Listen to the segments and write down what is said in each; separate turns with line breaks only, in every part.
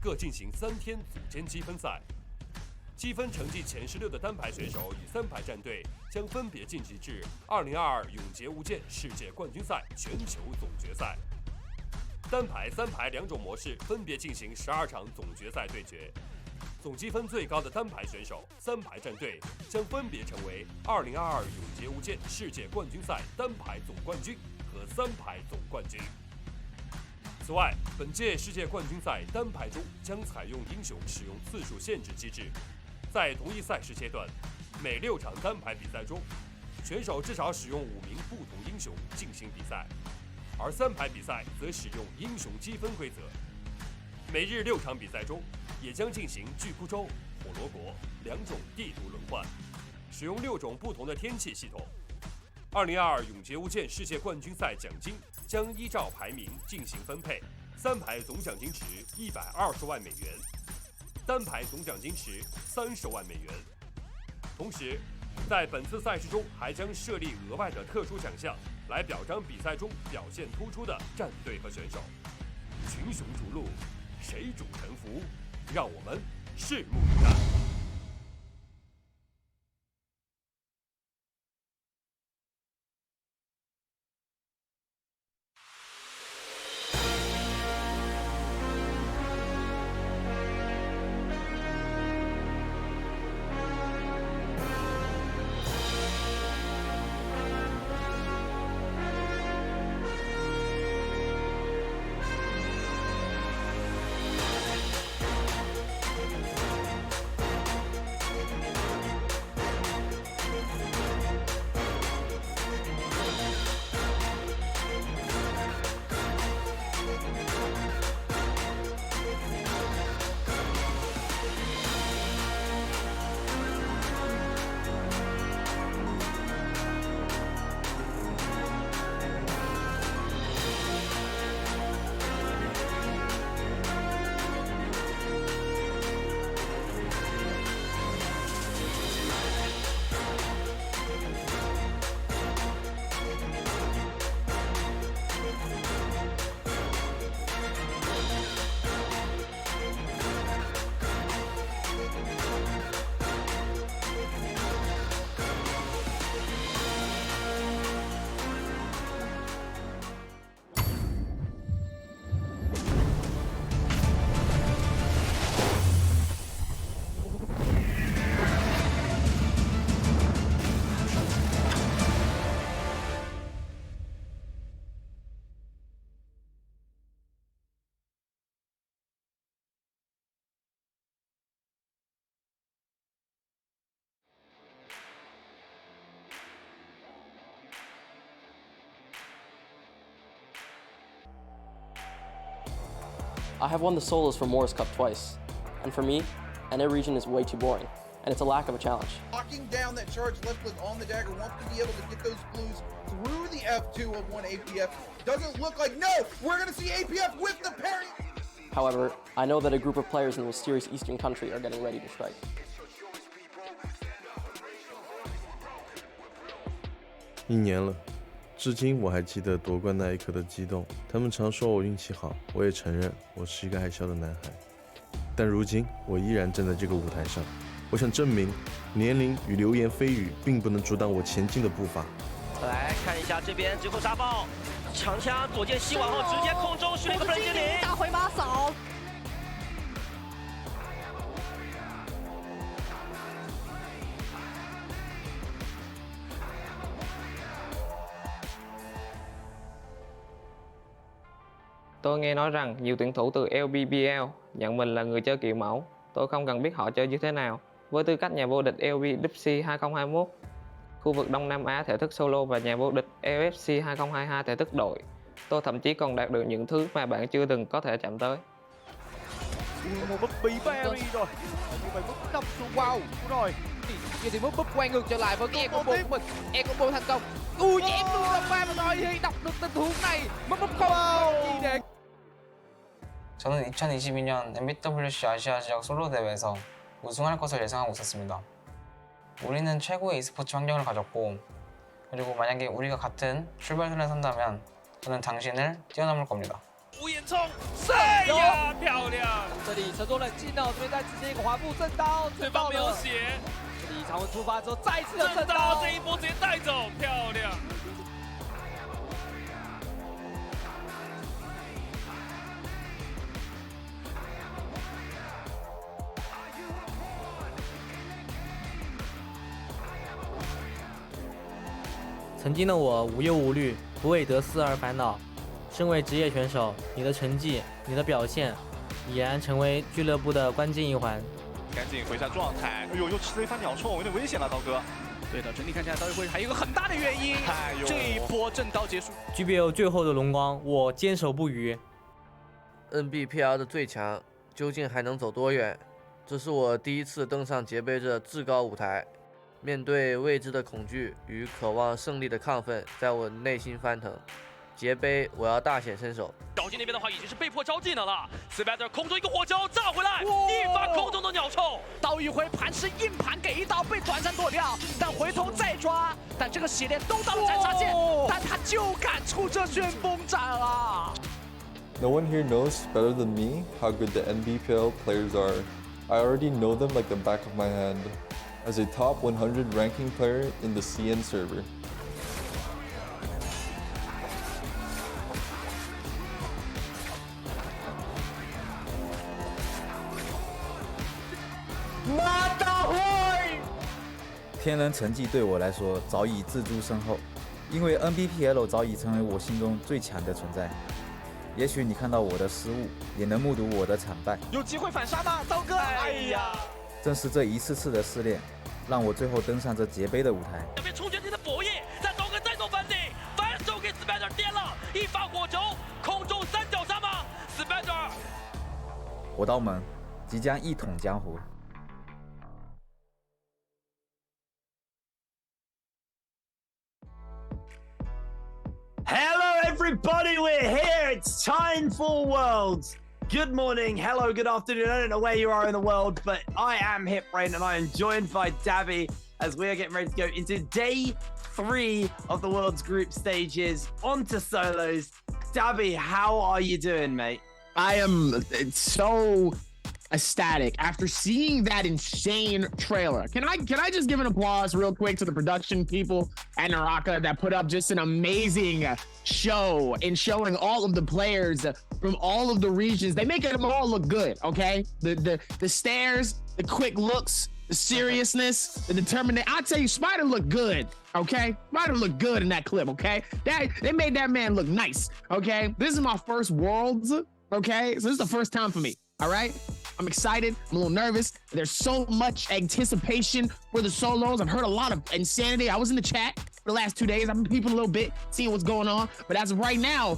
各进行3天组间积分赛。积分成绩前16的单排选手与3排战队将分别晋级至2022永劫无间世界冠军赛全球总决赛。单排、3排2种模式分别进行12场总决赛对决。总积分最高的单排选手、3排战队将分别成为2022永劫无间世界冠军赛单排总冠军和3排总冠军。此外，本届世界冠军赛单排中将采用英雄使用次数限制机制。在同一赛事阶段，每6场单排比赛中，选手至少使用5名不同英雄进行比赛，而3排比赛则使用英雄积分规则。每日6场比赛中，也将进行巨窟州、火罗国2种地图轮换，使用6种不同的天气系统。2022永劫无间世界冠军赛奖金将依照排名进行分配，3排总奖金池120万美元。单排总奖金池30万美元。同时，在本次赛事中还将设立额外的特殊奖项，来表彰比赛中表现突出的战队和选手。群雄逐鹿，谁主沉浮？让我们拭目以待。
I have won the solos for Morris Cup twice, and for me, NA region is way too boring, and it's a lack of a challenge.
Locking down that charge left click on the dagger, wants to be able to get those blues through the F2 of one APF. Doesn't look like, no, we're gonna see APF with the parry.
However, I know that a group of players in the mysterious eastern country are getting ready to strike.
1年了，至今我还记得夺冠那一刻的激动。他们常说我运气好，我也承认我是一个爱笑的男孩。但如今我依然站在这个舞台上，我想证明，年龄与流言蜚语并不能阻挡我前进的步伐。
来看一下这边最后杀爆，长枪左键吸完后直接空中选一个分精灵，
大回马扫。
Tôi nghe nói rằng nhiều tuyển thủ từ LPBL nhận mình là người chơi kiểu mẫu. Tôi không cần biết họ chơi như thế nào. Với tư cách nhà vô địch LP Dipsy 2021, khu vực Đông Nam Á thể thức solo và nhà vô địch LFC 2022 thể thức đội, tôi thậm chí còn đạt được những thứ mà bạn chưa từng có thể chạm tới.
Một búp bị berry rồi, như vậy búp đâm xuống wow rồi.
Giờ thì búp quay ngược trở lại với cái combo của mình, combo thành công. Ui chém luôn ra pha mà rồi thì đọc được tình huống này, búp không gì để.
저는 2022년 MBWC 아시아 지역 솔로 대회에서 우승할 것을 예상하고 있었습니다. 우리는 최고의 e스포츠 환경을 가졌고, 그리고 만약에 우리가 같은 출발선에 선다면 저는 당신을 뛰어넘을 겁니다.
无眼冲，哎呀，漂亮！
这里沉着冷静哦，这边再直接一个滑步正刀，
对方没有血，
这里长文出发之后再一次的
正刀这一波直接带走，漂亮！
曾经的我无忧无虑，不为得失而烦恼。身为职业选手，你的成绩、你的表现，已然成为俱乐部的关键一环。
赶紧回一下状态。哎呦，又吃了一发鸟冲，有点危险了，刀哥。
对的，整体看起来刀鱼会还有一个很大的原因，这一波正刀结束。
GBL 最后的荣光，我坚守不渝。
NBPL 的最强究竟还能走多远？这是我第一次登上杰杯这至高舞台。面对未知的恐惧与渴望胜利的亢奋，在我内心翻腾。杰杯，我要大显身手。
小金那边的话已经是被迫招技能了 ，Spider 空中一个火球炸回来，一发空中的鸟冲，
刀鱼回盘是硬盘给一刀，被短闪躲掉，但回头再抓，但这个血链都到了斩杀线，但他就敢出这旋风斩啊
No one here knows better than me how good the NBPL players are. I already know them like the back of my hand. As a top 100 ranking player in the CN server.
Mata
天人成绩对我来说早已自诸身后，因为 NBPL 早已成为我心中最强的存在。也许你看到我的失误，也能目睹我的惨败。
有机会反杀吗，刀哥？哎呀！
正是这一次次的试炼，让我最后登上这杰杯的舞台。
这边出绝地的火焰，但刀哥再做反顶，反手给 Spider 颠了一发火球，空中三角杀吗 ？Spider，
火刀门即将一统江湖。
Hello, everybody. We're here. It's time for Worlds. Good morning, hello, good afternoon. I don't know where you are in the world, but I am HitBrain and I am joined by Dabby as we are getting ready to go into day 3 of the World's group stages onto solos. Dabby, how are you doing, mate?
I am so ecstatic after seeing that insane trailer. Can I just give an applause real quick to the production people at Naraka that put up just an amazing show in showing all of the players from all of the regions. They make them all look good, okay? The stares, the quick looks, the seriousness, the determination. I'll tell you, Spider looked good, okay? Spider looked good in that clip, okay? They made that man look nice, okay? This is my first Worlds, okay? So this is the first time for me, all right? I'm excited. I'm a little nervous. There's so much anticipation for the solos. I've heard a lot of insanity. I was in the chat for the last 2 days. I've been peeping a little bit, seeing what's going on. But as of right now,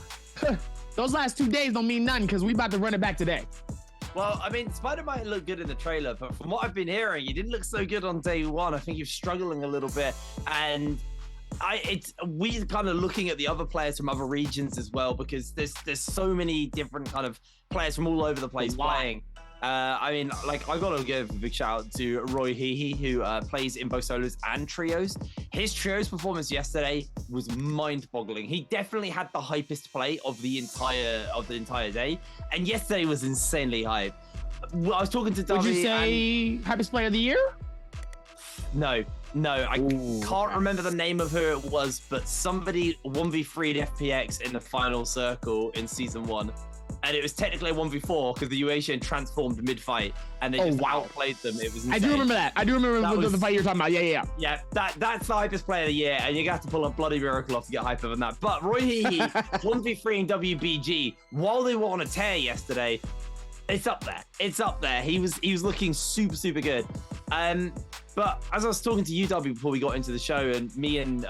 those last 2 days don't mean nothing because we about to run it back today.
Well, I mean, Spider might look good in the trailer, but from what I've been hearing, he didn't look so good on day 1. I think he was struggling a little bit. And we kind of looking at the other players from other regions as well, because there's so many different kind of players from all over the place playing. I mean, like, I gotta give a big shout out to Roy Hehe, who plays in both solos and trios. His trios performance yesterday was mind-boggling. He definitely had the hypest play of the entire day, and yesterday was insanely hype. I was talking to Darby.
Would you say hypest player of the year?
No, I can't remember the name of who it was, but somebody 1v3'd FPX in the final circle in season 1. And it was technically a 1v4 because the UAsian transformed mid-fight and they just outplayed them. It was insane.
I do remember that. I do remember the fight you're talking about. Yeah.
Yeah, that's the hypest player of the year, and you have to pull a bloody miracle off to get hyper than that. But Roy Hehe, 1v3 in WBG, while they were on a tear yesterday, it's up there. It's up there. He was looking super, super good. But as I was talking to you, W, before we got into the show, and me and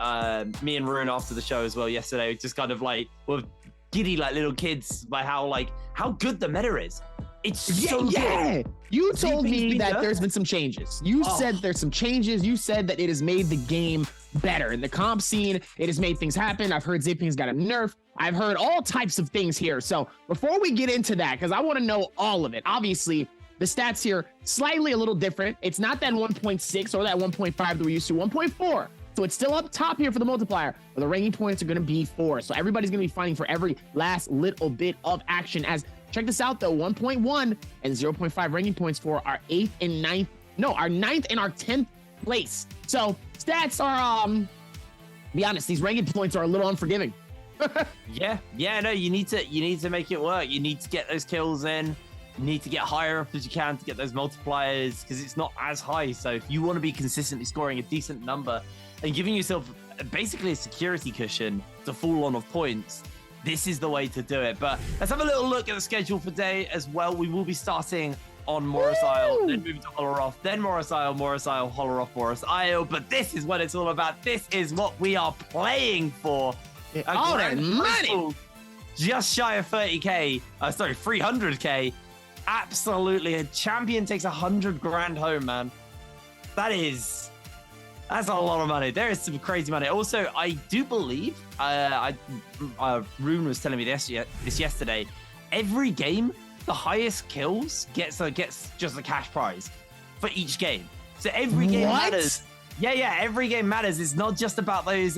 Ruin after the show as well yesterday, just kind of like were giddy like little kids by how good the meta is. It's so good.
You told me that there's been some changes. You said there's some changes. You said that it has made the game better. In the comp scene, it has made things happen. I've heard Zipping's got a nerf. I've heard all types of things here. So before we get into that, because I want to know all of it, obviously, the stats here slightly a little different. It's not that 1.6 or that 1.5 that we're used to. 1.4 So it's still up top here for the multiplier, but the ranking points are going to be 4. So everybody's going to be fighting for every last little bit of action. As check this out though, 1.1 and 0.5 ranking points for our 8th and 9th. No, our 9th and our 10th place. So stats are, be honest, these ranking points are a little unforgiving.
yeah, no, you need to make it work. You need to get those kills in. You need to get higher up as you can to get those multipliers because it's not as high. So if you want to be consistently scoring a decent number and giving yourself basically a security cushion to fall on of points, this is the way to do it. But let's have a little look at the schedule for day as well. We will be starting on Morris Isle, then moving to Holleroff, then Morris Isle, Holleroff, Morris Isle. But this is what it's all about. This is what we are playing for.
All that money!
Just shy of 30K. Sorry, 300K. Absolutely. A champion takes 100 grand home, man. That's a lot of money. There is some crazy money. Also, I do believe, Rune was telling me this yesterday, every game, the highest kills gets just a cash prize for each game. So every game matters. Yeah, every game matters. It's not just about those,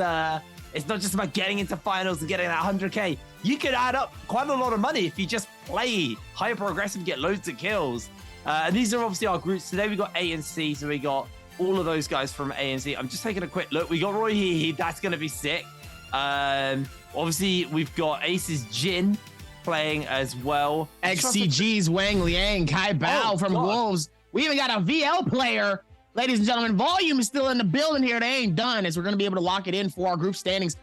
it's not just about getting into finals and getting that 100K. You could add up quite a lot of money if you just play hyper aggressive, get loads of kills. And these are obviously our groups. Today we got A and C, so we got all of those guys from A and C. I'm just taking a quick look. We got Roy Hee. That's going to be sick. Obviously, we've got Ace's Jin playing as well.
XCG's Wang Liang, Kai Bao from Wolves. We even got a VL player. Ladies and gentlemen, Volume is still in the building here. They ain't done, as we're going to be able to lock it in for our group standings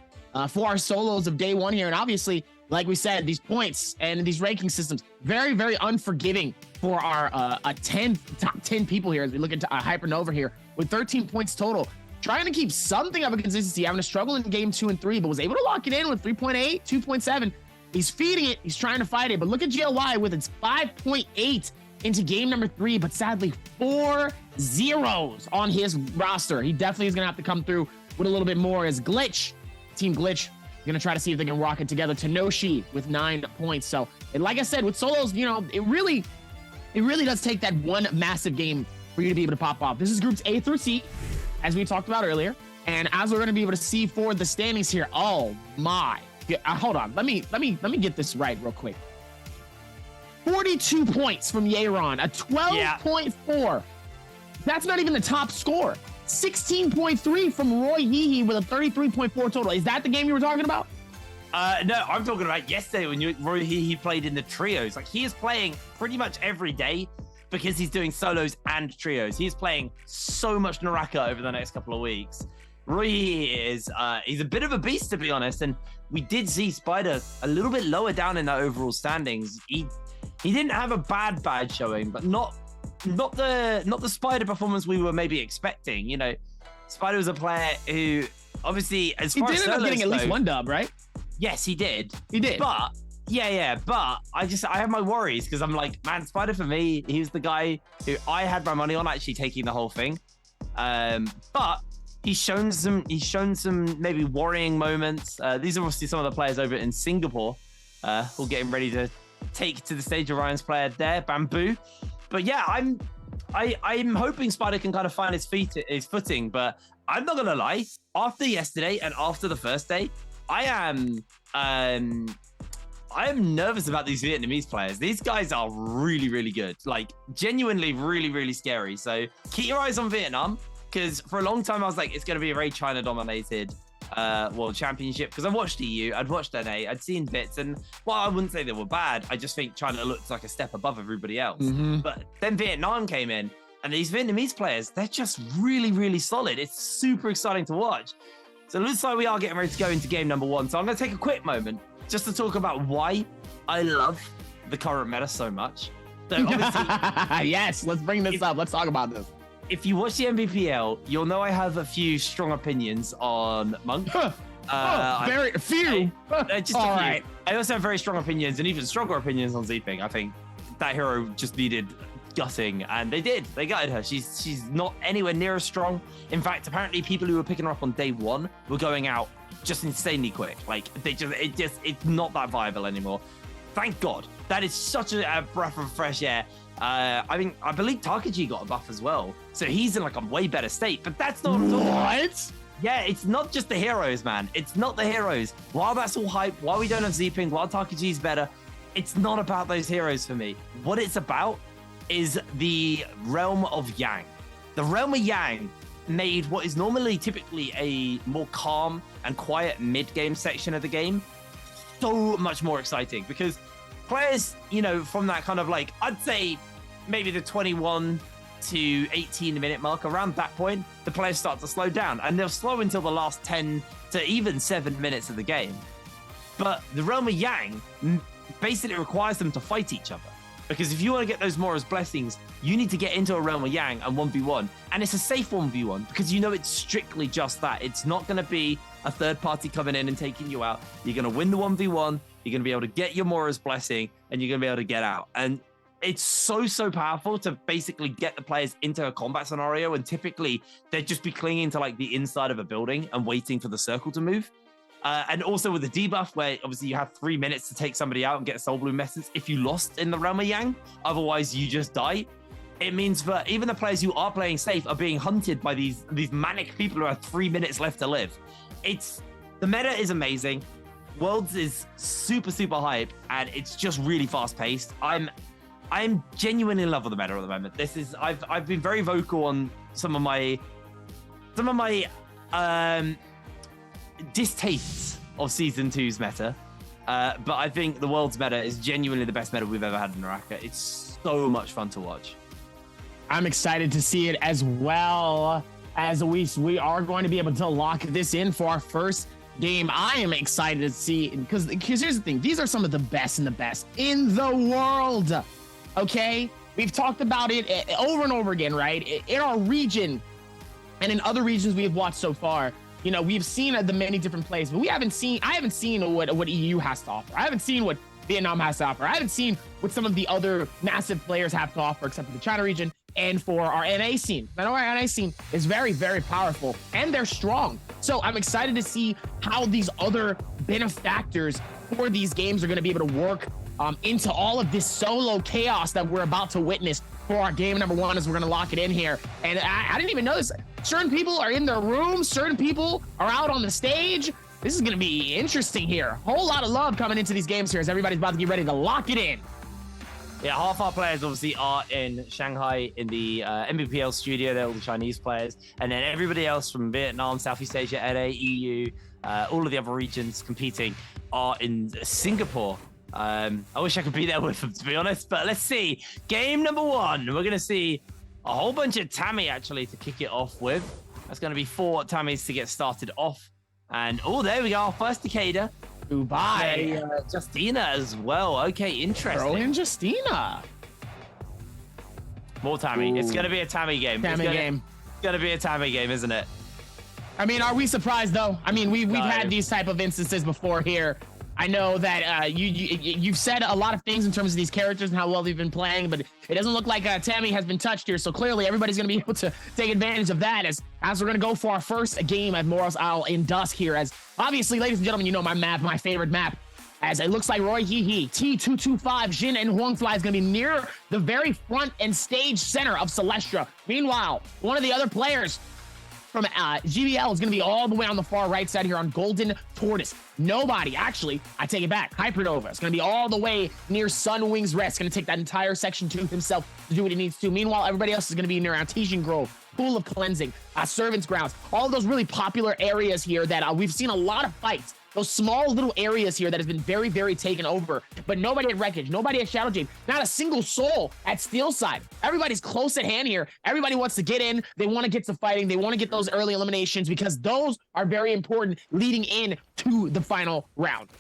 for our solos of day 1 here. And obviously, like we said, these points and these ranking systems, very, very unforgiving for our top 10 people here as we look into Hypernova here with 13 points total. Trying to keep something of a consistency, having a struggle in game 2 and 3, but was able to lock it in with 3.8, 2.7. He's feeding it. He's trying to fight it. But look at GLY with its 5.8 into game number 3, but sadly 4 zeros on his roster. He definitely is going to have to come through with a little bit more as Glitch, Team Glitch, going to try to see if they can rock it together. Tenoshi with 9 points. So, and like I said, with solos, you know, it really does take that one massive game for you to be able to pop off. This is groups A through C, as we talked about earlier. And as we're going to be able to see for the standings here, oh my, hold on. Let me get this right real quick. 42 points from Yeron, a 12.4. That's not even the top score. 16.3 from Roy Hee with a 33.4 total. Is that the game you were talking about?
No, I'm talking about yesterday when Roy Hee played in the trios. Like, he is playing pretty much every day because he's doing solos and trios. He's playing so much Naraka over the next couple of weeks. Roy is, he's a bit of a beast, to be honest. And we did see Spider a little bit lower down in the overall standings. He didn't have a bad showing, but not the Spider performance we were maybe expecting. You know, Spider was a player who obviously, as far as
he did end up getting at least 1 dub, right?
Yes, he did.
He did.
But but I have my worries because I'm like, man, Spider for me, he was the guy who I had my money on actually taking the whole thing. But he's shown some maybe worrying moments. These are obviously some of the players over in Singapore who are getting ready to take to the stage Orion's player there, Bamboo. But yeah, I'm hoping Spider can kind of find his footing, but I'm not gonna lie, after yesterday and after the first day, I am nervous about these Vietnamese players. These guys are really, really good. Like, genuinely really, really scary. So keep your eyes on Vietnam, because for a long time I was like, it's gonna be a very China-dominated World Championship, because I've watched EU, I'd watched NA, I'd seen bits, and while I wouldn't say they were bad, I just think China looked like a step above everybody else. But then Vietnam came in, and these Vietnamese players, they're just really, really solid. It's super exciting to watch. So it looks like we are getting ready to go into game number 1. So I'm going to take a quick moment just to talk about why I love the current meta so much. So obviously,
yes, let's bring this up. Let's talk about this.
If you watch the MVPL, you'll know I have a few strong opinions on Monk.
Very few.
Just all right. I also have very strong opinions and even stronger opinions on Zping. I think that hero just needed gutting, and they did. They gutted her. She's not anywhere near as strong. In fact, apparently people who were picking her up on day 1 were going out just insanely quick. Like, it's not that viable anymore. Thank God. That is such a breath of fresh air. I believe Takaji got a buff as well, so he's in like a way better state. But that's not
what.
Yeah, it's not just the heroes, man. It's not the heroes. While that's all hype, while we don't have Z-Ping, while Taki-G's better, it's not about those heroes for me. What it's about is the realm of Yang. The realm of Yang made what is normally typically a more calm and quiet mid-game section of the game so much more exciting, because players, you know, from that kind of like, I'd say maybe the 21 to 18 minute mark, around that point, the players start to slow down, and they'll slow until the last 10 to even 7 minutes of the game. But the realm of Yang basically requires them to fight each other. Because if you want to get those Mora's Blessings, you need to get into a realm of Yang and 1v1. And it's a safe 1v1 because you know it's strictly just that. It's not going to be a third party coming in and taking you out. You're going to win the 1v1, you're going to be able to get your Mora's Blessing, and you're going to be able to get out. And it's so powerful to basically get the players into a combat scenario, and typically they'd just be clinging to like the inside of a building and waiting for the circle to move. And also with the debuff, where obviously you have 3 minutes to take somebody out and get Soul Bloom Essence if you lost in the realm of Yang, otherwise you just die. It means that even the players who are playing safe are being hunted by these manic people who have 3 minutes left to live. The meta is amazing. Worlds is super hype, and it's just really fast paced. I'm genuinely in love with the meta at the moment. I've been very vocal on some of my distastes of Season 2's meta, but I think the World's meta is genuinely the best meta we've ever had in Naraka. It's so much fun to watch.
I'm excited to see it as well, as we are going to be able to lock this in for our first game. I am excited to see, because here's the thing. These are some of the best in the world, okay? We've talked about it over and over again, right? In our region and in other regions we have watched so far. You know, we've seen the many different plays, but I haven't seen what EU has to offer. I haven't seen what Vietnam has to offer. I haven't seen what some of the other massive players have to offer, except for the China region and for our NA scene. I know our NA scene is very powerful, and they're strong. So I'm excited to see how these other benefactors for these games are going to be able to work into all of this solo chaos that we're about to witness for our game number 1, as we're going to lock it in here. And I didn't even know this. Certain people are in their rooms. Certain people are out on the stage. This is going to be interesting here. Whole lot of love coming into these games here, as everybody's about to get ready to lock it in.
Yeah, half our players obviously are in Shanghai in the MBPL studio. They're all the Chinese players. And then everybody else from Vietnam, Southeast Asia, LA, EU, all of the other regions competing are in Singapore. I wish I could be there with them, to be honest. But let's see. Game number 1. We're going to see a whole bunch of Tammy, actually, to kick it off with. That's going to be 4 Tammys to get started off. And, oh, there we go. Our first Takeda.
Dubai.
Justina as well. Okay, interesting.
Throw in Justina.
More Tammy. Ooh. It's going to be a Tammy game. It's going to be a Tammy game, isn't it?
I mean, are we surprised, though? I mean, we've had these type of instances before here. I know that you've said a lot of things in terms of these characters and how well they've been playing, but it doesn't look like Tammy has been touched here. So clearly everybody's going to be able to take advantage of that as we're going to go for our first game at Morals Isle in Dusk here. As obviously, ladies and gentlemen, you know my map, my favorite map. As it looks like Roy Hee, T225, Jin, and Huangfly is going to be near the very front and stage center of Celestra. Meanwhile, one of the other players from GBL is going to be all the way on the far right side here on Golden Tortoise. Nobody, actually, I take it back. Hypernova is going to be all the way near Sunwing's Rest. Going to take that entire section to himself to do what he needs to. Meanwhile, everybody else is going to be near Artesian Grove, Pool of Cleansing, Servants' Grounds. All those really popular areas here that we've seen a lot of fights. Those small little areas here that has been very taken over, but nobody at Wreckage, nobody at Shadowjade, not a single soul at Steelside. Everybody's close at hand here. Everybody wants to get in. They want to get to fighting. They want to get those early eliminations because those are very important leading in to the final round.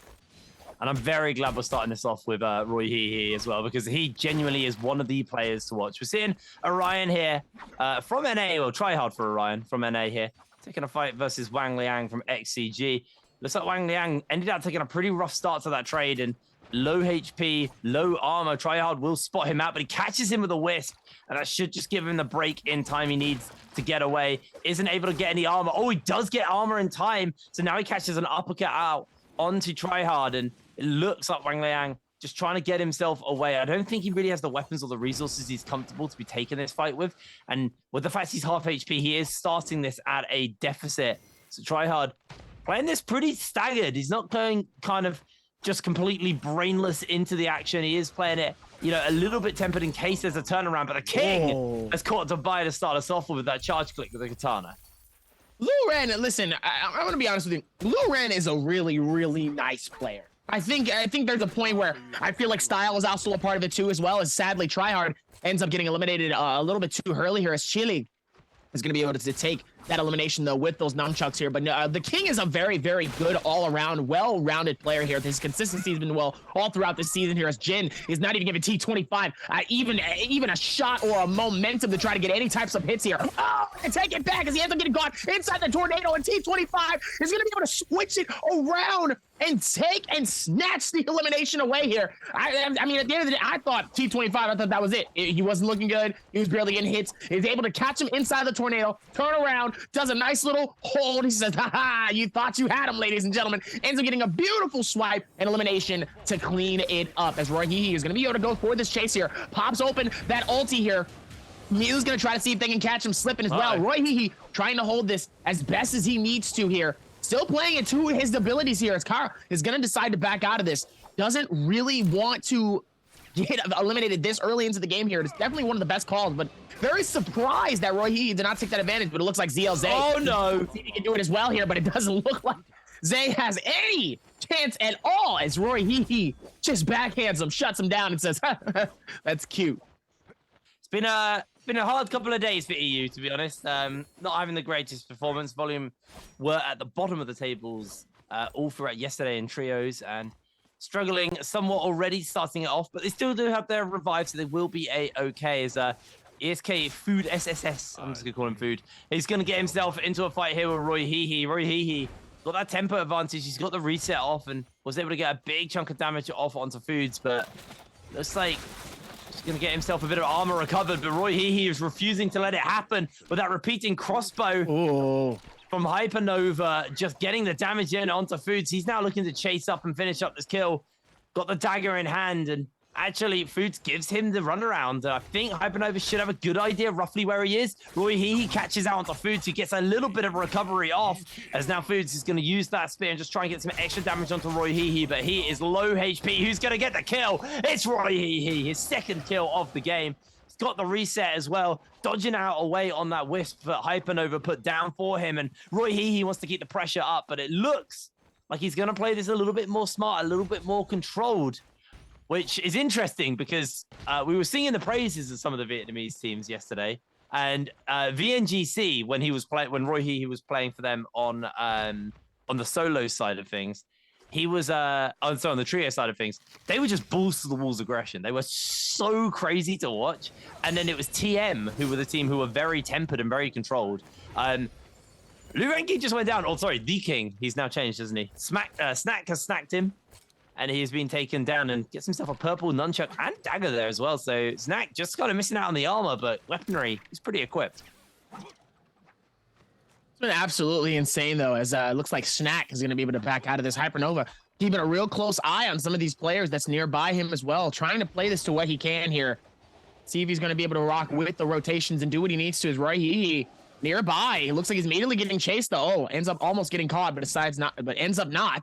And I'm very glad we're starting this off with Roy Hee as well, because he genuinely is one of the players to watch. We're seeing Orion here from NA, well, try hard for Orion from NA here, taking a fight versus Wang Liang from XCG. Looks like Wang Liang ended up taking a pretty rough start to that trade, and low HP, low armor. Tryhard will spot him out, but he catches him with a wisp, and that should just give him the break in time he needs to get away. Isn't able to get any armor. Oh, he does get armor in time, so now he catches an uppercut out onto Tryhard, and it looks like Wang Liang just trying to get himself away. I don't think he really has the weapons or the resources he's comfortable to be taking this fight with, and with the fact he's half HP, he is starting this at a deficit. So Tryhard playing this pretty staggered. He's not going kind of just completely brainless into the action. He is playing it, a little bit tempered in case there's a turnaround. But the King has caught Dubai to start us off with that charge click with the katana.
Lu Ren, listen, I'm going to be honest with you. Lu Ren is a really, really nice player. I think there's a point where I feel like style is also a part of it too, as well as sadly Tryhard ends up getting eliminated a little bit too early here, as Chile is going to be able to take that elimination though with those nunchucks here. But the King is a very, very good all-around, well-rounded player here. His consistency has been well all throughout this season here, as Jin is not even giving T25 even a shot or a momentum to try to get any types of hits here. Oh, and take it back as he ends up getting caught inside the tornado, and T25 is going to be able to switch it around and take and snatch the elimination away here. I mean, at the end of the day, I thought T25, I thought that was it. He wasn't looking good. He was barely getting hits. He's able to catch him inside the tornado, turn around, does a nice little hold. He says, ha, you thought you had him, ladies and gentlemen. Ends up getting a beautiful swipe and elimination to clean it up, as Roy Hee is going to be able to go for this chase here. Pops open that ulti here. Mew's going to try to see if they can catch him slipping as well. Roy Hee trying to hold this as best as he needs to here. Still playing it to his abilities here, as Kara is going to decide to back out of this. Doesn't really want to get eliminated this early into the game here. It's definitely one of the best calls, but very surprised that Roy Hee did not take that advantage, but it looks like ZLZ.
Oh, no.
He can do it as well here, but it doesn't look like Zay has any chance at all, as Roy Hee just backhands him, shuts him down, and says, that's cute.
It's been a hard couple of days for EU, to be honest. Not having the greatest performance. Volume were at the bottom of the tables all throughout yesterday in trios, and struggling somewhat already starting it off, but they still do have their revive, so they will be a-okay. As ESK Food SSS, I'm just going to call him Food. He's going to get himself into a fight here with Roy Hee. Roy Hee got that tempo advantage. He's got the reset off and was able to get a big chunk of damage off onto Foods, but looks like he's going to get himself a bit of armor recovered, but Roy Hee is refusing to let it happen with that repeating crossbow from Hypernova, just getting the damage in onto Foods. He's now looking to chase up and finish up this kill. Got the dagger in hand, and actually Foods gives him the runaround. I think Hypernova should have a good idea roughly where he is. Roy Hee catches out onto Foods, who gets a little bit of recovery off, as now Foods is going to use that spear and just try and get some extra damage onto Roy Hee, but he is low HP. Who's going to get the kill? It's Roy Hee, his second kill of the game. He's got the reset as well, dodging out away on that wisp that Hypernova put down for him, and Roy Hee wants to keep the pressure up, but it looks like he's going to play this a little bit more smart, a little bit more controlled, which is interesting because we were singing the praises of some of the Vietnamese teams yesterday, and VNGC, when Roy Hee was playing for them on the solo side of things, he was on the trio side of things, they were just balls to the walls aggression. They were so crazy to watch. And then it was TM, who were the team who were very tempered and very controlled. Lu Renki just went down. Oh, sorry, the King. He's now changed, hasn't he? Snack has snacked him, and he's been taken down and gets himself a purple nunchuck and dagger there as well. So Snack just kind of missing out on the armor, but weaponry, he's pretty equipped.
It's been absolutely insane, though, as it looks like Snack is going to be able to back out of this. Hypernova keeping a real close eye on some of these players that's nearby him as well, trying to play this to what he can here. See if he's going to be able to rock with the rotations and do what he needs to. Is Roy Hee nearby? It looks like he's immediately getting chased, though. Oh, ends up almost getting caught, but ends up not.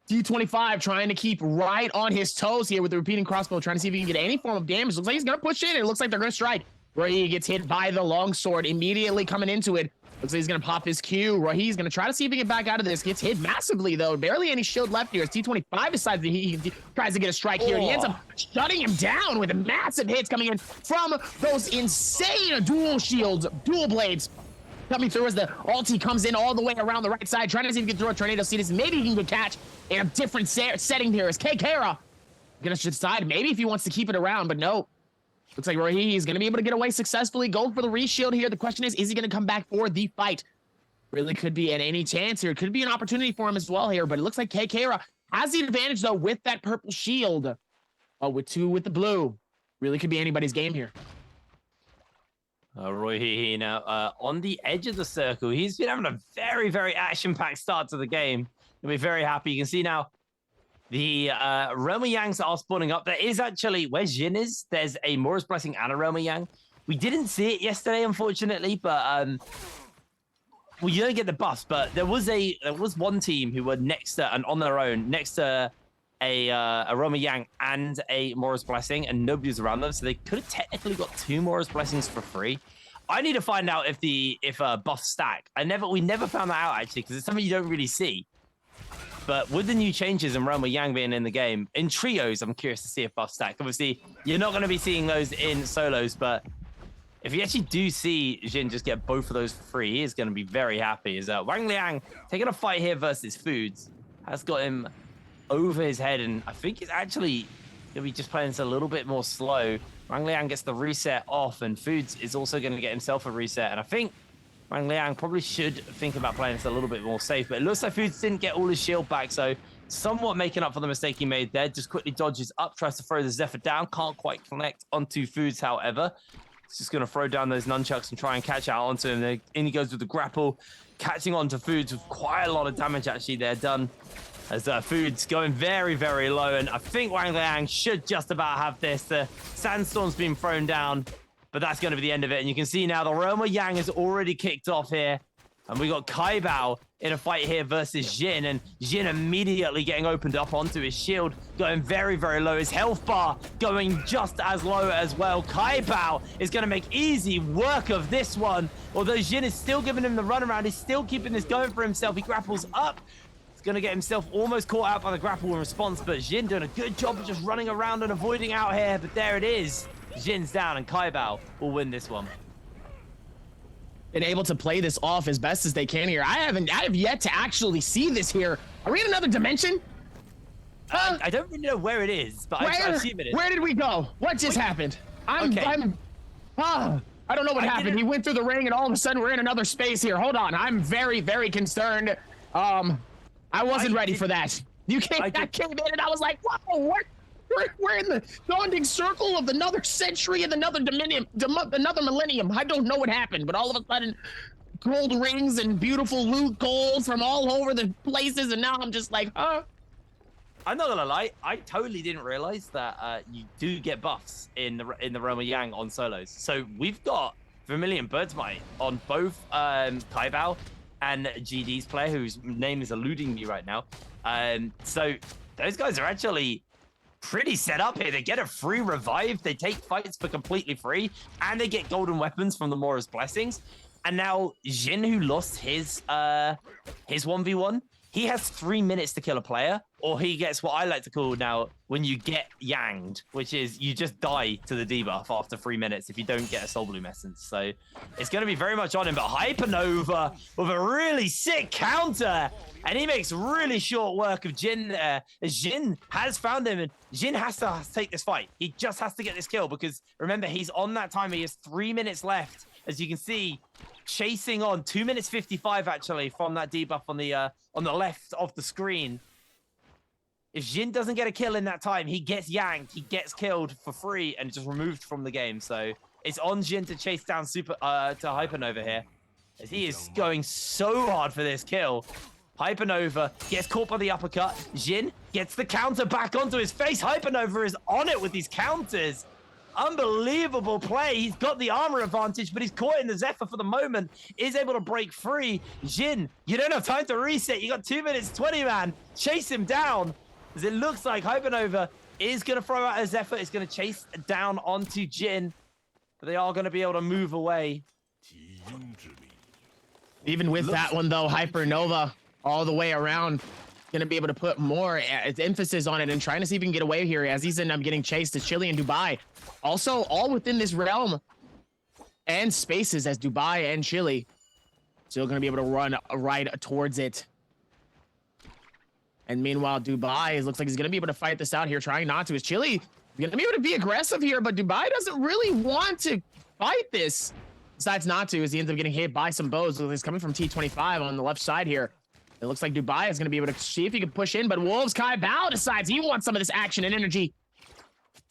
T25 trying to keep right on his toes here with the repeating crossbow, trying to see if he can get any form of damage. Looks like he's going to push in. It looks like they're going to strike. Roy Hee gets hit by the longsword immediately coming into it. Looks like he's going to pop his Q. Roy Hee's going to try to see if he can get back out of this. Gets hit massively, though. Barely any shield left here. As T25 decides that he tries to get a strike here. He ends up shutting him down with massive hits coming in from those insane dual shields, dual blades. Coming through as the ulti comes in all the way around the right side, trying to see if he can throw a tornado seed. Maybe he can get catch in a different setting here. As Kara gonna decide maybe if he wants to keep it around, but no. Looks like Roy Hee is gonna be able to get away successfully, go for the reshield here. The question is he gonna come back for the fight? Really could be at any chance here. It could be an opportunity for him as well here, but it looks like Kara has the advantage though with that purple shield. Oh, with two with the blue. Really could be anybody's game here.
Roy Hee now on the edge of the circle. He's been having a very, very action-packed start to the game. He'll be very happy. You can see now the Realm of Yangs are spawning up. There is actually, where Jin is, there's a Mora's Blessing and a Realm of Yang. We didn't see it yesterday, unfortunately, but well, you don't get the buffs, but there was one team who were next to and on their own next to a Roma Yang and a Mora's Blessing, and nobody was around them, so they could have technically got 2 Mora's Blessings for free. I need to find out if buffs stack. We never found that out actually, because it's something you don't really see. But with the new changes and Roma Yang being in the game, in trios, I'm curious to see if buffs stack. Obviously, you're not going to be seeing those in solos, but if you actually do see Jin just get both of those for free, he is going to be very happy. Is Wang Liang taking a fight here versus Foods has got him over his head, and I think he's actually going to be just playing this a little bit more slow. Wang Liang gets the reset off, and Foods is also going to get himself a reset, and I think Wang Liang probably should think about playing this a little bit more safe, but it looks like Foods didn't get all his shield back, so somewhat making up for the mistake he made there. Just quickly dodges up, tries to throw the Zephyr down, can't quite connect onto Foods, however. He's just going to throw down those nunchucks and try and catch out onto him. In he goes with the grapple, catching onto Foods with quite a lot of damage actually there done. As Foods going very, very low, and I think Wang Liang should just about have this. The Sandstorm's been thrown down, but that's going to be the end of it. And you can see now the Roma Yang has already kicked off here. And we got Kai Bao in a fight here versus Jin, and Jin immediately getting opened up onto his shield, going very, very low. His health bar going just as low as well. Kai Bao is going to make easy work of this one. Although Jin is still giving him the runaround, he's still keeping this going for himself. He grapples up. He's going to get himself almost caught out by the grapple in response, but Jin doing a good job of just running around and avoiding out here. But there it is. Jin's down, and Kai Bao will win this one.
Been able to play this off as best as they can here. I have yet to actually see this here. Are we in another dimension?
I don't really know where it is, but I assume it is.
Where did we go? What just happened? I don't know what happened. He went through the ring, and all of a sudden we're in another space here. Hold on, I'm very, very concerned. I wasn't ready for that. I came in and I was like, whoa, we're in the daunting circle of another century and another millennium. I don't know what happened, but all of a sudden, gold rings and beautiful loot gold from all over the places, and now I'm just like, huh?
I'm not gonna lie, I totally didn't realize that you do get buffs in the Roma Yang on solos. So we've got Vermilion Birdsmite on both Kai Bao and GD's player, whose name is eluding me right now. So those guys are actually pretty set up here. They get a free revive, they take fights for completely free, and they get golden weapons from the Mora's Blessings. And now Jin, who lost his 1v1, he has 3 minutes to kill a player, or he gets what I like to call now when you get yanged, which is you just die to the debuff after 3 minutes if you don't get a Soul Bloom Essence. So it's going to be very much on him, but Hypernova with a really sick counter, and he makes really short work of Jin there. Jin has found him, and Jin has to take this fight. He just has to get this kill, because remember, he's on that timer. He has 3 minutes left, as you can see, chasing on 2 minutes 55 actually from that debuff on the left of the screen. If Jin doesn't get a kill in that time, he gets yanked, he gets killed for free and just removed from the game. So it's on Jin to chase down to Hypernova here, as he is going so hard for this kill. Hypernova gets caught by the uppercut. Jin gets the counter back onto his face. Hypernova is on it with these counters. Unbelievable play. He's got the armor advantage, but he's caught in the Zephyr for the moment. Is able to break free. Jin, you don't have time to reset. You got 2 minutes 20, man. Chase him down, as it looks like Hypernova is going to throw out a Zephyr. It's going to chase down onto Jin, but they are going to be able to move away.
Even with that one, though, Hypernova all the way around, going to be able to put more emphasis on it and trying to see if he can get away here, as he's ended up getting chased to Chile and Dubai. Also, all within this realm and spaces, as Dubai and Chile still going to be able to run right towards it. And meanwhile, Dubai looks like he's going to be able to fight this out here, trying not to. Is Chile going to be able to be aggressive here, but Dubai doesn't really want to fight this. Decides not to, as he ends up getting hit by some bows. He's coming from T25 on the left side here. It looks like Dubai is going to be able to see if he can push in, but Wolves Kai Bao decides he wants some of this action and energy.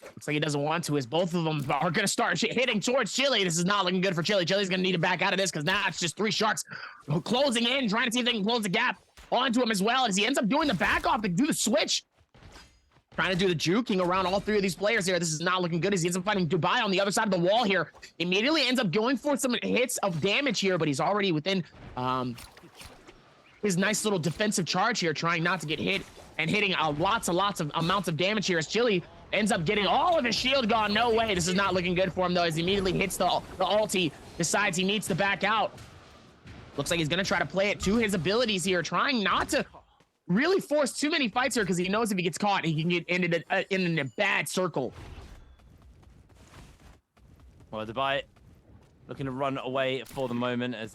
Looks like he doesn't want to, as both of them are going to start hitting towards Chile. This is not looking good for Chile. Chile's going to need to back out of this, because now it's just 3 sharks closing in, trying to see if they can close the gap onto him as well, as he ends up doing the back off to do the switch. trying to do the juking around all three of these players here. This is not looking good as he ends up finding Dubai on the other side of the wall here. Immediately ends up going for some hits of damage here, but he's already within his nice little defensive charge here, trying not to get hit and hitting lots of amounts of damage here as Chili ends up getting all of his shield gone. No way. This is not looking good for him, though, as he immediately hits the ulti, decides he needs to back out. Looks like he's going to try to play it to his abilities here, trying not to really force too many fights here because he knows if he gets caught, he can get in a bad circle.
Well, Dubai looking to run away for the moment as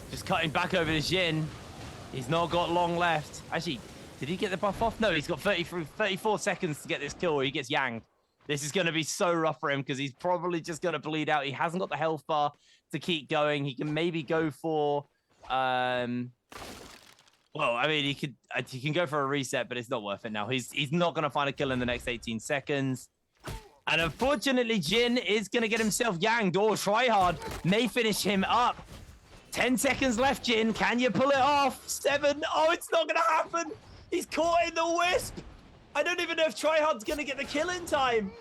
just cutting back over to Jin. He's not got long left. Actually, did he get the buff off? No, he's got 34 seconds to get this kill or he gets yanged. This is going to be so rough for him because he's probably just going to bleed out. He hasn't got the health bar to keep going. He can maybe go for... well, I mean, he can go for a reset, but it's not worth it now. He's not going to find a kill in the next 18 seconds. And unfortunately, Jin is going to get himself yanged, or Tryhard may finish him up. 10 seconds left, Jin. Can you pull it off? 7. Oh, it's not going to happen. He's caught in the wisp. I don't even know if Tryhard's going to get the kill in time.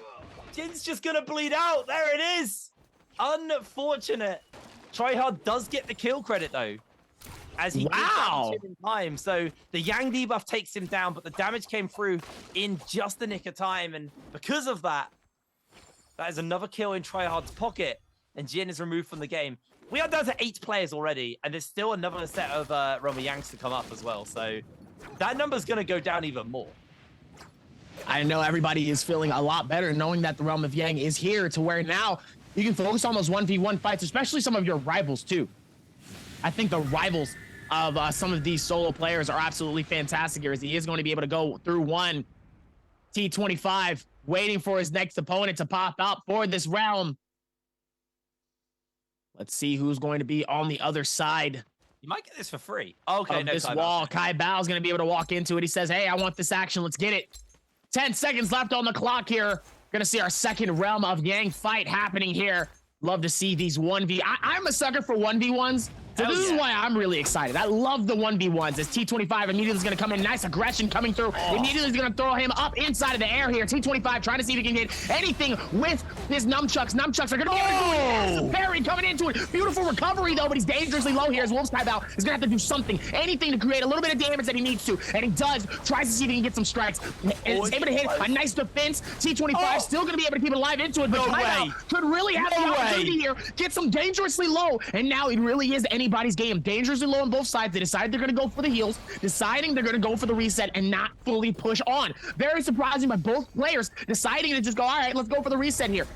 Jin's just going to bleed out. There it is. Unfortunate. Tryhard does get the kill credit, though, as he
wow
in time. So the Yang debuff takes him down, but the damage came through in just the nick of time. And because of that, that is another kill in Tryhard's pocket. And Jin is removed from the game. We are down to 8 players already, and there's still another set of Realm of Yangs to come up as well. So that number's going to go down even more.
I know everybody is feeling a lot better knowing that the Realm of Yang is here to where now you can focus on those 1v1 fights, especially some of your rivals too. I think the rivals of some of these solo players are absolutely fantastic here as he is going to be able to go through one. T25 waiting for his next opponent to pop out for this realm. Let's see who's going to be on the other side.
You might get this for free. Okay, no,
this wall. Kai Bao's going to be able to walk into it. He says, hey, I want this action. Let's get it. 10 seconds left on the clock here. Going to see our second Realm of Yang fight happening here. Love to see these 1v. I'm a sucker for 1v1s. So this is why I'm really excited. I love the 1v1s as T25 immediately is going to come in. Nice aggression coming through. Immediately is going to throw him up inside of the air here. T25 trying to see if he can hit anything with his nunchucks. Nunchucks are going to be able to do it. Parry coming into it. Beautiful recovery, though, but he's dangerously low here as Wolf's Kai Bao is going to have to do something. Anything to create a little bit of damage that he needs to. And he does. Tries to see if he can get some strikes. And is able to hit a nice defense. T25 still going to be able to keep it alive into it. But Kai Bao could really have the opportunity here. Get some dangerously low. And now it really is anybody's game. Dangerously low on both sides. They decide they're going to go for the heals, deciding they're going to go for the reset and not fully push on. Very surprising by both players deciding to just go, all right, let's go for the reset here.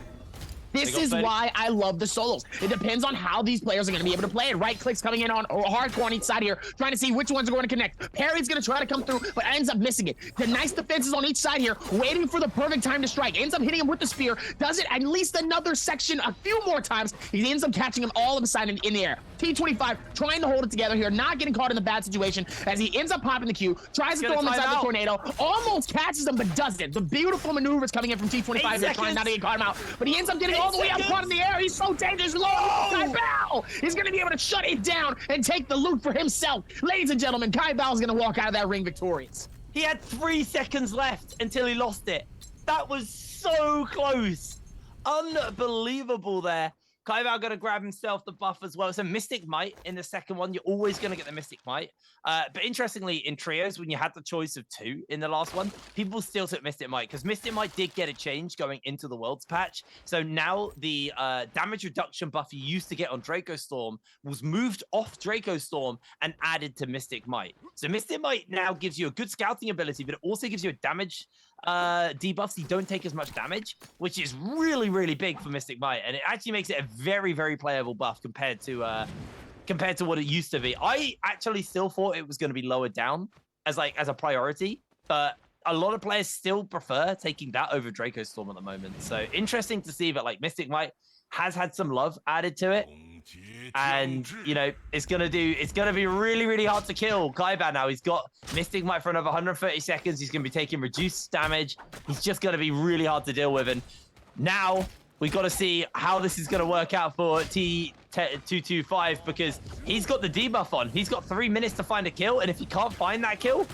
This is why I love the solos. It depends on how these players are going to be able to play it. Right clicks coming in on hardcore on each side here, trying to see which ones are going to connect. Parry's going to try to come through, but ends up missing it. The nice defenses on each side here, waiting for the perfect time to strike. Ends up hitting him with the spear. Does it at least another section a few more times. He ends up catching him all of a sudden in the air. T25 trying to hold it together here, not getting caught in the bad situation as he ends up popping the Q, tries to throw him inside the tornado, almost catches him, but doesn't. The beautiful maneuvers coming in from T25 here, trying not to get caught him out, but he ends up getting all the way up caught in the air. He's so dangerous. Kai Bao is going to be able to shut it down and take the loot for himself. Ladies and gentlemen, Kai Bao is going to walk out of that ring victorious.
He had 3 seconds left until he lost it. That was so close. Unbelievable there. Kai Bao going to grab himself the buff as well. It's a Mystic Might in the second one. You're always going to get the Mystic Might. But interestingly, in trios, when you had the choice of 2 in the last one, people still took Mystic Might because Mystic Might did get a change going into the Worlds patch. So now the damage reduction buff you used to get on Draco Storm was moved off Draco Storm and added to Mystic Might. So Mystic Might now gives you a good scouting ability, but it also gives you a damage debuff so you don't take as much damage, which is really, really big for Mystic Might. And it actually makes it a very, very playable buff compared to what it used to be. I actually still thought it was going to be lowered down as a priority, but a lot of players still prefer taking that over Draco Storm at the moment. So interesting to see that Mystic Might has had some love added to it. And it's gonna be really, really hard to kill Kai Bao now. He's got Mystic Might for another 130 seconds. He's gonna be taking reduced damage. He's just gonna be really hard to deal with. And now we got to see how this is gonna work out for T225 because he's got the debuff on. He's got 3 minutes to find a kill, and if he can't find that kill,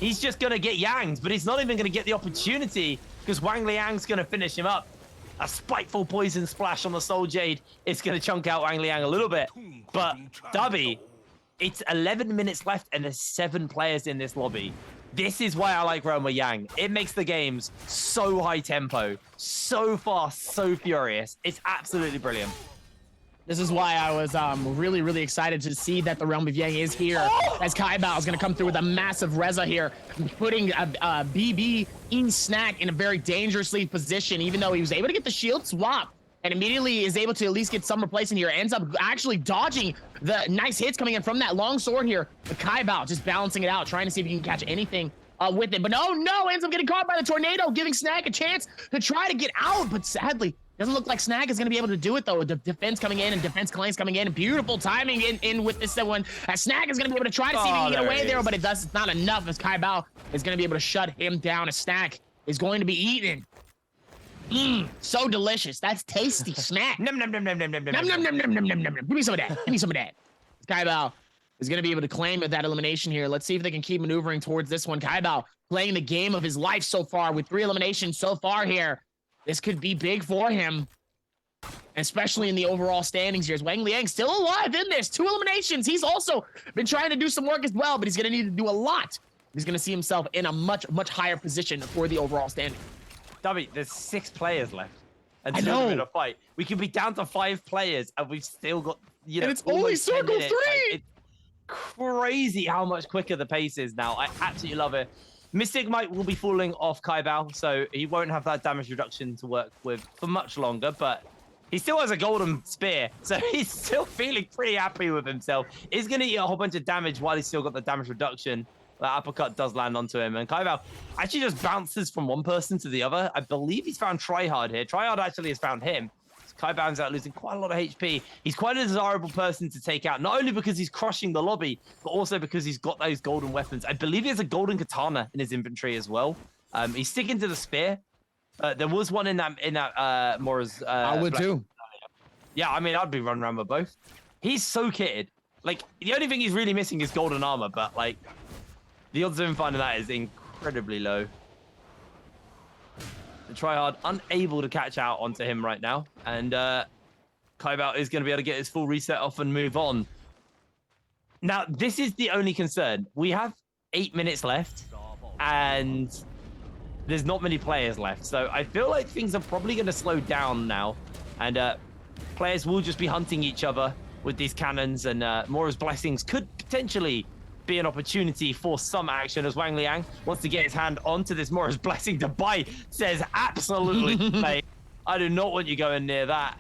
He's just going to get yanged, but he's not even going to get the opportunity because Wang Liang's going to finish him up. A spiteful poison splash on the Soul Jade. It's going to chunk out Wang Liang a little bit. But Dubby, it's 11 minutes left and there's 7 players in this lobby. This is why I like Roma Yang. It makes the games so high tempo, so fast, so furious. It's absolutely brilliant.
This is why I was really, really excited to see that the Realm of Yang is here, as Kai Bao is going to come through with a massive Reza here, putting BB in Snack in a very dangerously position, even though he was able to get the shield swap and immediately is able to at least get some replacement here. Ends up actually dodging the nice hits coming in from that long sword here. But Kai Bao just balancing it out, trying to see if he can catch anything with it. But no, ends up getting caught by the tornado, giving Snack a chance to try to get out. But sadly, doesn't look like Snag is going to be able to do it, though. The defense coming in and defense claims coming in. Beautiful timing in with this one. Snag is going to be able to try to see if he can get away there, but it's not enough as Kai Bao is going to be able to shut him down. A Snag is going to be eaten. So delicious. That's tasty snack. Nom nom nom nom nom nom nom nom nom nom nom nom nom. Give me some of that. Give me some of that. Kai Bao is going to be able to claim that elimination here. Let's see if they can keep maneuvering towards this one. Kai Bao playing the game of his life so far with 3 eliminations so far here. This could be big for him, especially in the overall standings here. As Wang Liang still alive in this. 2 eliminations. He's also been trying to do some work as well, but he's going to need to do a lot. He's going to see himself in a much, much higher position for the overall standing.
Dubby, there's 6 players left. And
I know.
in a fight. We could be down to 5 players, and we've still got, you know,
and it's only circle 3.
Like, it's crazy how much quicker the pace is now. I absolutely love it. Mystic Might will be falling off Kai Bao, so he won't have that damage reduction to work with for much longer, but he still has a golden spear, so he's still feeling pretty happy with himself. He's going to eat a whole bunch of damage while he's still got the damage reduction. That uppercut does land onto him, and Kai Bao actually just bounces from one person to the other. I believe he's found Tryhard here. Tryhard actually has found him. Kai Bao's out losing quite a lot of HP. He's quite a desirable person to take out, not only because he's crushing the lobby, but also because he's got those golden weapons. I believe he has a golden katana in his inventory as well. He's sticking to the spear. There was one in that Mora's.
I would too.
Yeah, I mean, I'd be running around with both. He's so kitted. Like, the only thing he's really missing is golden armor, but like, the odds of him finding that is incredibly low. The Tryhard unable to catch out onto him right now, and Kai Bao is going to be able to get his full reset off and move on. Now, this is the only concern. We have 8 minutes left, and there's not many players left, so I feel like things are probably going to slow down now, and players will just be hunting each other with these cannons, and Mora's Blessings could potentially be an opportunity for some action as Wang Liang wants to get his hand onto this Mora's Blessing. Dubai says absolutely, mate. I do not want you going near that.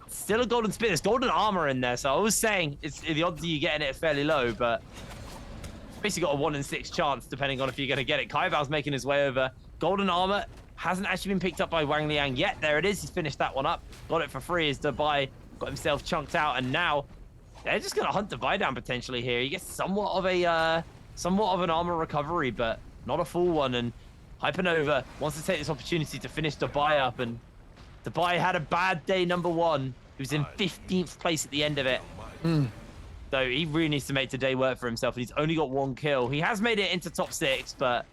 Still a golden spear. There's golden armor in there, so I was saying the odds of you getting it are fairly low, but basically got a 1 in 6 chance depending on if you're going to get it. Kai Bao's making his way over. Golden armor hasn't actually been picked up by Wang Liang yet. There it is. He's finished that one up. Got it for free as Dubai got himself chunked out, and now they're just going to hunt Dubai down potentially here. He gets somewhat of an armor recovery, but not a full one. And Hypernova wants to take this opportunity to finish Dubai up. And Dubai had a bad day number 1. He was in 15th place at the end of it. So he really needs to make today work for himself. And he's only got 1 kill. He has made it into top 6, but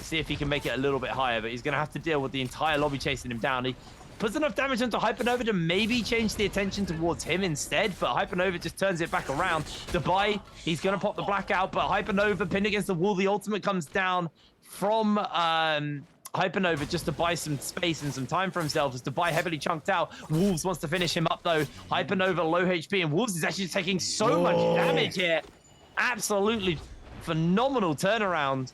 see if he can make it a little bit higher. But he's going to have to deal with the entire lobby chasing him down. He puts enough damage onto Hypernova to maybe change the attention towards him instead, but Hypernova just turns it back around. Dubai, he's going to pop the blackout, but Hypernova pinned against the wall. The ultimate comes down from Hypernova just to buy some space and some time for himself as Dubai heavily chunked out. Wolves wants to finish him up though. Hypernova low HP, and Wolves is actually taking so much damage here. Absolutely phenomenal turnaround.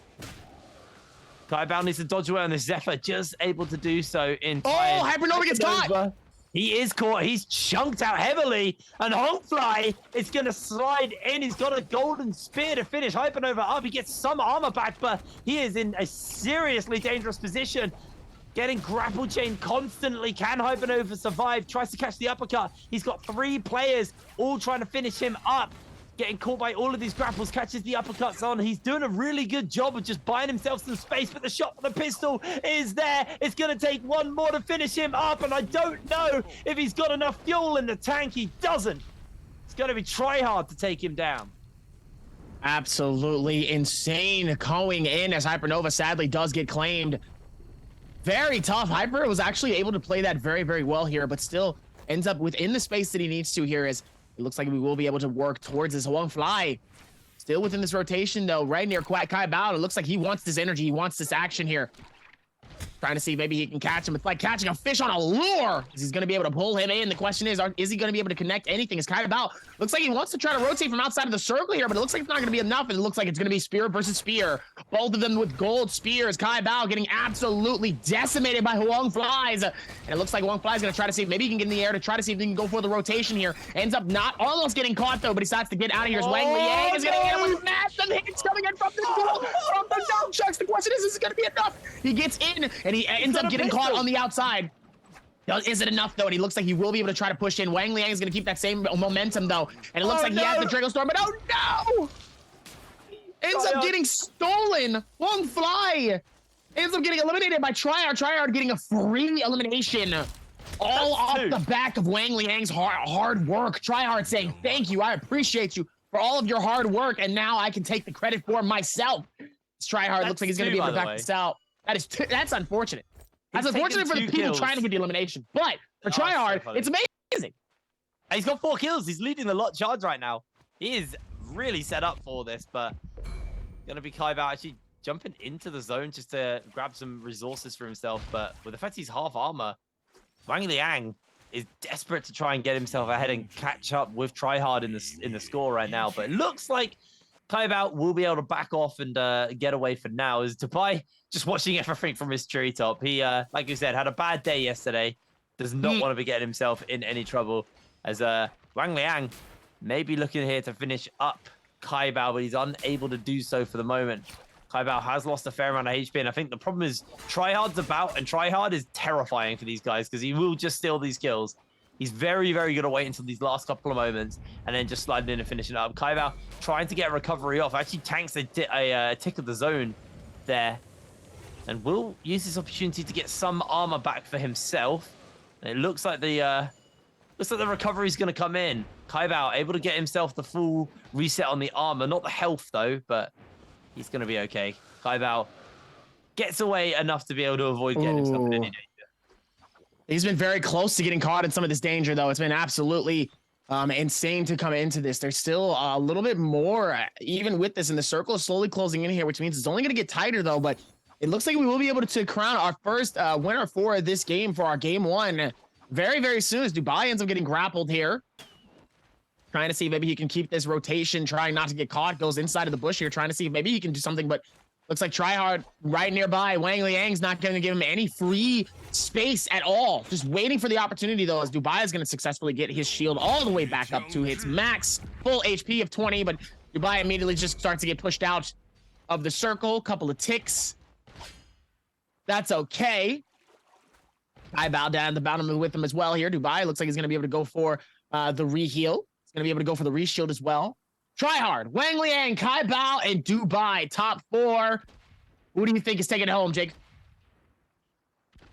Kai Bao needs to dodge away on this Zephyr, just able to do so in time.
Oh, Hypernova gets caught!
He is caught. He's chunked out heavily, and Hongfly is going to slide in. He's got a golden spear to finish Hypernova up. He gets some armor back, but he is in a seriously dangerous position. Getting grapple chain constantly. Can Hypernova survive? Tries to catch the uppercut. He's got 3 players all trying to finish him up. Getting caught by all of these grapples, catches the uppercuts on. He's doing a really good job of just buying himself some space, but the shot from the pistol is there. It's going to take 1 more to finish him up, and I don't know if he's got enough fuel in the tank. He doesn't. It's going to be try hard to take him down.
Absolutely insane going in as Hypernova sadly does get claimed. Very tough. Hyper was actually able to play that very, very well here, but still ends up within the space that he needs to here, as it looks like we will be able to work towards this. Huang Fly still within this rotation though, right near Kai Bao. It looks like he wants this energy, he wants this action here. Trying to see if maybe he can catch him. It's like catching a fish on a lure. He's going to be able to pull him in. The question is he going to be able to connect anything? As Kai Bao looks like he wants to try to rotate from outside of the circle here, but it looks like it's not going to be enough. And it looks like it's going to be spear versus spear. Both of them with gold spears. Kai Bao getting absolutely decimated by Huang Flies. And it looks like Huang Flies going to try to see if maybe he can get in the air to try to see if he can go for the rotation here. Ends up not almost getting caught though, but he decides to get out of here. As Wang Liang is going to hit him with massive hits coming in from the nunchucks. The question is it going to be enough? He gets in and he ends up getting caught on the outside. Is it enough though? And he looks like he will be able to try to push in. Wang Liang is going to keep that same momentum though. And it looks like he has the Draco Storm, but oh no! Ends up getting stolen. Huang Fly ends up getting eliminated by Tryhard. Tryhard getting a free elimination. All off the back of Wang Liang's hard work. Tryhard saying, thank you, I appreciate you for all of your hard work, and now I can take the credit for myself. Tryhard looks like he's going to be able to back this out. That's unfortunate. That's unfortunate for the people trying to get the elimination. But for Tryhard, it's amazing.
He's got 4 kills. He's leading the lot charge right now. He is really set up for this, but gonna be Kai Bao actually jumping into the zone just to grab some resources for himself. But with the fact he's half armor, Wang Liang is desperate to try and get himself ahead and catch up with Tryhard in the score right now. But it looks like Kai Bao will be able to back off and get away for now. As Dubai just watching everything from his treetop. He, like you said, had a bad day yesterday. Does not want to be getting himself in any trouble. As Wang Liang may be looking here to finish up Kai Bao, but he's unable to do so for the moment. Kai Bao has lost a fair amount of HP, and I think the problem is Tryhard's about, and Tryhard is terrifying for these guys because he will just steal these kills. He's very, very good at waiting until these last couple of moments and then just sliding in and finishing up. Kai Bao trying to get a recovery off. Actually tanks a tick of the zone there. And will use this opportunity to get some armor back for himself. And it looks like the recovery is going to come in. Kai Bao able to get himself the full reset on the armor. Not the health, though, but he's going to be okay. Kai Bao gets away enough to be able to avoid getting himself in any danger.
He's been very close to getting caught in some of this danger, though. It's been absolutely insane to come into this. There's still a little bit more, even with this, and the circle is slowly closing in here, which means it's only going to get tighter, though. But it looks like we will be able to crown our first winner for this game, for our game 1, very, very soon, as Dubai ends up getting grappled here. Trying to see if maybe he can keep this rotation, trying not to get caught. Goes inside of the bush here, trying to see if maybe he can do something, but looks like Tryhard right nearby. Wang Liang's not going to give him any free space at all. Just waiting for the opportunity, though, as Dubai is going to successfully get his shield all the way back up to its max full HP of 20, but Dubai immediately just starts to get pushed out of the circle. Couple of ticks. That's okay. I bow down the bottom with him as well here. Dubai looks like he's going to be able to go for the re-heal. He's going to be able to go for the re-shield as well. Tryhard, Wang Liang, Kai Bao, and Dubai, top 4. Who do you think is taking it home, Jake?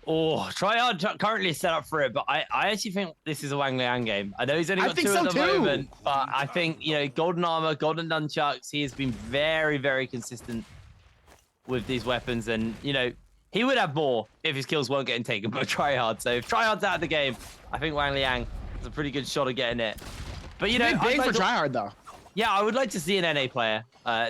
Oh, Tryhard currently set up for it, but I actually think this is a Wang Liang game. I know he's only got 2 at the moment, but I think, you know, golden armor, golden nunchucks, he has been very, very consistent with these weapons, and, you know, he would have more if his kills weren't getting taken by Tryhard. So if Tryhard's out of the game, I think Wang Liang has a pretty good shot of getting it. But, you know,
big for Tryhard, though.
Yeah, I would like to see an NA player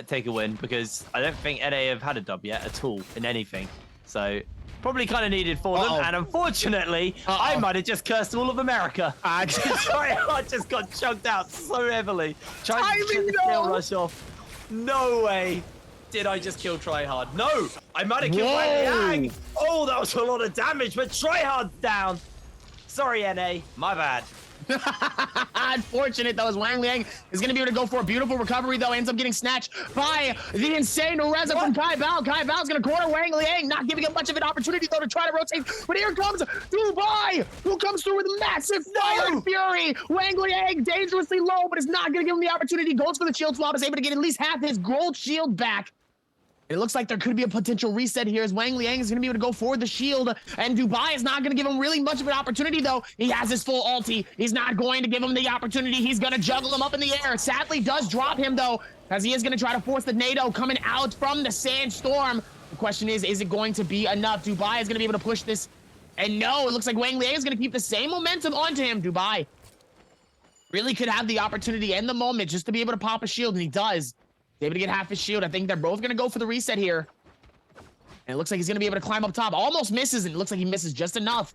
take a win, because I don't think NA have had a dub yet at all in anything. So probably kind of needed for them. And unfortunately, I might have just cursed all of America. Tryhard just got chugged out so heavily. Trying to get the kill rush off. No way did I just kill Tryhard. No, I might have killed Wang Liang. Oh, that was a lot of damage, but Tryhard's down. Sorry, NA, my bad.
Unfortunate, though, as Wang Liang is going to be able to go for a beautiful recovery, though. Ends up getting snatched by the insane Reza from Kai Bao. Kai Bao's going to corner Wang Liang, not giving him much of an opportunity, though, to try to rotate. But here comes Dubai, who comes through with massive fire and fury. Wang Liang dangerously low, but is not going to give him the opportunity. Goes for the shield swap, is able to get at least half his gold shield back. It looks like there could be a potential reset here, as Wang Liang is going to be able to go for the shield, and Dubai is not going to give him really much of an opportunity, though. He has his full ulti. He's not going to give him the opportunity. He's going to juggle him up in the air. Sadly does drop him, though. as he is going to try to force the NATO coming out from the Sandstorm. The question is it going to be enough? Dubai is going to be able to push this. And no, it looks like Wang Liang is going to keep the same momentum onto him. Dubai really could have the opportunity and the moment just to be able to pop a shield, and he does. He's able to get half his shield. I think they're both going to go for the reset here. And it looks like he's going to be able to climb up top. Almost misses, and it looks like he misses just enough.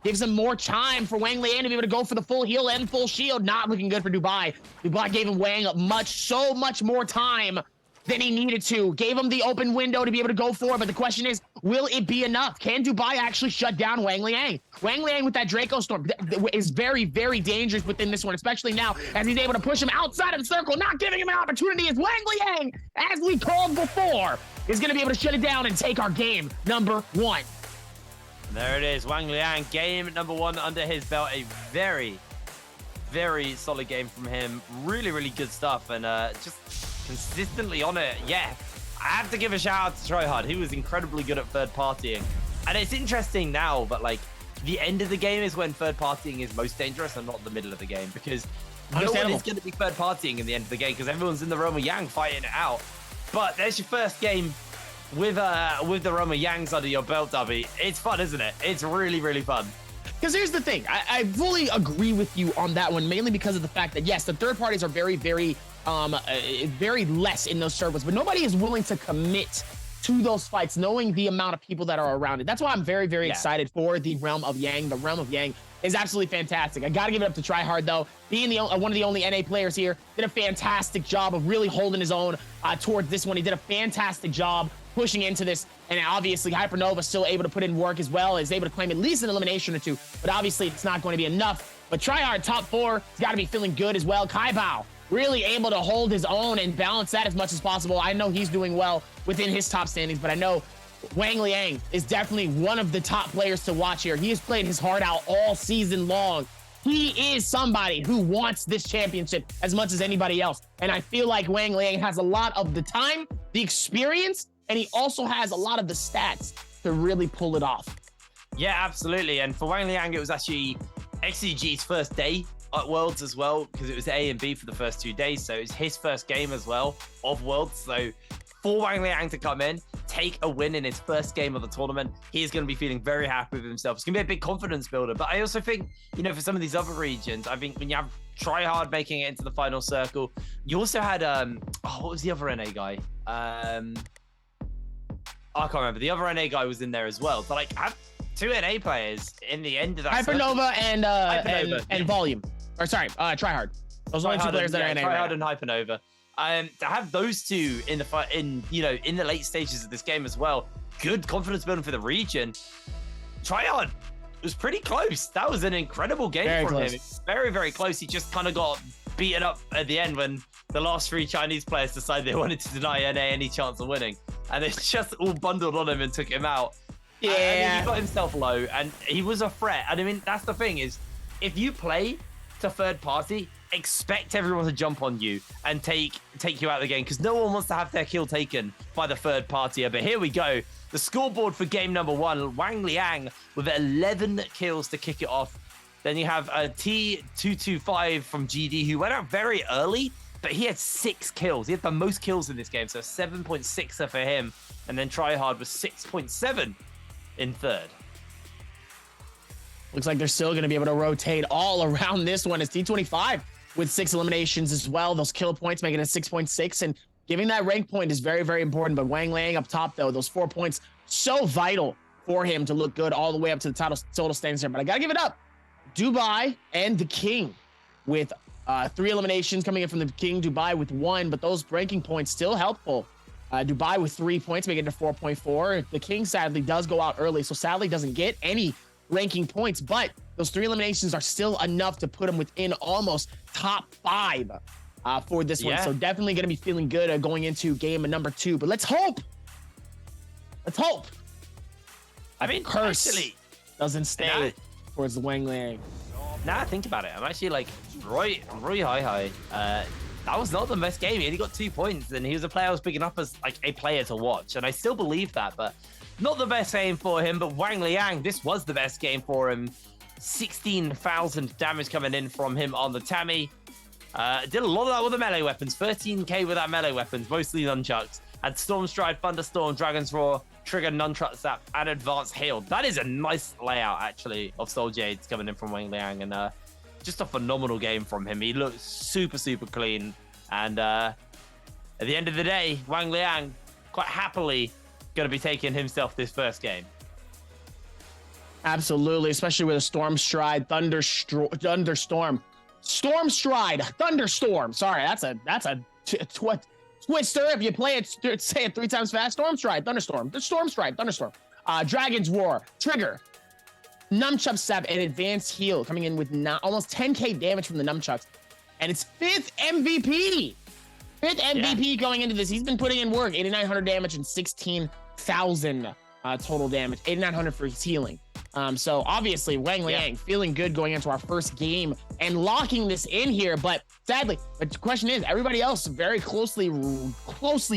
Gives him more time for Wang Liang to be able to go for the full heal and full shield. Not looking good for Dubai. Dubai gave him Wang so much more time than he needed to. Gave him the open window to be able to go for it, but the question is, will it be enough? Can Dubai actually shut down Wang Liang? Wang Liang with that Draco Storm is very, very dangerous within this one, especially now as he's able to push him outside of the circle, not giving him an opportunity as Wang Liang, as we called before, is going to be able to shut it down and take our game number 1.
There it is, Wang Liang, game number 1 under his belt. A very, very solid game from him. Really, really good stuff, and just consistently on it. Yeah, I have to give a shout out to Tryhard. He was incredibly good at third partying. And it's interesting now, but like the end of the game is when third partying is most dangerous and not the middle of the game, because no one is going to be third partying in the end of the game because everyone's in the Roma Yang fighting it out. But there's your first game with the Roma Yangs under your belt, Dubby. It's fun, isn't it? It's really, really fun.
Because here's the thing, I fully agree with you on that one, mainly because of the fact that, yes, the third parties are very, very less in those servers, but nobody is willing to commit to those fights, knowing the amount of people that are around it. That's why I'm very, very excited for the Realm of Yang. The Realm of Yang is absolutely fantastic. I got to give it up to Tryhard, though. Being one of the only NA players here, did a fantastic job of really holding his own towards this one. He did a fantastic job pushing into this, and obviously Hypernova still able to put in work as well, is able to claim at least an elimination or two, but obviously it's not going to be enough. But Tryhard, top 4, he's got to be feeling good as well. Kai Bao, really able to hold his own and balance that as much as possible. I know he's doing well within his top standings, but I know Wang Liang is definitely one of the top players to watch here. He has played his heart out all season long. He is somebody who wants this championship as much as anybody else. And I feel like Wang Liang has a lot of the time, the experience, and he also has a lot of the stats to really pull it off.
Yeah, absolutely. And for Wang Liang, it was actually XCG's first day at Worlds as well, because it was A and B for the first 2 days. So it's his first game as well of Worlds. So for Wang Liang to come in, take a win in his first game of the tournament, he's going to be feeling very happy with himself. It's going to be a big confidence builder. But I also think, you know, for some of these other regions, I think when you have Tryhard making it into the final circle, you also had, what was the other NA guy? I can't remember. The other NA guy was in there as well. So like, have 2 NA players in the end of that
Hypernova and Volume. Or sorry, Tryhard. Those are the 2 players that are NA.
Tryhard and Hypernova. To have those 2 in the late stages of this game as well, good confidence building for the region. Tryhard was pretty close. That was an incredible game from him. Very, very close. He just kind of got beaten up at the end when the last 3 Chinese players decided they wanted to deny NA any chance of winning. And they just all bundled on him and took him out.
Yeah.
And he got himself low, and he was a threat. And I mean, that's the thing is, if you play to third party, expect everyone to jump on you and take you out of the game, because no one wants to have their kill taken by the third partier. But here we go. The scoreboard for game number 1, Wang Liang with 11 kills to kick it off. Then you have a T225 from GD, who went out very early, but he had 6 kills. He had the most kills in this game, so 7.6 for him. And then Tryhard was 6.7 in third.
Looks like they're still going to be able to rotate all around this one. It's T25 with 6 eliminations as well. Those kill points making it 6.6, and giving that rank point is very, very important. But Wang Liang up top, though, those 4 points, so vital for him to look good all the way up to the total standings here. But I got to give it up. Dubai and the King with 3 eliminations coming in from the King. Dubai with 1, but those ranking points still helpful. Dubai with 3 points, making it to 4.4. The King sadly does go out early, so sadly doesn't get any ranking points, but those 3 eliminations are still enough to put him within almost top 5 for this one. So definitely going to be feeling good going into game number 2. But let's hope.
I mean,
curse
actually
doesn't stay towards the Wang Liang.
Now I think about it, I'm actually like Roy High. That was not the best game. He only got 2 points, and he was a player I was picking up as like a player to watch, and I still believe that, but not the best game for him. But Wang Liang, this was the best game for him. 16,000 damage coming in from him on the Tammy. Did a lot of that with the melee weapons. 13k with that melee weapons, mostly nunchucks. Had Storm Stride, Thunderstorm, Dragon's Roar, Trigger, Nunchuck Zap, and Advanced Hail. That is a nice layout, actually, of Soul Jades coming in from Wang Liang. And just a phenomenal game from him. He looks super, super clean. And at the end of the day, Wang Liang quite happily going to be taking himself this first game.
Absolutely, especially with a Storm Stride, Thunderstorm. Storm Stride, Thunderstorm. Sorry, that's a twister. If you play it, say it 3 times fast. Storm Stride, Thunderstorm. Storm Stride, Thunderstorm. Dragon's Roar, Trigger, Nunchuck Zap, and Advanced Heal coming in with almost 10k damage from the Nunchucks. And it's 5th MVP. 5th MVP going into this. He's been putting in work. 8,900 damage and 16,000 total damage. 8,900 for his healing. So obviously Wang Liang feeling good going into our first game and locking this in here. But sadly, the question is, everybody else very closely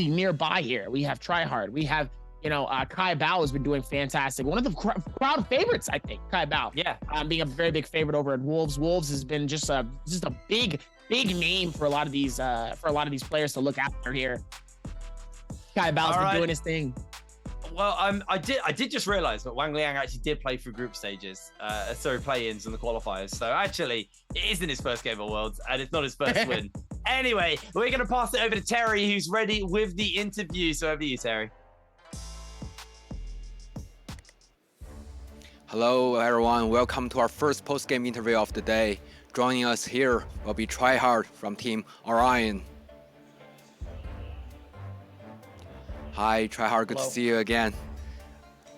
nearby here. We have Tryhard. We have, Kai Bao has been doing fantastic. One of the crowd favorites, I think, Kai Bao.
Yeah.
Being a very big favorite over at Wolves. Wolves has been just a big name for a lot of these players to look after here. Kai Bao's been doing his thing.
Well, I did just realize that Wang Liang actually did play through group stages, play-ins and the qualifiers. So actually, it isn't his first game of Worlds, and it's not his first win. Anyway, we're going to pass it over to Terry, who's ready with the interview. So over to you, Terry.
Hello, everyone. Welcome to our first post-game interview of the day. Joining us here will be Tryhard from Team Orion. Hi, Tryhard, good to see you again.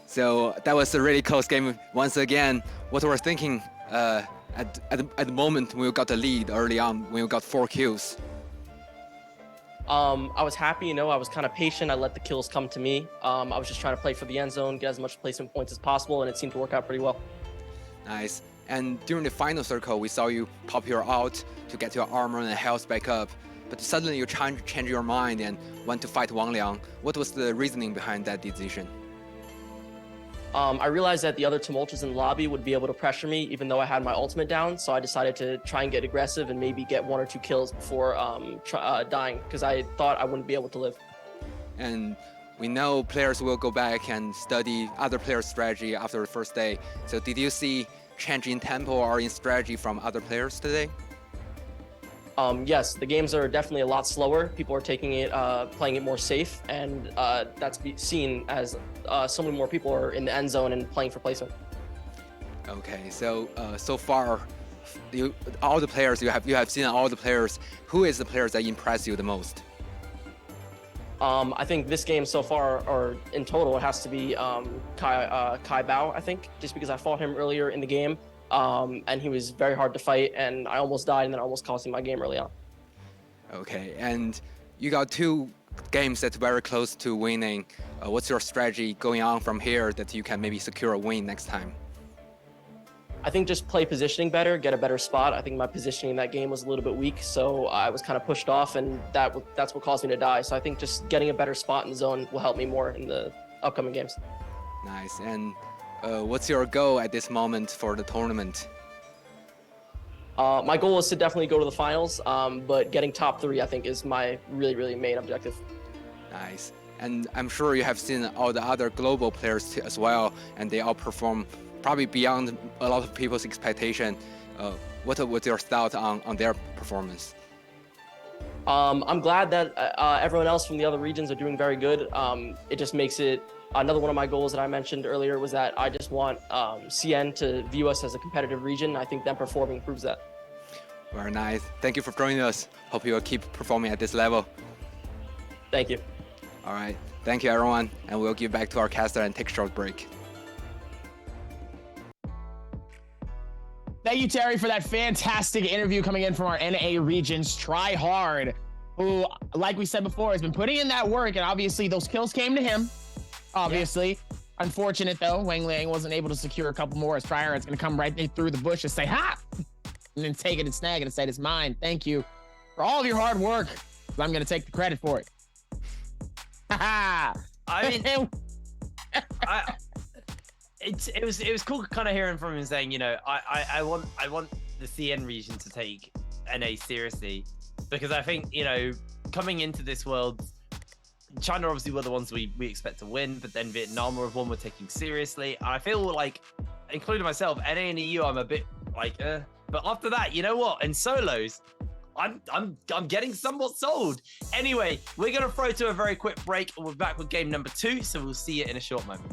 So that was a really close game once again. What we're thinking at the moment when we got the lead early on, when we got 4 kills.
I was happy, I was kind of patient. I let the kills come to me. I was just trying to play for the end zone, get as much placement points as possible, and it seemed to work out pretty well.
Nice. And during the final circle, we saw you pop your ult to get your armor and health back up. But suddenly you change your mind and went to fight Wang Liang. What was the reasoning behind that decision?
I realized that the other tumulters in the lobby would be able to pressure me even though I had my ultimate down, so I decided to try and get aggressive and maybe get 1 or 2 kills before dying, because I thought I wouldn't be able to live.
And we know players will go back and study other players' strategy after the first day. So did you see change in tempo or in strategy from other players today?
Yes, the games are definitely a lot slower. People are taking it, playing it more safe, and that's seen as so many more people are in the end zone and playing for placement.
Okay, so so far, all the players you have seen all the players. Who is the players that impress you the most?
I think this game so far, or in total, it has to be Kai Bao. I think just because I fought him earlier in the game. And he was very hard to fight, and I almost died, and then almost costing my game early on.
Okay, and you got 2 games that's very close to winning. What's your strategy going on from here that you can maybe secure a win next time?
I think just play positioning better, get a better spot. I think my positioning in that game was a little bit weak, so I was kind of pushed off, and that's what caused me to die. So I think just getting a better spot in the zone will help me more in the upcoming games.
Nice. And what's your goal at this moment for the tournament?
My goal is to definitely go to the finals, but getting top 3, I think, is my really main objective.
Nice. And I'm sure you have seen all the other global players as well, and they all perform probably beyond a lot of people's expectation. What was your thought on their performance?
I'm glad that everyone else from the other regions are doing very good. It just makes it. Another one of my goals that I mentioned earlier was that I just want CN to view us as a competitive region. I think them performing proves that.
Very nice. Thank you for joining us. Hope you will keep performing at this level.
Thank you.
All right. Thank you, everyone. And we'll give back to our caster and take a short break.
Thank you, Terry, for that fantastic interview coming in from our NA regions Tryhard, who, like we said before, has been putting in that work, and obviously those kills came to him. Obviously. Yeah. Unfortunate, though, Wang Liang wasn't able to secure a couple more, as Tryhard's going to come right through the bush and say, ha! And then take it and snag it and say, it's mine. Thank you for all of your hard work. I'm going to take the credit for it. Ha
I mean, it was cool kind of hearing from him saying, I want the CN region to take NA seriously, because I think, you know, coming into this world, China obviously were the ones we expect to win, but then Vietnam were one we're taking seriously. And I feel like, including myself, NA and EU, I'm a bit like, but after that, you know what? In solos, I'm getting somewhat sold. Anyway, we're gonna throw to a very quick break, and we're back with game number 2, so we'll see you in a short moment.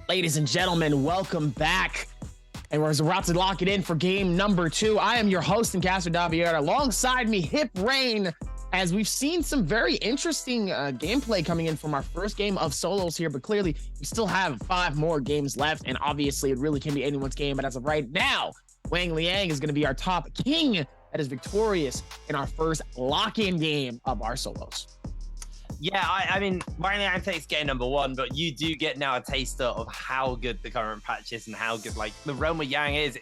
Ladies and gentlemen, welcome back. And we're about to lock it in for game number 2. I am your host and caster Davier. Alongside me, Hip Rain as we've seen some very interesting gameplay coming in from our first game of solos here, but clearly we still have 5 more games left, and obviously it really can be anyone's game, but as of right now, Wang Liang is going to be our top king that is victorious in our first lock-in game of our solos.
Yeah, I mean, Wang Liang takes game number 1, but you do get now a taster of how good the current patch is and how good, like, the realm of Yang is.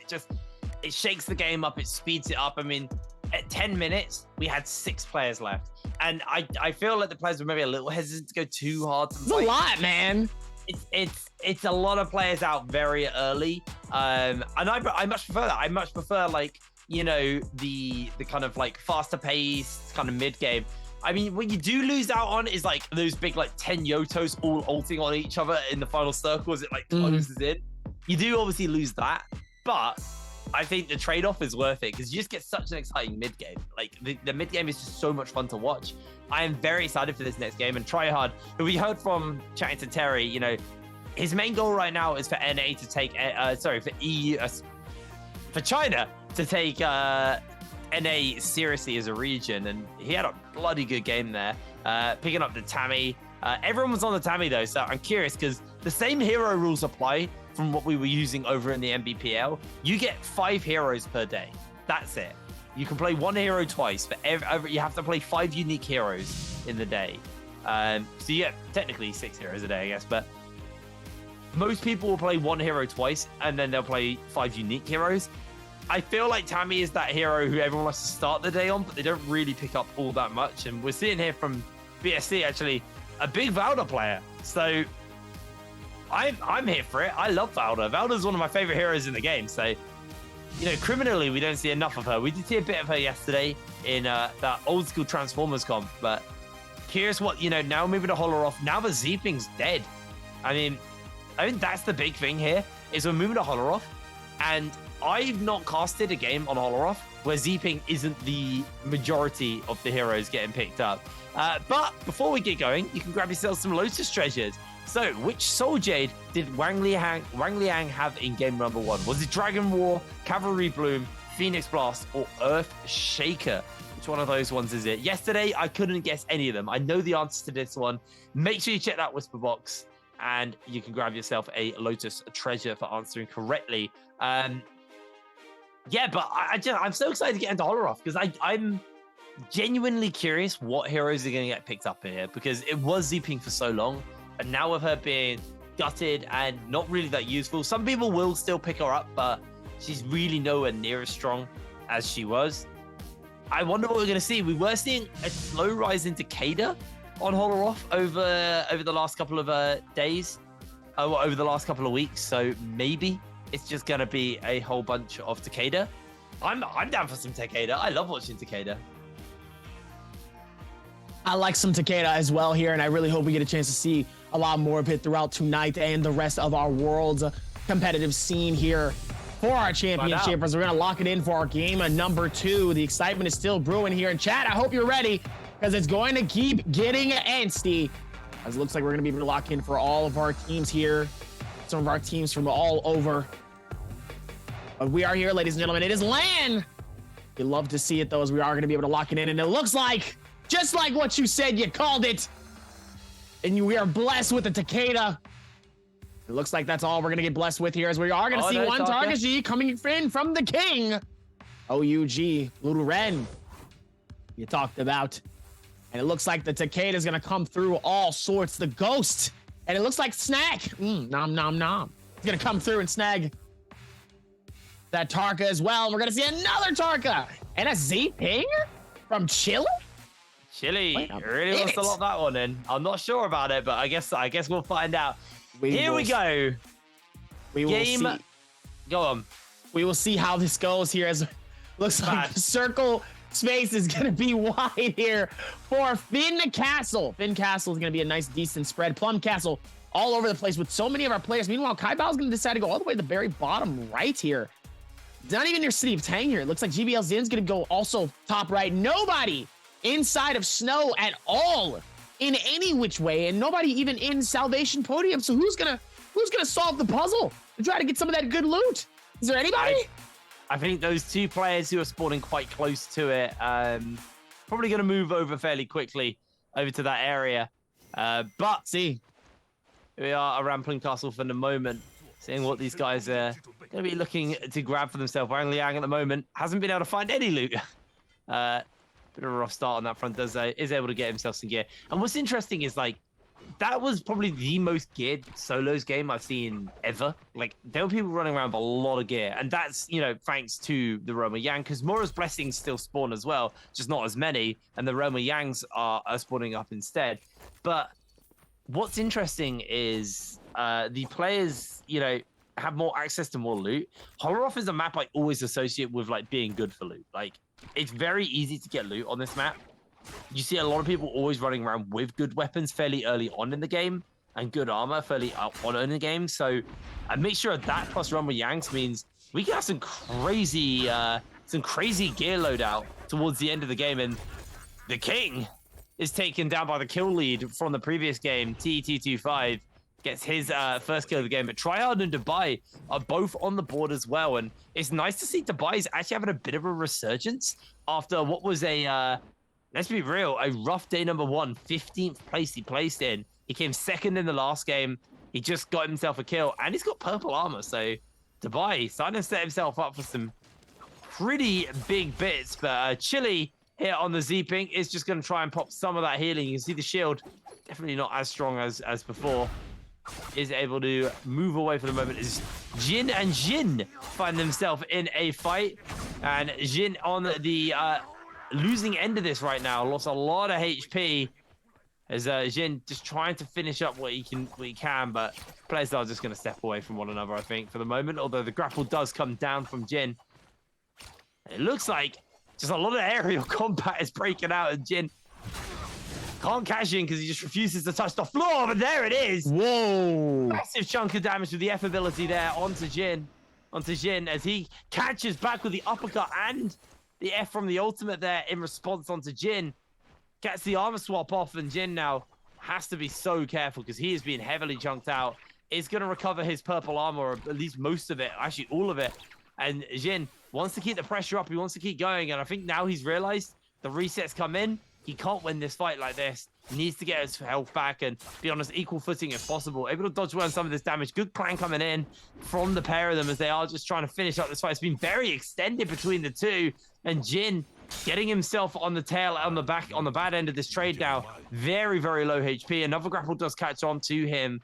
It shakes the game up, it speeds it up. I mean, at 10 minutes, we had 6 players left. And I feel like the players were maybe a little hesitant to go too hard.
It's a lot, man.
It's a lot of players out very early. And I much prefer that. I much prefer, like, you know, the kind of like faster paced kind of mid game. I mean, what you do lose out on is like those big like 10 Yotos all ulting on each other in the final circle as it like closes in. You do obviously lose that, but I think the trade-off is worth it because you just get such an exciting mid game. Like the mid game is just so much fun to watch. I am very excited for this next game, and Tryhard, who we heard from chatting to Terry, you know, his main goal right now is for NA to take, for China to take NA seriously as a region, and he had a bloody good game there, picking up the Tammy. Everyone was on the Tammy though, so I'm curious because the same hero rules apply from what we were using over in the MBPL. You get 5 heroes per day. That's it. You can play 1 hero twice, but you have to play 5 unique heroes in the day. So you get technically 6 heroes a day, I guess, but most people will play 1 hero twice, and then they'll play 5 unique heroes. I feel like Tammy is that hero who everyone wants to start the day on, but they don't really pick up all that much. And we're seeing here from BSC, actually, a big Valda player. So I'm here for it. I love Valda. Valda's one of my favorite heroes in the game. So, you know, criminally, we don't see enough of her. We did see a bit of her yesterday in that old school Transformers comp, but curious what, you know, now moving to Holoroth, now the Zeeping's dead. I mean, I think that's the big thing here, is we're moving to Holoroth, and I've not casted a game on Holoroth where Zeeping isn't the majority of the heroes getting picked up. But before we get going, you can grab yourself some Lotus treasures. So, which Soul Jade did Wang Liang have in game number 1? Was it Dragon War, Cavalry Bloom, Phoenix Blast, or Earth Shaker? Which one of those ones is it? Yesterday, I couldn't guess any of them. I know the answer to this one. Make sure you check that Whisper box, and you can grab yourself a Lotus treasure for answering correctly. Yeah, but I'm so excited to get into Holoroth because I'm genuinely curious what heroes are going to get picked up in here, because it was Zeeping for so long, and now with her being gutted and not really that useful, some people will still pick her up, but she's really nowhere near as strong as she was. I wonder what we're going to see. We were seeing a slow rise into Takeda on Holoroth over the last couple of days, over the last couple of weeks, so maybe it's just going to be a whole bunch of Takeda. I'm down for some Takeda. I love watching Takeda.
I like some Takeda as well here, and I really hope we get a chance to see a lot more of it throughout tonight and the rest of our world's competitive scene here for our championship, as we're going to lock it in for our game number 2. The excitement is still brewing here in chat. I hope you're ready, because it's going to keep getting antsy, as it looks like we're going to be able to lock in for all of our teams here. Some of our teams from all over. But we are here, ladies and gentlemen. It is LAN. We love to see it, though, as we are going to be able to lock it in. And it looks like, just like what you said, you called it. And we are blessed with the Takeda. It looks like that's all we're going to get blessed with here, as we are going to see one Targashi coming in from the king. OUG, Little Ren, you talked about. And it looks like the Takeda is going to come through all sorts. The Ghost. And it looks like Snag. Nom, nom, nom. He's going to come through and snag that Tarka as well. We're going to see another Tarka. And a Zeeping from Chile?
Chile really wants to lock that one in. I'm not sure about it, but I guess we'll find out. Here we go.
We will see.
Go on.
We will see how this goes here, as it looks like the circle space is going to be wide here for Finn Castle. Finn Castle is going to be a nice, decent spread. Plum Castle all over the place with so many of our players. Meanwhile, Kai Bao is going to decide to go all the way to the very bottom right here. It's not even near City of Tang here. It looks like GBL Zin's going to go also top right. Nobody inside of Snow at all in any which way, and nobody even in Salvation Podium. So who's gonna solve the puzzle and try to get some of that good loot? Is there anybody?
I think those 2 players who are spawning quite close to it, probably going to move over fairly quickly over to that area. But see, we are around Plum Castle for the moment, seeing what these guys are going to be looking to grab for themselves. Wang Liang at the moment hasn't been able to find any loot. Bit of a rough start on that front. Is able to get himself some gear. And what's interesting is like, that was probably the most geared solos game I've seen ever. Like, there were people running around with a lot of gear. And that's, you know, thanks to the Roma Yang, because Mora's Blessings still spawn as well, just not as many. And the Roma Yangs are spawning up instead. But what's interesting is the players, you know, have more access to more loot. Horroroth is a map I always associate with, like, being good for loot. Like, it's very easy to get loot on this map. You see a lot of people always running around with good weapons fairly early on in the game and good armor fairly on in the game. So a mixture of that plus Roma Yangs means we can have some crazy gear loadout towards the end of the game. And the King is taken down by the kill lead from the previous game. TET25 gets his first kill of the game. But Tryhard and Dubai are both on the board as well. And it's nice to see Dubai's actually having a bit of a resurgence after what was a... let's be real, a rough day number 1, 15th place he placed in. He came second in the last game. He just got himself a kill, and he's got purple armor. So Dubai starting to set himself up for some pretty big bits. But Chili here on the Z-Ping is just going to try and pop some of that healing. You can see the shield, definitely not as strong as before. Is able to move away for the moment. Is Jin and Jin find themselves in a fight. And Jin on the... losing end of this right now, lost a lot of HP as Jin just trying to finish up what he can, but players are just going to step away from one another, I think, for the moment, although the grapple does come down from Jin. It looks like just a lot of aerial combat is breaking out, and Jin can't cash in because he just refuses to touch the floor, but there it is!
Whoa!
Massive chunk of damage with the F ability there onto Jin as he catches back with the uppercut and the F from the ultimate there in response onto Jin. Gets the armor swap off, and Jin now has to be so careful because he is being heavily chunked out. Is going to recover his purple armor, or at least most of it, actually all of it. And Jin wants to keep the pressure up. He wants to keep going. And I think now he's realized the resets come in. He can't win this fight like this. He needs to get his health back and be on as equal footing as possible. Able to dodge well on some of this damage. Good plan coming in from the pair of them as they are just trying to finish up this fight. It's been very extended between the two. And Jin getting himself on the tail, on the bad end of this trade now. Very, very low HP. Another grapple does catch on to him.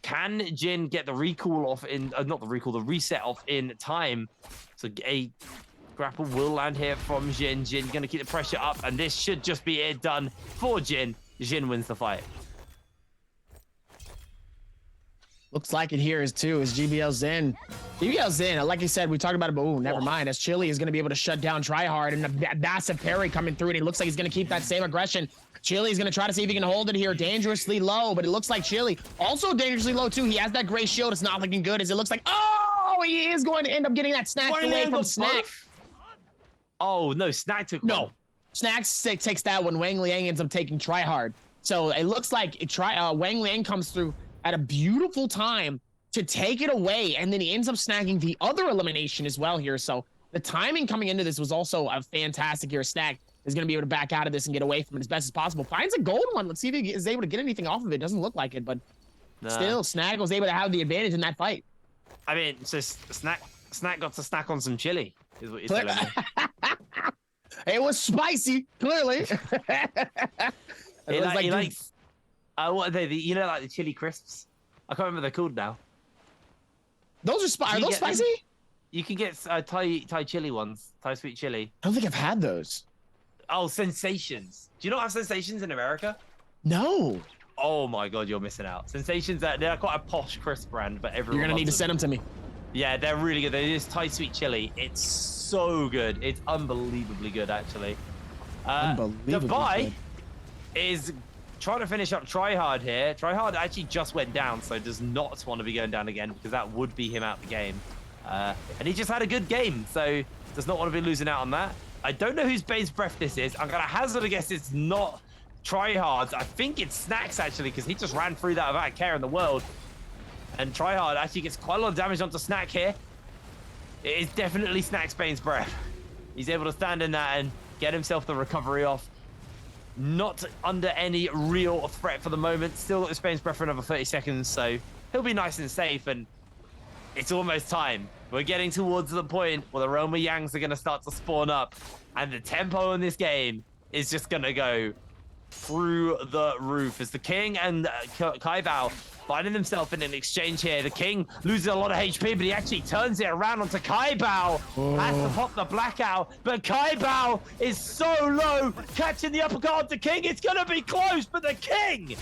Can Jin get the recall off in, not the recall, the reset off in time? So a grapple will land here from Jin. Jin going to keep the pressure up, and this should just be it done for Jin. Jin wins the fight.
Looks like it here is GBL Zen. GBL Zen, like you said, we talked about it, but never mind. As Chili is going to be able to shut down Tryhard, and a massive parry coming through, and it looks like he's going to keep that same aggression. Chili is going to try to see if he can hold it here. Dangerously low, but it looks like Chili also dangerously low too. He has that gray shield. It's not looking good as it looks like, oh, he is going to end up getting that snatched away from Snack.
Oh, no, Snack took one.
No, Snack takes that one. Wang Liang ends up taking Tryhard. So it looks like Wang Liang comes through at a beautiful time to take it away, and then he ends up snagging the other elimination as well here. So the timing coming into this was also a fantastic here. Snack is going to be able to back out of this and get away from it as best as possible. Finds a gold one. Let's see if he is able to get anything off of it. Doesn't look like it, but still, Snack was able to have the advantage in that fight.
I mean, so Snack got to snack on some chili, is what you're telling me.
It was spicy, clearly.
He likes, what are they? You know, like the chili crisps? I can't remember what they're called now.
Those are those spicy?
Them? You can get Thai chili ones, Thai sweet chili.
I don't think I've had those.
Oh, Sensations. Do you not have Sensations in America?
No.
Oh my God, you're missing out. Sensations, they're quite a posh crisp brand, but everyone
You're gonna need to send them to me.
Yeah, they're really good. They're just Thai sweet chili. It's so good. It's unbelievably good, actually.
Unbelievably
Dubai
good.
is trying to finish up Tryhard here. Tryhard actually just went down, so does not want to be going down again because that would be him out the game. And he just had a good game, so does not want to be losing out on that. I don't know whose Bane's Breath this is. I'm going to hazard a guess it's not Tryhard's. I think it's Snacks, actually, because he just ran through that without a care in the world. And Tryhard actually gets quite a lot of damage onto Snack here. It is definitely Snack's Bane's Breath. He's able to stand in that and get himself the recovery off. Not under any real threat for the moment. Still got the Spain's breath for another 30 seconds, so he'll be nice and safe, and it's almost time. We're getting towards the point where the Roma Yangs are going to start to spawn up, and the tempo in this game is just going to go through the roof as the King and Kai Bao finding themselves in an exchange here. The King loses a lot of HP, but he actually turns it around onto Kai Bao. Has to pop the blackout, but Kai Bao is so low, catching the uppercut onto King. It's going to be close, but the King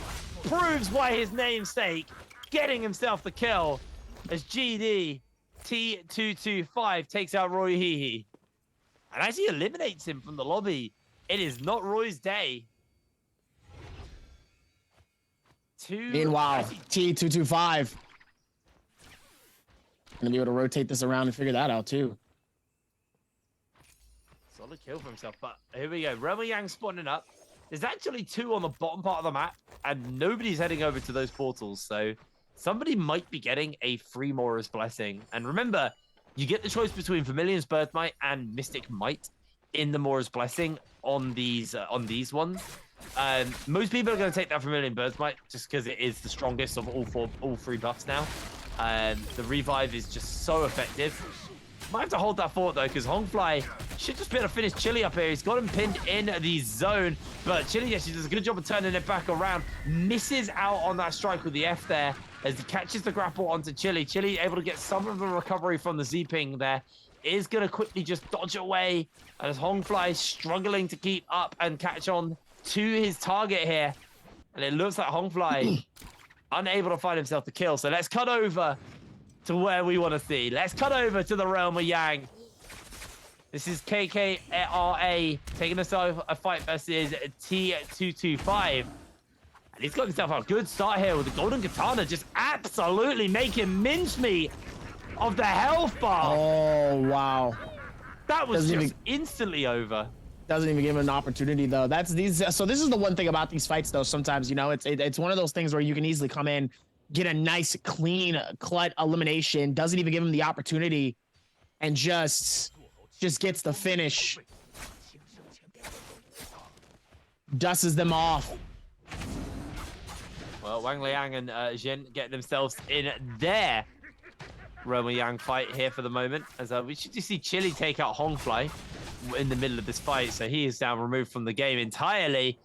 proves why his namesake, getting himself the kill as GD T225 takes out Roy Hehe and actually eliminates him from the lobby. It is not Roy's day.
Meanwhile, T225 gonna be able to rotate this around and figure that out too.
Solid kill for himself, but here we go. Roma Yang spawning up. There's actually 2 on the bottom part of the map, and nobody's heading over to those portals, so somebody might be getting a free Mora's Blessing. And remember, you get the choice between Vermilion's Birthmight and Mystic Might in the Mora's Blessing on these ones. Most people are going to take that Vermilion Birthmight just because it is the strongest of all 3 buffs now. The revive is just so effective. Might have to hold that fort though, because Hongfly should just be able to finish Chili up here. He's got him pinned in the zone, but Chili actually does a good job of turning it back around. Misses out on that strike with the F there as he catches the grapple onto Chili. Chili able to get some of the recovery from the Z-ping there. Is going to quickly just dodge away, and as Hongfly struggling to keep up and catch on to his target here, and it looks like Hongfly unable to find himself the kill. So let's cut over to where we want to see. Let's cut over to the realm of Yang. This is KKRA taking us over a fight versus T225. And he's got himself a good start here with the Golden Katana, just absolutely making mincemeat of the health bar.
Oh, wow.
That was just instantly over.
Doesn't even give him an opportunity though. So this is the one thing about these fights though. Sometimes, you know, it's one of those things where you can easily come in, get a nice clean cut elimination, doesn't even give him the opportunity, and just gets the finish. Dusts them off.
Well, Wang Liang and Jin getting themselves in there. Roma Yang fight here for the moment, as we should just see Chili take out Hongfly in the middle of this fight, so he is now removed from the game entirely,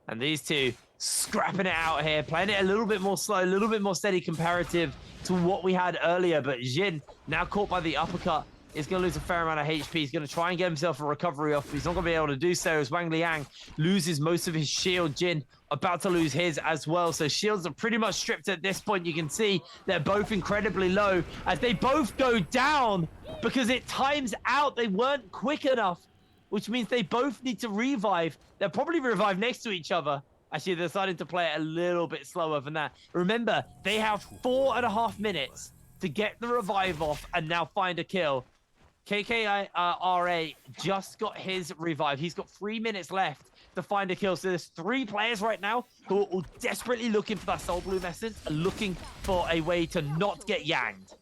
and these two scrapping it out here, playing it a little bit more slow, a little bit more steady comparative to what we had earlier. But Jin, now caught by the uppercut, is going to lose a fair amount of HP. He's going to try and get himself a recovery off, but he's not going to be able to do so as Wang Liang loses most of his shield. Jin about to lose his as well, so shields are pretty much stripped at this point. You can see they're both incredibly low as they both go down because it times out. They weren't quick enough, which means they both need to revive. They'll probably revive next to each other. Actually, they're starting to play it a little bit slower than that. Remember, they have 4.5 minutes to get the revive off and now find a kill. KKRA just got his revive. He's got 3 minutes left to find a kill. So there's 3 players right now who are all desperately looking for that Soul Bloom essence and looking for a way to not get yanged.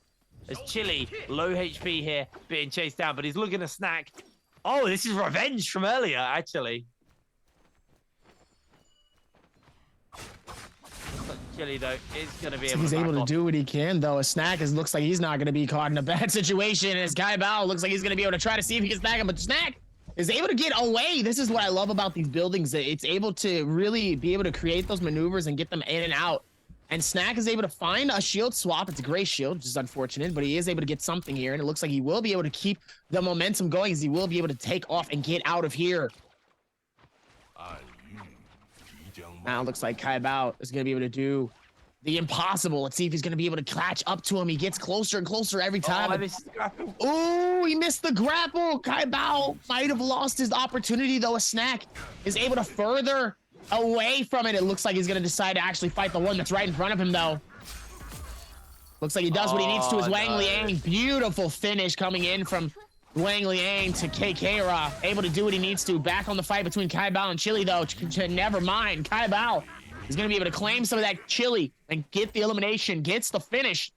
As Chili, low HP here, being chased down, but he's looking to snack. Oh, this is revenge from earlier, actually. Chili, though, is going to be able to...
He's able to do what he can, though. A snack looks like he's not going to be caught in a bad situation. As Kai Bao looks like he's going to be able to try to see if he can snag him, but Snack is able to get away. This is what I love about these buildings. It's able to really be able to create those maneuvers and get them in and out. And Snack is able to find a shield swap. It's a gray shield, which is unfortunate, but he is able to get something here, and it looks like he will be able to keep the momentum going as he will be able to take off and get out of here. Now it looks like Kai Bao is going to be able to do the impossible. Let's see if he's going to be able to catch up to him. He gets closer and closer every time. Oh, he missed the grapple. Kai Bao might have lost his opportunity, though. A Snack is able to further away from it. It looks like he's going to decide to actually fight the one that's right in front of him, though. Looks like he does what he needs to as Wang Liang. Beautiful finish coming in from Wang Liang to KKRA. Able to do what he needs to. Back on the fight between Kai Bao and Chili, though. Never mind. Kai Bao is going to be able to claim some of that Chili and get the elimination. Gets the finish.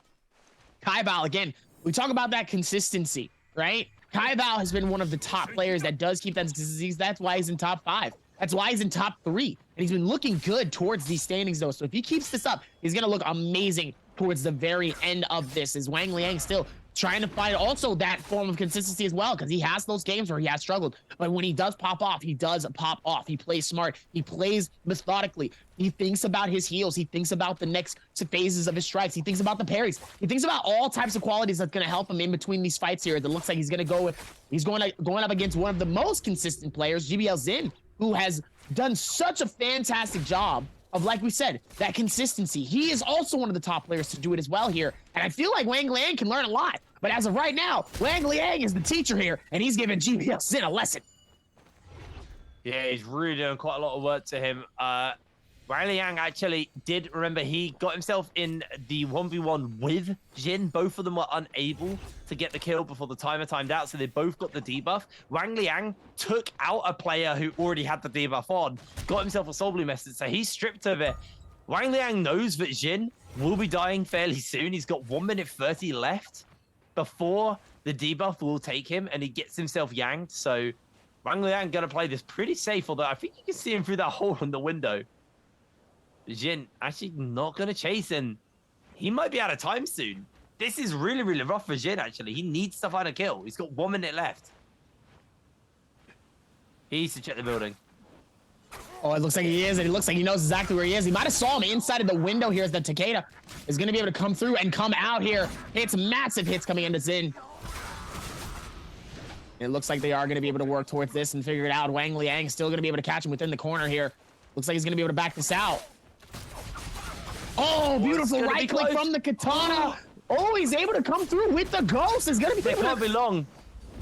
Kai Bao, again, we talk about that consistency, right? Kai Bao has been one of the top players that does keep that consistency. That's why he's in top 5. That's why he's in top 3. And he's been looking good towards these standings, though. So if he keeps this up, he's going to look amazing towards the very end of this. Is Wang Liang still trying to find also that form of consistency as well, because he has those games where he has struggled. But when he does pop off, he does pop off. He plays smart. He plays methodically. He thinks about his heals. He thinks about the next phases of his strikes. He thinks about the parries. He thinks about all types of qualities that's going to help him in between these fights here. It looks like he's going to go with, he's going up against one of the most consistent players, GBL Zin, who has done such a fantastic job of, like we said, that consistency. He is also one of the top players to do it as well here. And I feel like Wang Liang can learn a lot. But as of right now, Wang Liang is the teacher here, and he's giving GBL Zin a lesson.
Yeah, he's really doing quite a lot of work to him. Wang Liang actually did, remember, he got himself in the 1v1 with Jin. Both of them were unable to get the kill before the timer timed out, so they both got the debuff. Wang Liang took out a player who already had the debuff on, got himself a soul blue message, so he's stripped of it. Wang Liang knows that Jin will be dying fairly soon. He's got 1 minute 30 left before the debuff will take him, and he gets himself yanged, so Wang Liang gonna play this pretty safe, although I think you can see him through that hole in the window. Jin actually not going to chase, and he might be out of time soon. This is really, really rough for Jin, actually. He needs to find a kill. He's got 1 minute left. He needs to check the building.
Oh, it looks like he is, and it looks like he knows exactly where he is. He might have saw him inside of the window here as the Takeda is going to be able to come through and come out here. Hits, massive hits coming into Zin. It looks like they are going to be able to work towards this and figure it out. Wang Liang still going to be able to catch him within the corner here. Looks like he's going to be able to back this out. Oh, beautiful right click from the katana. Oh, he's able to come through with the ghost. It's going to be.
It can't be long.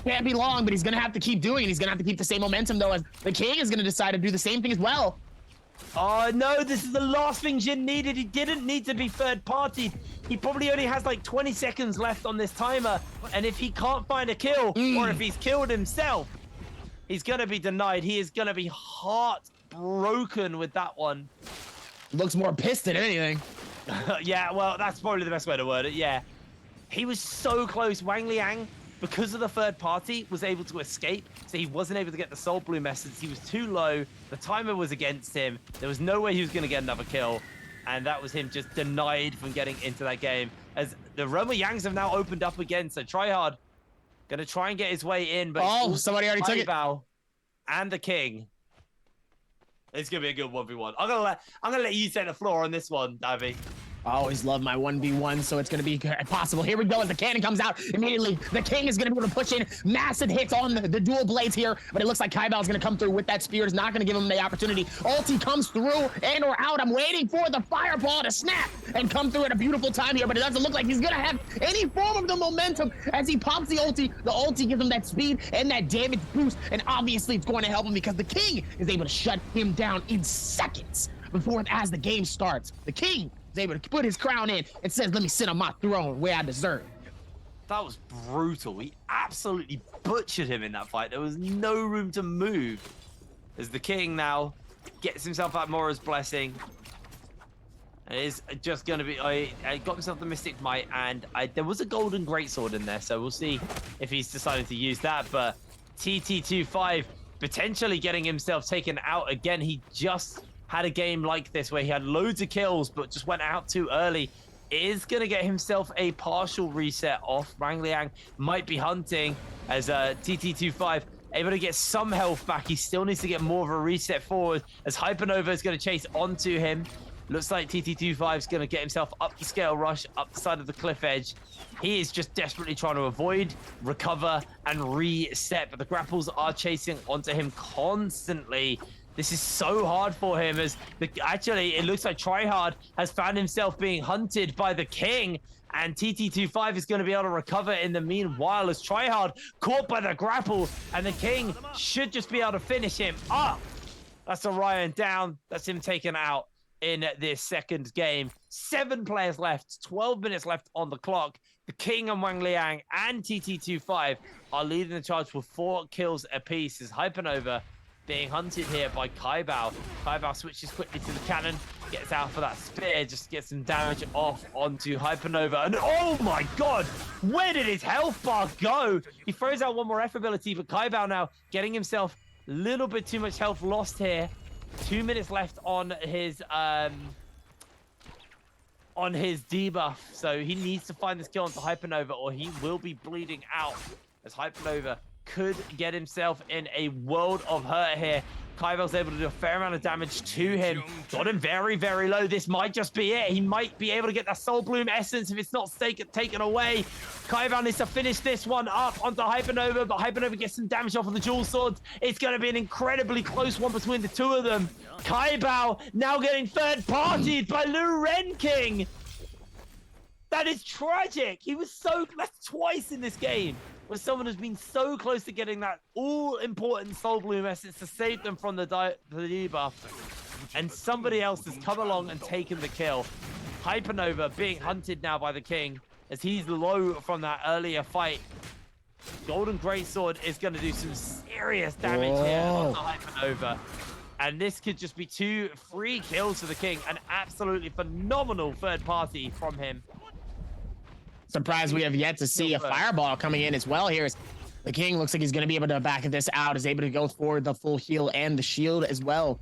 Can't be long, but he's going to have to keep doing it. He's going to have to keep the same momentum, though, as the King is going to decide to do the same thing as well.
Oh, no, this is the last thing Jin needed. He didn't need to be third party. He probably only has like 20 seconds left on this timer. And if he can't find a kill, or if he's killed himself, he's going to be denied. He is going to be heartbroken with that one.
Looks more pissed than anything.
Yeah, well, that's probably the best way to word it, yeah. He was so close. Wang Liang, because of the third party, was able to escape, so he wasn't able to get the soul blue message. He was too low. The timer was against him. There was no way he was going to get another kill, and that was him just denied from getting into that game. As the Roma Yangs have now opened up again, so Tryhard going to try and get his way in, but
oh, somebody already took it.
And the King. It's gonna be a good 1v1. I'm gonna let you take the floor on this one, Davey.
I always love my 1v1, so it's going to be possible. Here we go as the cannon comes out immediately. The King is going to be able to push in massive hits on the dual blades here, but it looks like Kai Bao is going to come through with that spear. It's not going to give him the opportunity. Ulti comes through and or out. I'm waiting for the fireball to snap and come through at a beautiful time here, but it doesn't look like he's going to have any form of the momentum as he pops the ulti. The ulti gives him that speed and that damage boost, and obviously it's going to help him because the King is able to shut him down in seconds before as the game starts. The King is able to put his crown in and says, let me sit on my throne where I deserve.
That was brutal. He absolutely butchered him in that fight. There was no room to move. As the King now gets himself out Mora's blessing. And it is just going to be... I got himself the Mystic Might, and there was a golden greatsword in there, so we'll see if he's decided to use that. But TT25 potentially getting himself taken out again. He just had a game like this where he had loads of kills but just went out too early. Is going to get himself a partial reset off. Wang Liang might be hunting as TT25 able to get some health back. He still needs to get more of a reset forward as Hypernova is going to chase onto him. Looks like TT25 is going to get himself up the scale rush, up the side of the cliff edge. He is just desperately trying to avoid, recover, and reset, but the grapples are chasing onto him constantly. This is so hard for him as actually it looks like Tryhard has found himself being hunted by the King, and TT25 is going to be able to recover in the meanwhile as Tryhard caught by the grapple, and the King should just be able to finish him up. That's Orion down. That's him taken out in this second game. 7 players left, 12 minutes left on the clock. The King and Wang Liang and TT25 are leading the charge with 4 kills apiece as Hypernova being hunted here by Kaibao. Kaibao switches quickly to the cannon, gets out for that spear, just gets some damage off onto Hypernova. And oh my god, where did his health bar go? He throws out one more F ability, but Kaibao now getting himself a little bit too much health lost here. 2 minutes left on his debuff, so he needs to find this kill onto Hypernova or he will be bleeding out, as Hypernova could get himself in a world of hurt here. Kaibao's able to do a fair amount of damage to him. Got him very, very low. This might just be it. He might be able to get that Soul Bloom essence if it's not taken away. Kaibao needs to finish this one up onto Hypernova, but Hypernova gets some damage off of the Dual Swords. It's going to be an incredibly close one between the two of them. Kaibao now getting third-partied by Lu Renking. That is tragic. He was so... That's twice in this game where someone has been so close to getting that all-important Soul Bloom essence to save them from the debuff. And somebody else has come along and taken the kill. Hypernova being hunted now by the King as he's low from that earlier fight. Golden Greatsword is going to do some serious damage here on the Hypernova. And this could just be 2 free kills for the King. An absolutely phenomenal third party from him.
Surprised we have yet to see a fireball coming in as well here. The King looks like he's going to be able to back this out, is able to go for the full heal and the shield as well.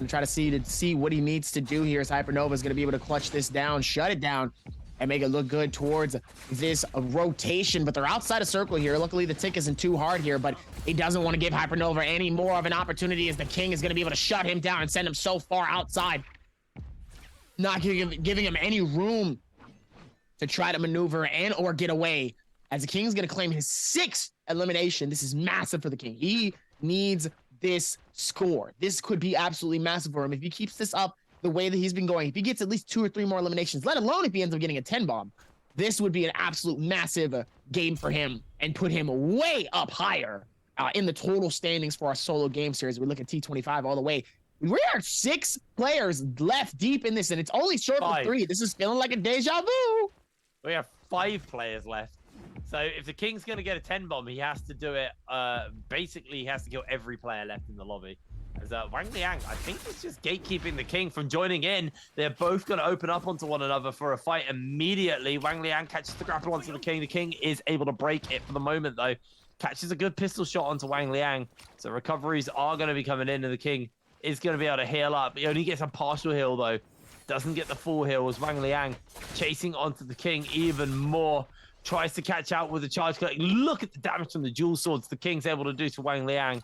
And try to see what he needs to do here as Hypernova is going to be able to clutch this down, shut it down, and make it look good towards this rotation. But they're outside of circle here. Luckily, the tick isn't too hard here, but he doesn't want to give Hypernova any more of an opportunity as the King is going to be able to shut him down and send him so far outside. Not giving him any room to try to maneuver and or get away, as the King's going to claim his 6th elimination. This is massive for the King. He needs this score. This could be absolutely massive for him if he keeps this up the way that he's been going. If he gets at least 2 or 3 more eliminations, let alone if he ends up getting a 10 bomb, this would be an absolute massive game for him and put him way up higher in the total standings for our solo game series. We look at T25 all the way. We are 6 players left deep in this, and it's only short of 3. This is feeling like a deja vu.
We have 5 players left. So if the King's going to get a 10 bomb, he has to do it. Basically, he has to kill every player left in the lobby. As Wang Liang, I think he's just gatekeeping the King from joining in. They're both going to open up onto one another for a fight immediately. Wang Liang catches the grapple onto the King. The King is able to break it for the moment, though. Catches a good pistol shot onto Wang Liang. So recoveries are going to be coming in, and the King is going to be able to heal up. He only gets a partial heal, though. Doesn't get the full heal as Wang Liang chasing onto the King even more. Tries to catch out with the charge. Look at the damage from the dual swords the King's able to do to Wang Liang.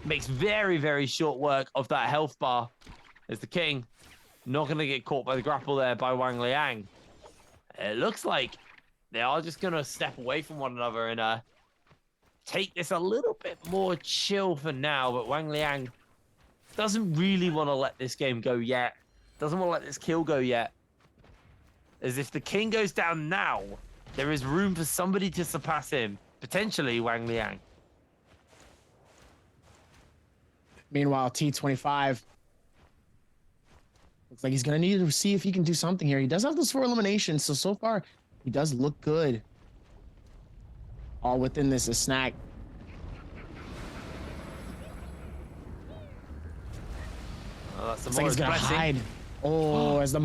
Makes very, very short work of that health bar. As the King not going to get caught by the grapple there by Wang Liang. It looks like they are just going to step away from one another and take this a little bit more chill for now. But Wang Liang doesn't really want to let this game go yet. Doesn't want to let this kill go yet. As if the King goes down now, there is room for somebody to surpass him. Potentially Wang Liang.
Meanwhile, T25 looks like he's going to need to see if he can do something here. He does have those 4 eliminations, so far he does look good. All within this is Snack.
Oh, that's
looks like he's going to hide. Oh, as the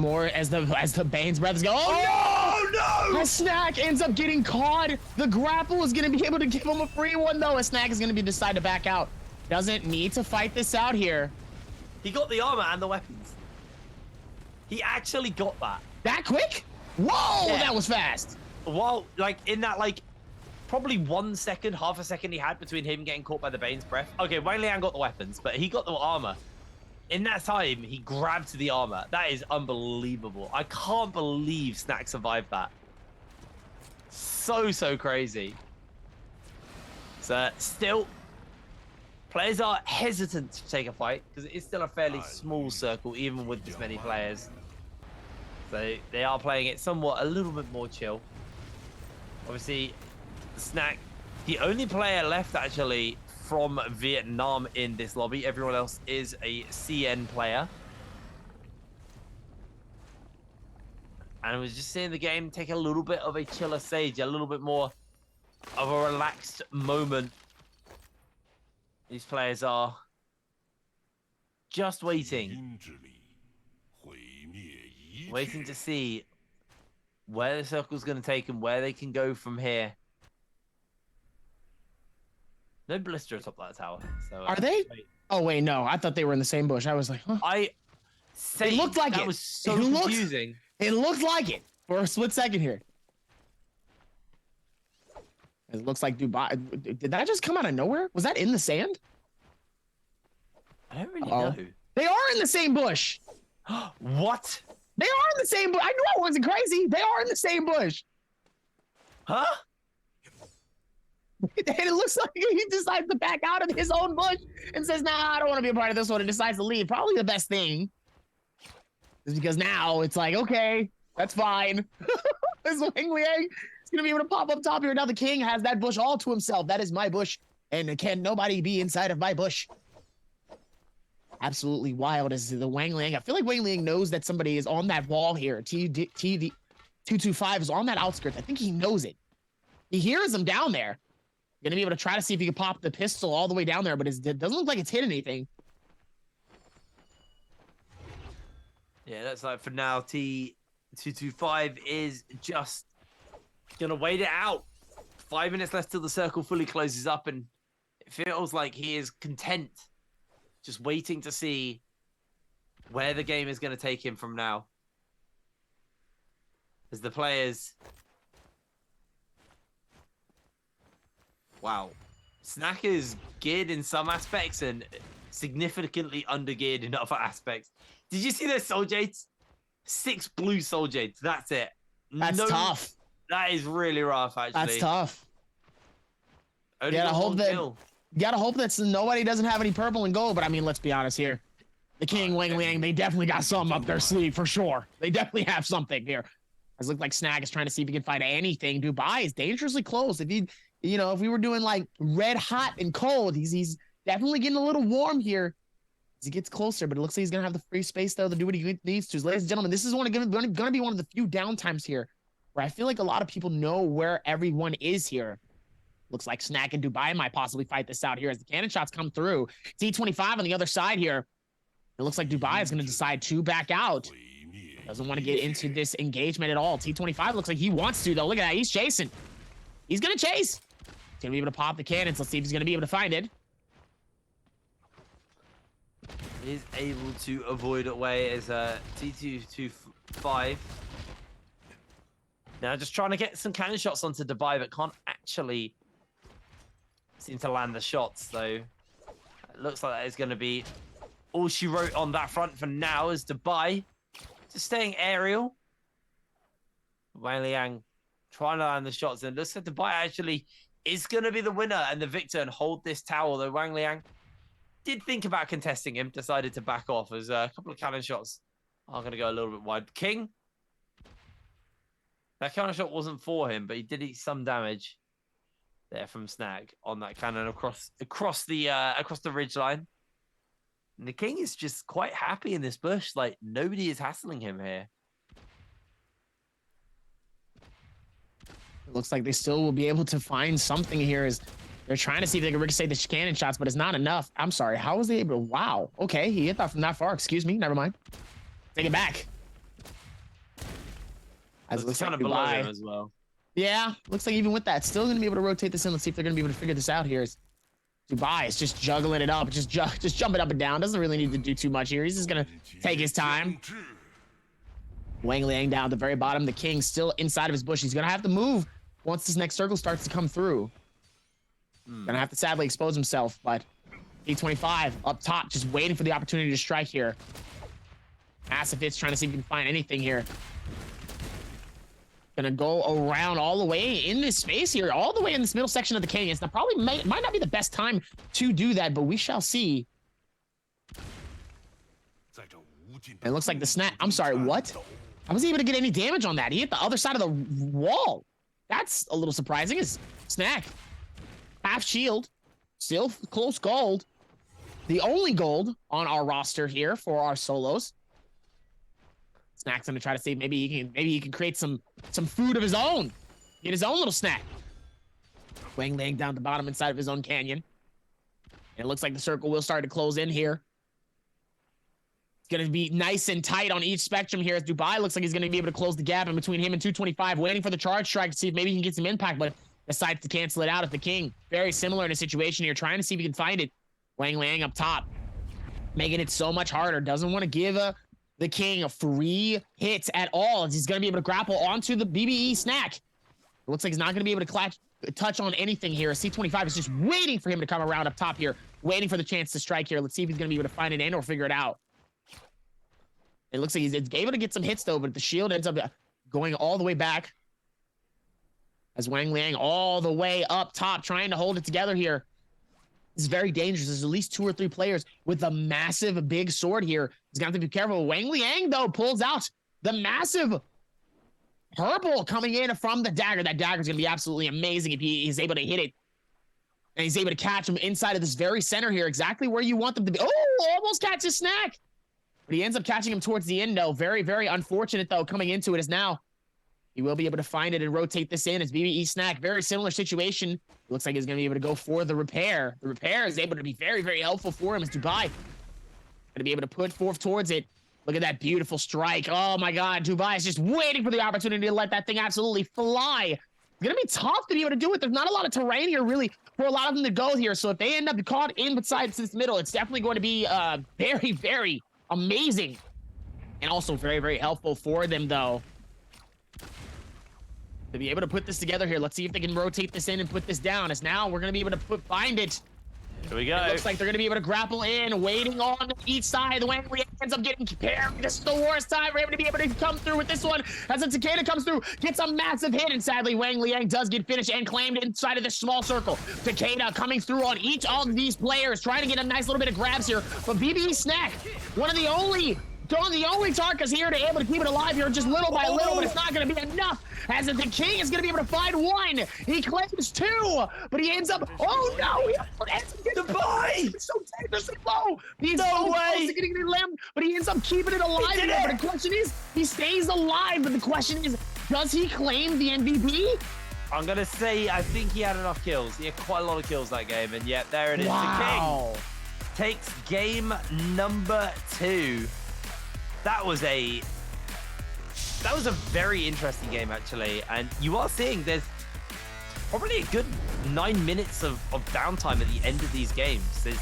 Bane's breath is going.
Oh no!
A Snack ends up getting caught. The grapple is going to be able to give him a free one, though. A Snack is going to be decide to back out. Doesn't need to fight this out here.
He got the armor and the weapons. He actually got that.
That quick? Whoa, yeah. That was fast.
Well, like in that probably 1 second, half a second he had between him getting caught by the Bane's breath. Okay, Wang Liang got the weapons, but he got the armor. In that time, he grabbed the armor. That is unbelievable. I can't believe Snack survived that. So crazy. So still, players are hesitant to take a fight because it is still a fairly small circle, even with this many players. So they are playing it somewhat a little bit more chill. Obviously, Snack, the only player left actually from Vietnam in this lobby. Everyone else is a CN player. And I was just seeing the game take a little bit of a chiller stage, a little bit more of a relaxed moment. These players are just waiting. Waiting to see where the circle's going to take them, where they can go from here. No blister atop that tower. So,
Are they?
wait.
Oh, wait, no. I thought they were in the same bush. I was like, huh? It looked like
that
it.
was so
It looked-
confusing.
It looked like it for a split second here. It looks like Dubai. Did that just come out of nowhere? Was that in the sand?
I don't really know.
They are in the same bush.
What?
They are in the same bush. I knew I wasn't crazy. They are in the same bush.
Huh?
And it looks like he decides to back out of his own bush and says, nah, I don't want to be a part of this one, and decides to leave. Probably the best thing is because now it's like, okay, that's fine. This Wang Liang is going to be able to pop up top here. Now the king has that bush all to himself. That is my bush, and can nobody be inside of my bush. Absolutely wild as the Wang Liang. I feel like Wang Liang knows that somebody is on that wall here. TD225 is on that outskirts. I think he knows it. He hears him down there. Gonna be able to try to see if he can pop the pistol all the way down there, but it doesn't look like it's hit anything.
Yeah, that's like for now. T225 is just gonna wait it out. 5 minutes left till the circle fully closes up, and it feels like he is content, just waiting to see where the game is going to take him from now. As the players... Wow. Snack is geared in some aspects and significantly undergeared in other aspects. Did you see those soul jades? 6 blue soul jades. That's it.
That's tough.
That is really rough, actually.
That's tough.
Only
You gotta
got
hope
one
that
kill.
you gotta hope that nobody doesn't have any purple and gold. But I mean, let's be honest here. The King Wang Liang, they definitely got something up their sleeve for sure. They definitely have something here. It looks like Snag is trying to see if he can find anything. Dubai is dangerously close. If if we were doing like red hot and cold, he's definitely getting a little warm here as he gets closer. But it looks like he's gonna have the free space though to do what he needs to. Ladies and gentlemen, this is gonna be one of the few downtimes here where I feel like a lot of people know where everyone is here. Looks like Snack and Dubai might possibly fight this out here as the cannon shots come through. T25 on the other side here. It looks like Dubai is going to decide to back out. Doesn't want to get into this engagement at all. T25 looks like he wants to, though. Look at that. He's chasing. He's going to chase. He's going to be able to pop the cannons. Let's see if he's going to be able to find it.
Is able to avoid it away as T225. Now just trying to get some cannon shots onto Dubai, but can't actually seem to land the shots, though. It looks like that is going to be all she wrote on that front for now, as Dubai just staying aerial. Wang Liang trying to land the shots, and it looks like Dubai actually is going to be the winner and the victor and hold this tower, though Wang Liang did think about contesting him, decided to back off as a couple of cannon shots are going to go a little bit wide. King, that cannon shot wasn't for him, but he did eat some damage there from Snag on that cannon across the ridge line. And the King is just quite happy in this bush. Like, nobody is hassling him here.
It looks like they still will be able to find something here as they're trying to see if they can ricochet the cannon shots, but it's not enough. I'm sorry. How was they able to? Wow. Okay, he hit that from that far. Excuse me. Never mind. Take it back. As it looks
kind
like
of below
Dubai
him as well.
Yeah, looks like even with that, still going to be able to rotate this in. Let's see if they're going to be able to figure this out here. Dubai is just juggling it up, just jumping up and down. Doesn't really need to do too much here. He's just going to take his time. Wang Liang down at the very bottom. The King still inside of his bush. He's going to have to move once this next circle starts to come through. Going to have to sadly expose himself, but T25 up top, just waiting for the opportunity to strike here. Massive hits, trying to see if he can find anything here. Gonna go around all the way in this space here, all the way in this middle section of the canyons. Now, probably might not be the best time to do that, but we shall see. It looks like the snap. I'm sorry, what? I wasn't able to get any damage on that. He hit the other side of the wall. That's a little surprising. His Snack, half shield, still close gold. The only gold on our roster here for our solos. Snack's gonna try to see maybe he can create some food of his own. Get his own little snack. Wang laying down the bottom inside of his own canyon. And it looks like the circle will start to close in here. going to be nice and tight on each spectrum here as Dubai looks like he's going to be able to close the gap in between him and 225, waiting for the charge strike to see if maybe he can get some impact, but decides to cancel it out at the King. Very similar in a situation here, trying to see if he can find it. Wang Liang up top, making it so much harder. Doesn't want to give the King a free hit at all, as he's going to be able to grapple onto the BBE snack. It looks like he's not going to be able to touch on anything here. C25 is just waiting for him to come around up top here, waiting for the chance to strike here. Let's see if he's going to be able to find it in or figure it out. It looks like he's able to get some hits, though, but the shield ends up going all the way back as Wang Liang all the way up top, trying to hold it together here. This is very dangerous. There's at least 2 or 3 players with a massive, big sword here. He's going to have to be careful. Wang Liang, though, pulls out the massive purple coming in from the dagger. That dagger is going to be absolutely amazing if he is able to hit it. And he's able to catch him inside of this very center here, exactly where you want them to be. Oh, almost catches Snack. But he ends up catching him towards the end, though. Very, very unfortunate, though, coming into it is now. He will be able to find it and rotate this in as BBE Snack. Very similar situation. It looks like he's going to be able to go for the repair. The repair is able to be very, very helpful for him as Dubai going to be able to put forth towards it. Look at that beautiful strike. Oh, my God. Dubai is just waiting for the opportunity to let that thing absolutely fly. It's going to be tough to be able to do it. There's not a lot of terrain here, really, for a lot of them to go here. So if they end up caught in besides this middle, it's definitely going to be very, very amazing and also very, very helpful for them, though, to be able to put this together here. Let's see if they can rotate this in and put this down, as now we're going to be able to find it.
Here we go.
It looks like they're going to be able to grapple in, waiting on each side. The Wang Liang ends up getting paired. This is the worst time for him to be able to come through with this one, as the Takeda comes through, gets a massive hit, and sadly Wang Liang does get finished and claimed inside of this small circle. Takeda coming through on each of these players, trying to get a nice little bit of grabs here, but BBE Snack, one of the only Tarkas here to able to keep it alive here, just little by little, but it's not going to be enough, as the King is going to be able to find 1. He claims 2, but he ends up, oh no, he ends up getting Dubai! It's so dangerously low. He's no way to getting it limb, but he ends up keeping it alive. But the question is, he stays alive, but the question is, does he claim the MVP?
I'm going to say, I think he had enough kills. He had quite a lot of kills that game, and yet there it is.
Wow.
The King takes game number 2. That was a very interesting game, actually, and you are seeing there's probably a good 9 minutes of downtime at the end of these games. There's,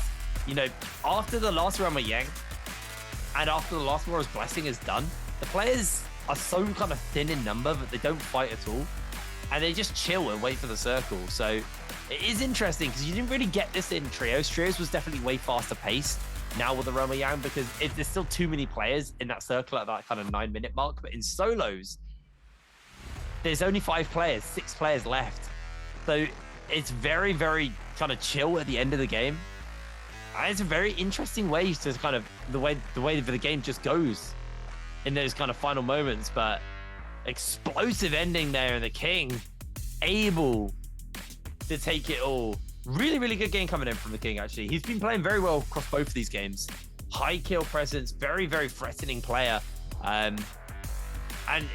you know, after the last Rama Yang and after the last Warrior's Blessing is done, the players are so kind of thin in number that they don't fight at all, and they just chill and wait for the circle. So it is interesting because you didn't really get this in Trios. Trios was definitely way faster paced now with the Roma Yang, because there's still too many players in that circle at that kind of 9 minute mark. But in solos, there's only 5 players, 6 players left. So it's very, very kind of chill at the end of the game. And it's a very interesting way to kind of the way the game just goes in those kind of final moments. But explosive ending there, and the King able to take it all. Really, really good game coming in from the King, actually. He's been playing very well across both of these games. High kill presence, very, very threatening player. And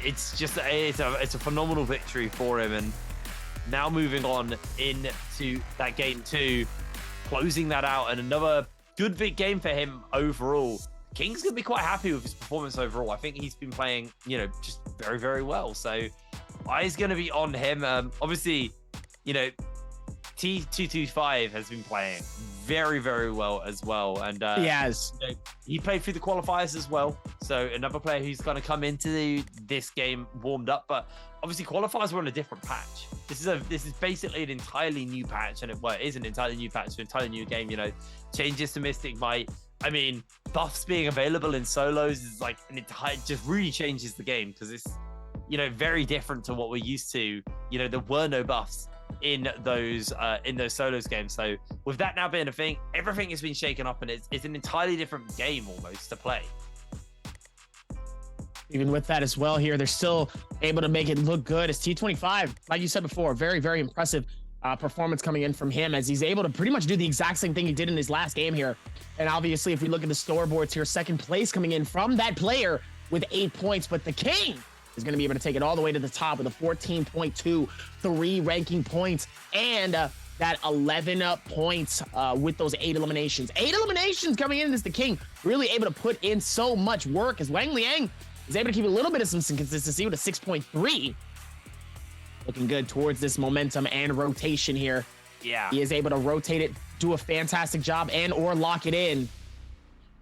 it's just, it's a phenomenal victory for him. And now moving on into that game 2, closing that out, and another good big game for him overall. King's going to be quite happy with his performance overall. I think he's been playing, you know, just very, very well. So eyes going to be on him. Obviously, you know, T225 has been playing very, very well as well. And
he has.
You know, he played through the qualifiers as well. So another player who's going to come into this game warmed up. But obviously qualifiers were on a different patch. This is basically an entirely new patch, and it is an entirely new patch, an entirely new game. You know, changes to Mystic Might. I mean, buffs being available in solos is like an entire, just really changes the game, because it's, you know, very different to what we're used to. You know, there were no buffs in those solos games. So with that now being a thing, everything has been shaken up, and it's an entirely different game almost to play.
Even with that as well here, they're still able to make it look good as T25, like you said before, very, very impressive performance coming in from him, as he's able to pretty much do the exact same thing he did in his last game here. And obviously, if we look at the scoreboards here, second place coming in from that player with 8 points, but the King is going to be able to take it all the way to the top with a 14.23 ranking points and that 11 points with those 8 eliminations. 8 eliminations coming in as the king, really able to put in so much work as Wang Liang is able to keep a little bit of some consistency with a 6.3. Looking good towards this momentum and rotation here.
Yeah.
He is able to rotate it, do a fantastic job, and or lock it in.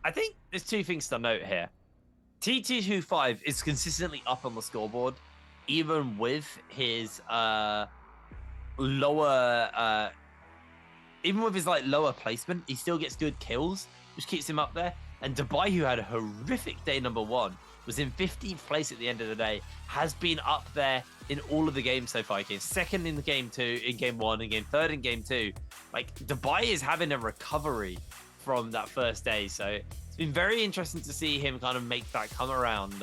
I think there's 2 things to note here. TT25 is consistently up on the scoreboard, even with his lower lower placement. He still gets good kills, which keeps him up there. And Dubai, who had a horrific day number 1, was in 15th place at the end of the day, has been up there in all of the games so far. He came 2nd in the game 2, in game 1, and came 3rd in game 2. Like, Dubai is having a recovery from that first day, so it's been very interesting to see him kind of make that come around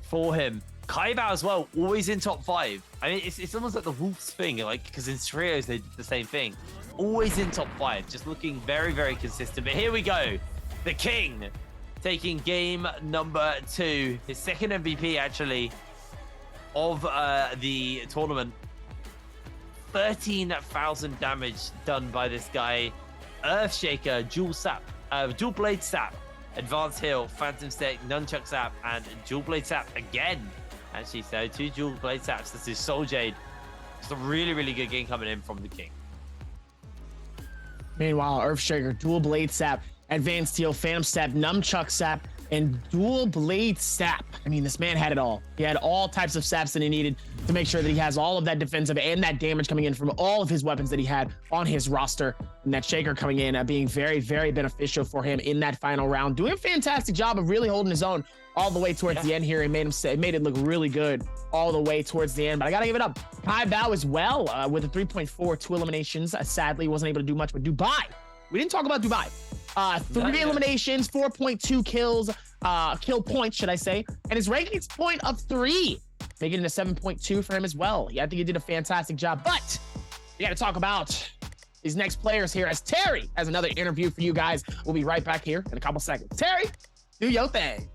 for him. Kaibao as well, always in top 5. I mean, it's almost like the Wolves thing, like, because in trios they did the same thing. Always in top 5, just looking very, very consistent. But here we go, the king taking game number 2, his 2nd MVP actually of the tournament. 13,000 damage done by this guy. Earthshaker, Dual Blade Sap, Advanced Heal, Phantom Stick, Nunchuck Sap, and Dual Blade Sap again. Actually, so 2 Dual Blade Saps. This is Soul Jade. It's a really, really good game coming in from the king.
Meanwhile, Earthshaker, Dual Blade Sap, Advanced Heal, Phantom Sap, Nunchuck Sap, and Dual Blade Sap. I mean, this man had it all. He had all types of saps that he needed to make sure that he has all of that defensive and that damage coming in from all of his weapons that he had on his roster. And that Shaker coming in, being very, very beneficial for him in that final round. Doing a fantastic job of really holding his own all the way towards the end here. He made it look really good all the way towards the end. But I got to give it up. Kaibao as well with a 3.4, 2 eliminations. Sadly, wasn't able to do much. But Dubai, we didn't talk about Dubai. 3 eliminations, 4.2 kills, kill points, should I say. And his rankings point of 3, making it a 7.2 for him as well. Yeah, I think he did a fantastic job. But we got to talk about these next players here as Terry has another interview for you guys. We'll be right back here in a couple seconds. Terry, do your thing.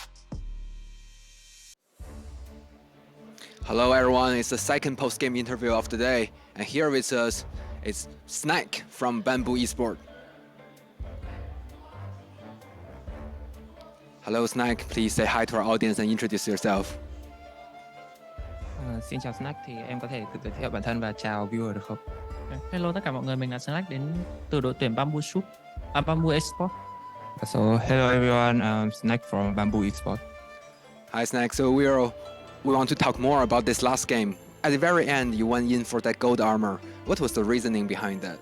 Hello everyone, it's the second post-game interview of the day. And here with us is Snack from Bamboo Esport. Hello Snack, please say hi to our audience and introduce yourself.
Xin chào Snack, thì em có thể tự giới thiệu bản thân và chào viewer được không? Hello tất cả mọi người, mình là Snack đến từ đội tuyển Bamboo Bamboo Esport. So hello everyone, I'm Snack from Bamboo Esport.
Hi Snack, so we want to talk more about this last game. At the very end, you went in for that gold armor. What was the reasoning behind that?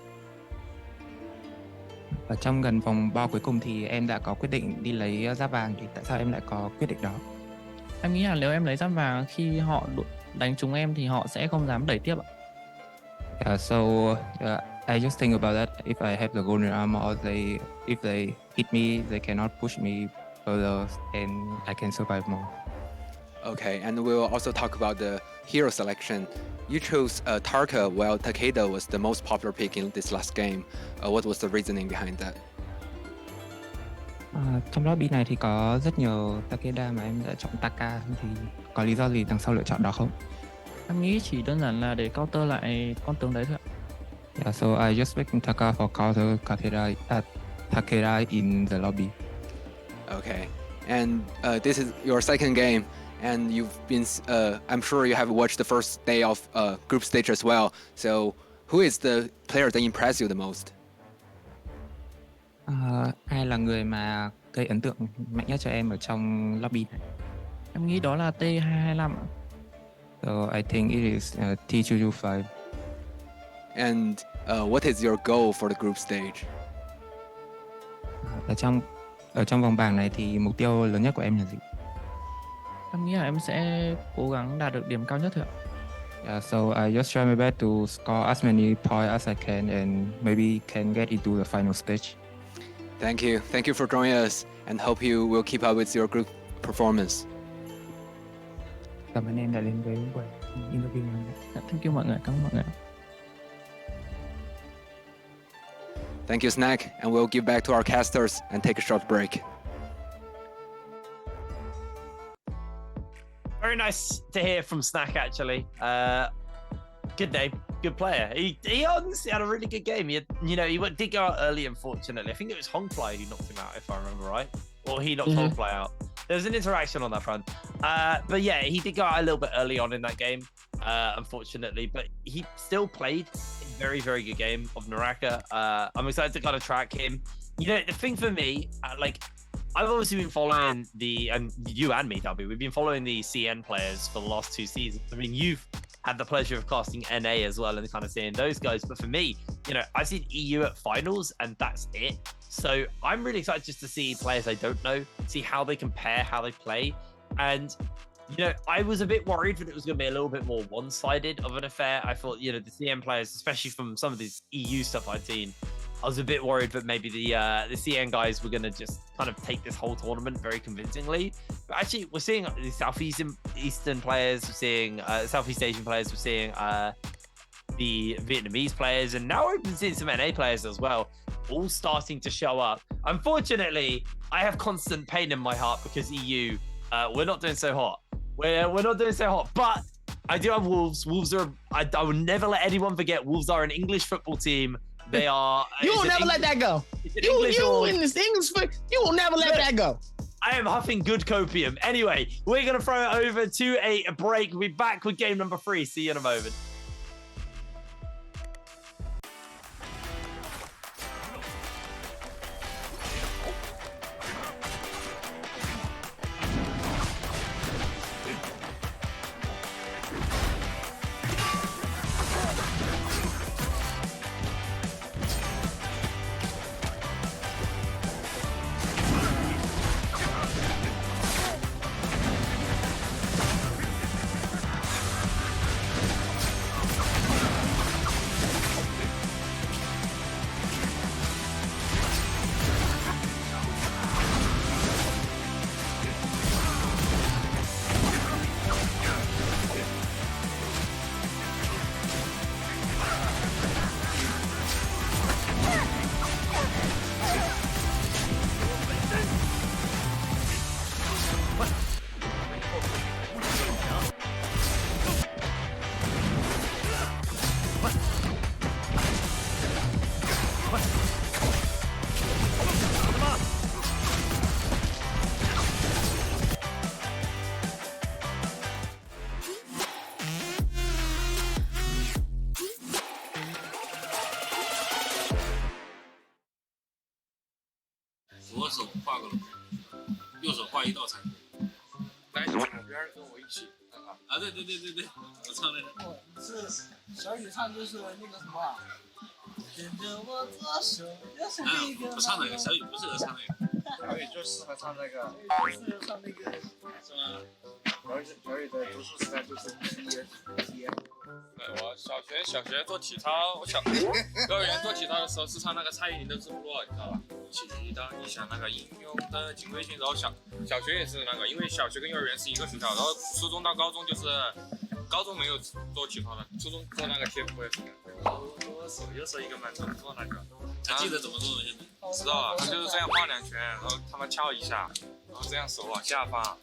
Ở trong gần vòng bo cuối cùng thì em đã có quyết định đi lấy giáp vàng, thì tại sao em lại có quyết định đó? Em nghĩ là nếu em lấy giáp vàng, khi họ đánh trúng em thì họ sẽ không dám đẩy tiếp ạ. I just think about that. If I have the golden armor, or if they hit me, they cannot push me further, and I can survive more.
Okay, and we'll also talk about the hero selection. You chose Tarka while Takeda was the most popular pick in this last game. What was the reasoning behind that?
Trong lobby này thì có rất nhiều Takeda mà em đã chọn Taka, thì có lý do gì đằng sau lựa chọn đó không? Em nghĩ chỉ đơn giản là để counter lại con tướng đấy thôi ạ. Yeah, so I just picked Taka for counter Takeda in the lobby.
Okay, and this is your second game. And you've been, I'm sure you have watched the first day of group stage as well. So who is the player that impressed you the most?
Ai là người mà gây ấn tượng mạnh nhất cho em ở trong lobby này? Em nghĩ đó là T225. So I think it is T225.
And what is your goal for the group stage?
Ở trong vòng bảng này thì mục tiêu lớn nhất của em là gì? Em nghĩ là em sẽ cố gắng đạt được điểm cao nhất thôi ạ. Yeah, so I just try my best to score as many points as I can and maybe can get into the final stage.
Thank you for joining us and hope you will keep up with your group performance.
Cảm ơn em đã đến với buổi interview này. Thank you mọi người, cảm ơn mọi người.
Thank you Snack, and we'll give back to our casters and take a short break.
Very nice to hear from Snack, actually. Good day. good player. He honestly had a really good game. He did go out early, unfortunately. I think it was Hongfly who knocked him out, if I remember right. Or he knocked Hongfly out. There was an interaction on that front. But yeah, he did go out a little bit early on in that game, unfortunately. But he still played a very, very good game of Naraka. I'm excited to kind of track him. The thing for me, I've obviously been following and you and me, Darby, we've been following the CN players for the last 2 seasons. I mean, you've had the pleasure of casting NA as well and kind of seeing those guys. But for me, I've seen EU at finals and that's it. So I'm really excited just to see players I don't know, see how they compare, how they play. And, I was a bit worried that it was going to be a little bit more one-sided of an affair. I thought, the CN players, especially from some of this EU stuff I'd seen, I was a bit worried that maybe the CN guys were going to just kind of take this whole tournament very convincingly. But actually, we're seeing the Southeastern players, we're seeing Southeast Asian players, we're seeing the Vietnamese players, and now we've been seeing some NA players as well, all starting to show up. Unfortunately, I have constant pain in my heart because EU, we're not doing so hot. We're not doing so hot, but I do have Wolves. Wolves are, I will never let anyone forget, Wolves are an English football team. They are.
You will never let that go. You in this English, you will never let that go.
I am huffing good copium. Anyway, we're going to throw it over to a break. We'll be back with game number 3. See you in a moment.
左手画个龙，右手画一道彩虹。来，小边跟我一起啊！对，我唱那个。是小雨唱就是那个什么啊？牵着我左手，右手一个。不唱那个，小雨不适合唱那个。小雨就适合唱那个。适合唱那个。是吗？小雨的读书时代就是 TF。我小学做体操，幼儿园做体操的时候是唱那个蔡依林的《日不落》，你知道吧？祈祷你像那个英勇的警卫军。然后小学也是那个，因为小学跟幼儿园是一个学校，然后初中到高中就是高中没有做体操的，初中做那个 TF 也是。左手右手一个慢动作那个，还记得怎么做的？现在知道啊，他就是这样画2圈，然后他们翘一下，然后这样手往下放。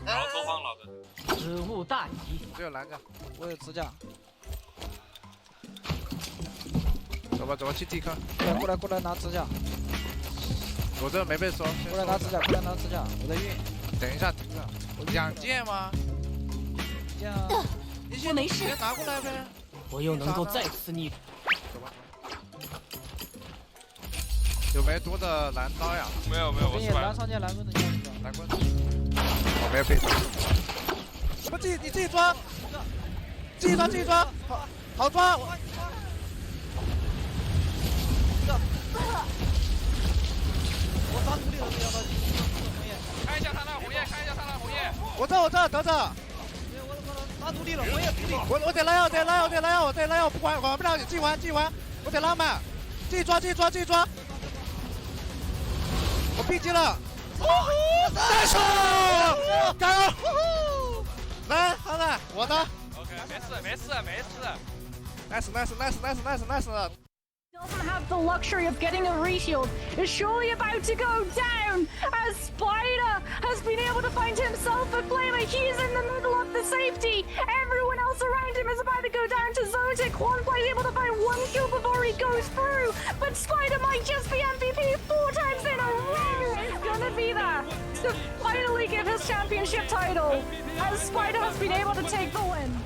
然后投放老的。
失误大吉。
我有栏杆，我有支架。走吧，去地坑。过来拿支架。我这没被收。过来拿支架，我在运。等一下，2件吗？2件啊。我没事。拿过来呗。
我又能够再次逆。
走吧。有没多的蓝刀呀？没有，我是蓝上剑蓝棍的，蓝棍。我没有被抓。你自己抓，好抓。我抓土里了，不要着急。看一下他那红叶，我这等着。我抓土里了，我得拉药，不管不了，自己玩，我得拉满，自己抓。我逼急了。再手，加油！来，好的，我的。OK， 没事。Nice.
Doesn't have the luxury of getting a reshield, is surely about to go down as Spider has been able to find himself a flamer. He's in the middle of the safety. Everyone else around him is about to go down to zone to Quanfly able to find one kill before he goes through. But Spider might just be MVP 4 times in a row. It's gonna be there to finally give his championship title, as Spider has been able to take the win.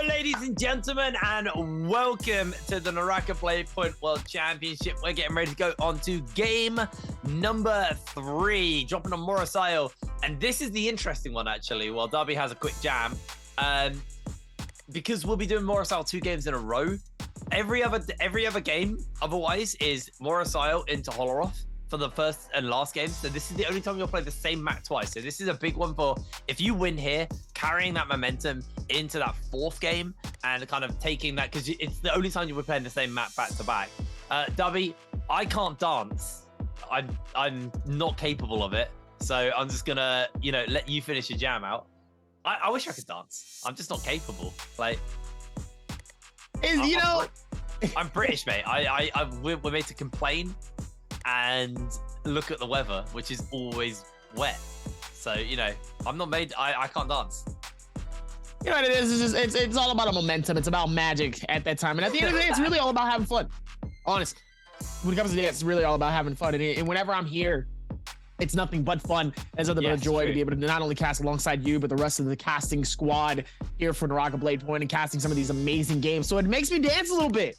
Ladies and gentlemen, and welcome to the Naraka Bladepoint World Championship. We're getting ready to go on to game number 3, dropping on Morosayo. And this is the interesting one, actually, while Darby has a quick jam. Because we'll be doing Morosayo 2 games in a row. Every other game, otherwise, is Morosayo into Holoroth for the first and last game. So this is the only time you'll play the same map twice. So this is a big one for, if you win here, carrying that momentum into that 4th game and kind of taking that, because it's the only time you'll be playing the same map back to back. Dubby, I can't dance. I'm not capable of it. So I'm just gonna, let you finish your jam out. I wish I could dance. I'm just not capable. Like, I'm British, mate. We're made to complain and look at the weather, which is always wet. So, I'm not made, I can't dance.
You know what it is? It's all about a momentum. It's about magic at that time. And at the end of the day, it's really all about having fun. Honestly, when it comes to dance, it's really all about having fun. And whenever I'm here, it's nothing but fun. It's nothing but a joy to be able to not only cast alongside you, but the rest of the casting squad here for Naraka Bladepoint and casting some of these amazing games. So it makes me dance a little bit,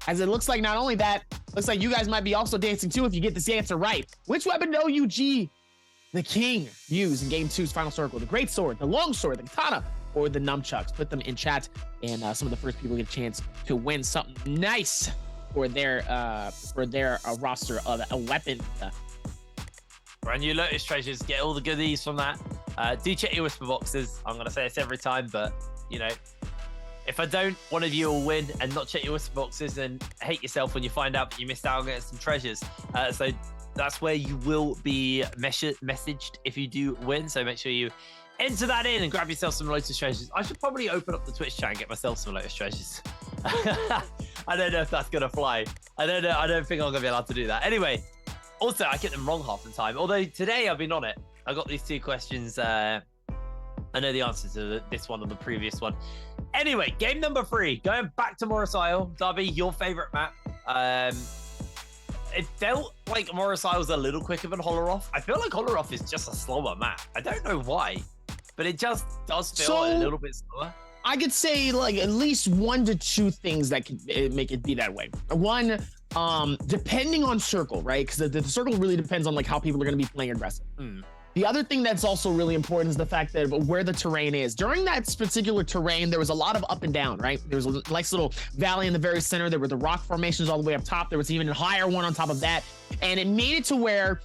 As it looks like not only that, looks like you guys might be also dancing too if you get this answer right. Which weapon did OUG, the king, use in Game 2's final circle? The great sword, the long sword, the katana, or the nunchucks? Put them in chat, and some of the first people get a chance to win something nice for their roster of a weapon.
Brand new Lotus treasures, get all the goodies from that. Do check your whisper boxes. I'm gonna say this every time, but if I don't, one of you will win and not check your whisper boxes and hate yourself when you find out that you missed out on getting some treasures. So that's where you will be messaged if you do win. So make sure you enter that in and grab yourself some Lotus treasures. I should probably open up the Twitch chat and get myself some Lotus treasures. I don't know if that's gonna fly. I don't know. I don't think I'm gonna be allowed to do that. Anyway. Also, I get them wrong half the time. Although today I've been on it. I got these 2 questions. I know the answer to this one and the previous one. Anyway, game number 3. Going back to Morosayo. Darby, your favorite map. It felt like Morosayo was a little quicker than Holoroth. I feel like Holoroth is just a slower map. I don't know why, but it just does feel a little bit slower.
I could say like at least 1 to 2 things that could make it be that way. One, depending on circle, right? Because the circle really depends on like how people are going to be playing aggressive. The other thing that's also really important is the fact that where the terrain is. During that particular terrain, there was a lot of up and down, right? There was a nice little valley in the very center. There were the rock formations all the way up top. There was even a higher one on top of that. And it made it to where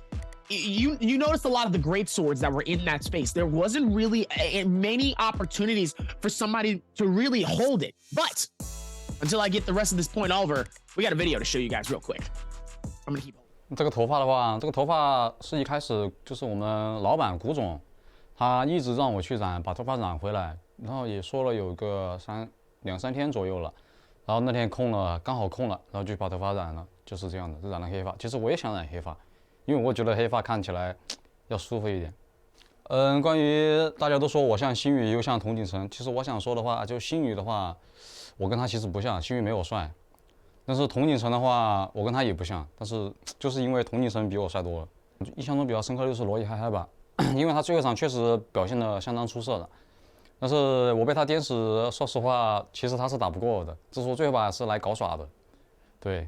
you noticed a lot of the great swords that were in that space. There wasn't really many opportunities for somebody to really hold it. But until I get the rest of this point over, we got a video to show you guys real quick. I'm gonna keep.
这个头发的话，这个头发是一开始就是我们老板古总，他一直让我去把头发染回来，然后也说了有个3、2天左右了，然后也说了有个机会，然后我就去染了。然后那天空了，刚好空了，然后就把头发染了，就是这样的，就染了黑发。其实我也想染黑发，因为我觉得黑发看起来要舒服一点。关于大家都说我像星宇又像童景成，其实我想说的话，就星宇的话，我跟他其实不像，星宇没我帅。但是童景成的话，我跟他也不像，但是就是因为童景成比我帅多了。印象中比较深刻的就是罗伊嗨嗨吧，因为他最后一场确实表现得相当出色的。但是我被他颠死，说实话，其实他是打不过我的，只是我最后把是来搞耍的，对。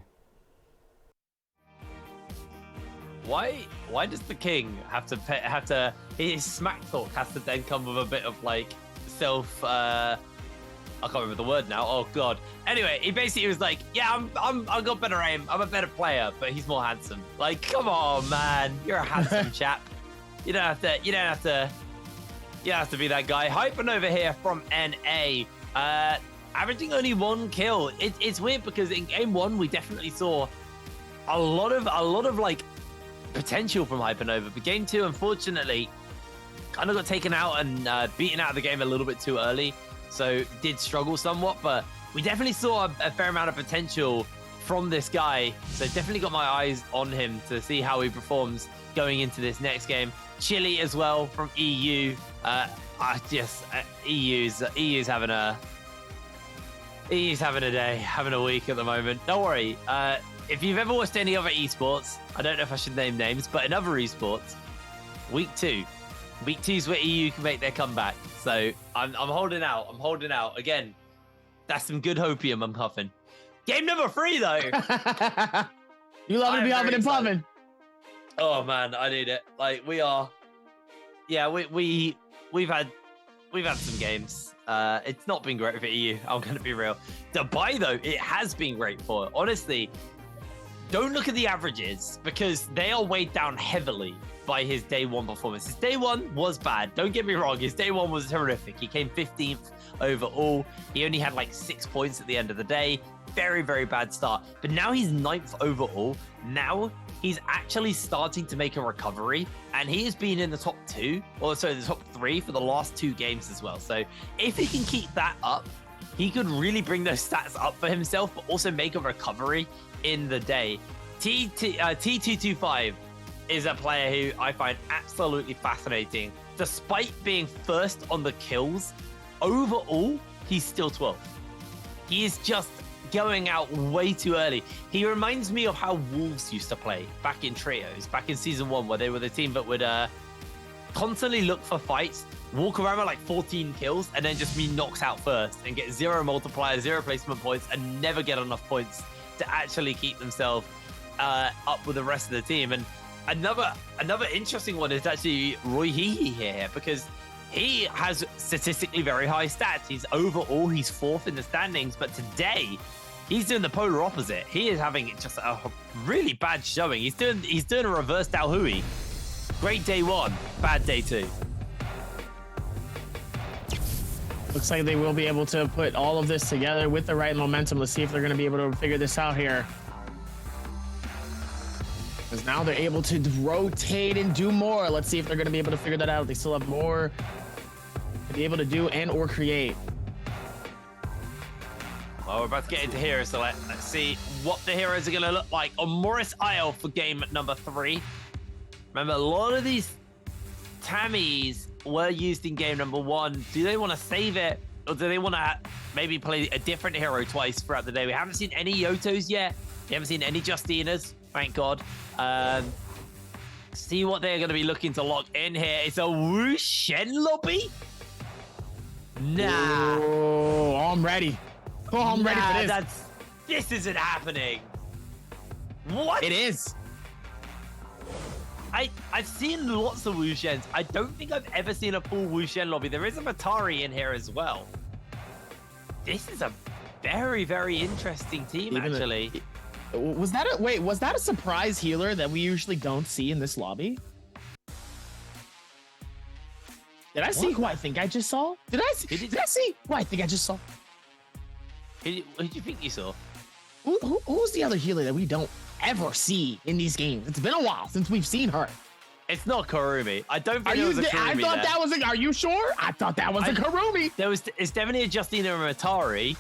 Why does the king have to his smack talk has to then come with a bit of like self I can't remember the word now. Oh god. Anyway, he basically was like, yeah, I've got better aim. I'm a better player, but he's more handsome. Like, come on, man. You're a handsome chap. You don't have to be that guy. Hyping over here from NA. Averaging only 1 kill. It's weird because in game 1 we definitely saw a lot of like potential from Hypernova, but game 2 unfortunately kind of got taken out and beaten out of the game a little bit too early, so did struggle somewhat, but we definitely saw a fair amount of potential from this guy, so definitely got my eyes on him to see how he performs going into this next game. Chile as well from EU. EU's having a day, having a week at the moment. Don't worry. If you've ever watched any other esports, I don't know if I should name names, but in other esports, week 2 is where EU can make their comeback. So I'm holding out. I'm holding out. Again, that's some good hopium I'm huffing. Game number 3 though.
You love to be huffing and puffing.
Oh man, I need it. Like we are. Yeah, we've had some games. It's not been great for EU. I'm gonna be real. Dubai though, it has been great for. Honestly, don't look at the averages because they are weighed down heavily by his day 1 performance. His day 1 was bad. Don't get me wrong. His day 1 was horrific. He came 15th overall. He only had like 6 points at the end of the day. Very, very bad start. But now he's 9th overall. Now he's actually starting to make a recovery, and he has been in the top 2, or sorry, the top 3 for the last 2 games as well. So if he can keep that up, he could really bring those stats up for himself, but also make a recovery in the day. T225 is a player who I find absolutely fascinating. Despite being first on the kills, overall, he's still 12th. He is just going out way too early. He reminds me of how Wolves used to play back in trios, back in season 1, where they were the team that would constantly look for fights, walk around with like 14 kills, and then just be knocked out first and get 0 multiplier, 0 placement points, and never get enough points to actually keep themselves up with the rest of the team. And another interesting one is actually Roy Hehe here, because he has statistically very high stats. He's 4th in the standings, but today he's doing the polar opposite. He is having just a really bad showing. He's doing a reverse Dao Hui. Great day 1, bad day 2.
Looks like they will be able to put all of this together with the right momentum. Let's see if they're going to be able to figure this out here. Because now they're able to rotate and do more. Let's see if they're going to be able to figure that out. They still have more to be able to do and or create.
Well, we're about to get into heroes, so let's see what the heroes are going to look like on Morris Isle for game number 3. Remember, a lot of these Tammys were used in game number 1. Do they want to save it, or do they want to maybe play a different hero twice throughout the day? We haven't seen any Yotos yet. We haven't seen any Justinas, thank God. See what they're going to be looking to lock in here. It's a Wu Shen lobby? Nah.
Oh, I'm ready. Oh, I'm ready for this.
This isn't happening. What?
It is.
I've seen lots of Wu Shens. I don't think I've ever seen a full Wu Shen lobby. There is a Matari in here as well. This is a very, very interesting team, actually.
Was that a surprise healer that we usually don't see in this lobby? Did I see who I think I just saw? Did I see who I think I just saw?
Who did you think you saw?
Who's the other healer that we don't ever see in these games? It's been a while since we've seen her.
It's not Karumi. I don't think it was a Karumi.
I thought that was a. Are you sure? I thought that was a Karumi.
It's definitely a Justina and Matari.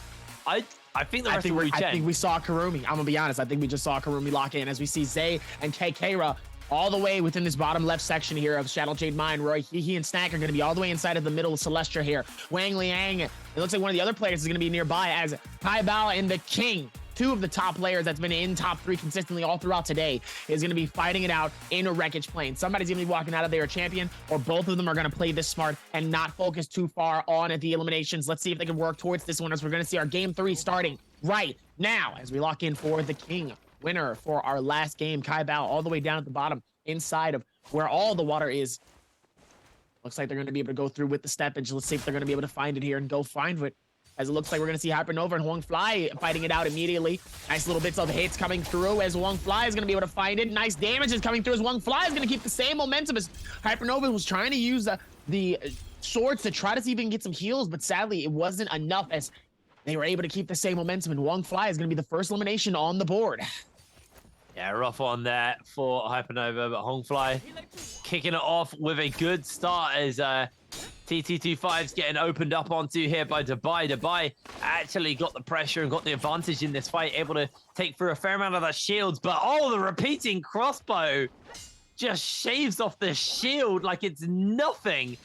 I think the rest will
I
change.
think we saw Karumi. I'm gonna be honest. I think we just saw Karumi lock in as we see Zay and Keikera all the way within this bottom left section here of Shadow Jade Mine. Roy, he and Snack are going to be all the way inside of the middle of Celestia here. Wang Liang, it looks like one of the other players is going to be nearby as Kai Bao and the King, two of the top players that's been in top 3 consistently all throughout today, is going to be fighting it out in a wreckage plane. Somebody's going to be walking out of there a champion, or both of them are going to play this smart and not focus too far on at the eliminations. Let's see if they can work towards this one as we're going to see our game 3 starting right now as we lock in for the King. Winner for our last game, Kai Bao, all the way down at the bottom inside of where all the water is. Looks like they're going to be able to go through with the steppage. Let's see if they're going to be able to find it here and go find it. As it looks like we're going to see Hypernova and Huang Fly fighting it out immediately. Nice little bits of hits coming through as Huang Fly is going to be able to find it. Nice damage is coming through as Huang Fly is going to keep the same momentum as Hypernova was trying to use the swords to try to see if he can get some heals, but sadly it wasn't enough as they were able to keep the same momentum, and Huang Fly is going to be the first elimination on the board.
Yeah, rough on there for Hypernova, but Hongfly kicking it off with a good start as TT25's getting opened up onto here by DAY3. DAY3 actually got the pressure and got the advantage in this fight, able to take through a fair amount of that shields, but the repeating crossbow just shaves off the shield like it's nothing.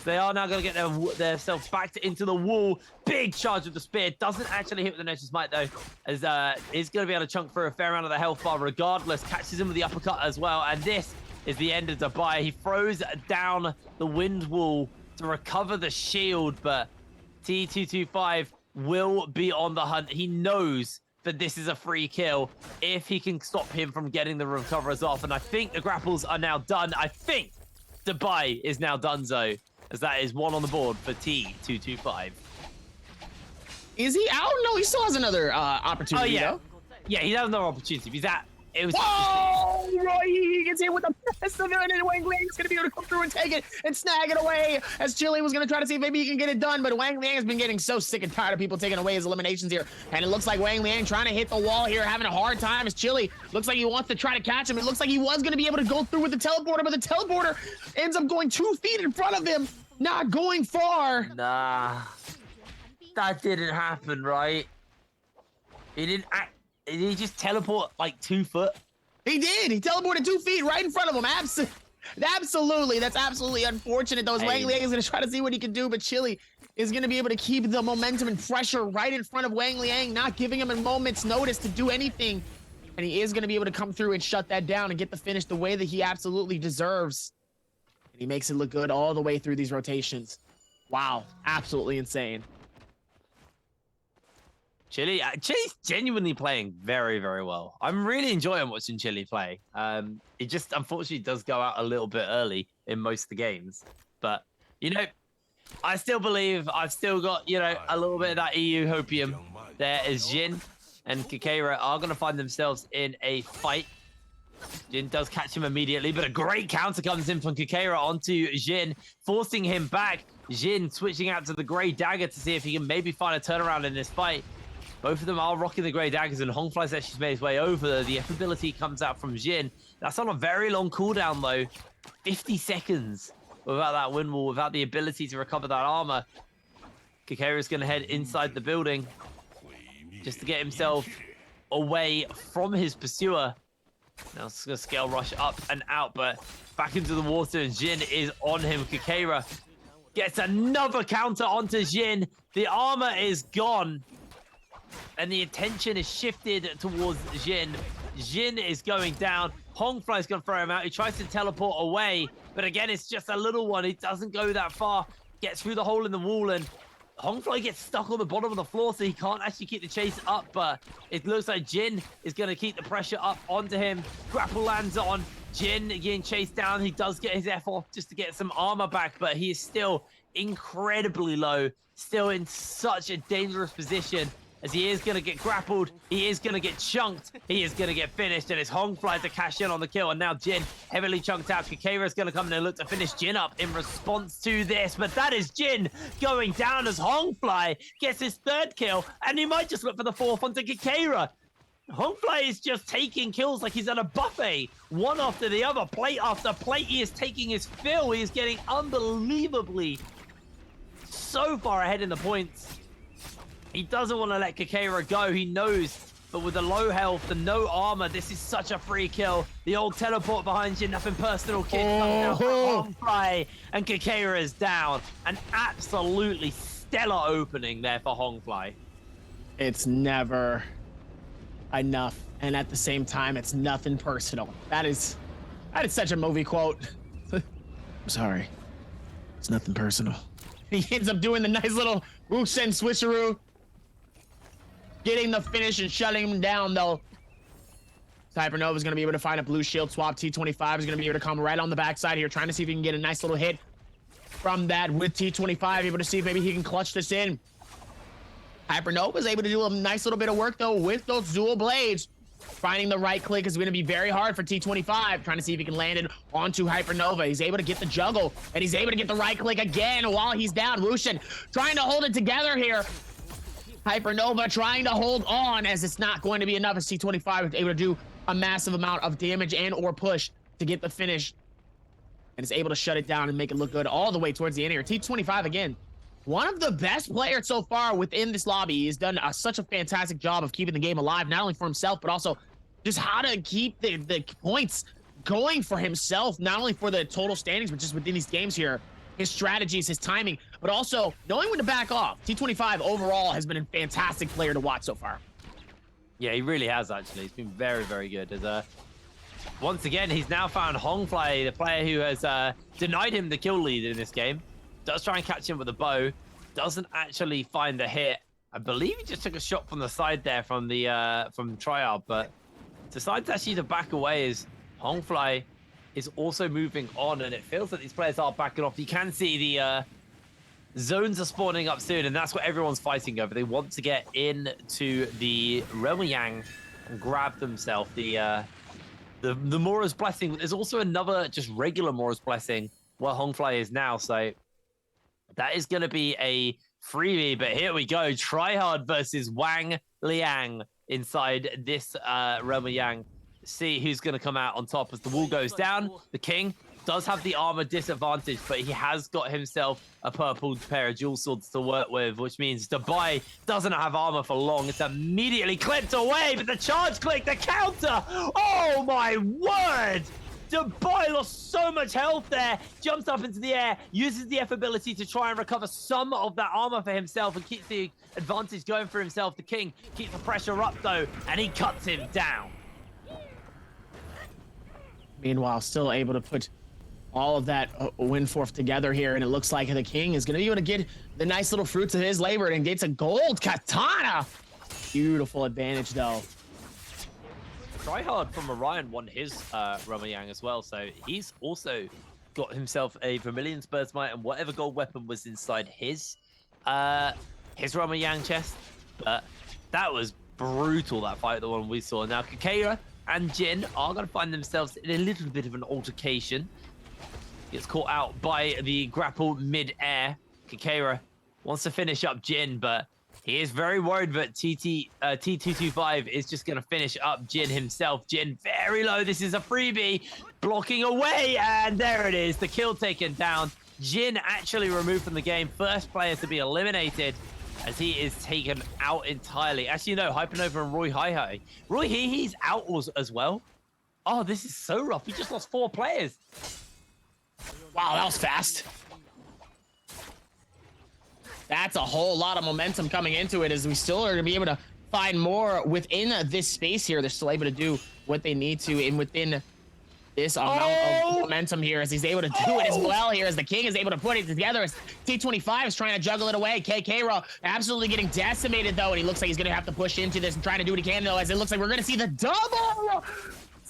They are now going to get themselves back into the wall. Big charge with the spear. Doesn't actually hit with the Nurse's Might, though, as he's going to be able to chunk through a fair amount of the health bar regardless. Catches him with the uppercut as well. And this is the end of DAY3. He throws down the wind wall to recover the shield, but T225 will be on the hunt. He knows that this is a free kill if he can stop him from getting the recoverers off. And I think the grapples are now done. I think DAY3 is now donezo, as that is 1 on the board for T225.
Is he out? No, he still has another opportunity.
Oh, yeah.
Though.
Yeah, he has another opportunity. He's at. It was.
Oh, Roy, he gets hit with the best of it, and Wang Liang is going to be able to come through and take it and snag it away. As Chili was going to try to see if maybe he can get it done, but Wang Liang has been getting so sick and tired of people taking away his eliminations here. And it looks like Wang Liang trying to hit the wall here, having a hard time as Chili looks like he wants to try to catch him. It looks like he was going to be able to go through with the teleporter, but the teleporter ends up going 2 feet in front of him, not going far.
Nah, that didn't happen, right? He didn't. Did he just teleport like 2 foot?
He did. He teleported 2 feet right in front of him. Absolutely. That's absolutely unfortunate. Though Wang Liang is going to try to see what he can do, but Chili is going to be able to keep the momentum and pressure right in front of Wang Liang, not giving him a moment's notice to do anything. And he is going to be able to come through and shut that down and get the finish the way that he absolutely deserves. And he makes it look good all the way through these rotations. Wow. Absolutely insane.
Chili's genuinely playing very, very well. I'm really enjoying watching Chili play. It just unfortunately does go out a little bit early in most of the games. But, I still believe I've still got, a little bit of that EU hopium there as Jin and Keikera are going to find themselves in a fight. Jin does catch him immediately, but a great counter comes in from Keikera onto Jin, forcing him back. Jin switching out to the Grey Dagger to see if he can maybe find a turnaround in this fight. Both of them are rocking the Grey Daggers, and Hongfly's actually made his way over. The F ability comes out from Jin. That's on a very long cooldown, though. 50 seconds without that wind wall, without the ability to recover that armor. Keikera's going to head inside the building just to get himself away from his pursuer. Now it's going to scale rush up and out, but back into the water, and Jin is on him. Keikera gets another counter onto Jin. The armor is gone, and the attention is shifted towards Jin. Jin is going down. Hongfly's going to throw him out. He tries to teleport away, but again, it's just a little one. He doesn't go that far. Gets through the hole in the wall, and Hongfly gets stuck on the bottom of the floor, so he can't actually keep the chase up, but it looks like Jin is going to keep the pressure up onto him. Grapple lands on. Jin getting chased down. He does get his F off just to get some armor back, but he is still incredibly low, still in such a dangerous position, as he is going to get grappled, he is going to get chunked, he is going to get finished, and it's Hongfly to cash in on the kill, and now Jin heavily chunked out. Keikera is going to come in and look to finish Jin up in response to this, but that is Jin going down as Hongfly gets his 3rd kill, and he might just look for the 4th onto Keikera. Hongfly is just taking kills like he's at a buffet, one after the other, plate after plate. He is taking his fill. He is getting unbelievably so far ahead in the points. He doesn't want to let Kakera go. He knows, but with the low health and no armor, this is such a free kill. The old teleport behind you, nothing personal, kid. Hongfly, and Kakera is down. An absolutely stellar opening there for Hongfly.
It's never enough, and at the same time, it's nothing personal. That is such a movie quote. I'm sorry, it's nothing personal. He ends up doing the nice little Wusen switcheroo, getting the finish and shutting him down though. Hypernova is going to be able to find a blue shield swap. T25 is going to be able to come right on the backside here, trying to see if he can get a nice little hit from that with T25, able to see if maybe he can clutch this in. Hypernova is able to do a nice little bit of work though with those dual blades. Finding the right click is going to be very hard for T25, trying to see if he can land it onto Hypernova. He's able to get the juggle, and he's able to get the right click again while he's down. Wushin trying to hold it together here. Hypernova trying to hold on, as it's not going to be enough, as T25 is able to do a massive amount of damage and or push to get the finish, and is able to shut it down and make it look good all the way towards the end here. T25 again, one of the best players so far within this lobby. He's done such a fantastic job of keeping the game alive, not only for himself, but also just how to keep the points going for himself, not only for the total standings, but just within these games here. His strategies, his timing, but also knowing when to back off. T25 overall has been a fantastic player to watch so far.
Yeah, he really has, actually. He's been very, very good. As once again, he's now found Hongfly, the player who has denied him the kill lead in this game. Does try and catch him with a bow, doesn't actually find the hit. I believe he just took a shot from the side there from the from Triad, but decides actually to back away as Hongfly is also moving on, and it feels that these players are backing off. You can see the zones are spawning up soon, and that's what everyone's fighting over. They want to get into the Realm Yang and grab themselves the Mora's Blessing. There's also another just regular Mora's Blessing where Hongfly is now, so that is going to be a freebie, but here we go. Tryhard versus Wang Liang inside this Realm Yang. See who's going to come out on top as the wall goes down. The King does have the armor disadvantage, but he has got himself a purple pair of dual swords to work with, which means Dubai doesn't have armor for long. It's immediately clipped away, but the charge click, the counter. Oh my word! Dubai lost so much health there, jumps up into the air, uses the F ability to try and recover some of that armor for himself and keeps the advantage going for himself. The King keeps the pressure up though, and he cuts him down.
Meanwhile, still able to put all of that win forth together here, and it looks like the King is going to be able to get the nice little fruits of his labor and gets a gold katana. Beautiful advantage though.
Tryhard from Orion won his Realm Yang as well, so he's also got himself a Vermilion Spurs Might and whatever gold weapon was inside his Realm Yang chest. But that was brutal, that fight, the one we saw. Now Kakera and Jin are going to find themselves in a little bit of an altercation. Gets caught out by the grapple mid-air. Kakera wants to finish up Jin, but he is very worried that T225 is just going to finish up Jin himself. Jin very low. This is a freebie. Blocking away, and there it is. The kill taken down. Jin actually removed from the game. First player to be eliminated as he is taken out entirely. Actually, no, Hypernova and Roy Hi-Hi. Roy Hi-Hi's out as well. Oh, this is so rough. He just lost 4 players.
Wow, that was fast. That's a whole lot of momentum coming into it, as we still are going to be able to find more within this space here. They're still able to do what they need to in within this amount of momentum here, as he's able to do it as well here, as the King is able to put it together, as T25 is trying to juggle it away. KK absolutely getting decimated though, and he looks like he's going to have to push into this and trying to do what he can though, as it looks like we're going to see the double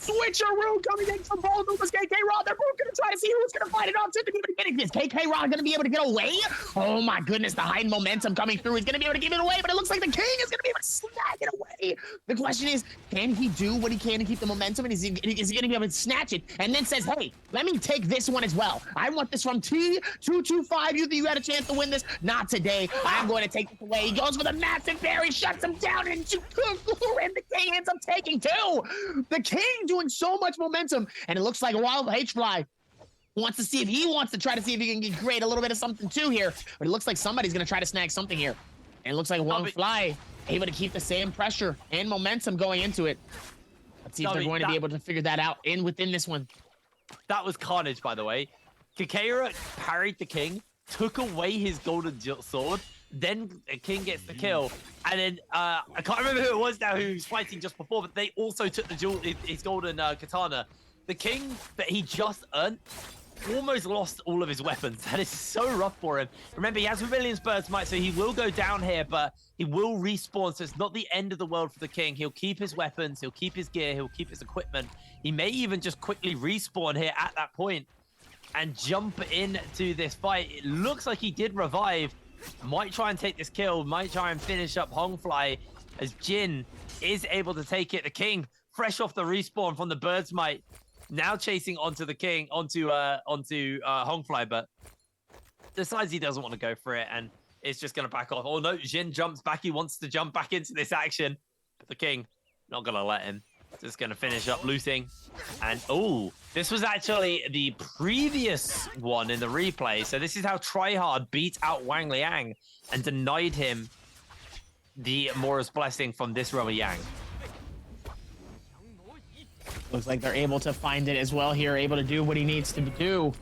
switcheroo coming in from both of us. KK Raw, they're both going to try to see who's going to fight it off to be able to get this. KK Raw going to be able to get away. Oh my goodness, the high momentum coming through. He's going to be able to give it away, but it looks like the King is going to be able to snag it away. The question is, can he do what he can to keep the momentum, and is he going to be able to snatch it, and then says, hey, let me take this one as well. I want this from T225. You had a chance to win this. Not today. I'm going to take this away. He goes for the massive parry, shuts him down, and the King ends up taking 2. The King doing so much momentum, and it looks like Wild H-Fly wants to see if he wants to try to see if he can create a little bit of something too here, but it looks like somebody's going to try to snag something here. And it looks like Wang Fly able to keep the same pressure and momentum going into it. Let's see if they're going to be able to figure that out within this one.
That was carnage, by the way. Kakera parried the king, took away his golden sword, then the king gets the kill, and then I can't remember who it was now who was fighting just before, but they also took his golden katana. The king that he just earned almost lost all of his weapons. That is so rough for him. Remember, he has Vermilion's Bird Smite, so he will go down here, but he will respawn, so it's not the end of the world for the king. He'll keep his weapons, he'll keep his gear, he'll keep his equipment. He may even just quickly respawn here at that point and jump into this fight. It looks like he did revive. Might try and take this kill, might try and finish up Hongfly as Jin is able to take it. The king, fresh off the respawn from the Bird Smite, now chasing onto the king, onto Hongfly, but decides he doesn't want to go for it and it's just going to back off. Oh no, Jin jumps back. He wants to jump back into this action, but the king not going to let him. Just going to finish up looting. And oh, this was actually the previous one in the replay. So this is how Tryhard beat out Wang Liang and denied him the Mora's Blessing from this Roma Yang.
Looks like they're able to find it as well here, able to do what he needs to do.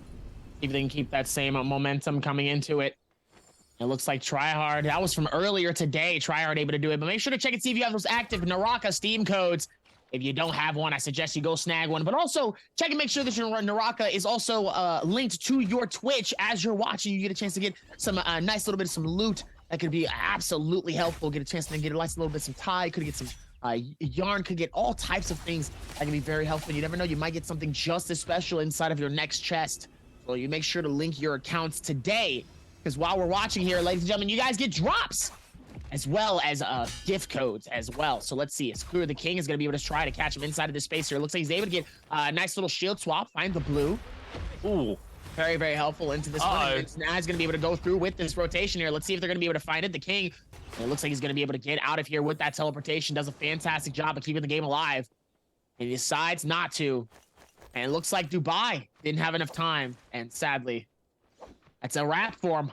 See if they can keep that same momentum coming into it. It looks like Tryhard, that was from earlier today, Tryhard able to do it. But make sure to check and see if you have those active Naraka Steam codes. If you don't have one, I suggest you go snag one. But also, check and make sure that your Naraka is also linked to your Twitch as you're watching. You get a chance to get some nice little bit of some loot that could be absolutely helpful. Get a chance to get a nice little bit of some tie. Could get some yarn. Could get all types of things that can be very helpful. You never know. You might get something just as special inside of your next chest. So you make sure to link your accounts today. Because while we're watching here, ladies and gentlemen, you guys get drops as well as gift codes as well. So let's see. Screw the king is going to be able to try to catch him inside of this space here. It looks like he's able to get a nice little shield swap. Find the blue. Ooh, very, very helpful into this one. And now he's going to be able to go through with this rotation here. Let's see if they're going to be able to find it. The king, it looks like he's going to be able to get out of here with that teleportation. Does a fantastic job of keeping the game alive. And he decides not to. And it looks like Dubai didn't have enough time. And sadly, that's a wrap for him.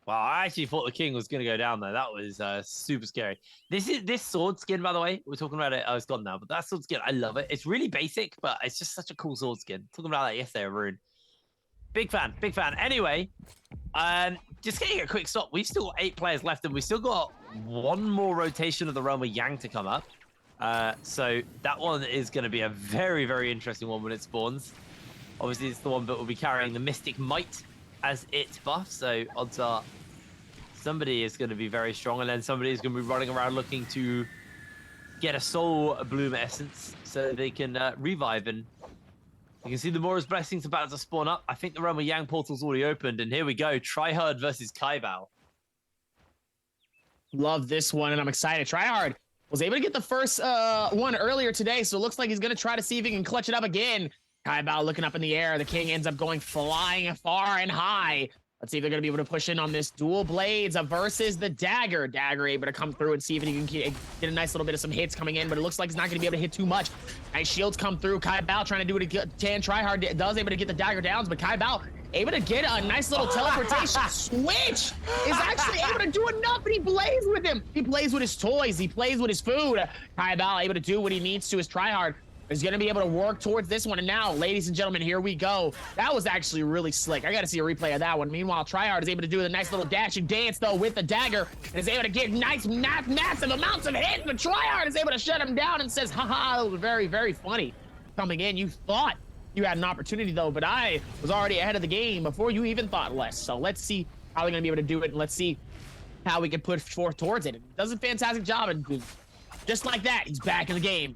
Wow, I actually thought the king was going to go down there. That was super scary. This sword skin, by the way, we're talking about it. Oh, it's gone now, but that sword skin, I love it. It's really basic, but it's just such a cool sword skin. Talking about that yesterday, Rune. Big fan, big fan. Anyway, just getting a quick stop. We've still got 8 players left, and we still got one more rotation of the Roma Yang to come up. So that one is going to be a very, very interesting one when it spawns. Obviously, it's the one that will be carrying the Mystic Might as its buff, so odds are somebody is going to be very strong, and then somebody is going to be running around looking to get a Soul Bloom Essence so they can revive. And you can see the Mora's Blessings about to spawn up. I think the Roma Yang portal's already opened, and here we go. Tryhard versus Kaibao.
Love this one, and I'm excited. Tryhard was able to get the first one earlier today, so it looks like he's going to try to see if he can clutch it up again. Kaibao looking up in the air. The king ends up going flying far and high. Let's see if they're going to be able to push in on this dual blades versus the dagger. Dagger able to come through and see if he can get a nice little bit of some hits coming in, but it looks like he's not going to be able to hit too much. Nice shields come through. Kaibao trying to do what he can. Tryhard does able to get the dagger downs, but Kaibao able to get a nice little teleportation switch. Is actually able to do enough, and he plays with him. He plays with his toys. He plays with his food. Kaibao able to do what he needs to. His Tryhard is going to be able to work towards this one. And now, ladies and gentlemen, here we go. That was actually really slick. I got to see a replay of that one. Meanwhile, Tryhard is able to do the nice little dashing dance, though, with the dagger, and is able to get nice, massive amounts of hits. But Tryhard is able to shut him down and says, haha, that was very, very funny. Coming in, you thought you had an opportunity, though, but I was already ahead of the game before you even thought less. So let's see how they're going to be able to do it, and let's see how we can put forth towards it. It does a fantastic job, and just like that, he's back in the game.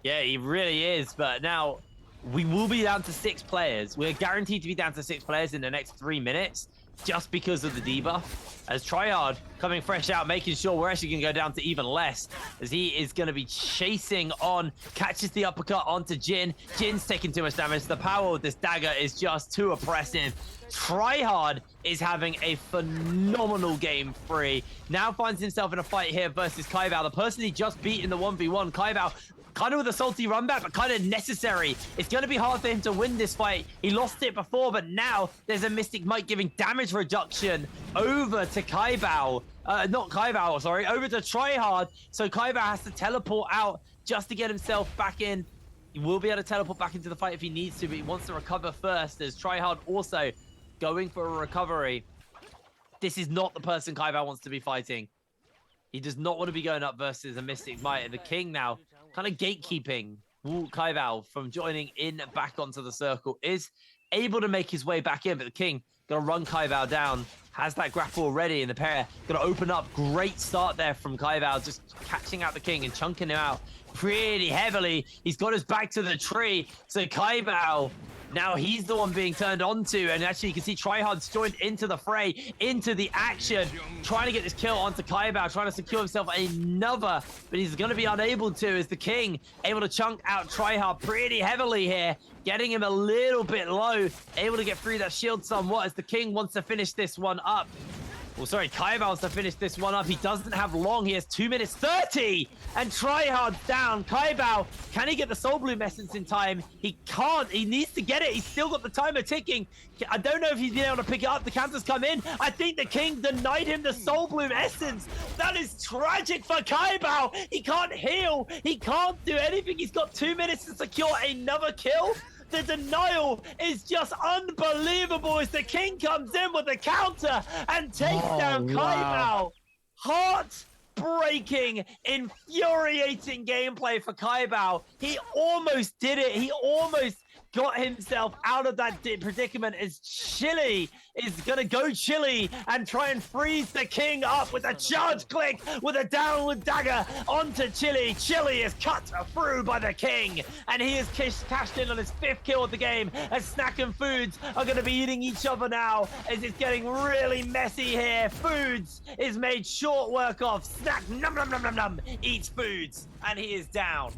Yeah, he really is. But now we will be down to 6 players. We're guaranteed to be down to 6 players in the next 3 minutes just because of the debuff. As Tryhard coming fresh out, making sure we're actually going to go down to even less, as he is going to be chasing on, catches the uppercut onto Jin. Jin's taking too much damage. The power of this dagger is just too oppressive. Tryhard is having a phenomenal game 3. Now finds himself in a fight here versus Kaibao, the person he just beat in the 1v1. Kaibao kind of with a salty run back, but kind of necessary. It's going to be hard for him to win this fight. He lost it before, but now there's a Mystic Might giving damage reduction over to Kaibao. Not Kaibao, sorry, over to Tryhard. So Kaibao has to teleport out just to get himself back in. He will be able to teleport back into the fight if he needs to, but he wants to recover first, as Tryhard also going for a recovery. This is not the person Kaibao wants to be fighting. He does not want to be going up versus a Mystic Might. And the King now kind of gatekeeping Kaibao from joining in back onto the circle. Is able to make his way back in, but the King going to run Kaibao down. Has that grapple ready, and the pair going to open up. Great start there from Kaibao, just catching out the King and chunking him out pretty heavily. He's got his back to the tree. So Kaibao, now he's the one being turned onto, and actually you can see Tryhard's joined into the fray, into the action, trying to get this kill onto Kaibao, trying to secure himself another, but he's going to be unable to, as the King able to chunk out Tryhard pretty heavily here, getting him a little bit low, able to get through that shield somewhat, as the King wants to finish this one up. Well, sorry, Kaibao wants to finish this one up. He doesn't have long. He has 2 minutes 30, and Tryhard's down. Kaibao, can he get the Soul Bloom Essence in time? He can't. He needs to get it. He's still got the timer ticking. I don't know if he's been able to pick it up. The counters come in. I think the King denied him the Soul Bloom Essence. That is tragic for Kaibao. He can't heal. He can't do anything. He's got 2 minutes to secure another kill. The denial is just unbelievable as the King comes in with a counter and takes down Kaibao. Heartbreaking, infuriating gameplay for Kaibao. He almost did it. He almost got himself out of that predicament as Chili is going to go Chili and try and freeze the King up with a charge click with a downward dagger onto Chili. Chili is cut through by the King, and he has cashed in on his 5th kill of the game, as Snack and Foods are going to be eating each other now, as it's getting really messy here. Foods is made short work of. Snack num num num num num eats Foods, and he is down.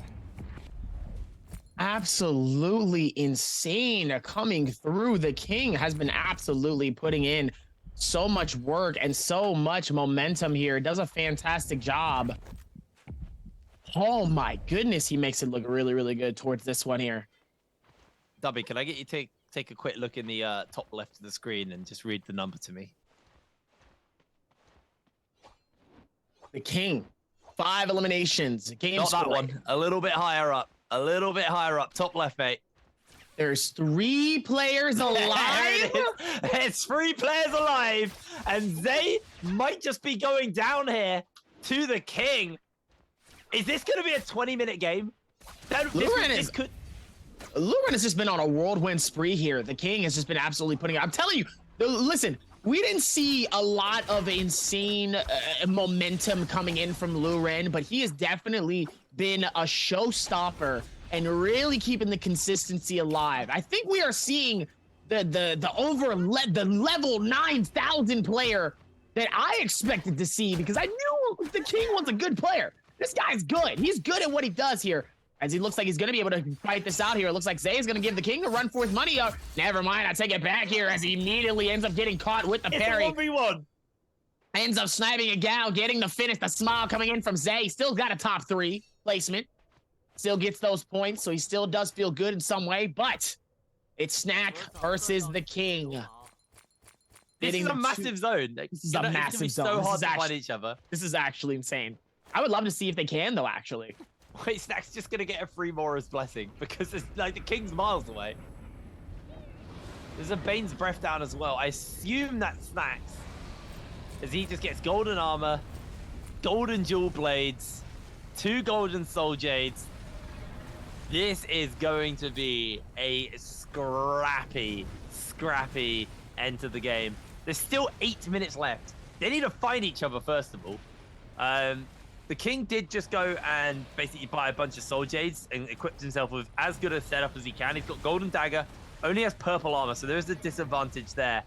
Absolutely insane coming through. The King has been absolutely putting in so much work and so much momentum here. Does a fantastic job. Oh my goodness, he makes it look really, really good towards this one here.
Dubby, can I get you to take a quick look in the top left of the screen and just read the number to me?
The King, 5 eliminations. Game
Not that
score.
one. A little bit higher up. A little bit higher up. Top left, mate.
There's 3 players alive.
It's 3 players alive, and they might just be going down here to the King. Is this going to be a 20-minute game?
Luren has just been on a whirlwind spree here. The King has just been absolutely putting. I'm telling you, listen. We didn't see a lot of insane momentum coming in from Luren, but he has definitely been a showstopper and really keeping the consistency alive. I think we are seeing the level 9,000 player that I expected to see, because I knew the King was a good player. This guy's good. He's good at what he does here. As he looks like he's going to be able to fight this out here. It looks like Zay is going to give the King a run for his money. Never mind, I take it back here, as he immediately ends up getting caught with the parry.
It's a 1v1.
Ends up sniping a gal, getting the finish. The smile coming in from Zay. Still got a top 3 placement. Still gets those points, so he still does feel good in some way. But it's Snack versus the King.
This is a massive zone.
This is a massive zone.
So hard to find each other.
This is actually insane. I would love to see if they can, though, actually.
Wait, Snack's just going to get a free Mora's Blessing, because it's like the King's miles away. There's a Bane's Breath down as well. I assume that's Snacks, as he just gets golden armor, golden jewel blades, 2 golden soul jades. This is going to be a scrappy end to the game. There's still 8 minutes left. They need to find each other, first of all. The King did just go and basically buy a bunch of soul jades and equipped himself with as good a setup as he can. He's got golden dagger, only has purple armor, so there is a disadvantage there.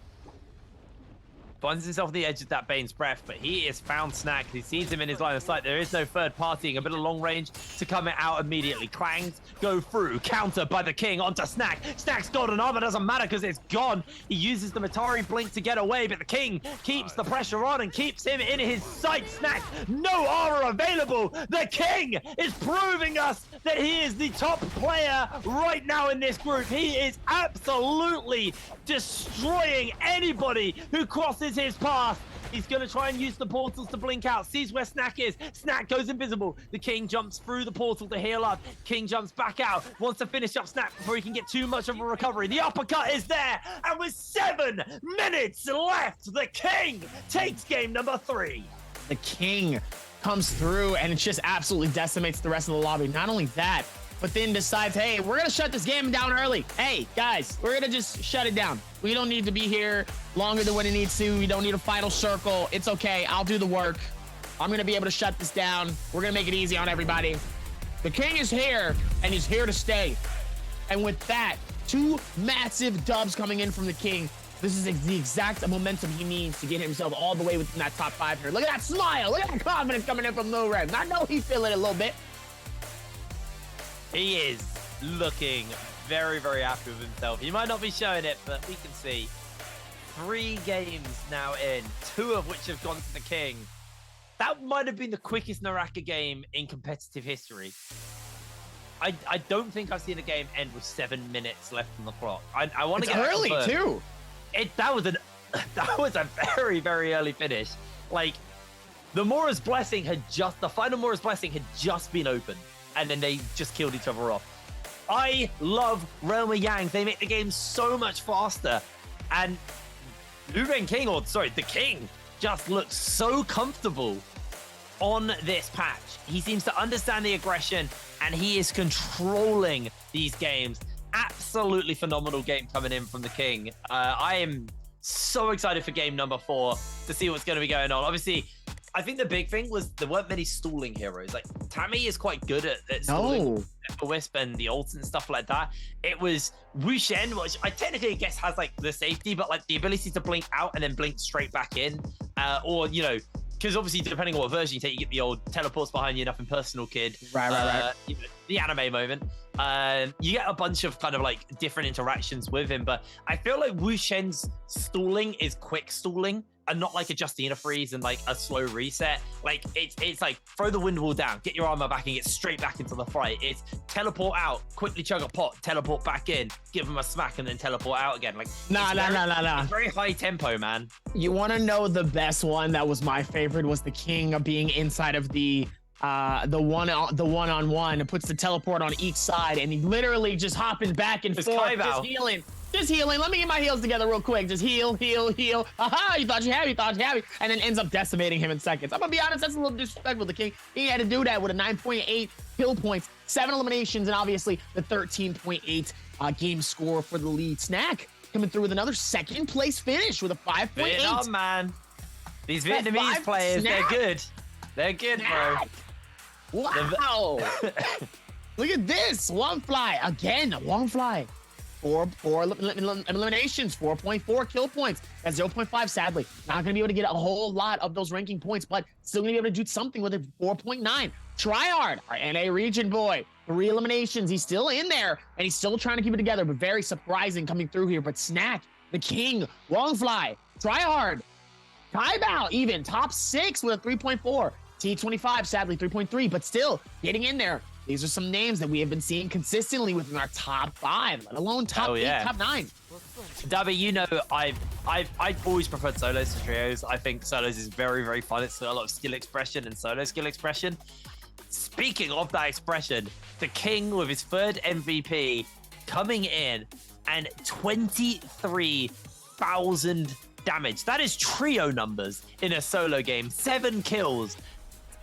finds himself on the edge of that Bane's breath, but he is found Snack. He sees him in his line of sight. There is no third partying. A bit of long range to come out immediately. Clangs go through, counter by the King onto Snack. Snack's golden armor doesn't matter because it's gone. He uses the Matari blink to get away, but the King keeps the pressure on and keeps him in his sight. Snack, no armor available. The King is proving us that he is the top player right now in this group. He is absolutely destroying anybody who crosses his path. He's going to try and use the portals to blink out. Sees where Snack is. Snack goes invisible. The King jumps through the portal to heal up. King jumps back out. Wants to finish up Snack before he can get too much of a recovery. The uppercut is there. And with 7 minutes left, the King takes game number 3.
The King comes through and it just absolutely decimates the rest of the lobby. Not only that, but then decides, hey, we're gonna shut this game down early. Hey, guys, we're gonna just shut it down. We don't need to be here longer than what it needs to. We don't need a final circle. It's okay, I'll do the work. I'm gonna be able to shut this down. We're gonna make it easy on everybody. The King is here, and he's here to stay. And with that, 2 massive dubs coming in from the King. This is the exact momentum he needs to get himself all the way within that top 5 here. Look at that smile. Look at that confidence coming in from Lil Red. I know he's feeling it a little bit.
He is looking very, very happy with himself. He might not be showing it, but we can see 3 games now in, 2 of which have gone to the King. That might have been the quickest Naraka game in competitive history. I don't think I've seen a game end with 7 minutes left on the clock. I want to get
early too.
That was a very, very early finish. Like, the Mora's Blessing the final Mora's Blessing had just been opened, and then they just killed each other off. I love Realm of Yang. They make the game so much faster. And the King just looks so comfortable on this patch. He seems to understand the aggression, and he is controlling these games. Absolutely phenomenal game coming in from the King. I am so excited for game number 4 to see what's going to be going on. Obviously, I think the big thing was there weren't many stalling heroes. Like, Tammy is quite good at stalling the Wisp and the ult and stuff like that. It was Wu Shen, which I technically guess has like the safety, but like the ability to blink out and then blink straight back in. Or, you know, because obviously depending on what version you take, you get the old teleports behind you, nothing personal kid.
Right.
You know, the anime moment. You get a bunch of kind of like different interactions with him, but I feel like Wu Shen's stalling is quick stalling and not like a Justina freeze and like a slow reset. Like it's like throw the wind wall down, get your armor back and get straight back into the fight. It's teleport out, quickly chug a pot, teleport back in, give him a smack and then teleport out again. Like
Nah.
It's very high tempo, man.
You want to know the best one that was my favorite was the King being inside of the one-on-one. It puts the teleport on each side and he literally just hopping back and forth, just healing. Let me get my heals together real quick. Just heal. Aha, you thought you had me. And then ends up decimating him in seconds. I'm gonna be honest, that's a little disrespectful. The King, he had to do that with a 9.8 kill points, 7 eliminations, and obviously the 13.8 game score for the lead. Snack coming through with another 2nd place finish with a 5.8.
Vietnam, man. These Vietnamese players,
Snack.
they're good. They're good, bro.
Wow. Look at this. One fly. Again, one fly. 4 eliminations, 4.4 kill points. That's 0.5, sadly. Not going to be able to get a whole lot of those ranking points, but still going to be able to do something with it. 4.9. Tryhard, our NA region boy. 3 eliminations. He's still in there, and he's still trying to keep it together, but very surprising coming through here. But Snack, the King, Longfly, Tryhard, Kaibao, even top 6 with a 3.4. T25, sadly, 3.3, but still getting in there. These are some names that we have been seeing consistently within our top 5, let alone top 8, top 9.
Dabby, you know, I've always preferred solos to trios. I think solos is very, very fun. It's a lot of skill expression and solo skill expression. Speaking of that expression, the King with his 3rd MVP coming in and 23,000 damage. That is trio numbers in a solo game. 7 kills.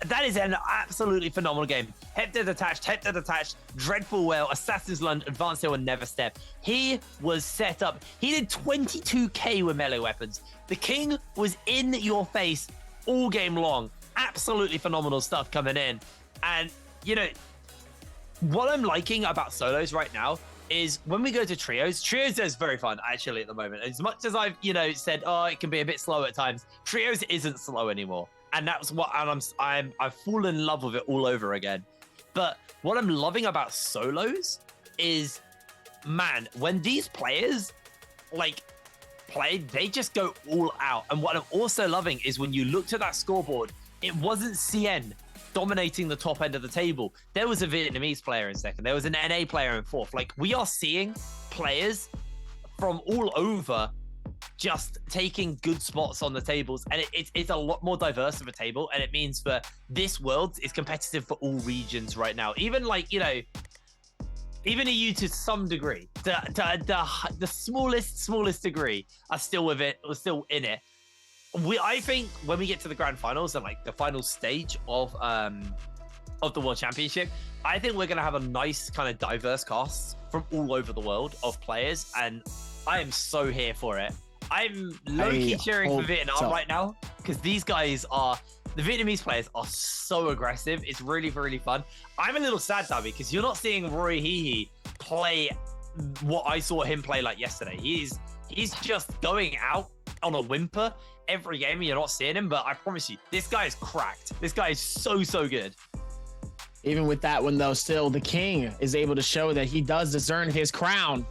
That is an absolutely phenomenal game. Hector detached, Dreadful Whale, Assassin's Lunge, Advanced Heal, and Never Step. He was set up. He did 22k with melee weapons. The King was in your face all game long. Absolutely phenomenal stuff coming in. And, you know, what I'm liking about solos right now is when we go to trios is very fun actually at the moment. As much as I've, said, oh, it can be a bit slow at times, trios isn't slow anymore. And that's what, and I've fallen in love with it all over again. But what I'm loving about solos is, man, when these players play, they just go all out. And what I'm also loving is when you looked at that scoreboard, it wasn't CN dominating the top end of the table. There was a Vietnamese player in second. There was an NA player in fourth. Like, we are seeing players from all over just taking good spots on the tables, and it's a lot more diverse of a table, and it means for this world is competitive for all regions right now. Even even EU to some degree, the smallest degree are still with it, or still in it. I think when we get to the grand finals and the final stage of the World Championship, I think we're gonna have a nice kind of diverse cast from all over the world of players, and I am so here for it. I'm low-key cheering for Vietnam right now because these guys the Vietnamese players are so aggressive. It's really, really fun. I'm a little sad, Dabi, because you're not seeing Roy Hehe play what I saw him play yesterday. He's just going out on a whimper every game. You're not seeing him, but I promise you, this guy is cracked. This guy is so good.
Even with that one, though, still the king is able to show that he does deserve his crown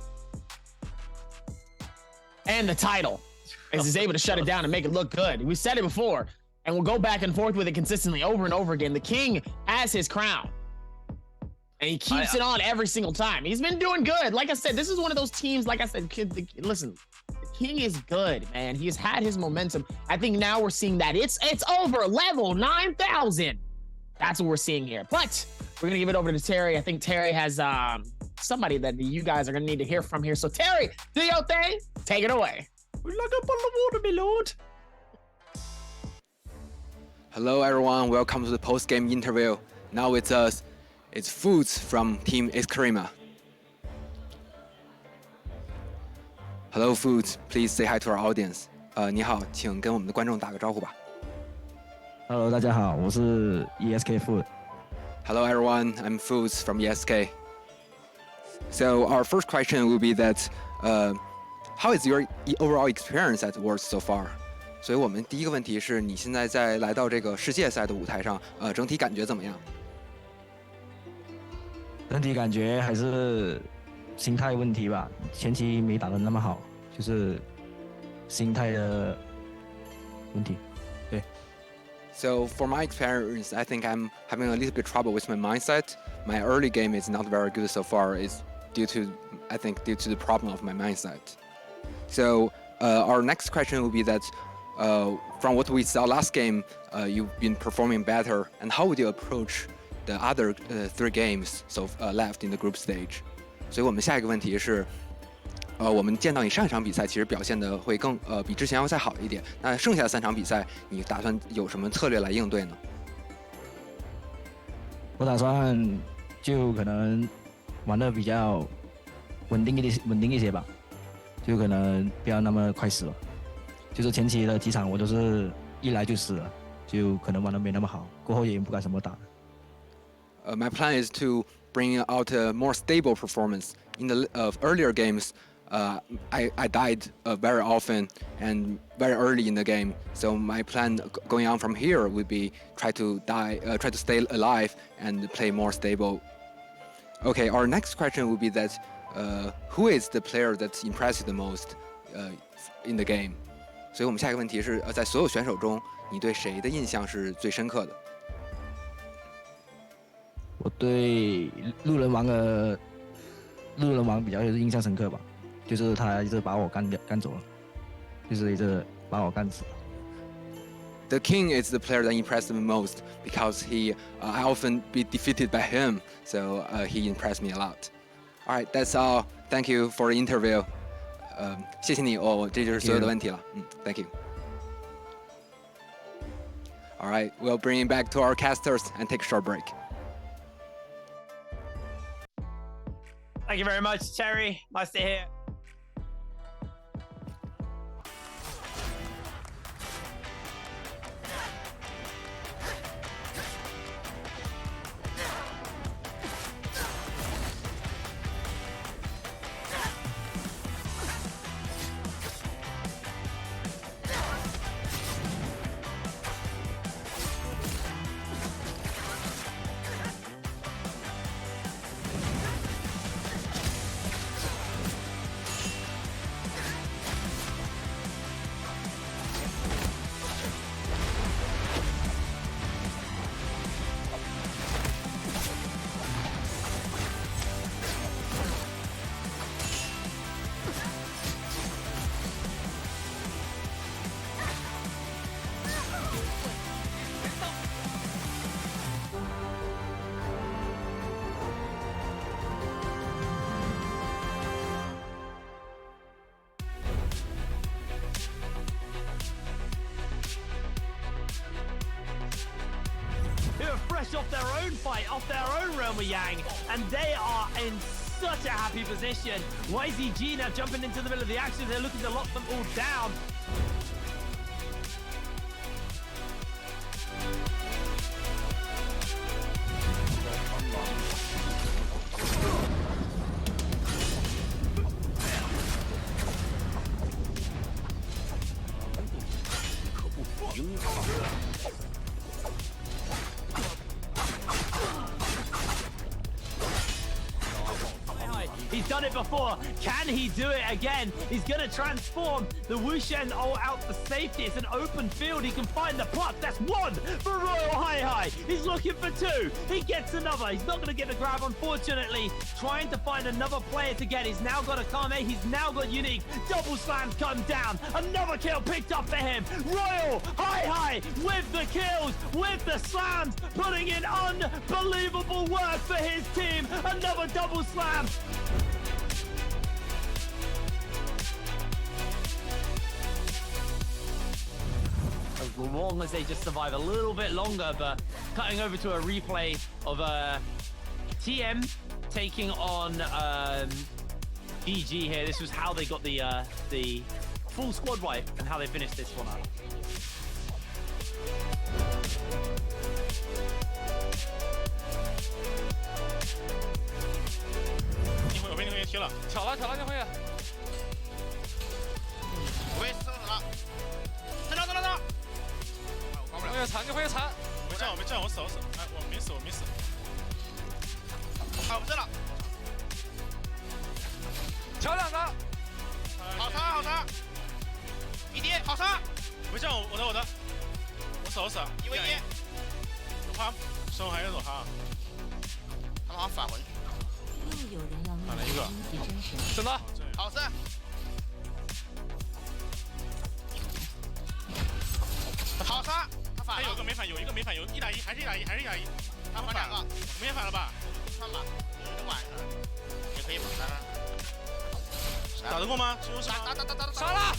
and the title, as he's able to shut it down and make it look good. We said it before, and we'll go back and forth with it consistently over and over again. The king has his crown, and he keeps it on every single time. He's been doing good. Like I said, this is one of those teams, like I said, listen, the king is good, man. He's had his momentum. I think now we're seeing that it's over level 9,000. That's what we're seeing here. But we're gonna give it over to Terry. I think Terry has somebody that you guys are gonna need to hear from here. So Terry, do your thing. Take it away. Like a bottle of water, my lord.
Hello everyone, welcome to the post-game interview. Now it's us. It's Foods from Team Eskrima. Hello Foods, please say hi to our audience. 你好，请跟我们的观众打个招呼吧。
Hello， 大家好，我是 ESK Food。
Hello everyone, I'm Foods from ESK. So our first question will be that, how is your overall experience at Worlds so far? 所以我们第一个问题是你现在在来到这个世界赛的舞台上，整体感觉怎么样？
整体感觉还是心态问题吧，前期没打得那么好，就是心态的问题。对。
So for my experience, I think I'm having a little bit trouble with my mindset. My early game is not very good so far. It's due to the problem of my mindset. So our next question will be that, from what we saw last game, you've been performing better. And how would you approach the other 3 games left in the group stage? 所以我们下一个问题是，我们见到你上一场比赛其实表现的会比之前要再好一点。那剩下的3场比赛，你打算有什么策略来应对呢？
我打算就可能玩的比较稳定一些吧，就可能不要那么快死了。就是前期的几场我都是一来就死了，就可能玩的没那么好，过后也不敢什么打。
My plan is to bring out a more stable performance. In the earlier games, I died very often and very early in the game. So my plan going on from here would be try to stay alive and play more stable. Okay, our next question would be that, who is the player that impressed you the most in the game? 所以我们下一个问题是，在所有选手中，你对谁的印象是最深刻的？
我对路人王比较印象深刻吧，就是他一直把我干走了，就是一直把我干死了。
The king is the player that impressed me most because I often be defeated by him, so he impressed me a lot. All right, that's all. Thank you for the interview. 谢谢你哦，这就是所有的问题了。Thank you. All right, we'll bring it back to our casters and take a short break.
Thank you very much, Terry. Nice to hear. fresh off their own fight, off their own realm of Yang, and they are in such a happy position. YZG now jumping into the middle of the action. They're looking to lock them all down. He's done it before. Can he do it again? He's going to transform the Wushen out for safety. It's an open field. He can find the puck. That's one for Royal Hi. He's looking for two. He gets another. He's not going to get the grab, unfortunately. Trying to find another player to get. He's now got Akame. He's now got Unique. Double slams come down. Another kill picked up for him. Royal Hi with the kills, with the slams, putting in unbelievable work for his team. Another double slam. As long as they just survive a little bit longer, but cutting over to a replay of TM taking on GG here. This was how they got the full squad wipe and how they finished this one up.
我被那个人踢了，挑了，这回。我被射了，走。我也残，这回也残。没站，我死。哎，我没死。好，我这了。挑两个。好杀。一跌，好杀。没站，我的。我死。1v1。有他，身后还有走他。他们好像返回。 打了一个，真的，好事。好杀，他反了。有一个没反，有1打1，还是1打1。他反2个，我们也反了吧？算吧，晚上也可以反了。打得过吗？打，杀了！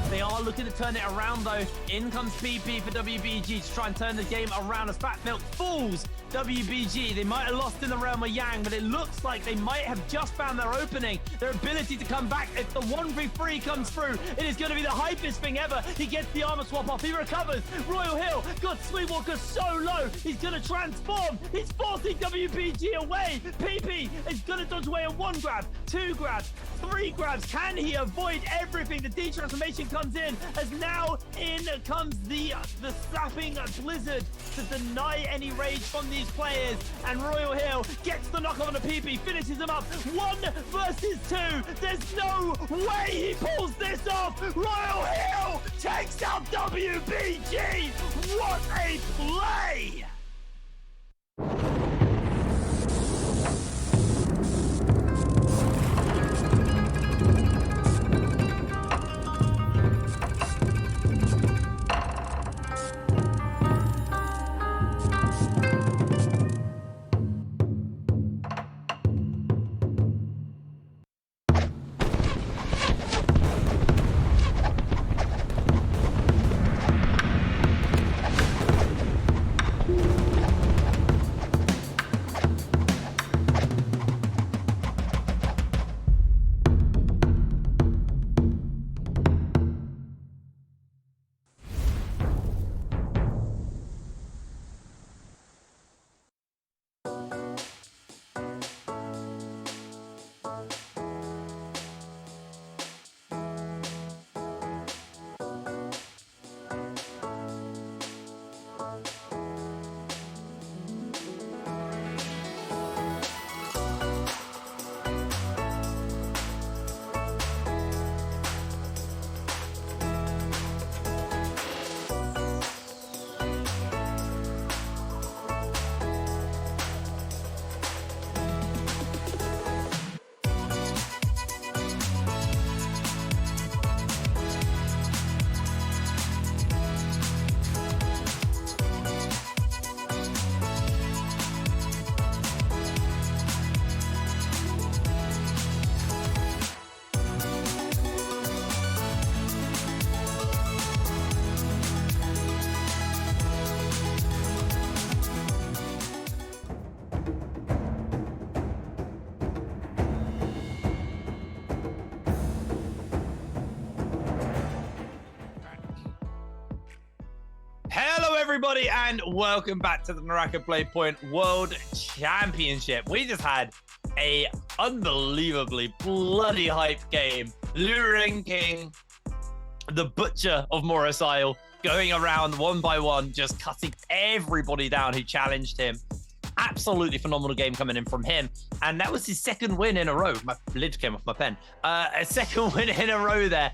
They are looking to turn it around though. In comes PP for WBG to try and turn the game around as Fat Milk falls. WBG, they might have lost in the realm of Yang, but it looks like they might have just found their opening, their ability to come back. If the 1v3 comes through, it is going to be the hypest thing ever. He gets the armor swap off, he recovers. Royal Hill got Sweetwalker so low, he's going to transform. He's forcing WBG away. PP is going to dodge away a 1 grab, 2 grabs, 3 grabs. Can he avoid everything? The D-transformation comes in as now in comes the slapping blizzard to deny any rage from these players, and Royal Hill gets the knock on the PP, finishes him up 1 versus 2. There's no way he pulls this off. Royal Hill takes out WBG. What a play! everybody, and welcome back to the Naraka Playpoint World Championship. We just had a unbelievably bloody hype game. Luring King, the butcher of Morris Isle, going around one by one, just cutting everybody down who challenged him. Absolutely phenomenal game coming in from him. And that was his second win in a row. My lid came off my pen. A second win in a row there.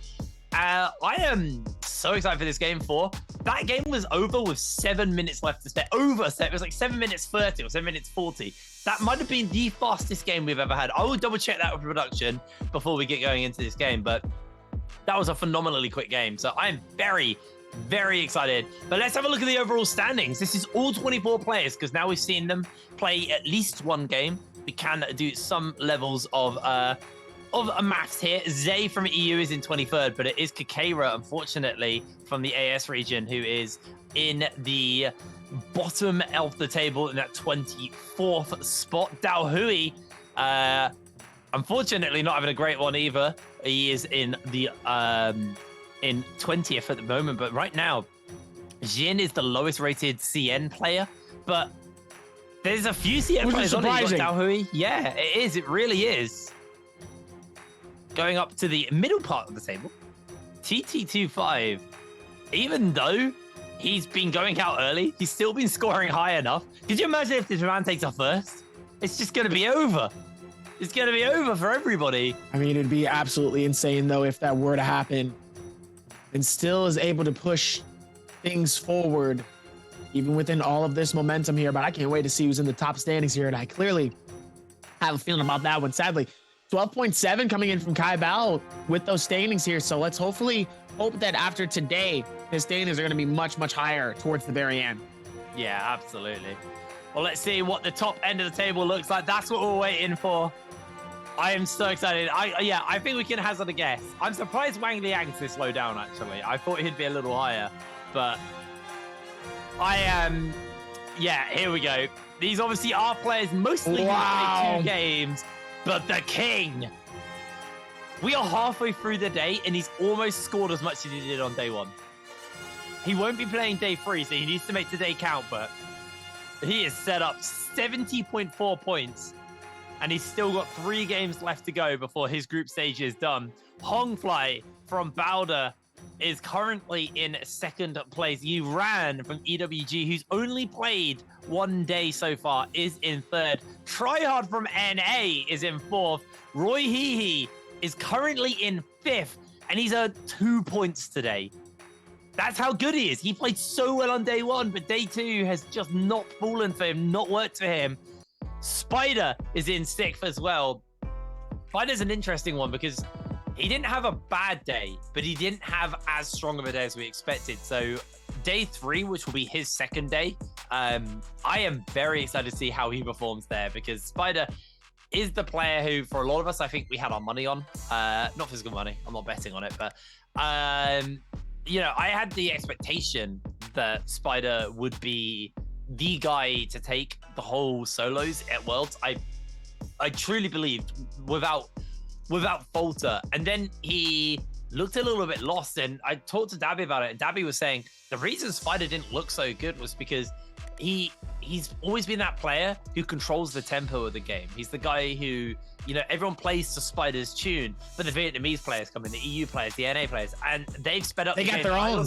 I am so excited for this game 4. That game was over with 7 minutes left to stay. It was like 7 minutes 30 or 7 minutes 40. That might have been the fastest game we've ever had. I will double check that with production before we get going into this game, but that was a phenomenally quick game. So I'm very, very excited. But let's have a look at the overall standings. This is all 24 players because now we've seen them play at least one game. We can do some levels of a maths here. Zay from EU is in 23rd, but it is Kakera, unfortunately, from the AS region, who is in the bottom of the table in that 24th spot. Daohui, unfortunately, not having a great one either. He is in the in 20th at the moment, but right now, Jin is the lowest rated CN player, but there's a few CN players on it. You got Daohui. Yeah, it is. It really is. Going up to the middle part of the table, TT25, even though he's been going out early, he's still been scoring high enough. Could you imagine if this man takes a first? It's just going to be over. It's going to be over for everybody.
I mean, it'd be absolutely insane, though, if that were to happen. And still is able to push things forward, even within all of this momentum here. But I can't wait to see who's in the top standings here. And I clearly have a feeling about that one, sadly. 12.7 coming in from Kai Bao with those standings here. So let's hopefully hope that after today, his standings are going to be much, much higher towards the very end.
Yeah, absolutely. Well, let's see what the top end of the table looks like. That's what we're waiting for. I am so excited. I think we can hazard a guess. I'm surprised Wang Liang's this low down, actually. I thought he'd be a little higher, but I am... Yeah, here we go. These obviously are players mostly who play 2 games. But the king, we are halfway through the day and he's almost scored as much as he did on day 1. He won't be playing day 3, so he needs to make today count, but he is set up 70.4 points and he's still got 3 games left to go before his group stage is done. Hongfly from Bowder is currently in 2nd place. Yuran from EWG, who's only played 1 day so far, is in 3rd. Tryhard from NA is in 4th. Roy Hehe is currently in 5th, and he's earned 2 points today. That's how good he is. He played so well on day 1, but day 2 has just not fallen for him, not worked for him. Spider is in 6th as well. Spider's an interesting one because he didn't have a bad day, but he didn't have as strong of a day as we expected. So day 3, which will be his 2nd day, I am very excited to see how he performs there because Spider is the player who, for a lot of us, I think we had our money on. Not physical money. I'm not betting on it, but you know, I had the expectation that Spider would be the guy to take the whole solos at Worlds. I truly believed without falter. And then he looked a little bit lost. And I talked to Dabby about it. And Dabby was saying the reason Spider didn't look so good was because he's always been that player who controls the tempo of the game. He's the guy who, you know, everyone plays to Spider's tune, but the Vietnamese players come in, the EU players, the NA players, and they've sped up.
They got their own.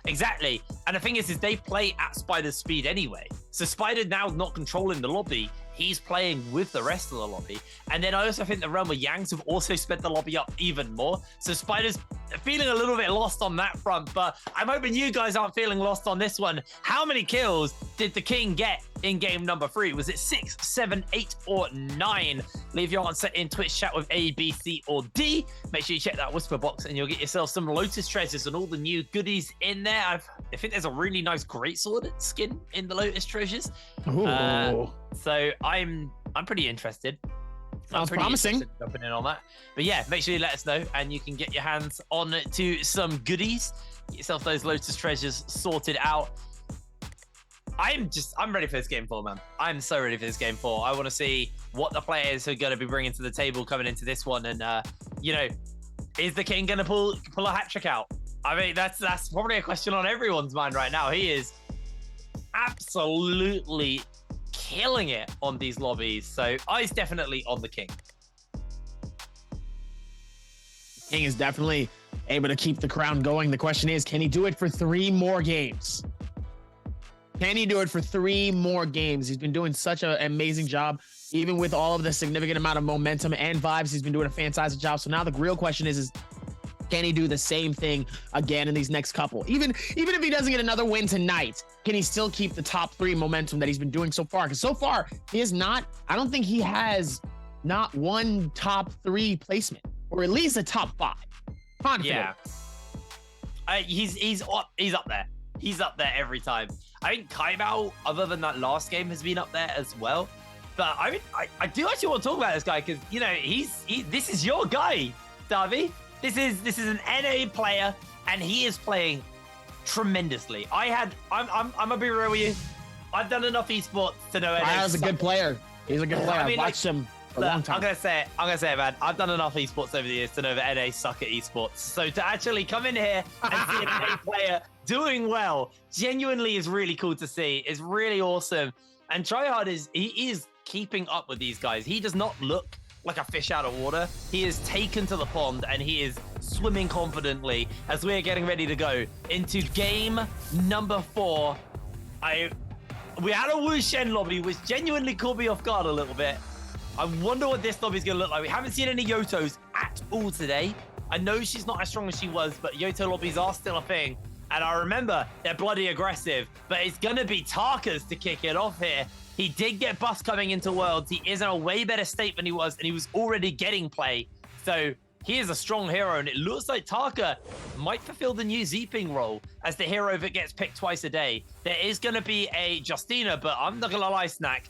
Exactly. And the thing is they play at Spider's speed anyway. So Spider now not controlling the lobby, he's playing with the rest of the lobby. And then I also think the realm of Yangs have also sped the lobby up even more. So Spider's feeling a little bit lost on that front, but I'm hoping you guys aren't feeling lost on this one. How many kills did the king get in game number 3? Was it 6, 7, 8, or 9? Leave your answer in Twitch chat with A, B, C, or D. Make sure you check that whisper box and you'll get yourself some Lotus treasures and all the new goodies in there. I think there's a really nice greatsword skin in the Lotus treasures. So I'm pretty interested.
Sounds promising.
Jumping in on that. But yeah, make sure you let us know and you can get your hands on to some goodies. Get yourself those Lotus treasures sorted out. I'm ready for this game 4, man. I'm so ready for this game 4. I want to see what the players are going to be bringing to the table coming into this one. And, you know, is the king going to pull a hat trick out? I mean, that's probably a question on everyone's mind right now. He is absolutely killing it on these lobbies. So eyes definitely on the King.
King is definitely able to keep the crown going. The question is, can he do it for 3 more games? Can he do it for 3 more games? He's been doing such an amazing job, even with all of the significant amount of momentum and vibes. He's been doing a fantastic job. So now the real question is can he do the same thing again in these next couple? Even if he doesn't get another win tonight, can he still keep the top 3 momentum that he's been doing so far? Because so far, he is not, I don't think he has not one top 3 placement, or at least a top 5. Confident.
Yeah. He's up there. He's up there every time. I think Kaibao, other than that last game, has been up there as well. But I do actually want to talk about this guy because, you know, this is your guy, Darby. This is an NA player, and he is playing tremendously. I'm gonna be real with you. I've done enough esports to know
Kyle's a good player. He's a good player. I've watched him for a long time.
I'm gonna say it, man. I've done enough esports over the years to know that NA suck at esports. So to actually come in here and see an NA player doing well genuinely is really cool to see. It's really awesome. And Tryhard is keeping up with these guys. He does not look like a fish out of water. He is taken to the pond and he is swimming confidently as we're getting ready to go into game number 4. We had a Wu Shen lobby, which genuinely caught me off guard a little bit. I wonder what this lobby is going to look like. We haven't seen any Yotos at all today. I know she's not as strong as she was, but Yoto lobbies are still a thing. And I remember they're bloody aggressive, but it's going to be Tarka's to kick it off here. He did get bust coming into Worlds. He is in a way better state than he was, and he was already getting play. So he is a strong hero, and it looks like Tarka might fulfill the new Zeeping role as the hero that gets picked twice a day. There is going to be a Justina, but I'm not going to lie, Snack.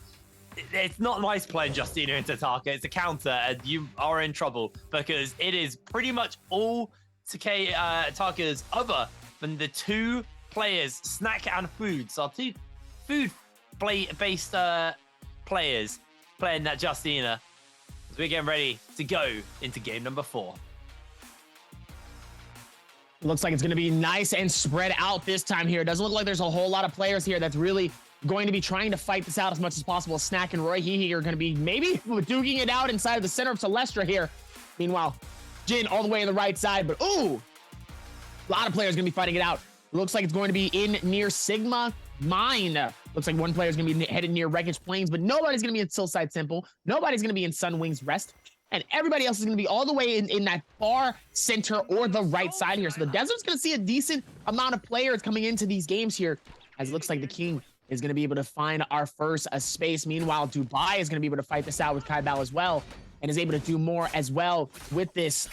It's not nice playing Justina into Tarka. It's a counter, and you are in trouble because it is pretty much all Tarka's other than the 2 players, Snack and Food. So 2 food-based players playing that Justina. As we're getting ready to go into game number 4.
Looks like it's going to be nice and spread out this time here. It doesn't look like there's a whole lot of players here that's really going to be trying to fight this out as much as possible. Snack and Roy Hehe are going to be maybe duking it out inside of the center of Celestra here. Meanwhile, Jin all the way on the right side, but ooh, a lot of players going to be fighting it out. Looks like it's going to be in near Sigma Mine. Looks like one player is going to be headed near Wreckage Plains, but nobody's going to be in Silside Simple. Nobody's going to be in Sunwings Rest. And everybody else is going to be all the way in that far center or the right side here. So the Desert's going to see a decent amount of players coming into these games here, as it looks like the King is going to be able to find our first space. Meanwhile, Dubai is going to be able to fight this out with Kai Bao as well, and is able to do more as well with this.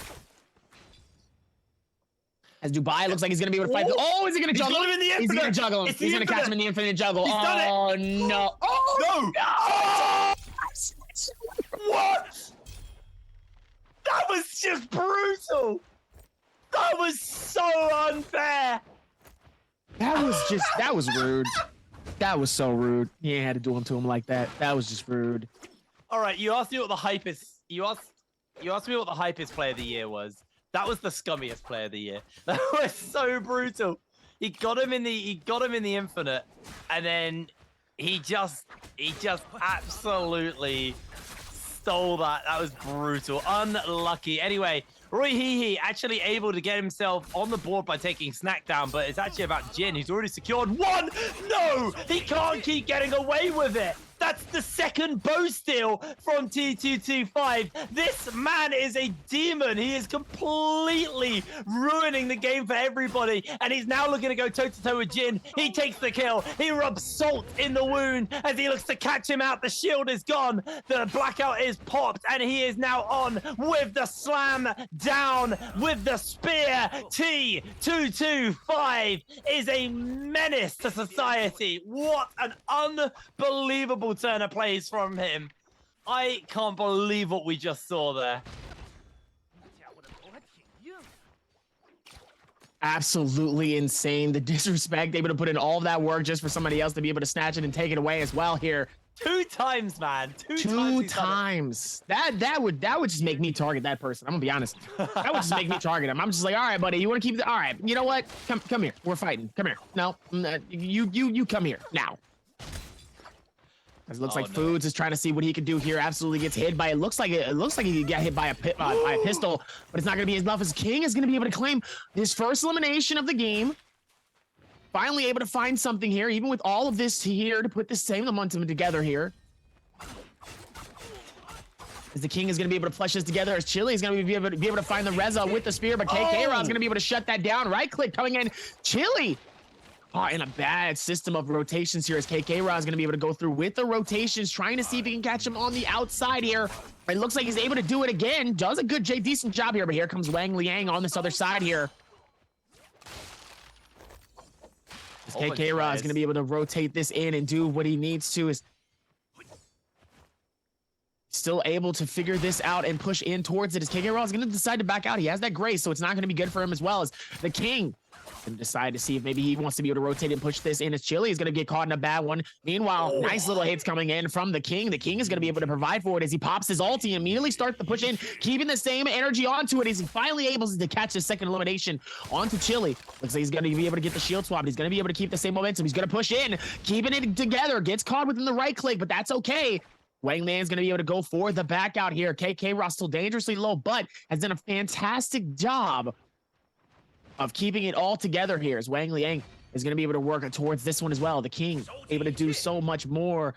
As Dubai looks like he's going to be able to fight. Oh, is he going to juggle him? He's going to juggle him. He's going to catch him in the infinite juggle. Oh, no.
Oh, no. What? That was just brutal. That was so unfair.
That was rude. That was so rude. You ain't had to do him to him like that. That was just rude.
All right, you asked me what the hype is. You asked me what the hypest player of the year was. That was the scummiest player of the year. That was so brutal. He got him in the infinite, and then he just absolutely stole that. That was brutal. Unlucky. Anyway, Roy Hehe actually able to get himself on the board by taking Snack down, but it's actually about Jin. He's already secured 1. No, he can't keep getting away with it. That's the second bow steal from T225. This man is a demon. He is completely ruining the game for everybody. And he's now looking to go toe-to-toe with Jin. He takes the kill. He rubs salt in the wound as he looks to catch him out. The shield is gone. The blackout is popped. And he is now on with the slam down with the spear. T225 is a menace to society. What an unbelievable turn of plays from him. I can't believe what we just saw there.
Absolutely insane. The disrespect, able to put in all of that work just for somebody else to be able to snatch it and take it away as well here.
2 times, man.
Two times. That would just make me target that person. I'm gonna be honest. That would just make me target him. I'm just like, all right, buddy, you want to keep the? All right, you know what? Come here. We're fighting. Come here. No, you come here now. It looks like Foods is trying to see what he can do here. Absolutely gets hit by it. Looks like he got hit by a pistol, but it's not going to be enough as King is going to be able to claim his first elimination of the game. Finally able to find something here, even with all of this here to put the same momentum together here. As the King is going to be able to flush this together, as Chili is going to be able to find the Reza with the spear, but KK Raw is going to be able to shut that down. Right click coming in. Chili caught in a bad system of rotations here as KK Raw is going to be able to go through with the rotations, trying to see if he can catch him on the outside here. It looks like he's able to do it again. Does a decent job here, but here comes Wang Liang on this other side here. As KK Raw is going to be able to rotate this in and do what he needs to. Is still able to figure this out and push in towards it as KK Raw is going to decide to back out. He has that grace, so it's not going to be good for him as well as the King and decide to see if maybe he wants to be able to rotate and push this in as Chili is going to get caught in a bad one. Meanwhile, nice little hits coming in from the King. The King is going to be able to provide for it as he pops his ulti and immediately starts to push in, keeping the same energy onto it as he finally able to catch his second elimination onto Chili. Looks like he's going to be able to get the shield swap. He's going to be able to keep the same momentum. He's going to push in, keeping it together, gets caught within the right click, but that's okay. Wang Liang's going to be able to go for the back out here. KK Raw still dangerously low, but has done a fantastic job of keeping it all together here as Wang Liang is going to be able to work towards this one as well. The King able to do so much more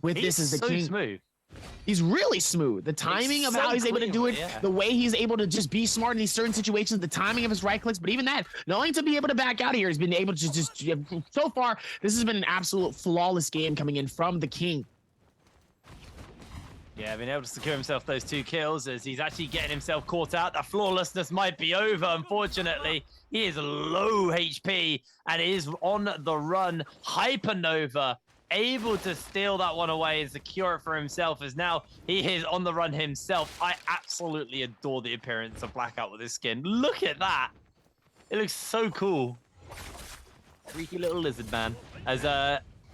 with this as the King.
Smooth.
He's really smooth. The timing of how he's able to do it, the way he's able to just be smart in these certain situations, the timing of his right clicks, but even that, knowing to be able to back out here, he's been able to just, so far, this has been an absolute flawless game coming in from the King.
Yeah, being able to secure himself those 2 kills as he's actually getting himself caught out. That flawlessness might be over, unfortunately. He is low HP and is on the run. Hypernova able to steal that one away and secure it for himself as now he is on the run himself. I absolutely adore the appearance of Blackout with his skin. Look at that. It looks so cool. Freaky little lizard man. As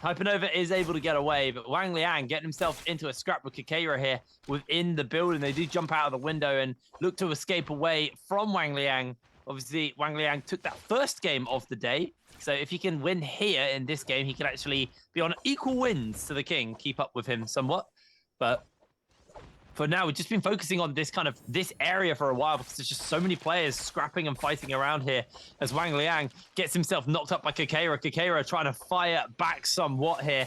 Hypernova is able to get away, but Wang Liang getting himself into a scrap with Kakera here within the building. They do jump out of the window and look to escape away from Wang Liang. Obviously, Wang Liang took that first game of the day. So if he can win here in this game, he can actually be on equal wins to the King, keep up with him somewhat. But for now, we've just been focusing on this area for a while because there's just so many players scrapping and fighting around here as Wang Liang gets himself knocked up by Kakera. Kakera trying to fire back somewhat here.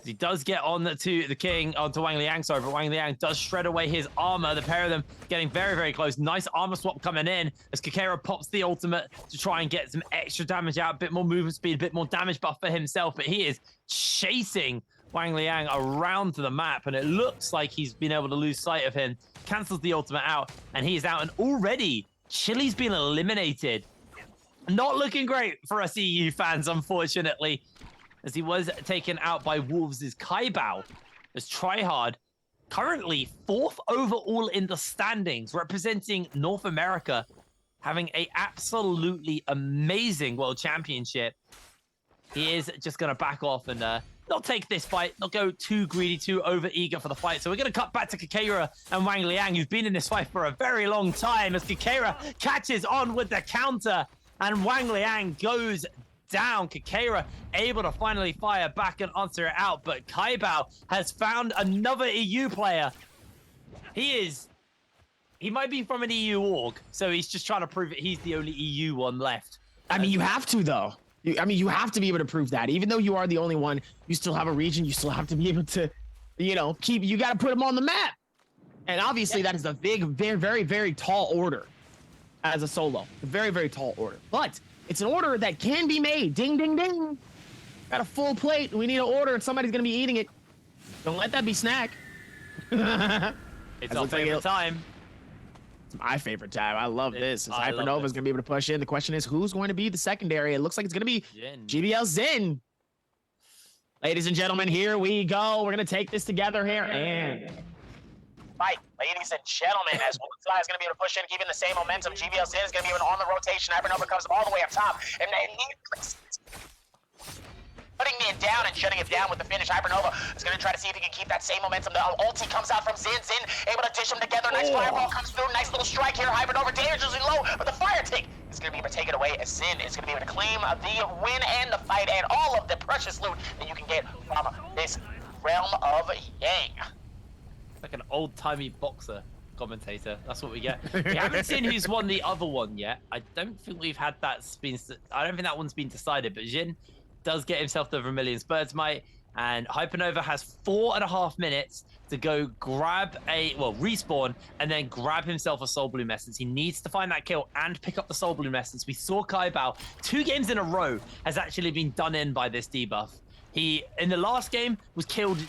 He does get on to the King, onto Wang Liang, sorry, but Wang Liang does shred away his armor. The pair of them getting very, very close. Nice armor swap coming in as Kakera pops the ultimate to try and get some extra damage out, a bit more movement speed, a bit more damage buff for himself, but he is chasing Wang Liang around to the map, and it looks like he's been able to lose sight of him. Cancels the ultimate out, and he is out, and already Chili's been eliminated. Not looking great for us EU fans, unfortunately, as he was taken out by Wolves' Kaibao, as Tryhard, currently 4th overall in the standings, representing North America, having a absolutely amazing World Championship. He is just going to back off and not take this fight, not go too greedy, too over-eager for the fight. So we're going to cut back to Kakera and Wang Liang, who've been in this fight for a very long time, as Kakera catches on with the counter, and Wang Liang goes down. Kakera able to finally fire back and answer it out, but Kaibao has found another EU player. He might be from an EU org, so he's just trying to prove that he's the only EU one left.
I mean, you have to, though. You have to be able to prove that. Even though you are the only one, you still have a region. You still have to be able to, you got to put them on the map. And obviously, that is a big, very, very, very tall order as a solo. A very, very tall order. But it's an order that can be made. Ding, ding, ding. Got a full plate. We need an order, and somebody's going to be eating it. Don't let that be snack.
It's our favorite time.
It's my favorite time. I love this. Hypernova is going to be able to push in. The question is, who's going to be the secondary? It looks like it's going to be GBL Zin. Ladies and gentlemen, here we go. We're going to take this together here. And fight, ladies and gentlemen, as Wolfenfly is going to be able to push in, keeping the same momentum. GBL Zin is going to be on the rotation. Hypernova comes all the way up top. And they putting it down and shutting it down with the finish. Hypernova is going to try to see if he can keep that same momentum. The ulti comes out from Zin. Zin able to dish them together. Nice fireball comes through. Nice little strike here. Hypernova dangerously low, but the fire take is going
going to be able to take it away, as Sin is going to be able to claim the win and the fight and all of the precious loot that you can get from this realm of Yang.
Like an old-timey boxer commentator. That's what we get. We haven't seen who's won the other one yet. I don't think we've had that I don't think that one's been decided, but Jin does get himself the Vermilion's Bird's Might, and Hypernova has 4.5 minutes to go grab respawn, and then grab himself a Soul Bloom Essence. He needs to find that kill and pick up the Soul Bloom Essence. We saw Kai Bao 2 games in a row has actually been done in by this debuff. He, in the last game, was killed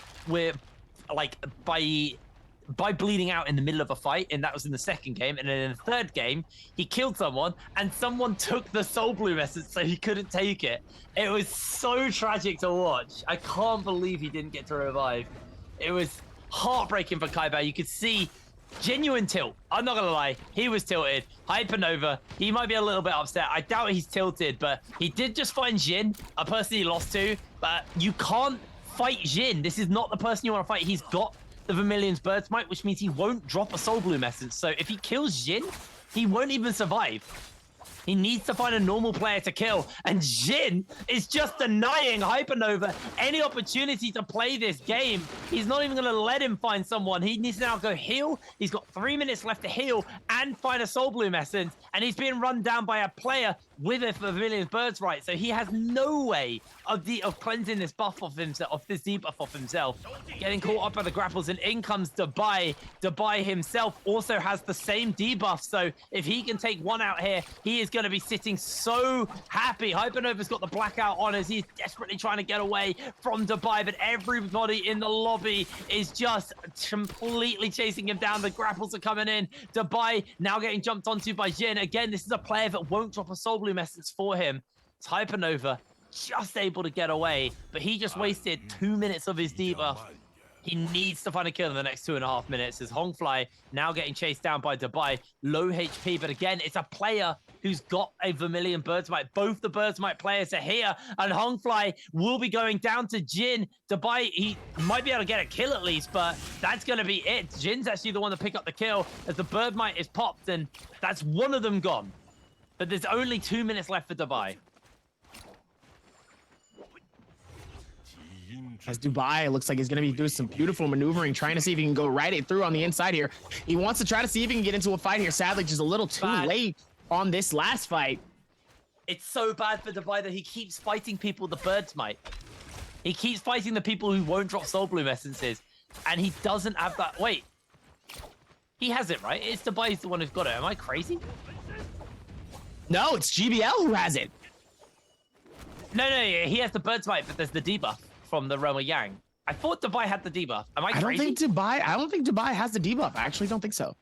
by bleeding out in the middle of a fight, and that was in the second game. And then in the third game, he killed someone, and someone took the Soul Bloom Essence, so he couldn't take it. It was so tragic to watch. I can't believe he didn't get to revive. It was heartbreaking for Kai Bao. You could see genuine tilt. I'm not gonna lie, he was tilted. Hypernova, he might be a little bit upset. I doubt he's tilted, but he did just find Jin, a person he lost to. But you can't fight Jin. This is not the person you want to fight. He's got the Vermilion's Bird's Might, which means he won't drop a Soul Bloom Essence. So if he kills Jin, he won't even survive. He needs to find a normal player to kill, and Jin is just denying Hypernova any opportunity to play this game. He's not even going to let him find someone. He needs to now go heal. He's got 3 minutes left to heal and find a Soul Bloom Essence, and he's being run down by a player with a Vermilion's Bird's Right, so he has no way of cleansing this buff off himself, of this debuff off himself. Getting caught up by the grapples, and in comes DAY. DAY himself also has the same debuff, so if he can take one out here, he is going to be sitting so happy. Hypernova's got the blackout on as he's desperately trying to get away from DAY, but everybody in the lobby is just completely chasing him down. The grapples are coming in. DAY now getting jumped onto by Jin. Again, this is a player that won't drop a Soul Bloom Essence for him. It's Hypernova just able to get away, but he just wasted 2 minutes of his debuff. He needs to find a kill in the next 2.5 minutes as Hongfly now getting chased down by DAY. Low HP, but again, it's a player who's got a Vermilion Bird's Might. Both the Bird's Might players are here, and Hongfly will be going down to Jin. DAY, he might be able to get a kill at least, but that's going to be it. Jin's actually the one to pick up the kill as the Bird Might is popped, and that's one of them gone. But there's only 2 minutes left for DAY.
As DAY looks like he's going to be doing some beautiful maneuvering, trying to see if he can go right it through on the inside here. He wants to try to see if he can get into a fight here. Sadly, just a little too late on this last fight.
It's so bad for DAY that he keeps fighting people with the Bird's Might. He keeps fighting the people who won't drop Soul Bloom Essences, and he doesn't have that. Wait. He has it, right? It's DAY's the one who's got it. Am I crazy?
No, it's GBL who has it.
No, he has the Bird's Might, but there's the debuff from the realm of Yang. I thought DAY had the debuff. Am I crazy?
I don't think DAY has the debuff. I actually don't think so.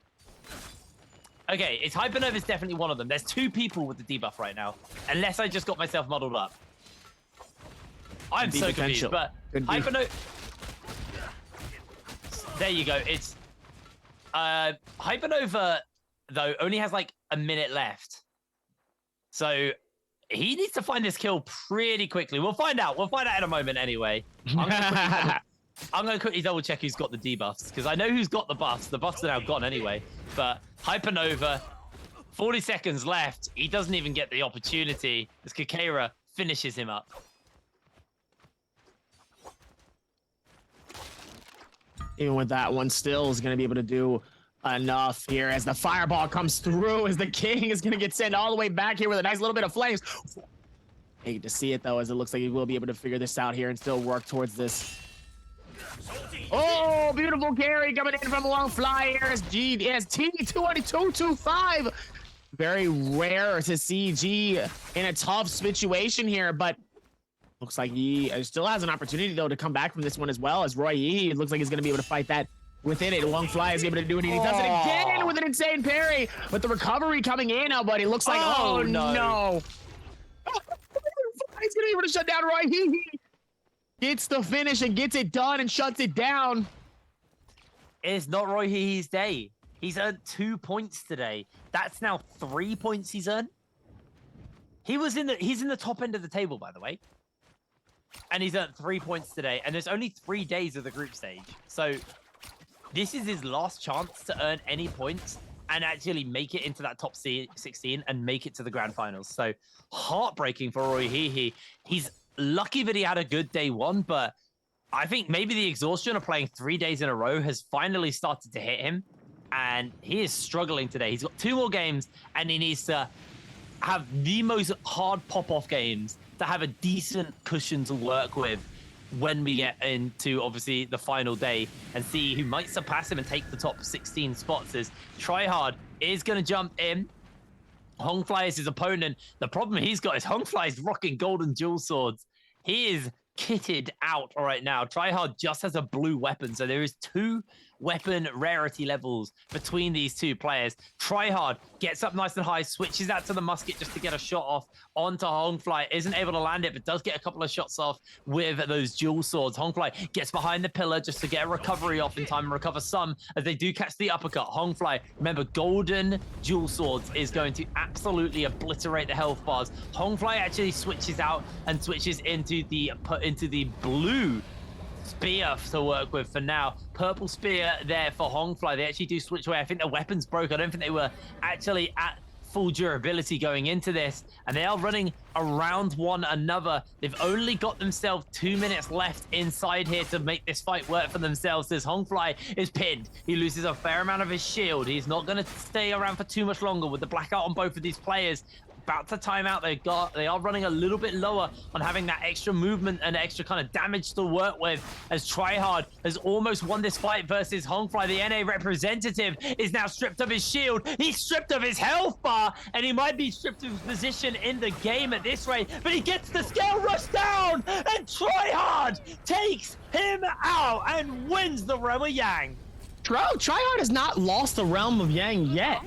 Okay, it's Hypernova is definitely one of them. There's 2 people with the debuff right now, unless I just got myself muddled up. I'm so confused, but Hypernova... There you go. It's... Hypernova, though, only has like a minute left. So he needs to find this kill pretty quickly. We'll find out. We'll find out in a moment anyway. I'm going to quickly double check who's got the debuffs, because I know who's got the buffs. The buffs are now gone anyway. But Hypernova, 40 seconds left. He doesn't even get the opportunity as Kakera finishes him up.
Even with that one, still is going to be able to do enough here as the fireball comes through, as the king is going to get sent all the way back here with a nice little bit of flames. Hate to see it, though, as it looks like he will be able to figure this out here and still work towards this. Oh, beautiful carry coming in from Long Fly here as T225. Very rare to see G in a tough situation here, but looks like he still has an opportunity, though, to come back from this one as well, as Roy Yi, it looks like he's going to be able to fight that within it. Long Fly is able to do it, and he does it again with an insane parry, but the recovery coming in now, buddy. Looks like, oh no. He's going to be able to shut down Roy Yi. Gets the finish and gets it done and shuts it down.
It's not Roy Hi's day. He's earned 2 points today. That's now 3 points he's earned. He's in the top end of the table, by the way. And he's earned 3 points today. And there's only 3 days of the group stage. So this is his last chance to earn any points and actually make it into that top 16 and make it to the grand finals. So heartbreaking for Roy Hehe. He's lucky that he had a good day one, but I think maybe the exhaustion of playing 3 days in a row has finally started to hit him, and he is struggling today. He's got 2 more games, and he needs to have the most hard pop-off games to have a decent cushion to work with when we get into, obviously, the final day and see who might surpass him and take the top 16 spots. As Tryhard is going to jump in. Hongfly is his opponent. The problem he's got is Hongfly is rocking golden dual swords. He is kitted out right now. Tryhard just has a blue weapon, so there is 2 weapon rarity levels between these 2 players. Tryhard gets up nice and high, switches out to the musket just to get a shot off onto Hongfly. Isn't able to land it, but does get a couple of shots off with those dual swords. Hongfly gets behind the pillar just to get a recovery off in time and recover some as they do catch the uppercut. Hongfly, remember, golden dual swords is going to absolutely obliterate the health bars. Hongfly actually switches out and switches into the blue spear to work with for now. Purple spear there for Hongfly. They actually do switch away. I think the weapons broke. I don't think they were actually at full durability going into this, and they are running around one another. They've only got themselves 2 minutes left inside here to make this fight work for themselves. As Hongfly is pinned, he loses a fair amount of his shield. He's not going to stay around for too much longer with the blackout on both of these players. About to time out. They are running a little bit lower on having that extra movement and extra kind of damage to work with, as Tryhard has almost won this fight versus Hongfly. The NA representative is now stripped of his shield. He's stripped of his health bar, and he might be stripped of his position in the game at this rate, but he gets the scale rush down, and Tryhard takes him out and wins the Realm of Yang.
Tryhard has not lost the Realm of Yang yet.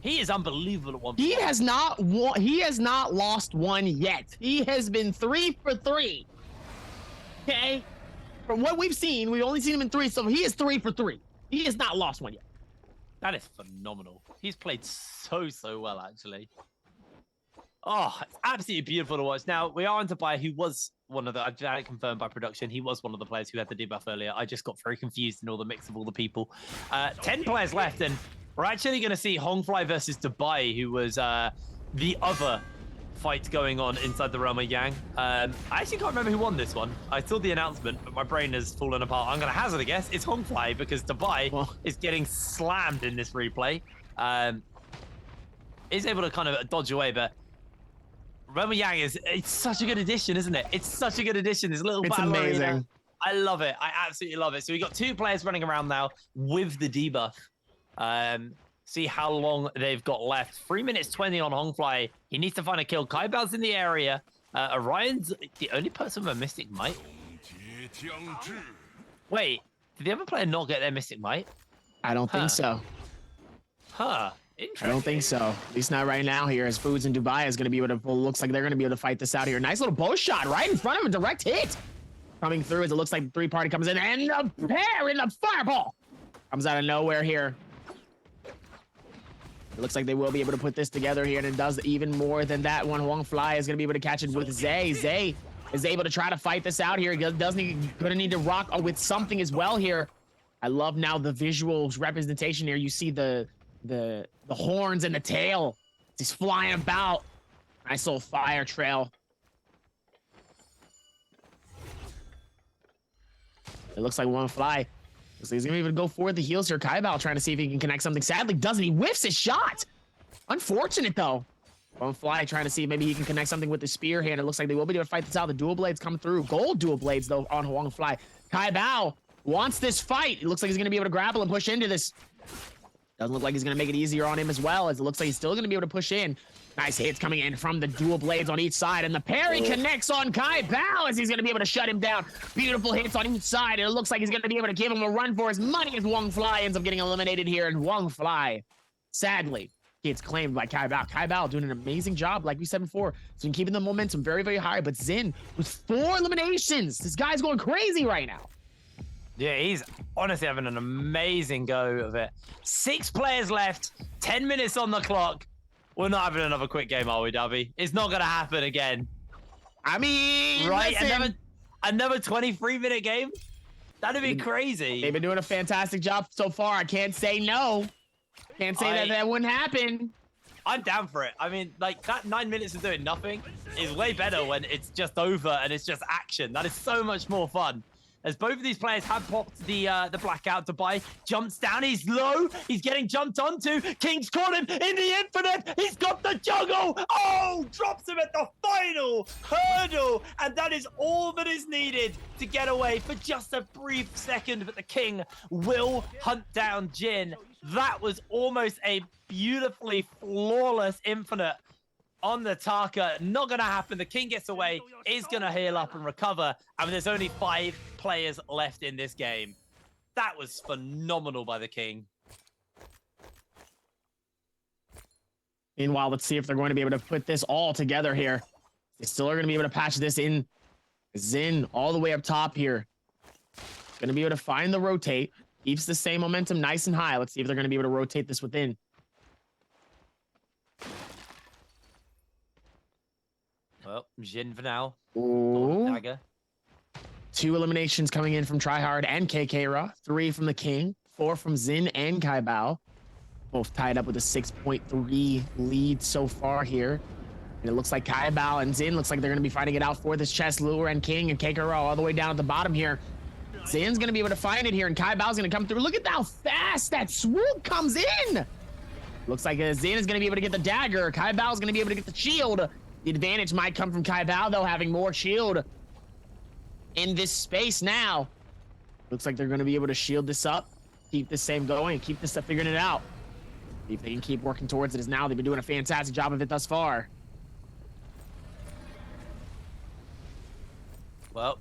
He is unbelievable at one point.
He has not lost one yet. He has been 3 for 3. Okay? From what we've seen, we've only seen him in 3, so he is 3 for 3. He has not lost one yet.
That is phenomenal. He's played so well, actually. Oh, it's absolutely beautiful to watch. Now, we are on to Bai, who was one of the, I've had it confirmed by production, he was one of the players who had the debuff earlier. I just got very confused in all the mix of all the people. 10 players left, and we're actually going to see Hongfly versus Dubai, who was the other fight going on inside the Realm of Yang. I actually can't remember who won this one. I saw the announcement, but my brain has fallen apart. I'm going to hazard a guess. It's Hongfly, because Dubai is getting slammed in this replay. Is able to kind of dodge away, but Realm of Yang it's such a good addition, isn't it? It's such a good addition. This little battle
amazing.
arena. I love it. I absolutely love it. So we got 2 players running around now with the debuff. See how long they've got left. 3 minutes 20 on Hongfly. He needs to find a kill. Kaibao's in the area. Orion's the only person with a Mystic Might. Wait, did the other player not get their Mystic Might?
I don't think so.
Huh.
I don't think so. At least not right now here, as Foods in Dubai is going to be able to, looks like they're going to be able to fight this out here. Nice little bow shot right in front of him. Direct hit. Coming through as it looks like the 3-party comes in, and the pair in the fireball comes out of nowhere here. It looks like they will be able to put this together here, and it does even more than that one. Hongfly is going to be able to catch it with Zay. Zay is able to try to fight this out here. Gonna need to rock with something as well here. I love now the visual representation here. You see the horns and the tail just flying about. Nice little fire trail. It looks like Hongfly. So he's gonna be able to go for the heals here. Kaibao trying to see if he can connect something. Sadly, doesn't. He whiffs his shot. Unfortunate though. Hongfly trying to see if maybe he can connect something with the spear hand. It looks like they will be able to fight this out. The dual blades come through. Gold dual blades though on Hongfly. Kaibao wants this fight. It looks like he's gonna be able to grapple and push into this. Doesn't look like he's gonna make it easier on him as well, as it looks like he's still gonna be able to push in. Nice hits coming in from the dual blades on each side, and the parry connects on Kaibao as he's gonna be able to shut him down. Beautiful hits on each side, and it looks like he's gonna be able to give him a run for his money as Hongfly ends up getting eliminated here, and Hongfly, sadly, gets claimed by Kaibao. Kaibao doing an amazing job, like we said before. So keeping the momentum very, very high, but Zin with 4 eliminations. This guy's going crazy right now.
Yeah, he's honestly having an amazing go of it. 6 players left, 10 minutes on the clock. We're not having another quick game, are we, Dubby? It's not going to happen again.
I mean,
right?
Listen.
Another 23-minute game? That'd be crazy.
They've been doing a fantastic job so far. I can't say no. Can't say that wouldn't happen.
I'm down for it. I mean, like, that 9 minutes of doing nothing is way better when it's just over and it's just action. That is so much more fun. As both of these players have popped the blackout to buy, jumps down, he's low, he's getting jumped onto, King's caught him in the infinite, he's got the juggle, oh, drops him at the final hurdle, and that is all that is needed to get away for just a brief second, but the King will hunt down Jin. That was almost a beautifully flawless infinite on the Taka. Not going to happen. The King gets away, is going to heal up and recover. I mean, there's only 5 players left in this game. That was phenomenal by the King.
Meanwhile, let's see if they're going to be able to put this all together here. They still are going to be able to patch this in. Zin all the way up top here. Going to be able to find the rotate. Keeps the same momentum nice and high. Let's see if they're going to be able to rotate this within.
Well, Jin for now.
Ooh.
Dagger.
2 eliminations coming in from Tryhard and KKra. 3 from the King. 4 from Zin and Kai Bao. Both tied up with a 6.3 lead so far here. And it looks like Kai Bao and Zin looks like they're going to be fighting it out for this chest. Lure and King and KKra all the way down at the bottom here. Zin's going to be able to find it here, and Kai Bao's going to come through. Look at how fast that swoop comes in. Looks like Zin is going to be able to get the dagger. Kai Bao's going to be able to get the shield. The advantage might come from Kai Bao, though, having more shield in this space now. Looks like they're going to be able to shield this up, keep this same going, and keep this stuff figuring it out. See if they can keep working towards it as now. They've been doing a fantastic job of it thus far.
Well,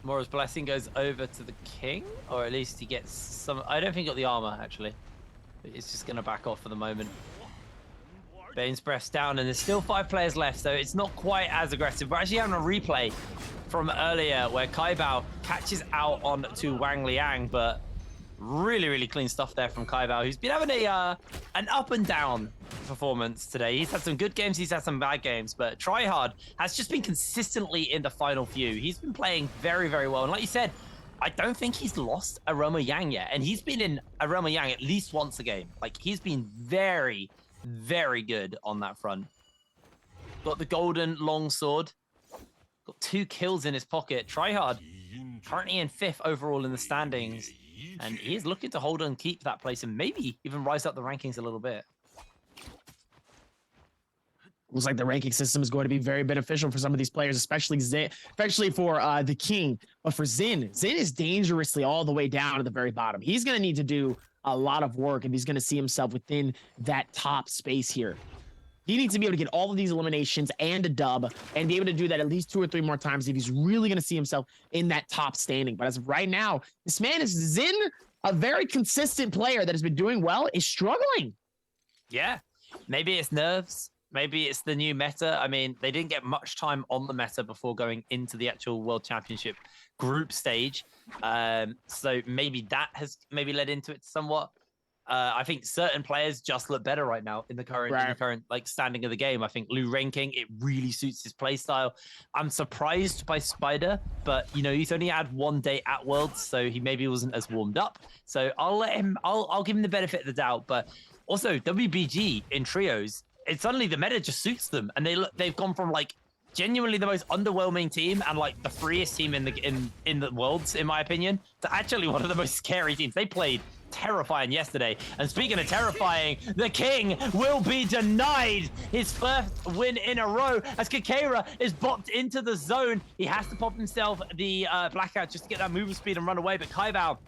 Mora's blessing goes over to the King, or at least he gets some. I don't think he got the armor, actually. It's just going to back off for the moment. Bane's breath's down, and there's still 5 players left, so it's not quite as aggressive. We're actually having a replay from earlier where Kai Bao catches out on to Wang Liang, but really, really clean stuff there from Kai Bao, who's been having an up and down performance today. He's had some good games, he's had some bad games, but Tryhard has just been consistently in the final few. He's been playing very, very well, and like you said, I don't think he's lost Aroma Yang yet, and he's been in Aroma Yang at least once a game. Like, he's been very, very good on that front. Got the golden longsword. Got 2 kills in his pocket. Tryhard currently in 5th overall in the standings, and he is looking to hold and keep that place and maybe even rise up the rankings a little bit.
Looks like the ranking system is going to be very beneficial for some of these players, especially Zin, especially for the King. But for Zin is dangerously all the way down to the very bottom. He's going to need to do a lot of work if he's going to see himself within that top space here. He needs to be able to get all of these eliminations and a dub and be able to do that at least 2 or 3 more times if he's really going to see himself in that top standing. But as of right now, this man is Zin, a very consistent player that has been doing well, is struggling.
Yeah, maybe it's nerves. Maybe it's the new meta. I mean, they didn't get much time on the meta before going into the actual World Championship group stage. So maybe that has maybe led into it somewhat. I think certain players just look better right now in the current like standing of the game. I think Liu Ranking, it really suits his play style. I'm surprised by Spider, but you know, he's only had 1 day at Worlds, so he maybe wasn't as warmed up. So I'll give him the benefit of the doubt. But also WBG in trios, it's suddenly the meta just suits them, and they've gone from like genuinely the most underwhelming team and like the freest team in the Worlds, in my opinion, to actually one of the most scary teams. They played terrifying yesterday, and speaking of terrifying, the King will be denied his 1st win in a row as KKra is bopped into the zone. He has to pop himself the blackout just to get that movement speed and run away, but Kai Bao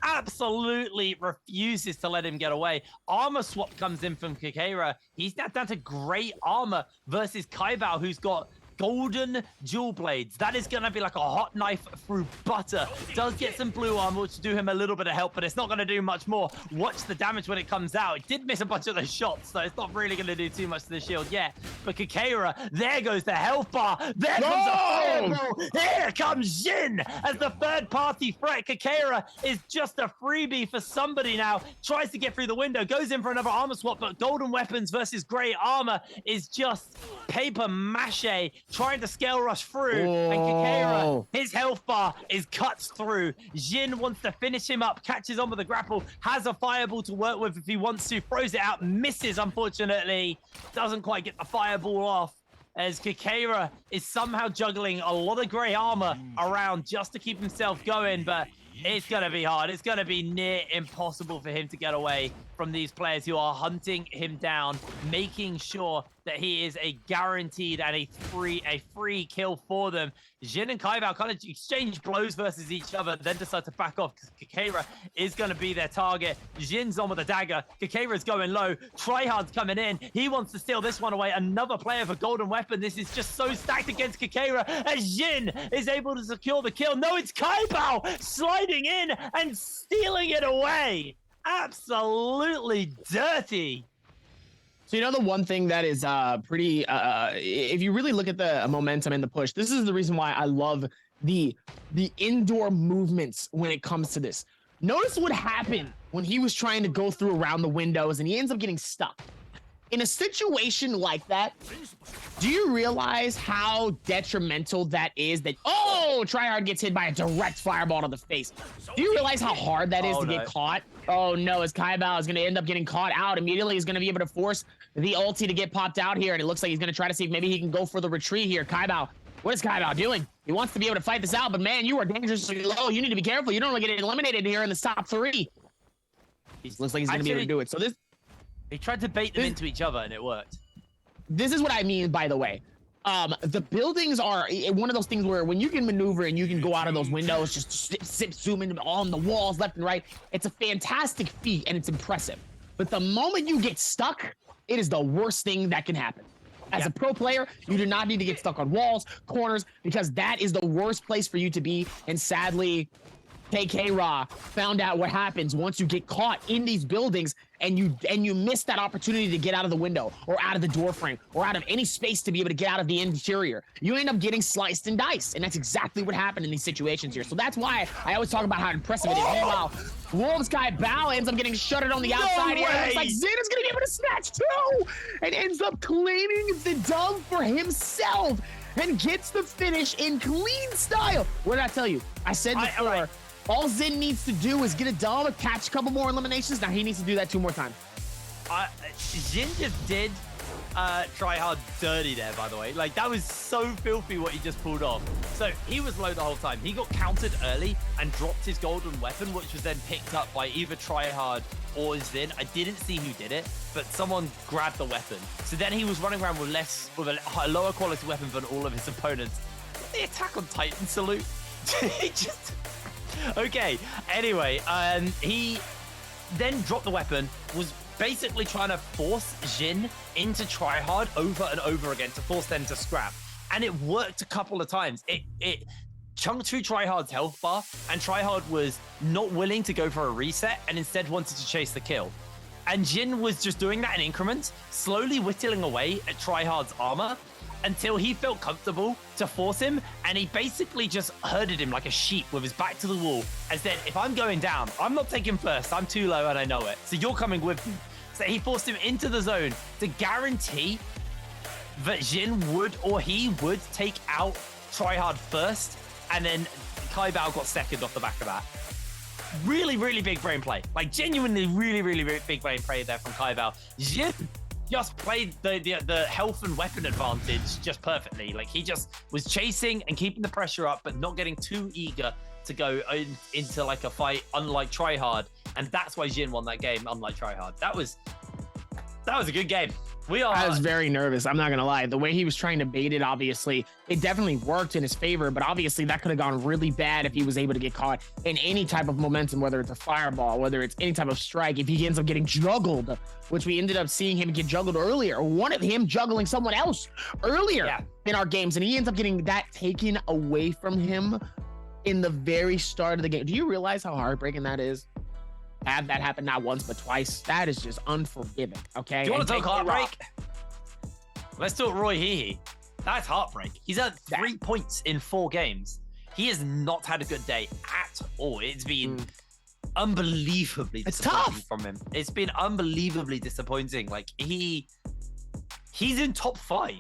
absolutely refuses to let him get away. Armor swap comes in from KKra. He's now down to great armor versus Kai Bao, who's got golden dual blades. That is going to be like a hot knife through butter. Does get some blue armor, which will do him a little bit of help, but it's not going to do much more. Watch the damage when it comes out. It did miss a bunch of those shots, so it's not really going to do too much to the shield yet. But KKra, there goes the health bar. There comes the fireball. Here comes Jin as the 3rd-party threat. KKra is just a freebie for somebody now. Tries to get through the window, goes in for another armor swap, but golden weapons versus gray armor is just paper mache trying to scale rush through, and Kikera, his health bar is cut through. Jin wants to finish him up, catches on with the grapple, has a fireball to work with if he wants to, throws it out, misses, unfortunately, doesn't quite get the fireball off, as Kikera is somehow juggling a lot of gray armor around just to keep himself going, but it's going to be hard. It's going to be near impossible for him to get away from these players who are hunting him down, making sure that he is a guaranteed and a free kill for them. Jin and Kaibao kind of exchange blows versus each other, then decide to back off because Kikera is going to be their target. Jin's on with a dagger. Kikera's going low. Tryhard's coming in. He wants to steal this one away. Another player for golden weapon. This is just so stacked against Kikera as Jin is able to secure the kill. No, it's Kaibao sliding in and stealing it away. Absolutely dirty.
So, you know, the one thing that is pretty, if you really look at the momentum and the push, this is the reason why I love the indoor movements when it comes to this. Notice what happened when he was trying to go through around the windows and he ends up getting stuck. In a situation like that, do you realize how detrimental that is? That, oh, Tryhard gets hit by a direct fireball to the face. Do you realize how hard that is to get caught? Oh no, as Kaibao is going to end up getting caught out immediately. He's going to be able to force the ulti to get popped out here, and it looks like he's going to try to see if maybe he can go for the retreat here. Kaibao, what is Kaibao doing? He wants to be able to fight this out, but man, you are dangerously low. You need to be careful. You don't want to get eliminated here in the top 3. Looks like he's going to be able to do it. So this...
He tried to bait them into each other, and it worked.
This is what I mean, by the way. The buildings are one of those things where when you can maneuver and you can go out of those windows, just zoom in on the walls left and right, it's a fantastic feat and it's impressive. But the moment you get stuck, it is the worst thing that can happen. As a pro player, you do not need to get stuck on walls, corners, because that is the worst place for you to be. And sadly, KK found out what happens once you get caught in these buildings and you miss that opportunity to get out of the window or out of the door frame or out of any space to be able to get out of the interior. You end up getting sliced and diced, and that's exactly what happened in these situations here. So that's why I always talk about how impressive it is. Meanwhile, Wolves guy Bao ends up getting shuttered on the outside here. It looks like Zin is gonna be able to snatch too, and ends up claiming the dub for himself and gets the finish in clean style. What did I tell you? I said before. All Zin needs to do is get a dub, catch a couple more eliminations. Now he needs to do that 2 more times.
Jin just did try hard dirty there, by the way. Like, that was so filthy what he just pulled off. So he was low the whole time. He got countered early and dropped his golden weapon, which was then picked up by either Tryhard or Zin. I didn't see who did it, but someone grabbed the weapon. So then he was running around with a lower quality weapon than all of his opponents. The Attack on Titan salute. He just... Okay, anyway, he then dropped the weapon, was basically trying to force Jin into Tryhard over and over again to force them to scrap. And it worked a couple of times. It chunked through Tryhard's health bar, and Tryhard was not willing to go for a reset and instead wanted to chase the kill. And Jin was just doing that in increments, slowly whittling away at Tryhard's armor until he felt comfortable to force him, and he basically just herded him like a sheep with his back to the wall and said, if I'm going down, I'm not taking first, I'm too low and I know it, so you're coming with me. So he forced him into the zone to guarantee that Jin would take out Tryhard first, and then Kaibao got second off the back of that. Really, really big brain play. Like, genuinely really big brain play there from Kaibao. Jin just played the health and weapon advantage just perfectly. Like, he just was chasing and keeping the pressure up, but not getting too eager to go into like a fight, unlike Tryhard. And that's why Jin won that game, unlike Tryhard. That was a good game. I
was very nervous. I'm not going to lie. The way he was trying to bait it, obviously, it definitely worked in his favor, but obviously that could have gone really bad if he was able to get caught in any type of momentum, whether it's a fireball, whether it's any type of strike, if he ends up getting juggled, which we ended up seeing him get juggled earlier, one of him juggling someone else earlier in our games, and he ends up getting that taken away from him in the very start of the game. Do you realize how heartbreaking that is? Have that happen not once but twice. That is just unforgiving. Okay.
Do you want to talk heartbreak? Let's talk Roy Hehe. That's heartbreak. He's had 3 points in 4 games. He has not had a good day at all. It's been unbelievably disappointing from him. It's been unbelievably disappointing. Like, he's in top 5.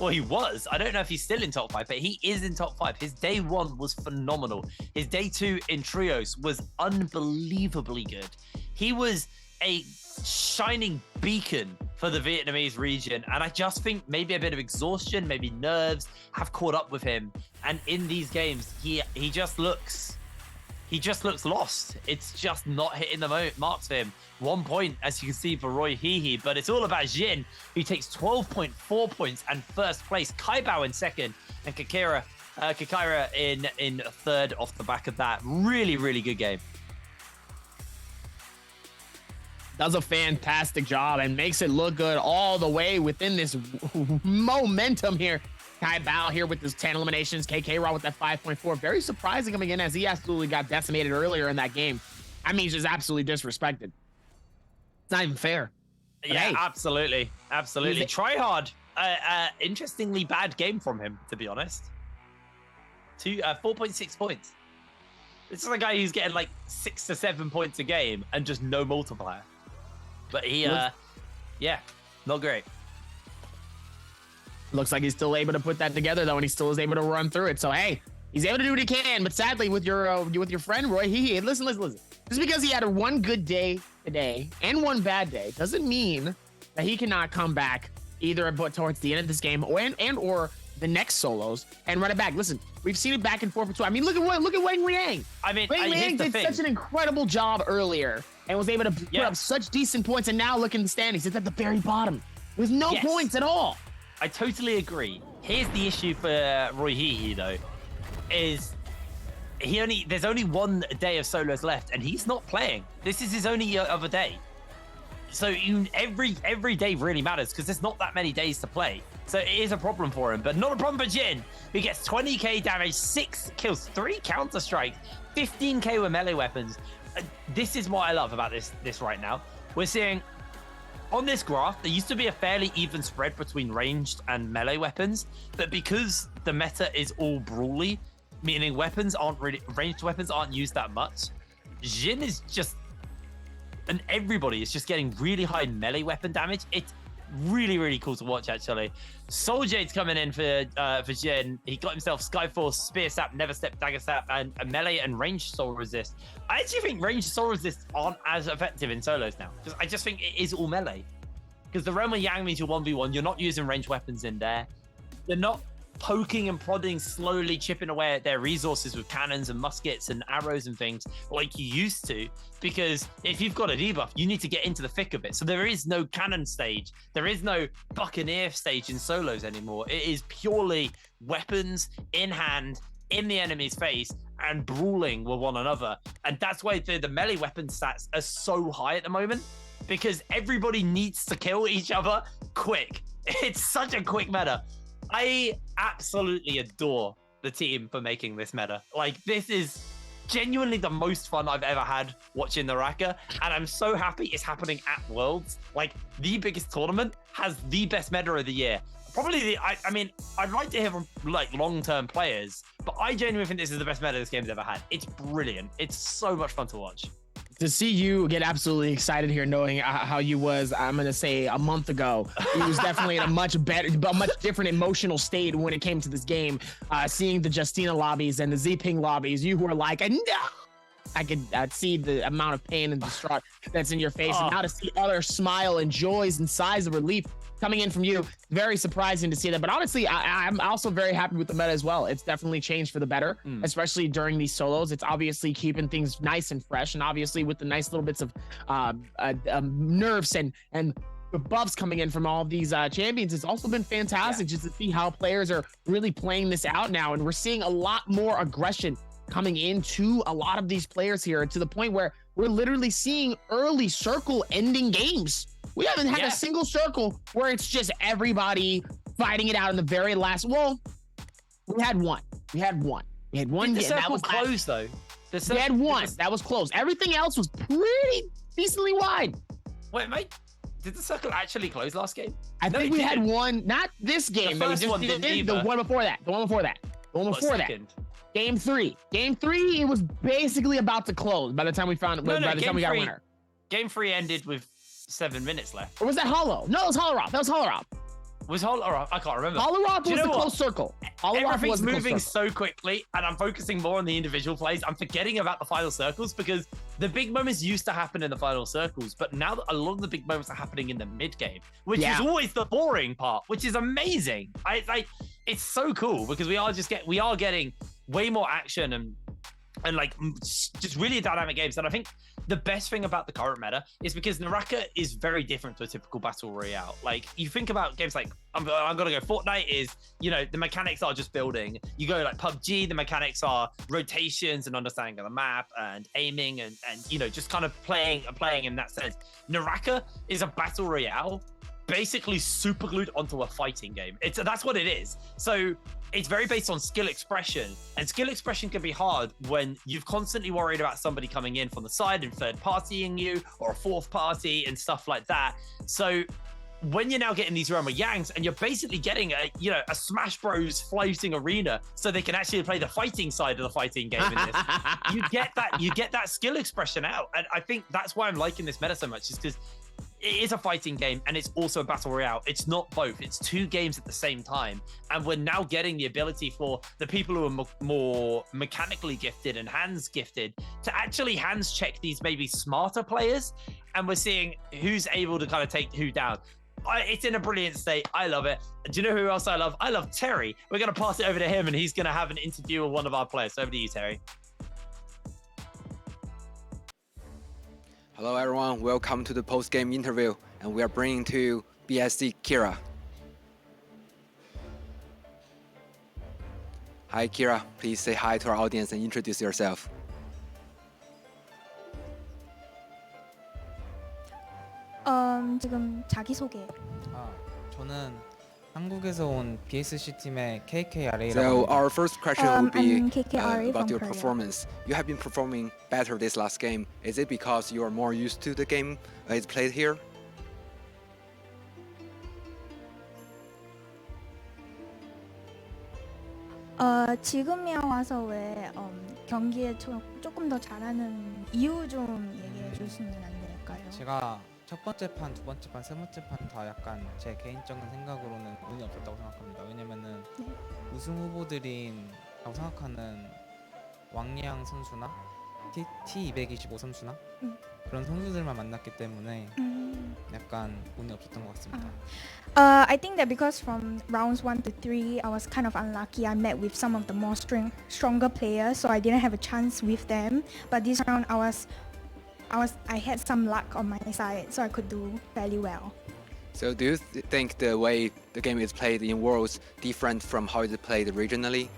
Well, he was. I don't know if he's still in top 5, but he is in top 5. His day 1 was phenomenal. His day 2 in trios was unbelievably good. He was a shining beacon for the Vietnamese region. And I just think maybe a bit of exhaustion, maybe nerves have caught up with him. And in these games, he just looks lost. It's just not hitting the marks for him. 1 point, as you can see, for Roy Hee, but it's all about Jin, who takes 12.4 points and first place. Kai Bao in second, and Kakaira in third off the back of that. Really, really good game.
Does a fantastic job and makes it look good all the way within this momentum here. Kai Bao here with his 10 eliminations. KK Raw with that 5.4. Very surprising coming in, as he absolutely got decimated earlier in that game. I mean, he's just absolutely disrespected. It's not even fair. But
Yeah,
hey,
absolutely. Try hard. Interestingly bad game from him, to be honest. 4.6 points. This is a guy who's getting like 6 to 7 points a game and just no multiplier. But he, yeah, not great.
looks like he's still able to put that together, though, and he still is able to run through it. So, hey, he's able to do what he can. But sadly, with your friend, Roy, listen. Just because he had one good day today and one bad day doesn't mean that he cannot come back either towards the end of this game or the next solos and run it back. Listen, we've seen it back and forth between. I mean, look at Wang Liang.
I mean,
Wang Liang did such an incredible job earlier and was able to put up such decent points, and now look in the standings. It's at the very bottom with no points at all.
I totally agree. Here's the issue for Roy Hee, though, is there's only 1 day of solos left, and he's not playing. This is his only other day. So every day really matters, because there's not that many days to play. So it is a problem for him, but not a problem for Jin, who gets 20k damage, 6 kills, 3 counter strikes, 15k with melee weapons. This is what I love about this right now. We're seeing on this graph, there used to be a fairly even spread between ranged and melee weapons, but because the meta is all brawly, meaning ranged weapons aren't used that much, Jin is just, and everybody is just getting really high melee weapon damage. It's really, really cool to watch, actually. Soul Jade's coming in for Jin. He got himself Skyforce, Spear Sap, Never Step, Dagger Sap, and a melee and ranged Soul Resist. I actually think ranged Soul Resist aren't as effective in solos now, because I just think it is all melee. Because the Roma Yang means you're 1v1, you're not using ranged weapons in there. They're not poking and prodding, slowly chipping away at their resources with cannons and muskets and arrows and things like you used to, because if you've got a debuff, you need to get into the thick of it. So there is no cannon stage, there is no Buccaneer stage in solos anymore. It is purely weapons in hand, in the enemy's face, and brawling with one another. And that's why the melee weapon stats are so high at the moment, because everybody needs to kill each other quick. It's such a quick meta. I absolutely adore the team for making this meta. Like, this is genuinely the most fun I've ever had watching the Raka, and I'm so happy it's happening at Worlds. Like, the biggest tournament has the best meta of the year. Probably I mean, I'd like to hear from like long-term players, but I genuinely think this is the best meta this game's ever had. It's brilliant. It's so much fun to watch.
To see you get absolutely excited here, knowing how you was, I'm gonna say a month ago, he was definitely in a much different emotional state when it came to this game. Seeing the Justina lobbies and the Z-Ping lobbies, you were like, no! I could see the amount of pain and distraught that's in your face, and now to see others smile and joys and sighs of relief coming in from you, very surprising to see that. But honestly, I'm also very happy with the meta as well. It's definitely changed for the better, especially during these solos. It's obviously keeping things nice and fresh, and obviously with the nice little bits of nerfs and buffs coming in from all of these champions, it's also been fantastic just to see how players are really playing this out now. And we're seeing a lot more aggression coming into a lot of these players here, to the point where we're literally seeing early circle ending games. We haven't had a single circle where it's just everybody fighting it out in the very last. Well, we had one. We had one.
The circle closed, though.
We had one. That was close. Everything else was pretty decently wide.
Wait, mate. Did the circle actually close last game?
I think we had one. Not this game.
The first one didn't either.
The one before that. Game 3. Game 3, it was basically about to close by the time we found. By the time we got a winner.
Game 3 ended with 7 minutes left.
Or was that Hollow? No, it was Hollow Rock. That was Hollow Rock.
Was Holoroth? I can't remember.
Holoroth
Do you
was
know
the
what?
close circle. Holoroth was
Everything's
the close
moving
circle.
so quickly, and I'm focusing more on the individual plays. I'm forgetting about the final circles because the big moments used to happen in the final circles, but now a lot of the big moments are happening in the mid game, which is always the boring part, which is amazing. It's so cool because we are getting way more action and like just really dynamic games. And I think the best thing about the current meta is because Naraka is very different to a typical battle royale. Like you think about games like I'm gonna go Fortnite is, you know, the mechanics are just building. You go like PUBG, the mechanics are rotations and understanding of the map and aiming and you know, just kind of playing in that sense. Naraka is a battle royale basically super glued onto a fighting game. That's what it is. So it's very based on skill expression, and skill expression can be hard when you've constantly worried about somebody coming in from the side and third partying you or a fourth party and stuff like that. So when you're now getting these Realm of Yangs and you're basically getting a Smash Bros floating arena so they can actually play the fighting side of the fighting game in this, you get that skill expression out. And I think that's why I'm liking this meta so much, is because it is a fighting game and it's also a battle royale. It's not both. It's two games at the same time. And we're now getting the ability for the people who are more mechanically gifted and hands gifted to actually hands check these maybe smarter players. And we're seeing who's able to kind of take who down. It's in a brilliant state. I love it. Do you know who else I love? I love Terry. We're going to pass it over to him and he's going to have an interview with one of our players. Over to you, Terry.
Hello everyone, welcome to the post-game interview, and we are bringing to BSC Kira. Hi Kira, please say hi to our audience and introduce yourself.
지금 자기소개.
저는 한국에서 온 BSC 팀의 KKRA라고
So
합니다.
our first question would be
I'm KKRA
about
from
your
Korea.
performance. You have been performing better this last game. Is it because you are more used to the game it's played here?
지금이야 와서 왜 경기에 조금 더 잘하는 이유 좀 얘기해 주시면 안 될까요?
제가 첫 번째 판, 두 번째 판, 세 번째 판 다 약간 제 개인적인 생각으로는 운이 없었다고 생각합니다. 왜냐면은 우승 후보들인 라고 생각하는 왕리양 선수나 T225 선수나 그런 선수들만 만났기 때문에 약간 운이 없었던 것 같습니다.
I think that because from rounds 1 to 3, I was kind of unlucky. I met with some of the more stronger players, so I didn't have a chance with them. But this round, I had some luck on my side, so I could do fairly well.
So do you think the way the game is played in Worlds different from how it's played regionally?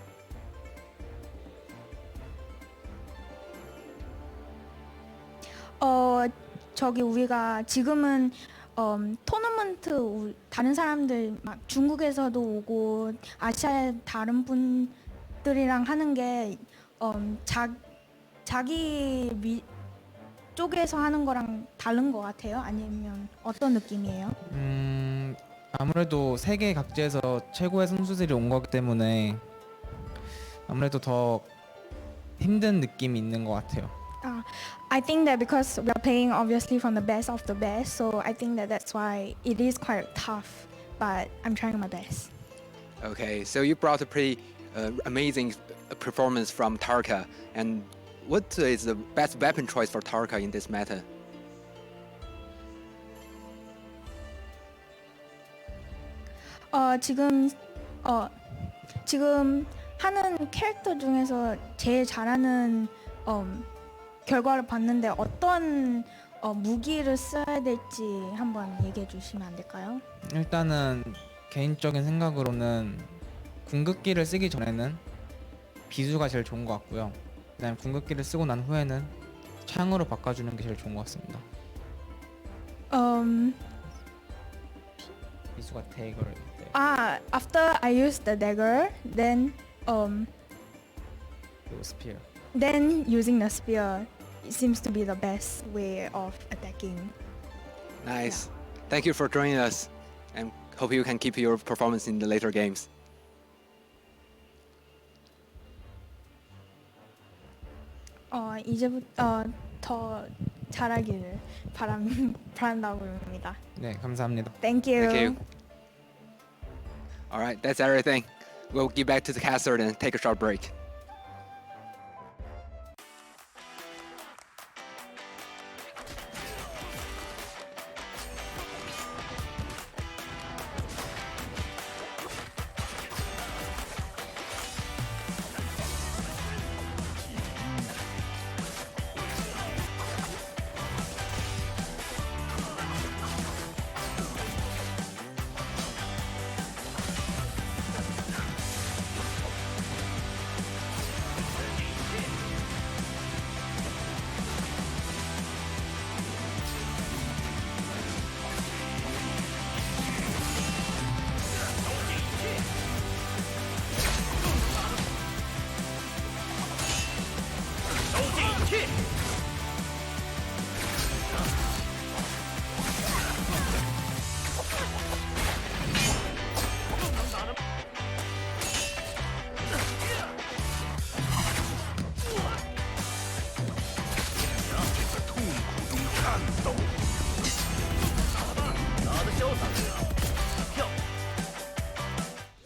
저기 우리가 지금은 토너먼트 다른 사람들 막 중국에서도 오고 아시아의 다른 분들이랑 하는 게 자기 쪽에서 하는 거랑 다른 것 같아요? 아니면 어떤 느낌이에요?
아무래도 세계 각지에서 최고의 선수들이 온 거기 때문에 아무래도 더 힘든 느낌이 있는 것 같아요.
I think that because we are playing obviously from the best of the best, so I think that that's why it is quite tough, but I'm trying my best.
Okay, so you brought a pretty amazing performance from Tarka, and what is the best weapon choice for Tarka in this meta?
지금 하는 캐릭터 중에서 제일 잘하는 결과를 봤는데 어떤 무기를 써야 될지 한번 얘기해 주시면 안 될까요?
일단은 개인적인 생각으로는 궁극기를 쓰기 전에는 비수가 제일 좋은 것 같고요. 그다음 궁극기를 쓰고 난 후에는 창으로 바꿔주는 게 제일 좋은 것 같습니다. 비수가 데이거를 때.
After I use the dagger, then
spear.
Then using the spear, it seems to be the best way of attacking.
Nice. Yeah. Thank you for joining us, and hope you can keep your performance in the later games.
이제부터 더 잘하기를 바란다고 합니다.
네, 감사합니다.
Thank you.
Thank you. All right, that's everything. We'll get back to the caster and take a short break.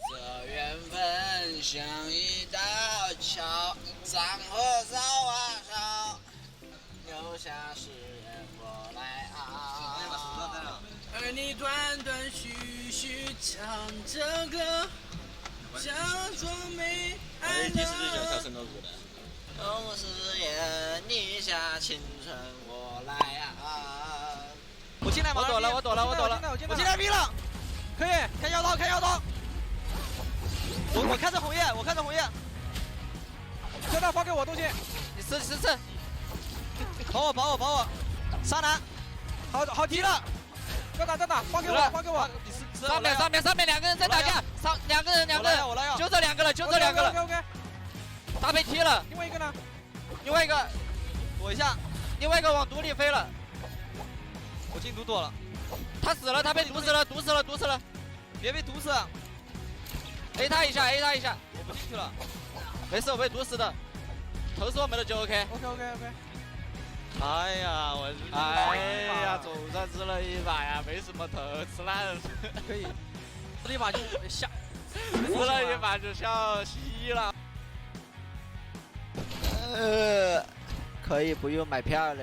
这缘分像一道桥，山河早晚上，留下誓言我来熬。而你断断续续唱着歌，假装没爱了。同誓言，你下青春我来熬。
我进来，
我躲了，我进来逼了，可以开妖刀，开妖刀。我看着红叶，这道发给我东西，你吃，跑我，杀男，好提了，再打，放给我，你吃，上面两个人在打架，两个人，我来，就这两个了，OK，大被踢了，另外一个呢？另外一个躲一下，另外一个往毒里飞了，我进毒躲了，他死了，他被毒死了，别被毒死。A 他一下，我不进去了，没事，我被毒死的，头是我们的就 OK。哎呀，总算吃了一把呀，没什么头，吃烂了。可以，吃了一把就笑，嘻了。可以不用买票了。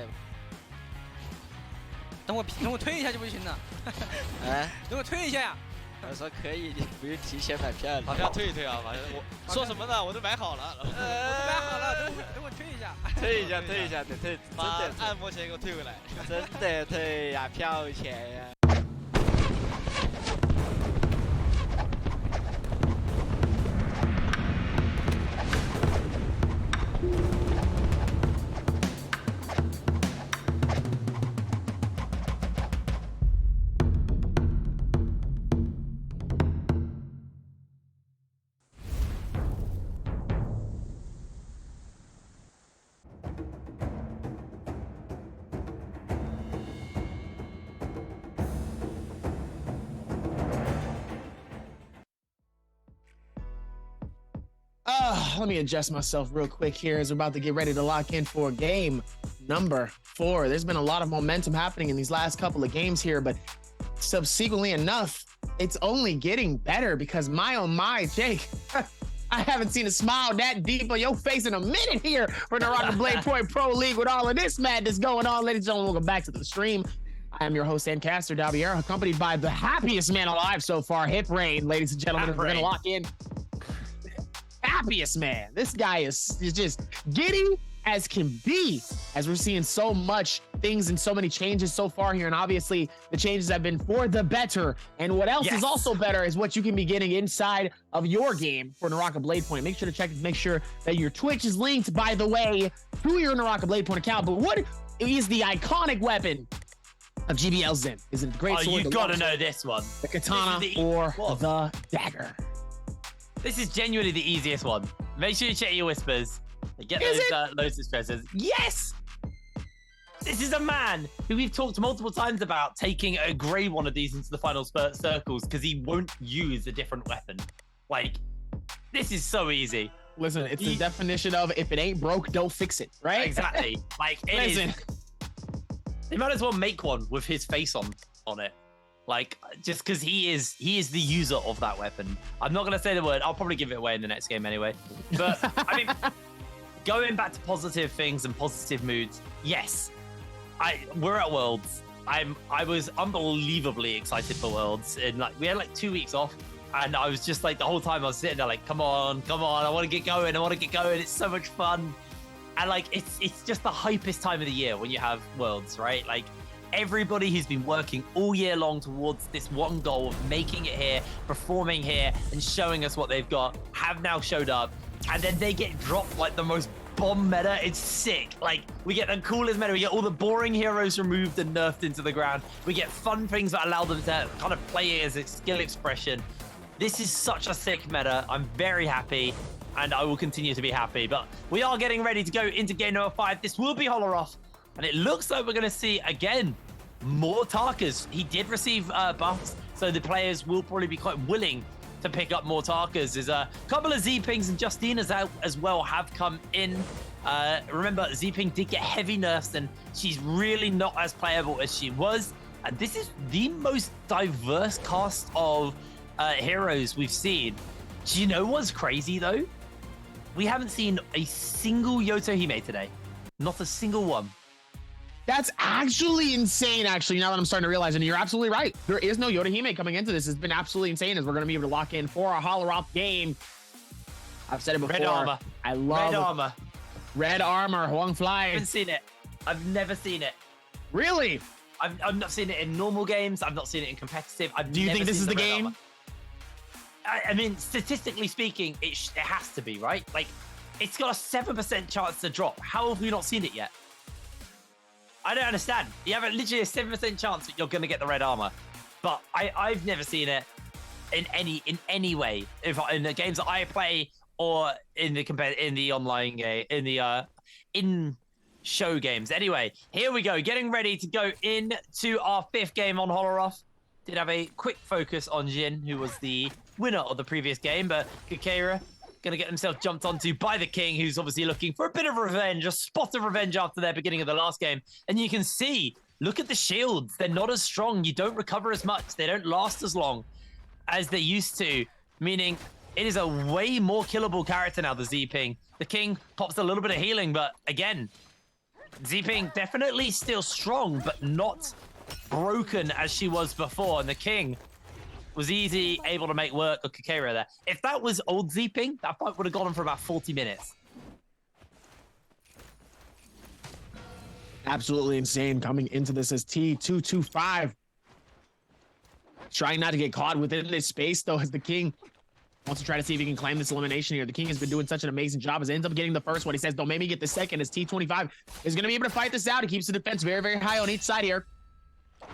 等我推一下就不行了。哎，等我推一下呀。我说可以，你不用提前买票了。把票退一退啊！反正我说什么呢？我都买好了。我都买好了，等我推一下。推一下，得退，真的按摩钱给我退回来。真的退呀，票钱呀。
Let me adjust myself real quick here as we're about to get ready to lock in for game number 4. There's been a lot of momentum happening in these last couple of games here, but subsequently enough, it's only getting better because my oh my, Jake, I haven't seen a smile that deep on your face in a minute here for the Rocket Blade Point Pro League with all of this madness going on. Ladies and gentlemen, welcome back to the stream. I am your host and caster, Davier, accompanied by the happiest man alive so far, Hip Rain. Ladies and gentlemen, we're going to lock in. Happiest man. This guy is just giddy as can be, as we're seeing so much things and so many changes so far here. And obviously the changes have been for the better. And what else is also better is what you can be getting inside of your game for Naraka Blade Point. Make sure to check to make sure that your Twitch is linked, by the way, to your Naraka Blade Point account. But what is the iconic weapon of GBL Zen? Is it the great sword?
You gotta know this one.
The katana or the dagger?
This is genuinely the easiest one. Make sure you check your whispers. Get those Lotus treasures. Yes! This is a man who we've talked multiple times about taking a grey one of these into the final circles because he won't use a different weapon. Like, this is so easy.
Listen, it's the definition of if it ain't broke, don't fix it, right?
Exactly. Like, it is. They might as well make one with his face on it. Like, just because he is the user of that weapon. I'm not gonna say the word. I'll probably give it away in the next game anyway. But I mean, going back to positive things and positive moods. Yes, we're at Worlds. I was unbelievably excited for Worlds, and like we had like 2 weeks off, and I was just like the whole time I was sitting there like, come on, I want to get going. It's so much fun, and like it's just the hypest time of the year when you have Worlds, right? Like. Everybody who's been working all year long towards this one goal of making it here, performing here, and showing us what they've got, have now showed up, and then they get dropped like the most bomb meta. It's sick. Like, we get the coolest meta. We get all the boring heroes removed and nerfed into the ground. We get fun things that allow them to kind of play it as a skill expression. This is such a sick meta. I'm very happy, and I will continue to be happy. But we are getting ready to go into game number 5. This will be Holoroth. And it looks like we're going to see, again, more Tarkas. He did receive buffs, so the players will probably be quite willing to pick up more Tarkas. There's a couple of Z-Pings and Justinas out as well have come in. Remember, Z-Ping did get heavy nerfs, and she's really not as playable as she was. And this is the most diverse cast of heroes we've seen. Do you know what's crazy, though? We haven't seen a single Yotohime today. Not a single one.
That's actually insane, actually, now that I'm starting to realize, and you're absolutely right. There is no Yotohime coming into this. It's been absolutely insane as we're going to be able to lock in for a Holoroth game. I've said it before.
Red armor.
I love
Red armor.
Red armor, Huang Fly.
I haven't seen it. I've never seen it.
Really?
I've not seen it in normal games. I've not seen it in competitive.
Do you think this is the game?
I mean, statistically speaking, it has to be, right? Like, it's got a 7% chance to drop. How have we not seen it yet? I don't understand. You have literally a 7% chance that you're going to get the red armor, but I've never seen it in any way. If in the games that I play or in the online game, in show games. Anyway, here we go. Getting ready to go into our 5th game on Holoroth. Did have a quick focus on Jin, who was the winner of the previous game, but Kakera gonna get himself jumped onto by the King, who's obviously looking for a bit of revenge, a spot of revenge after their beginning of the last game. And you can see, look at the shields. They're not as strong. You don't recover as much. They don't last as long as they used to, meaning it is a way more killable character now, the Z-Ping. The King pops a little bit of healing, but again, Z-Ping definitely still strong, but not broken as she was before. And the King was easy able to make work of Kakera there. If that was old Z-Ping, that fight would have gone on for about 40 minutes.
Absolutely insane coming into this as T225. Trying not to get caught within this space, though, as the King wants to try to see if he can claim this elimination here. The King has been doing such an amazing job as ends up getting the first one. He says, don't make me get the second, as T25 is going to be able to fight this out. He keeps the defense very, very high on each side here.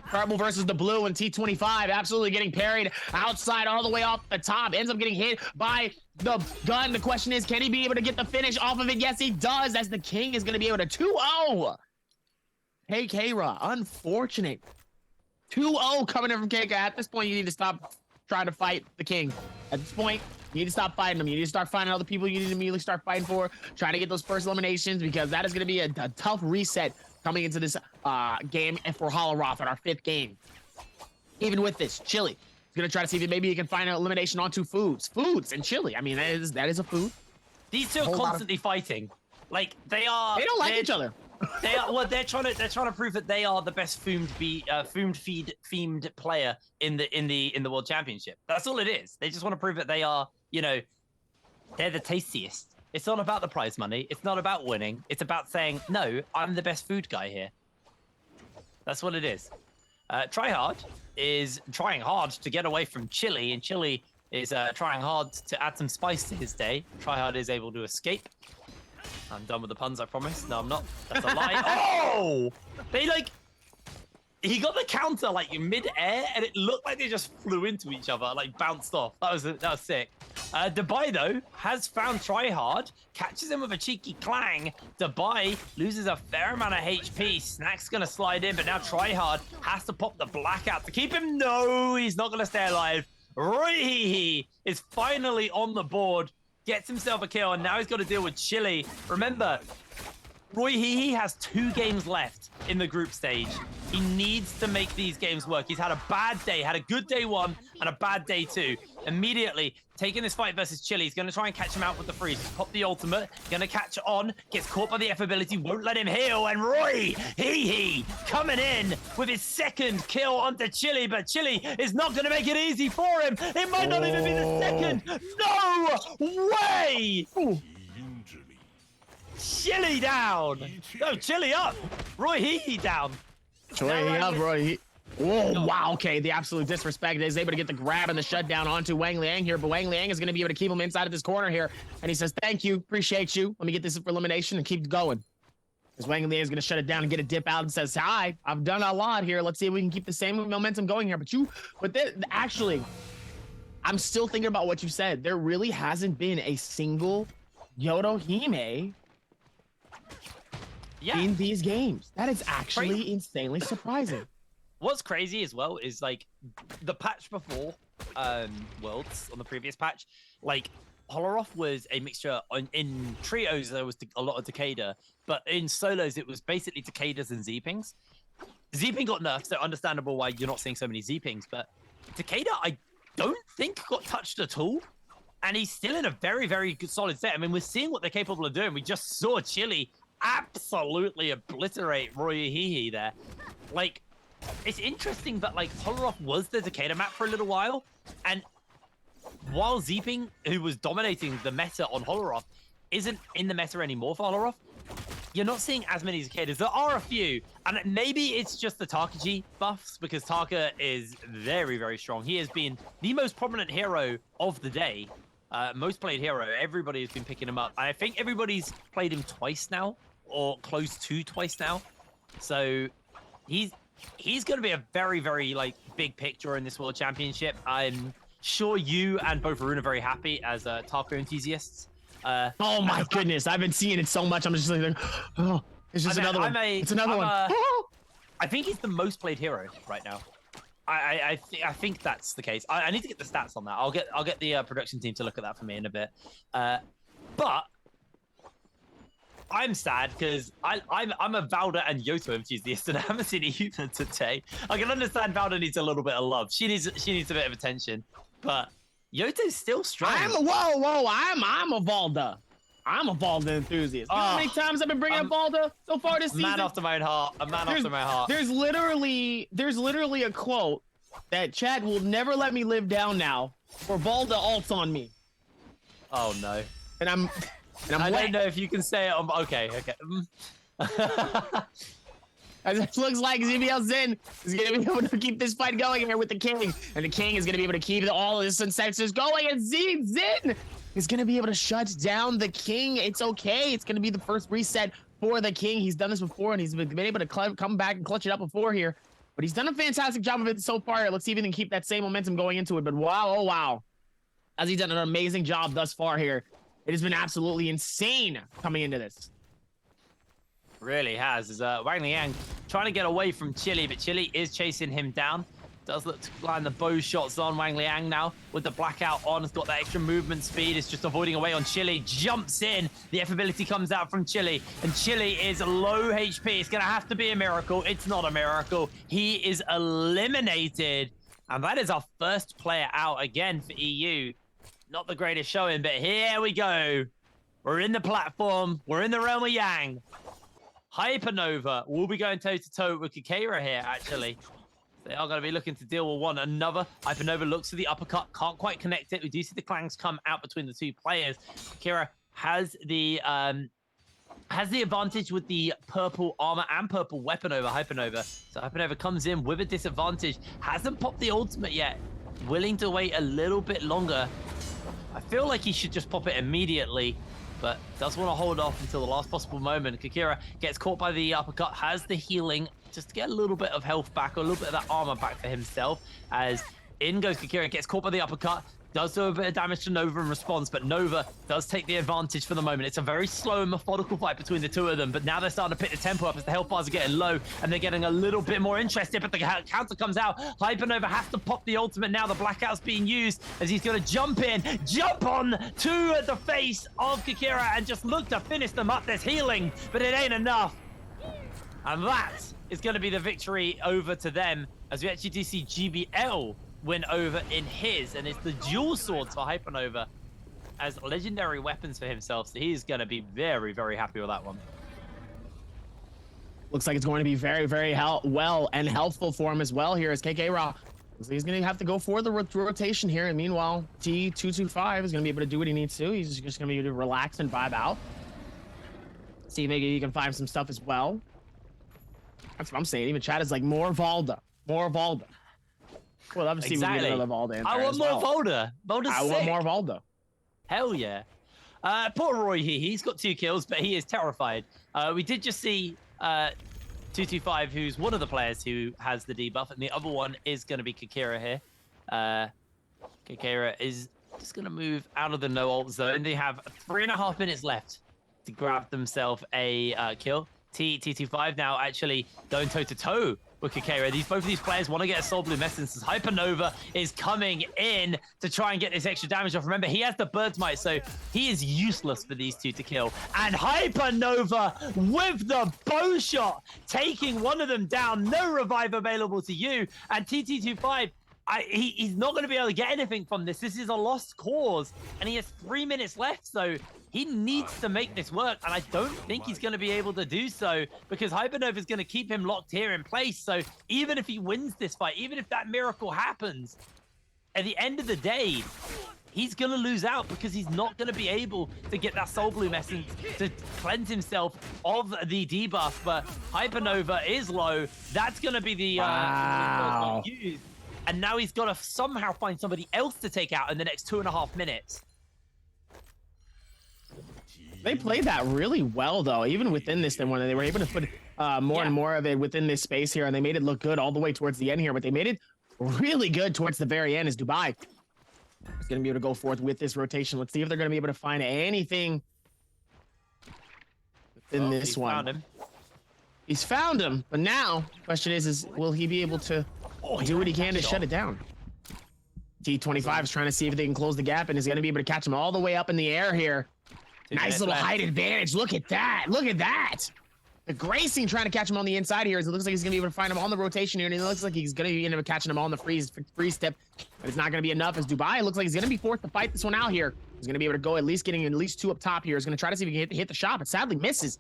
Purple versus the blue, and T25 absolutely getting parried outside all the way off the top. Ends up getting hit by the gun. The question is, can he be able to get the finish off of it? Yes, he does, as the King is going to be able to 2-0. Hey, Kara, unfortunate. 2-0 coming in from Keika. At this point, you need to stop trying to fight the King. At this point, you need to stop fighting them. You need to start finding other people you need to immediately start fighting for. Trying to get those first eliminations, because that is going to be a tough reset coming into this game for Holoroth at our 5th game. Even with this, Chili is going to try to see if maybe he can find an elimination onto foods and Chili. I mean, that is a food.
These two are constantly fighting. Like, they don't
like each other.
They're trying to prove that they are the best themed player in the World Championship. That's all it is. They just want to prove that they are, they're the tastiest. It's not about the prize money. It's not about winning. It's about saying, no, I'm the best food guy here. That's what it is. Tryhard is trying hard to get away from Chili, and Chili is trying hard to add some spice to his day. Tryhard is able to escape. I'm done with the puns, I promise. No, I'm not. That's a lie. Oh! He got the counter mid-air, and it looked like they just flew into each other, bounced off. That was sick. Dubai, though, has found Tryhard, catches him with a cheeky clang. Dubai loses a fair amount of HP. Snack's going to slide in, but now Tryhard has to pop the blackout to keep him. No, he's not going to stay alive. Rihihi is finally on the board, gets himself a kill, and now he's got to deal with Chili. Remember, Roy Hehe has 2 games left in the group stage. He needs to make these games work. He's had a bad day, had a good day 1 and a bad day 2. Immediately taking this fight versus Chili, he's going to try and catch him out with the freeze. Pop the ultimate, going to catch on, gets caught by the F ability, won't let him heal, and Roy Hehe coming in with his 2nd kill onto Chili, but Chili is not going to make it easy for him. It might not even be the 2nd. No way! Chili down. No, Chili up. Roy Hehe down.
Chili up, Roy. Whoa, wow, okay, the absolute disrespect is able to get the grab and the shutdown onto Wang Liang here, but Wang Liang is going to be able to keep him inside of this corner here, and he says, thank you, appreciate you, let me get this for elimination and keep going. Because Wang Liang is going to shut it down and get a dip out and says, hi, I've done a lot here, let's see if we can keep the same momentum going here, actually, I'm still thinking about what you said. There really hasn't been a single Yodohime in these games. That is actually insanely surprising.
What's crazy as well is like the patch before Worlds on the previous patch, like Holoroth was a mixture in trios. There was a lot of Takeda, but in solos it was basically Takedas and Zeepings. Zeeping got nerfed, so understandable why you're not seeing so many Zeepings, but Takeda I don't think got touched at all, and he's still in a very, very good solid set. I mean, we're seeing what they're capable of doing. We just saw Chili absolutely obliterate Roy Hehe there. Like, it's interesting that like Holoroth was the Takeda map for a little while, and while Zeeping, who was dominating the meta on Holoroth, isn't in the meta anymore for Holoroth, you're not seeing as many Takedas. There are a few, and maybe it's just the Takaji buffs, because Taka is very, very strong. He has been the most prominent hero of the day, most played hero. Everybody has been picking him up. I think everybody's played him twice now, or close to twice now. So he's going to be a very, very like big picture in this World Championship. I'm sure you and both Arun are very happy as Taka enthusiasts.
Oh my goodness, I've been seeing it so much. I'm just like, oh, it's just another one. It's another one.
I think he's the most played hero right now. I think that's the case. I need to get the stats on that. I'll get the production team to look at that for me in a bit. But I'm sad because I'm a Valda and Yoto enthusiast, and I haven't seen either today. I can understand Valda needs a little bit of love. She needs a bit of attention, but Yoto's still strong.
I'm a Valda. I'm a Valda enthusiast. You know how many times I've been bringing up Valda so far this season?
Man after my own heart. A man after my heart.
There's literally a quote that Chad will never let me live down now, where Valda ults on me.
Oh no.
And I'm
I don't know if you can say it on. Okay.
It looks like ZBL Zen is going to be able to keep this fight going here with the King. And the King is going to be able to keep all of his sensors going. And Zen is going to be able to shut down the King. It's okay. It's going to be the first reset for the King. He's done this before, and he's been able to come back and clutch it up before here. But he's done a fantastic job of it so far. Let's see if he can keep that same momentum going into it. But wow, oh wow. Has he done an amazing job thus far here. It has been absolutely insane coming into this.
Really has. Is Wang Liang trying to get away from Chili, but Chili is chasing him down. Does look to line the bow shots on Wang Liang now with the blackout on. Has got that extra movement speed. It's just avoiding away on Chili. Jumps in. The F ability comes out from Chili, and Chili is low HP. It's going to have to be a miracle. It's not a miracle. He is eliminated, and that is our first player out again for EU. Not the greatest showing, but here we go. We're in the platform. We're in the realm of Yang. Hypernova will be going toe-to-toe with Kakira here, actually. They are going to be looking to deal with one another. Hypernova looks for the uppercut, can't quite connect it. We do see the clangs come out between the two players. Kakira has the advantage with the purple armor and purple weapon over Hypernova. So Hypernova comes in with a disadvantage. Hasn't popped the ultimate yet. Willing to wait a little bit longer. I feel like he should just pop it immediately, but does want to hold off until the last possible moment. Kakira gets caught by the uppercut, has the healing just to get a little bit of health back, or a little bit of that armor back for himself. As in goes Kakira, gets caught by the uppercut, does do a bit of damage to Nova in response, but Nova does take the advantage for the moment. It's a very slow and methodical fight between the two of them, but now they're starting to pick the tempo up as the health bars are getting low, and they're getting a little bit more interested, but the counter comes out. Hypernova has to pop the ultimate now. The blackout's being used as he's going to jump on to the face of Kikira and just look to finish them up. There's healing, but it ain't enough. And that is going to be the victory over to them, as we actually do see GBL win over in his, and it's the dual swords for Hypernova as legendary weapons for himself, so he's going to be very, very happy with that one.
Looks like it's going to be very, very well and helpful for him as well here as KK Raw. So he's going to have to go for the rotation here, and meanwhile, T225 is going to be able to do what he needs to. He's just going to be able to relax and vibe out. See, maybe he can find some stuff as well. That's what I'm saying. Even chat is like, more Valda. More Valda. Well, obviously we get another Valda in there.
I want more Valda.
I want more Valda.
Hell yeah. Poor Roy here. He's got 2 kills, but he is terrified. We did just see 225, who's one of the players who has the debuff, and the other one is going to be Kikira here. Kikira is just going to move out of the no ult zone. They have 3.5 minutes left to grab themselves a kill. T25 now actually going toe-to-toe with Kikira. Both of these players want to get a Soul Bloom Essence as Hypernova is coming in to try and get this extra damage off. Remember, he has the Bird's Might, so he is useless for these two to kill. And Hypernova with the bow shot, taking one of them down. No revive available to you. And TT25, he's not going to be able to get anything from this. This is a lost cause, and he has 3 minutes left, so he needs to make this work, and I don't think he's going to be able to do so because Hypernova is going to keep him locked here in place. So even if he wins this fight, even if that miracle happens, at the end of the day, he's going to lose out because he's not going to be able to get that Soul Bloom Essence to cleanse himself of the debuff. But Hypernova is low. That's going to be the
wow.
used. And now he's got to somehow find somebody else to take out in the next 2.5 minutes.
They played that really well, though. Even within this, they were able to put more and more of it within this space here, and they made it look good all the way towards the end here, but they made it really good towards the very end as Dubai is going to be able to go forth with this rotation. Let's see if they're going to be able to find anything within this one.
Found him.
He's found him, but now the question is will he be able to do what he can to shut it down? T25 is trying to see if they can close the gap, and is going to be able to catch him all the way up in the air here. Nice little height advantage. Look at that. Look at that. The Gracing trying to catch him on the inside here. It looks like he's going to be able to find him on the rotation here, and it looks like he's going to end up catching him on the freeze step, but it's not going to be enough as Dubai looks like he's going to be forced to fight this one out here. He's going to be able to go getting at least 2 up top here. He's going to try to see if he can hit the shot, but sadly misses.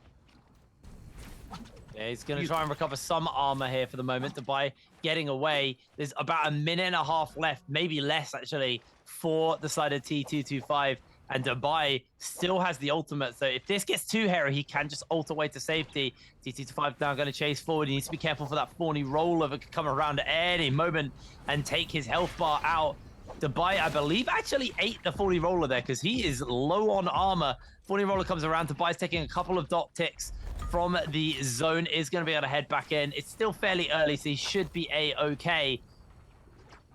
Yeah, he's going to try and recover some armor here for the moment. Dubai getting away. There's about 1.5 minutes left, maybe less actually, for the side of T225. And Dubai still has the ultimate, so if this gets too hairy, he can just ult away to safety. T225 now going to chase forward. He needs to be careful for that thorny roller that could come around at any moment and take his health bar out. Dubai, I believe, actually ate the thorny roller there because he is low on armor. Thorny roller comes around. Dubai's taking a couple of dot ticks from the zone, is going to be able to head back in. It's still fairly early, so he should be a-okay.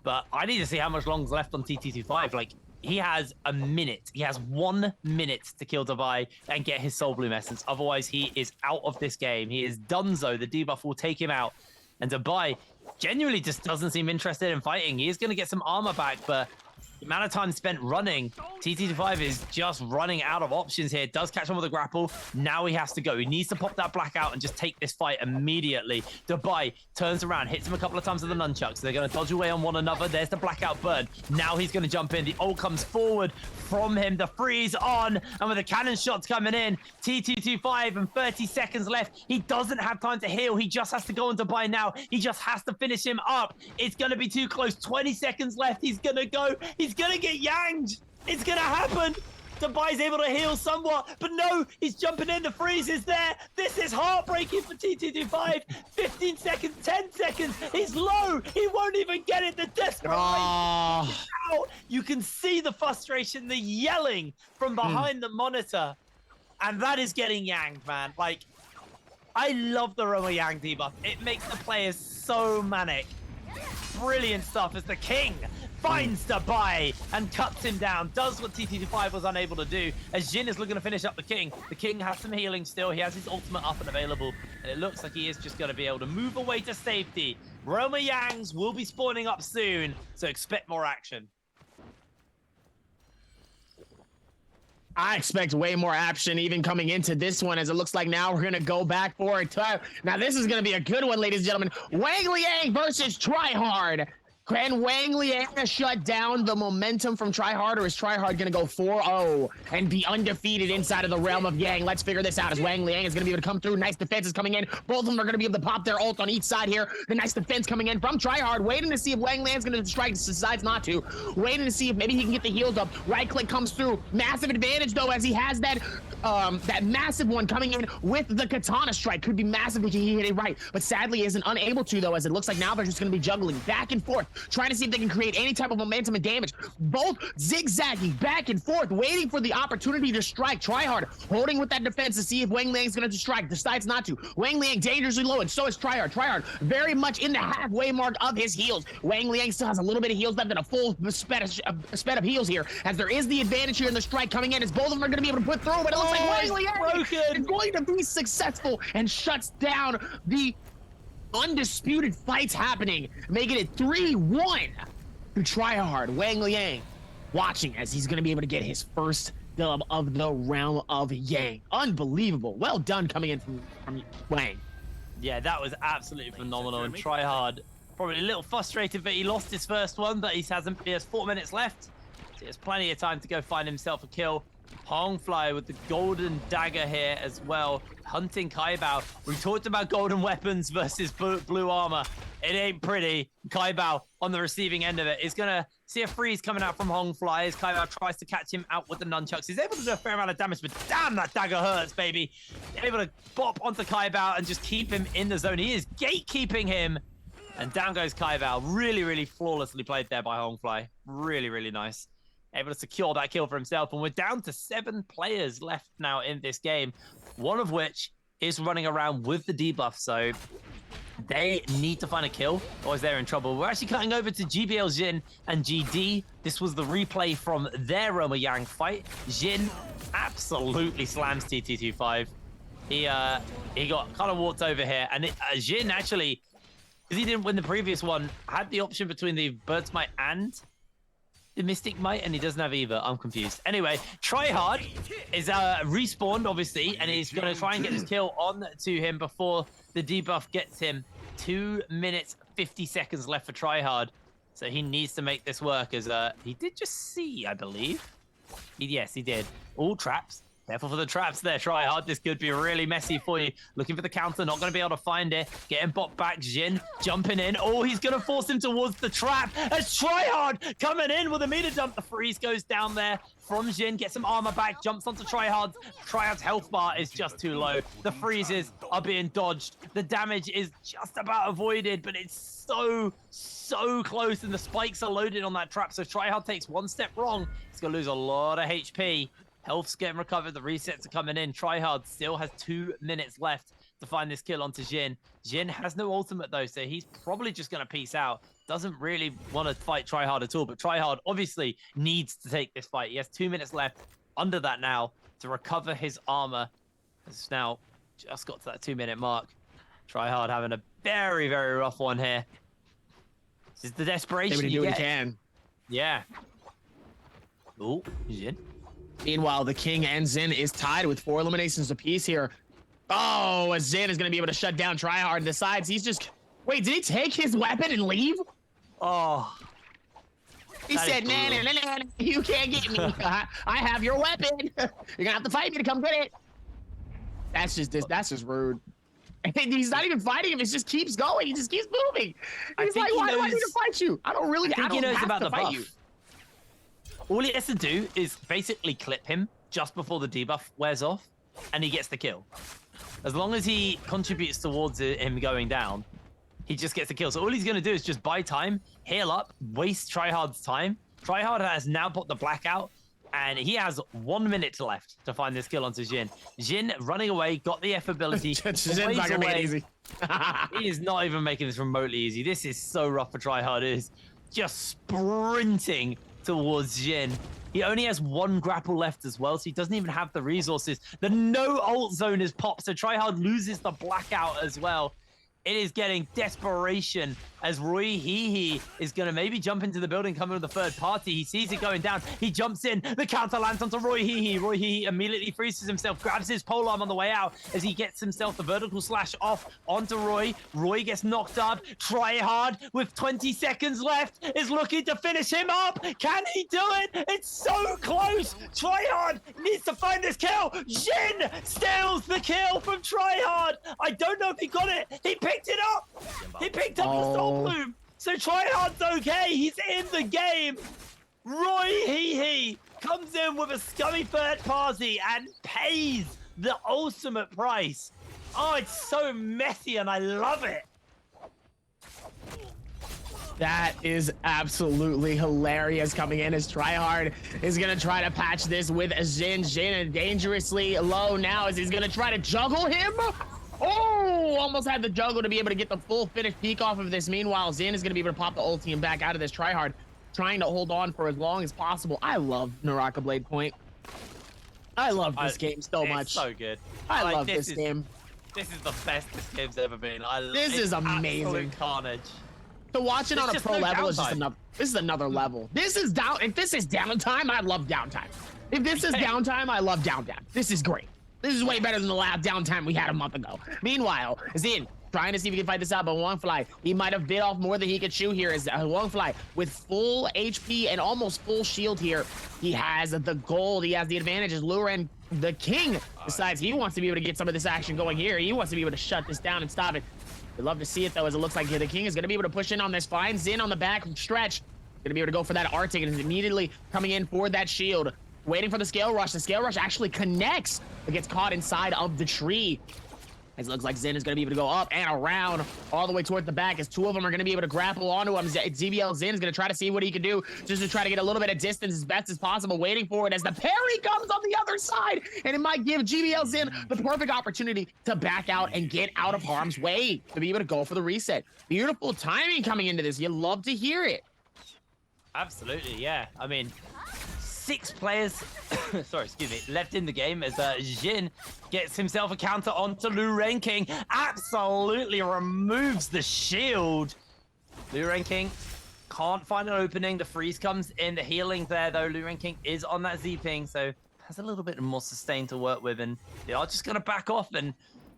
But I need to see how much long's left on TT25. Like, he has a minute. He has 1 minute to kill Dubai and get his Soul Bloom Essence. Otherwise, he is out of this game. He is donezo. The debuff will take him out. And Dubai genuinely just doesn't seem interested in fighting. He is going to get some armor back, but the amount of time spent running, TT25 is just running out of options here. Does catch him with a grapple. Now he has to go. He needs to pop that blackout and just take this fight immediately. Dubai turns around, hits him a couple of times with the nunchucks. They're going to dodge away on one another. There's the blackout burn. Now he's going to jump in. The ult comes forward from him. The freeze on. And with the cannon shots coming in, T225 and 30 seconds left. He doesn't have time to heal. He just has to go on Dubai now. He just has to finish him up. It's going to be too close. 20 seconds left. He's going to go. He's going to get yanged. It's going to happen. Dubai's able to heal somewhat, but no, he's jumping in. The freeze is there. This is heartbreaking for T225. 15 seconds, 10 seconds. He's low. He won't even get it. The desperation. You can see the frustration, the yelling from behind the monitor. And that is getting yanged, man. Like, I love the Roma Yang debuff. It makes the players so manic. Brilliant stuff as the king finds the buy and cuts him down. Does what TT5 was unable to do, as Jin is looking to finish up the King. The King has some healing still. He has his ultimate up and available, and it looks like he is just going to be able to move away to safety. Roma Yangs will be spawning up soon, so expect more action.
I expect way more action even coming into this one, as it looks like now we're going to go back for it. Now, this is going to be a good one, ladies and gentlemen. Wang Liang versus Tryhard. Can Wang Liang shut down the momentum from Tryhard, or is Tryhard going to go 4-0 and be undefeated inside of the realm of Yang? Let's figure this out, as Wang Liang is going to be able to come through. Nice defense is coming in. Both of them are going to be able to pop their ult on each side here. The nice defense coming in from Tryhard, waiting to see if Wang Liang's going to strike, decides not to. Waiting to see if maybe he can get the heals up. Right click comes through. Massive advantage, though, as he has that massive one coming in with the katana strike. Could be massive if he hit it right, but sadly isn't unable to, though, as it looks like now they're just going to be juggling back and forth, trying to see if they can create any type of momentum and damage. Both zigzagging back and forth, waiting for the opportunity to strike. Tryhard holding with that defense to see if Wang Liang's going to strike, decides not to. Wang Liang dangerously low, and so is Tryhard. Tryhard very much in the halfway mark of his heals. Wang Liang still has a little bit of heals left and a full sped of heals here, as there is the advantage here in the strike coming in, as both of them are going to be able to put through, but it looks like Wang Liang is going to be successful and shuts down the undisputed fights happening, making it 3-1 to Tryhard. Wang Liang watching as he's going to be able to get his first dub of the realm of Yang. Unbelievable. Well done coming in from Wang.
Yeah, that was absolutely phenomenal. And Tryhard probably a little frustrated that he lost his first one, but he has 4 minutes left. So he has plenty of time to go find himself a kill. Hongfly with the golden dagger here as well, hunting Kaibao. We talked about golden weapons versus blue armor. It ain't pretty. Kaibao on the receiving end of it is gonna see a freeze coming out from Hongfly as Kaibao tries to catch him out with the nunchucks. He's able to do a fair amount of damage, but damn, that dagger hurts, baby. Able to bop onto Kaibao and just keep him in the zone. He is gatekeeping him. And down goes Kaibao. Really, really flawlessly played there by Hongfly. Really, really nice. Able to secure that kill for himself. And we're down to 7 players left now in this game, one of which is running around with the debuff. So they need to find a kill, or they're in trouble. We're actually cutting over to GBL Jin and GD. This was the replay from their Roma Yang fight. Jin absolutely slams TT25. He got kind of walked over here. And Jin actually, because he didn't win the previous one, had the option between the Bird's Might and the Mystic Might, and he doesn't have either. I'm confused. Anyway, Tryhard is respawned, obviously, and he's going to try and get his kill on to him before the debuff gets him. 2 minutes, 50 seconds left for Tryhard. So he needs to make this work, as he did just see, I believe. Yes, he did. All traps. Careful for the traps there, Tryhard. This could be really messy for you. Looking for the counter, not going to be able to find it. Getting bot back, Jin jumping in. Oh, he's going to force him towards the trap. As Tryhard coming in with a meter dump. The freeze goes down there from Jin. Gets some armor back, jumps onto Tryhard. Tryhard's health bar is just too low. The freezes are being dodged. The damage is just about avoided, but it's so close, and the spikes are loaded on that trap. So Tryhard takes one step wrong. He's going to lose a lot of HP. Health's getting recovered, the resets are coming in. Tryhard still has 2 minutes left to find this kill onto Jin. Jin has no ultimate though, so he's probably just going to peace out. Doesn't really want to fight Tryhard at all, but Tryhard obviously needs to take this fight. He has 2 minutes left under that now to recover his armor. It's now just got to that 2 minute mark. Tryhard having a very, very rough one here. This is the desperation
able to do what he can.
Yeah. Oh, Jin.
Meanwhile, the King and Zin is tied with 4 eliminations apiece here. Oh, as Zin is going to be able to shut down Tryhard and decides he's just... Wait, did he take his weapon and leave?
Oh.
He said, nah, you can't get me. I have your weapon. You're going to have to fight me to come get it. That's just rude. And he's not even fighting him. It just keeps going. He just keeps moving. He's like, why do I need to fight you? I don't have to fight you.
All he has to do is basically clip him just before the debuff wears off, and he gets the kill. As long as he contributes towards him going down, he just gets the kill. So all he's going to do is just buy time, heal up, waste Tryhard's time. Tryhard has now put the blackout, and he has 1 minute left to find this kill onto Jin. Jin running away, got the F ability.
Jin's not gonna make it easy.
He is not even making this remotely easy. This is so rough for Tryhard. It is just sprinting towards Jin. He only has one grapple left as well, so he doesn't even have the resources. The no ult zone is popped, so Tryhard loses the blackout as well. It is getting desperation as Roy Hehe is going to maybe jump into the building, coming with the third party. He sees it going down. He jumps in. The counter lands onto Roy Hehe. Roy Hehe immediately freezes himself, grabs his polearm on the way out as he gets himself the vertical slash off onto Roy. Roy gets knocked up. Tryhard with 20 seconds left is looking to finish him up. Can he do it? It's so close. Tryhard needs to find this kill. Jin steals the kill from Tryhard. I don't know if he got it. He picked it up. He picked up the soul bloom. So Tryhard's okay. He's in the game. Roy Hehe comes in with a scummy third party and pays the ultimate price. Oh, it's so messy and I love it.
That is absolutely hilarious coming in as Tryhard is going to try to patch this with Jin. Jin dangerously low now as he's going to try to juggle him. Oh, almost had the juggle to be able to get the full finish peek off of this. Meanwhile, Zin is going to be able to pop the ulti and back out of this. Tryhard trying to hold on for as long as possible. I love Naraka Blade Point. I love this game so much.
It's so good.
I love this game.
This is the best this game's ever been.
This is amazing.
Absolute carnage.
To watch it on a pro level is just another. This is another level. This is down. If this is downtime, I love downtime. If this is downtime, I love downtime. This is great. This is way better than the last downtime we had a month ago. Meanwhile, Zin trying to see if he can fight this out, but Wangfly, he might have bit off more than he could chew here. As Wangfly with full HP and almost full shield here, he has the gold, he has the advantage as Luren, the king, decides he wants to be able to get some of this action going here. He wants to be able to shut this down and stop it. We'd love to see it though, as it looks like the king is going to be able to push in on this. Finds Zin on the back stretch, going to be able to go for that Arctic and is immediately coming in for that shield. Waiting for the scale rush. The scale rush actually connects, but gets caught inside of the tree. It looks like Zin is going to be able to go up and around all the way toward the back as two of them are going to be able to grapple onto him. ZBL Zin is going to try to see what he can do just to try to get a little bit of distance as best as possible, waiting for it as the parry comes on the other side, and it might give GBL Zin the perfect opportunity to back out and get out of harm's way to be able to go for the reset. Beautiful timing coming into this. You love to hear it.
Absolutely, yeah. I mean, 6 players, sorry, excuse me, left in the game as Jin gets himself a counter onto Lu Renking. Absolutely removes the shield. Lu Renking can't find an opening. The freeze comes in. The healing there, though. Lu Renking is on that Z-ping, so has a little bit more sustain to work with, and they are just going to back off, and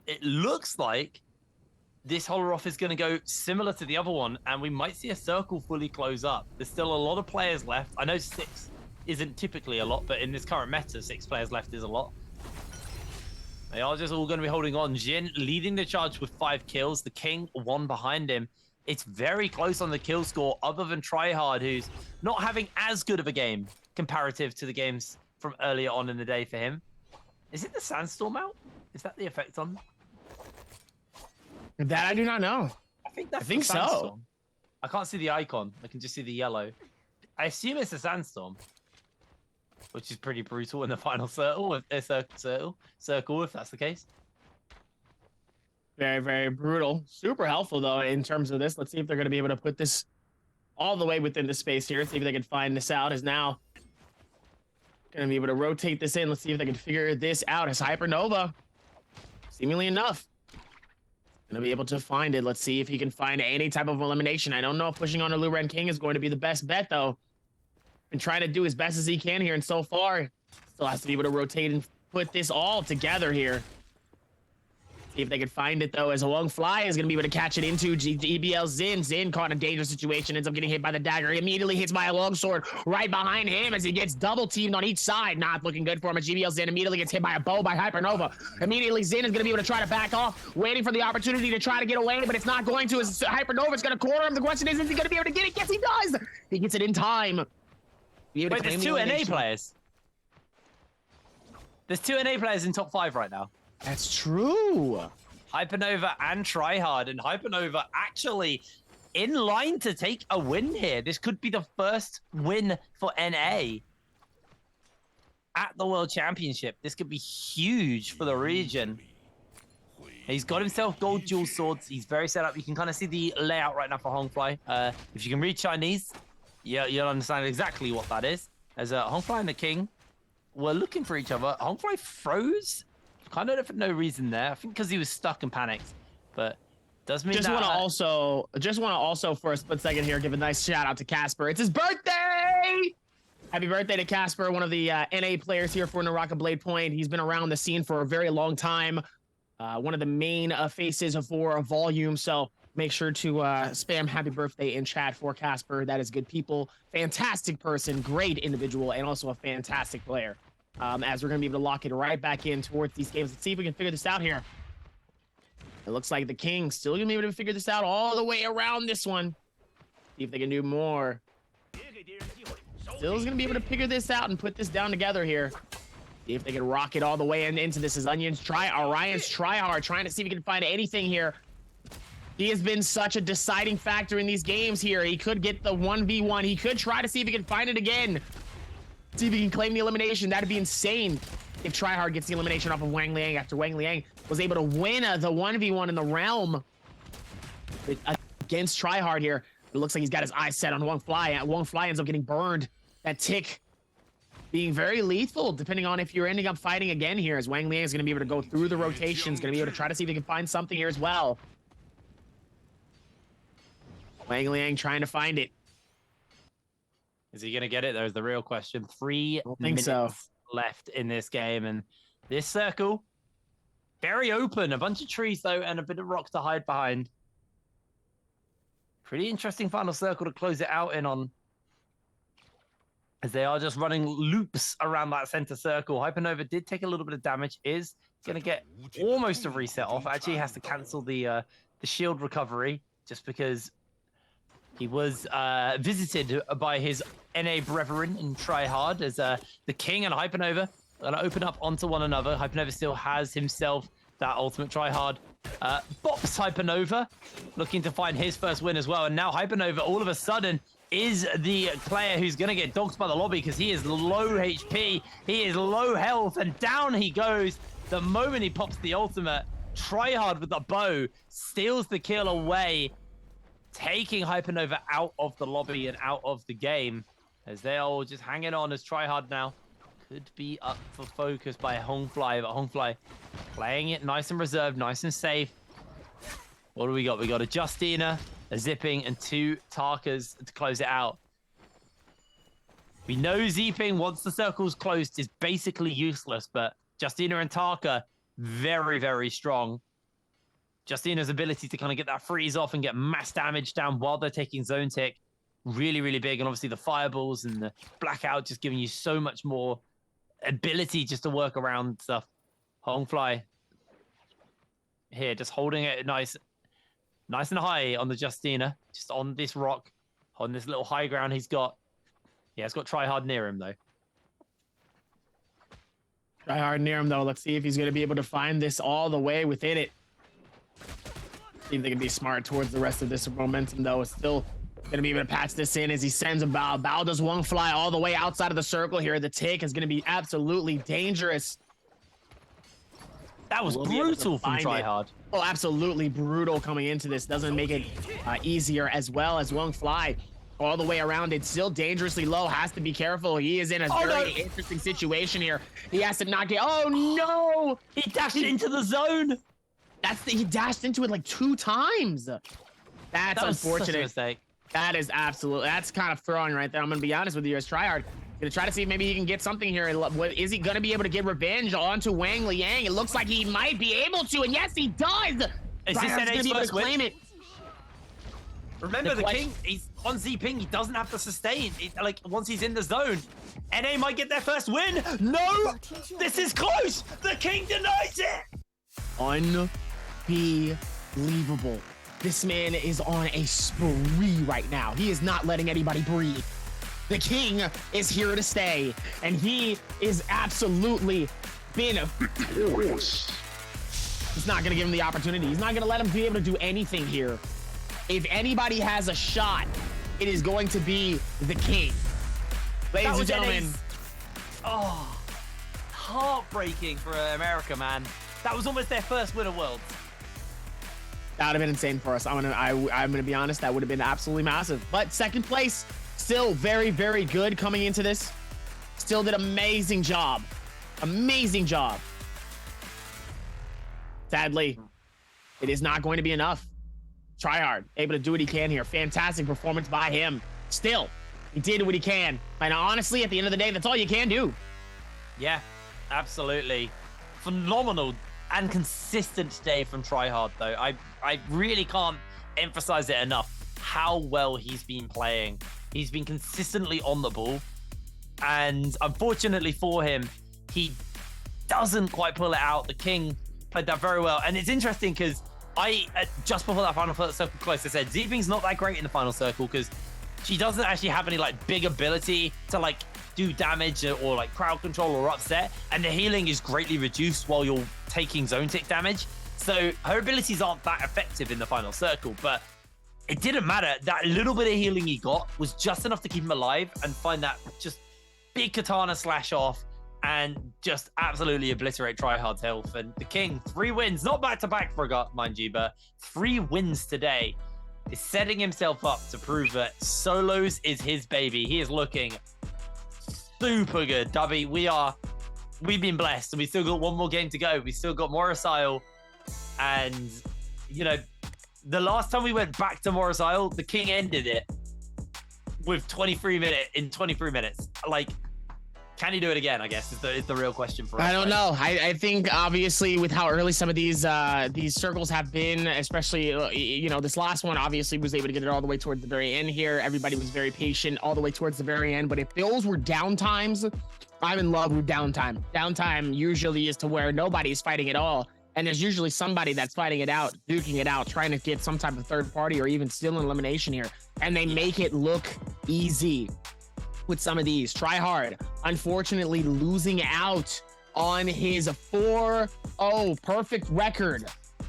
it looks like this Holler off is going to go similar to the other one, and we might see a circle fully close up. There's still a lot of players left. I know 6 isn't typically a lot, but in this current meta, 6 players left is a lot. They are just all going to be holding on. Jin leading the charge with 5 kills. The King 1 behind him. It's very close on the kill score, other than Tryhard, who's not having as good of a game comparative to the games from earlier on in the day for him. Is it the Sandstorm out? Is that the effect on?
That I do not know.
I think that's
I think so.
I can't see the icon. I can just see the yellow. I assume it's a Sandstorm, which is pretty brutal in the final circle, if that's the case.
Very, very brutal. Super helpful, though, in terms of this. Let's see if they're going to be able to put this all the way within the space here. See if they can find this out. Is now going to be able to rotate this in. Let's see if they can figure this out. As Hypernova, seemingly enough, going to be able to find it. Let's see if he can find any type of elimination. I don't know if pushing on a Lu Ren King is going to be the best bet, though. And trying to do as best as he can here, and so far still has to be able to rotate and put this all together here. See if they can find it, though, as a long fly is going to be able to catch it into GBL Zin. Zin caught in a dangerous situation, ends up getting hit by the dagger. He immediately hits by a longsword right behind him as he gets double teamed on each side. Not looking good for him. As GBL Zin immediately gets hit by a bow by Hypernova. Immediately Zin is going to be able to try to back off, waiting for the opportunity to try to get away, but it's not going to. As Hypernova is going to corner him. The question is he going to be able to get it? Yes, he does. He gets it in time.
Wait, there's 2 NA players. There's 2 NA players in top 5 right now.
That's true.
Hypernova and Tryhard, and Hypernova actually in line to take a win here. This could be the first win for NA at the World Championship. This could be huge for the region. He's got himself gold dual swords. He's very set up. You can kind of see the layout right now for Hongfly. If you can read Chinese, you'll understand exactly what that is. As Hongfly and the King were looking for each other. Hongfly froze, kind of for no reason there. I think because he was stuck and panicked. But does mean
just
that...
want to also for a split second here give a nice shout out to Casper. It's his birthday! Happy birthday to Casper, one of the NA players here for Naraka Blade Point. He's been around the scene for a very long time. One of the main faces for Volume. So make sure to spam happy birthday in chat for Casper. That is good people. Fantastic person, great individual, and also a fantastic player. As we're going to be able to lock it right back in towards these games. Let's see if we can figure this out here. It looks like the King still going to be able to figure this out all the way around this one. See if they can do more. Still is going to be able to figure this out and put this down together here. See if they can rock it all the way into this. As Orion's try hard, trying to see if he can find anything here. He has been such a deciding factor in these games here. He could get the 1v1. He could try to see if he can find it again. See if he can claim the elimination. That'd be insane if Tryhard gets the elimination off of Wang Liang after Wang Liang was able to win the 1v1 in the realm against Tryhard here. It looks like he's got his eyes set on Wang Fly. Wang Fly ends up getting burned. That tick being very lethal, depending on if you're ending up fighting again here, as Wang Liang is going to be able to go through the rotations, going to be able to try to see if he can find something here as well. Wang Liang trying to find it.
Is he going to get it? There's the real question. 3 minutes left in this game, and this circle, very open. A bunch of trees, though, and a bit of rock to hide behind. Pretty interesting final circle to close it out in on, as they are just running loops around that center circle. Hypernova did take a little bit of damage, is going to get almost a reset off. Actually, he has to cancel the shield recovery just because he was visited by his NA brethren in Tryhard, as the King and Hypernova are going to open up onto one another. Hypernova still has himself that ultimate Tryhard. Bops Hypernova, looking to find his first win as well. And now Hypernova, all of a sudden, is the player who's going to get dogged by the lobby because he is low HP, he is low health, and down he goes the moment he pops the ultimate. Tryhard with the bow steals the kill away, taking Hypernova out of the lobby and out of the game, as they are all just hanging on, as Tryhard now could be up for focus by Hongfly, but Hongfly playing it nice and reserved, nice and safe. What do we got? We got a Justina, a Zipping, and 2 Tarkas to close it out. We know Zipping, once the circle's closed, is basically useless, but Justina and Tarka, very, very strong. Justina's ability to kind of get that freeze off and get mass damage down while they're taking zone tick, really, really big. And obviously the fireballs and the blackout just giving you so much more ability just to work around stuff. Hongfly here, just holding it nice and high on the Justina, just on this rock, on this little high ground he's got. Yeah, it's got Tryhard near him though.
Tryhard near him though. Let's see if he's going to be able to find this all the way within it. See if they can be smart towards the rest of this momentum though. It's still going to be able to patch this in as he sends a Bao. Bao does Wang Fly all the way outside of the circle here. The take is going to be absolutely dangerous.
That was brutal from Tryhard.
Oh, absolutely brutal coming into this. Doesn't make it easier, as well as Wang Fly all the way around it. Still dangerously low. Has to be careful. He is in a very interesting situation here. He has to knock it. Oh no!
He dashed into the zone.
He dashed into it like 2 times. That's unfortunate.
Such a mistake.
That is that's kind of throwing right there. I'm gonna be honest with you, as Tryhard. Gonna try to see if maybe he can get something here. What is he gonna be able to get revenge onto Wang Liang? It looks like he might be able to, and yes, he does.
Is this NA's first win?
Claim it.
Remember, the King, he's on Z-Ping. He doesn't have to sustain. Like, once he's in the zone, NA might get their first win. No, this is close. The King denies it.
Unbelievable. This man is on a spree right now. He is not letting anybody breathe. The King is here to stay, and he is absolutely been a force. He's not going to give him the opportunity. He's not going to let him be able to do anything here. If anybody has a shot, it is going to be the King. Ladies and gentlemen.
Oh, heartbreaking for America, man. That was almost their first win of Worlds.
That would have been insane for us. I'm gonna be honest. That would have been absolutely massive. But second place Still very, very good coming into this. Still did amazing job. Amazing job. Sadly, it is not going to be enough. Tryhard, able to do what he can here. Fantastic performance by him. Still, he did what he can. And honestly, at the end of the day, that's all you can do.
Yeah, absolutely. Phenomenal and consistent day from Tryhard, though. I really can't emphasize it enough how well he's been playing. He's been consistently on the ball. And unfortunately for him, he doesn't quite pull it out. The King played that very well. And it's interesting because just before that final circle close, I said Ziping's not that great in the final circle because she doesn't actually have any like big ability to like do damage or like crowd control or upset, and the healing is greatly reduced while you're taking zone tick damage. So her abilities aren't that effective in the final circle, but it didn't matter. That little bit of healing he got was just enough to keep him alive and find that just big katana slash off and just absolutely obliterate Tryhard's health. And the King, 3 wins, not back-to-back, mind you, but 3 wins today, is setting himself up to prove that solos is his baby. He is looking super good. Dubby, we've been blessed, and we still got 1 more game to go. We still got Morris Isle, and you know, the last time we went back to Morris Isle, the King ended it with 23 minutes. Like, can he do it again? I guess is the real question for us.
I don't know. I think obviously with how early some of these circles have been, especially you know, this last one obviously was able to get it all the way towards the very end here. Everybody was very patient all the way towards the very end. But if those were downtimes, I'm in love with downtime. Downtime usually is to where nobody's fighting at all, and there's usually somebody that's fighting it out, duking it out, trying to get some type of third party or even steal an elimination here, and they make it look easy. With some of these, Tryhard, unfortunately losing out on his 4-0 perfect record.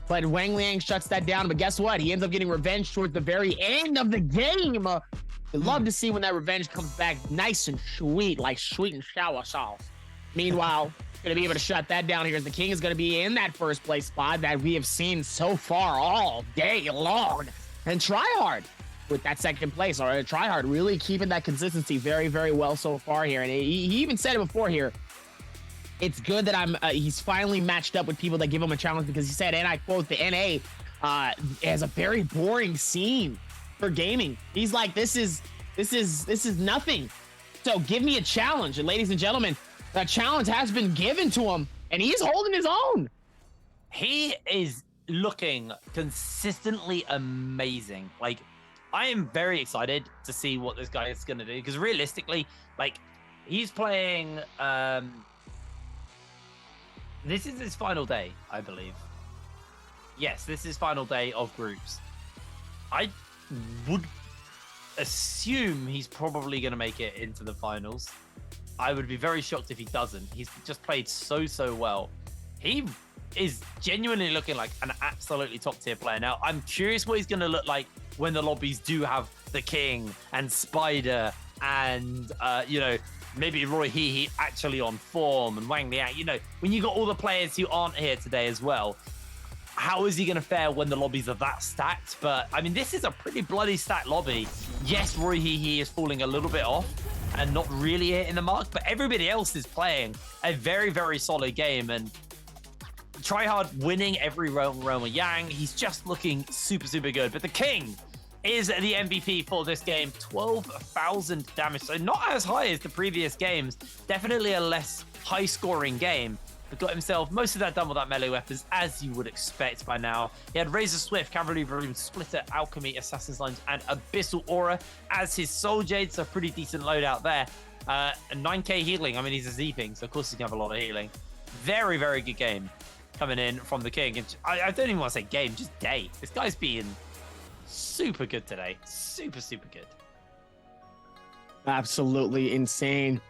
But Wang Liang shuts that down. But guess what? He ends up getting revenge towards the very end of the game. We'd love to see when that revenge comes back nice and sweet, like sweet and sour sauce. Meanwhile, going to be able to shut that down here as the King is going to be in that first place spot that we have seen so far all day long. And Tryhard with that second place. All right, Tryhard really keeping that consistency very, very well so far here. And he even said it before here. It's good that he's finally matched up with people that give him a challenge, because he said, and I quote, the NA has a very boring scene for gaming. He's like, this is nothing. So give me a challenge. And ladies and gentlemen, that challenge has been given to him, and he's holding his own.
He is looking consistently amazing. Like, I am very excited to see what this guy is going to do, because realistically, like, he's playing this is his final day, I believe. Yes, this is final day of groups. I would assume he's probably going to make it into the finals. I would be very shocked if he doesn't. He's just played so well. He is genuinely looking like an absolutely top tier player. Now, I'm curious what he's going to look like when the lobbies do have the King and Spider and, you know, maybe Roy Hee actually on form and Wang Liang. You know, when you got all the players who aren't here today as well, how is he going to fare when the lobbies are that stacked? But, I mean, this is a pretty bloody stacked lobby. Yes, Roy Hee is falling a little bit off and not really hitting the mark, but everybody else is playing a very, very solid game. And Tryhard winning every Roma Yang. He's just looking super good. But the King is the MVP for this game. 12,000 damage. So not as high as the previous games. Definitely a less high-scoring game. But got himself most of that done with that melee weapons, as you would expect by now. He had Razor Swift, Cavalry Broom, Splitter, Alchemy, Assassin's Lunge, and Abyssal Aura as his Soul Jade. So pretty decent loadout there. And 9k healing. I mean, he's a Zeeping, so of course he's going to have a lot of healing. Very good game coming in from the King. And I don't even want to say game, just day. This guy's being super good today. Super good.
Absolutely insane.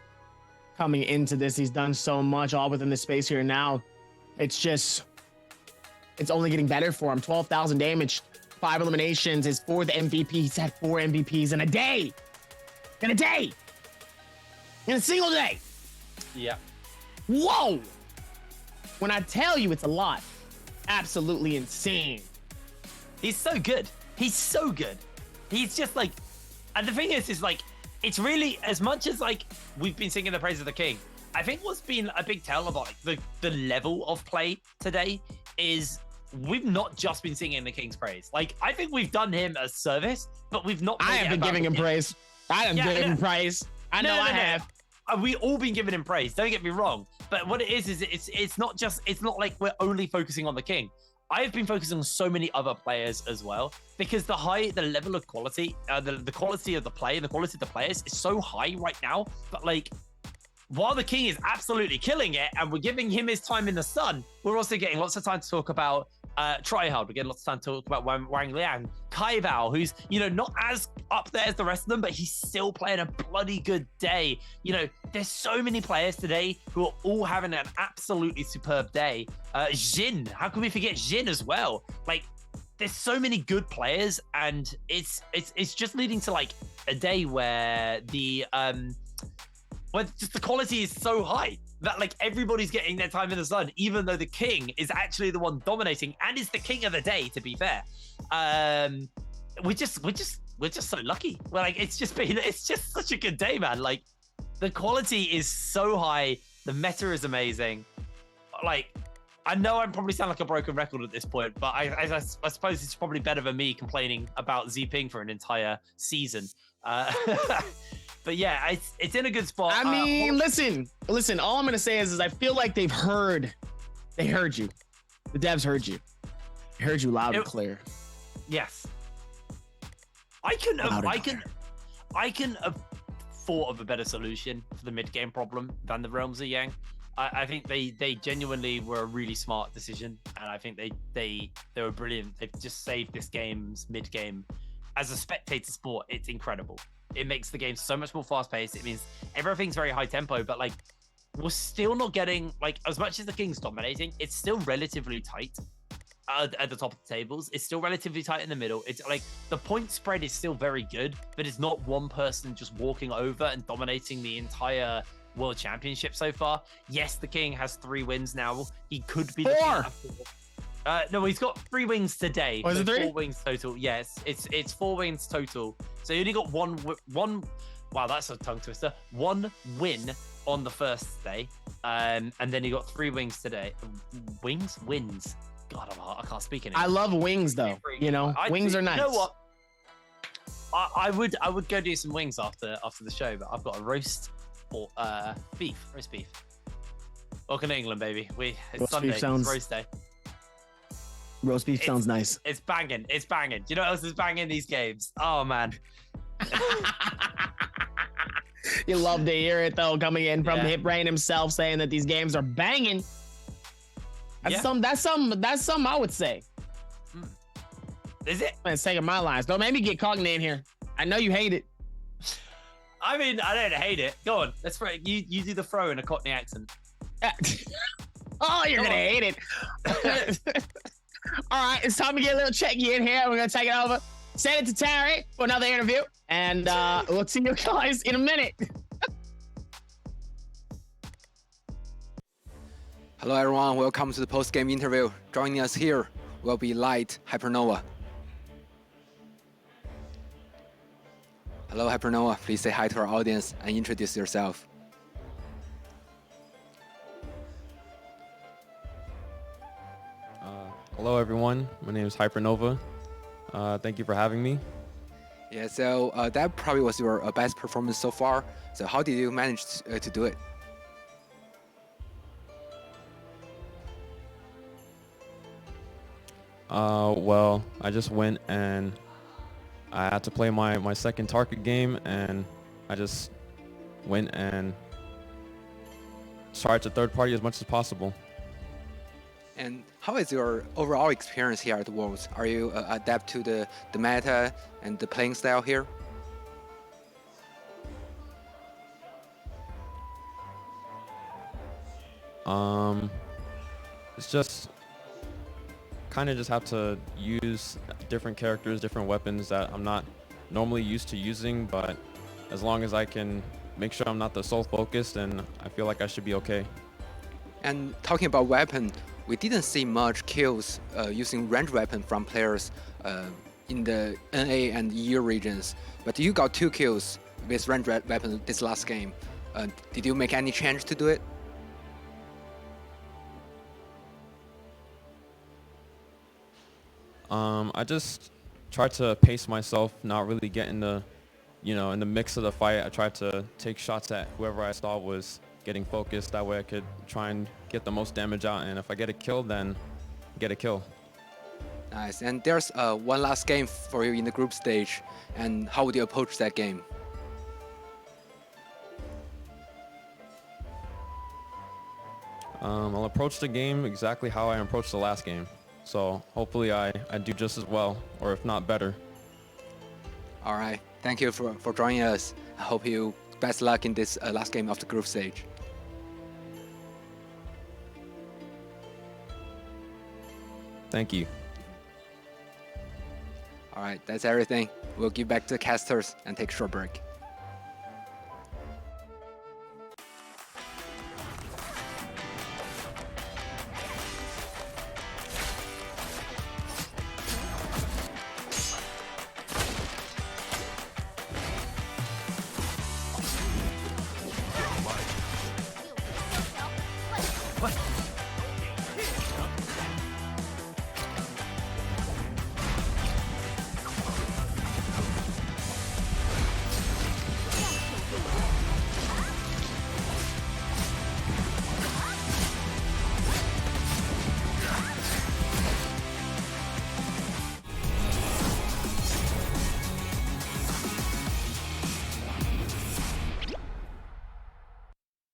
Coming into this, he's done so much all within the space here now. It's only getting better for him. 12,000 damage, 5 eliminations, his 4th MVP. He's had 4 MVPs in a day. In a single day.
Yeah.
Whoa. When I tell you it's a lot, absolutely insane.
He's so good. He's so good. He's just like, and the thing is like, it's really, as much as like we've been singing the praise of the king, I think what's been a big tell about like the level of play today is we've not just been singing the king's praise. Like, I think we've done him a service, but we've not.
I have been giving him praise. I have given him praise. I know I have.
We all been giving him praise. Don't get me wrong. But what it is it's not like we're only focusing on the king. I have been focusing on so many other players as well, because the level of quality, the quality of the play and the quality of the players is so high right now. But like, while the king is absolutely killing it and we're giving him his time in the sun, we're also getting lots of time to talk about Tryhard. We're getting lots of time to talk about Wang Liang, Kai Bao, who's, you know, not as up there as the rest of them, but he's still playing a bloody good day. You know, there's so many players today who are all having an absolutely superb day. Jin, how can we forget Jin as well? Like, there's so many good players, and it's just leading to like a day where just the quality is so high that like everybody's getting their time in the sun, even though the king is actually the one dominating and is the king of the day, to be fair. We're just so lucky. Well, like, it's just such a good day, man. Like, the quality is so high, the meta is amazing. Like, I know I probably sound like a broken record at this point, but I suppose it's probably better than me complaining about Zping for an entire season. But yeah, it's in a good spot.
I mean, listen. All I'm gonna say is I feel like they heard you. The devs heard you. They heard you loud and clear.
Yes. I can have thought of a better solution for the mid game problem than the Realms of Yang. I think they genuinely were a really smart decision, and I think they were brilliant. They've just saved this game's mid game. As a spectator sport, it's incredible. It makes the game so much more fast-paced. It means everything's very high tempo, but like, we're still not getting, like, as much as the king's dominating, it's still relatively tight at the top of the tables. It's still relatively tight in the middle. It's like the point spread is still very good, but it's not one person just walking over and dominating the entire World Championship so far. Yes, the king has 3 wins now. He could be
4.
No, he's got 3 wins today.
Was it 3?
4 wins total. Yes, it's 4 wins total. So he only got one. Wow, that's a tongue twister. 1 win on the first day, and then he got 3 wins today. Wins. God, I can't speak anymore.
I love wings though. You know, wings are nice.
You know what? I would go do some wings after the show, but I've got a roast beef. Welcome to England, baby. It's
roast
Sunday.
Beef sounds,
it's roast day.
Roast beef sounds nice.
It's banging. Do you know what else is banging these games? Oh man.
You love to hear it though, coming in from Hip Brain himself, saying that these games are banging. That's something I would say.
Is it?
I'm taking my lines. Don't make me get Cockney in here. I know you hate it.
I mean, I don't hate it. Go on, let's throw it. You do the throw in a Cockney accent.
Oh, you're gonna hate it. All right, it's time to get a little checky in here. We're gonna take it over. Send it to Terry for another interview, and we'll see you guys in a minute.
Hello everyone, welcome to the post-game interview. Joining us here will be Light Hypernova. Hello Hypernova, please say hi to our audience and introduce yourself.
Hello everyone, my name is Hypernova. Thank you for having me.
Yeah, so that probably was your best performance so far. So how did you manage to do it?
Well, I just went and I had to play my second Target game, and I just went and tried to third party as much as possible.
And how is your overall experience here at the Worlds? Are you adapt to the meta and the playing style here?
It's just kind of just have to use different characters, different weapons that I'm not normally used to using, but as long as I can make sure I'm not the sole focus, then I feel like I should be okay.
And talking about weapon, we didn't see much kills using ranged weapon from players in the NA and EU regions, but you got 2 kills with ranged weapon this last game. Did you make any change to do it?
I just tried to pace myself, not really get in the, in the mix of the fight. I tried to take shots at whoever I saw was getting focused. That way I could try and get the most damage out. And if I get a kill, then get a kill.
Nice. And there's one last game for you in the group stage. And how would you approach that game?
I'll approach the game exactly how I approached the last game. So hopefully I do just as well, or if not better.
All right. Thank you for joining us. I hope you best luck in this last game of the group stage.
Thank you.
All right. That's everything. We'll give back to the casters and take a short break.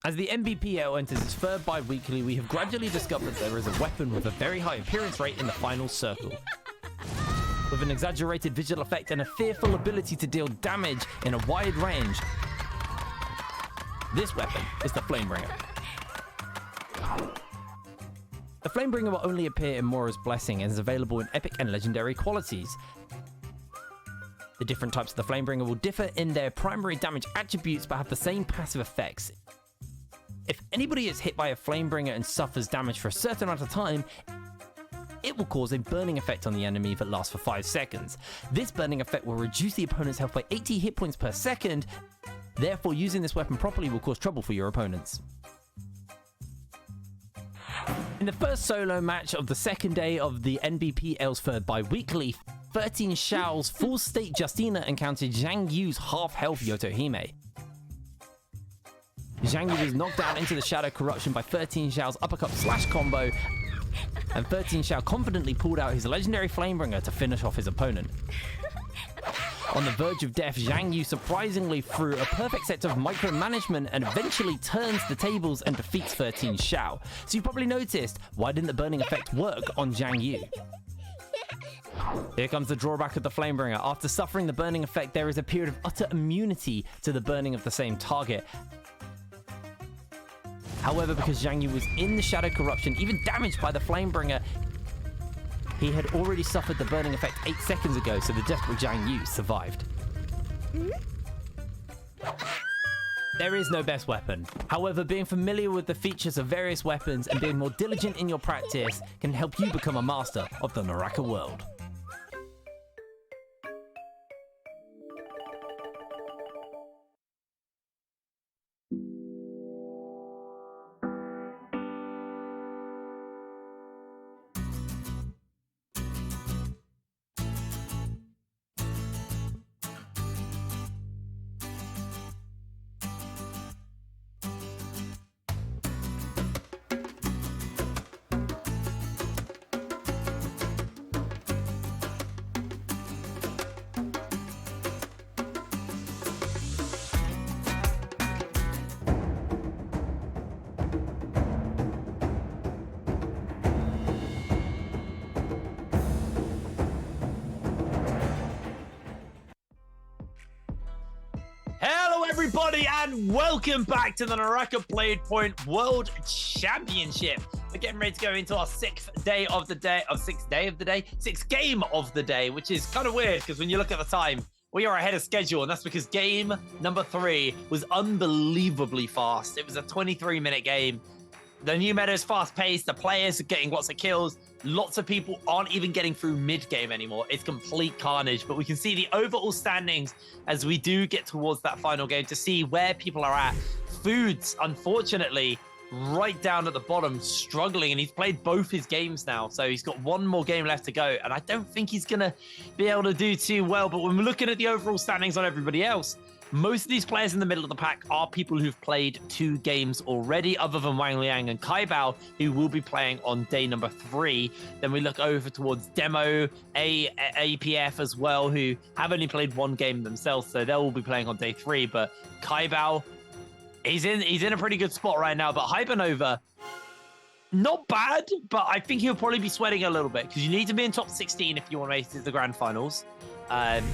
As the NBPL enters its third bi-weekly, we have gradually discovered there is a weapon with a very high appearance rate in the final circle. With an exaggerated visual effect and a fearful ability to deal damage in a wide range, this weapon is the Flamebringer. The Flamebringer will only appear in Mora's Blessing and is available in epic and legendary qualities. The different types of the Flamebringer will differ in their primary damage attributes but have the same passive effects. If anybody is hit by a Flamebringer and suffers damage for a certain amount of time, it will cause a burning effect on the enemy that lasts for 5 seconds. This burning effect will reduce the opponent's health by 80 hit points per second, therefore using this weapon properly will cause trouble for your opponents. In the first solo match of the second day of the NBPL's third bi-weekly, 13 Xiao's full state Justina encountered Zhang Yu's half health Yotohime. Zhang Yu was knocked down into the Shadow Corruption by 13 Xiao's uppercut slash combo, and 13 Xiao confidently pulled out his legendary Flamebringer to finish off his opponent. On the verge of death, Zhang Yu surprisingly threw a perfect set of micromanagement and eventually turns the tables and defeats 13 Xiao. So you probably noticed, why didn't the burning effect work on Zhang Yu? Here comes the drawback of the Flamebringer. After suffering the burning effect, there is a period of utter immunity to the burning of the same target. However, because Zhang Yu was in the Shadow Corruption, even damaged by the Flamebringer, he had already suffered the burning effect 8 seconds ago, so the desperate Zhang Yu survived. There is no best weapon. However, being familiar with the features of various weapons and being more diligent in your practice can help you become a master of the Naraka world.
Hello, everybody, and welcome back to the Naraka Blade Point World Championship. We're getting ready to go into our sixth game of the day, which is kind of weird because when you look at the time, we are ahead of schedule, and that's because game number 3 was unbelievably fast. It was a 23-minute game. The new meta is fast-paced. The players are getting lots of kills. Lots of people aren't even getting through mid-game anymore. It's complete carnage. But we can see the overall standings as we do get towards that final game to see where people are at. Foods, unfortunately, right down at the bottom, struggling, and he's played both his games now, so he's got one more game left to go, and I don't think he's gonna be able to do too well. But when we're looking at the overall standings on everybody else, most of these players in the middle of the pack are people who've played 2 games already, other than Wang Liang and Kai Bao, who will be playing on day number 3. Then we look over towards Demo, APF as well, who have only played 1 game themselves, so they'll be playing on day 3. But Kai Bao, he's in a pretty good spot right now. But Hypernova, not bad, but I think he'll probably be sweating a little bit because you need to be in top 16 if you want to make it to the grand finals.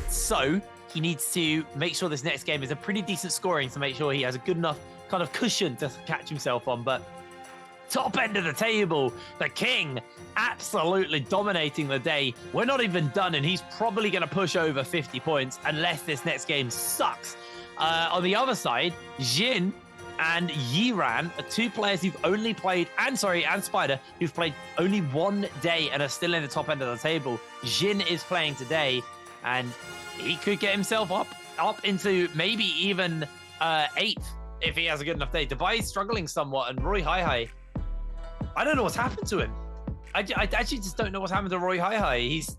So he needs to make sure this next game is a pretty decent scoring to make sure he has a good enough kind of cushion to catch himself on. But top end of the table, the King absolutely dominating the day. We're not even done, and he's probably going to push over 50 points unless this next game sucks. On the other side, Jin and Yiran are 2 players who've only played, and Spider, who've played only 1 day and are still in the top end of the table. Jin is playing today, and he could get himself up into maybe even 8th if he has a good enough day. Dubai is struggling somewhat, and Roy Hai, I don't know what's happened to him. I actually just don't know what's happened to Roy Hai. He's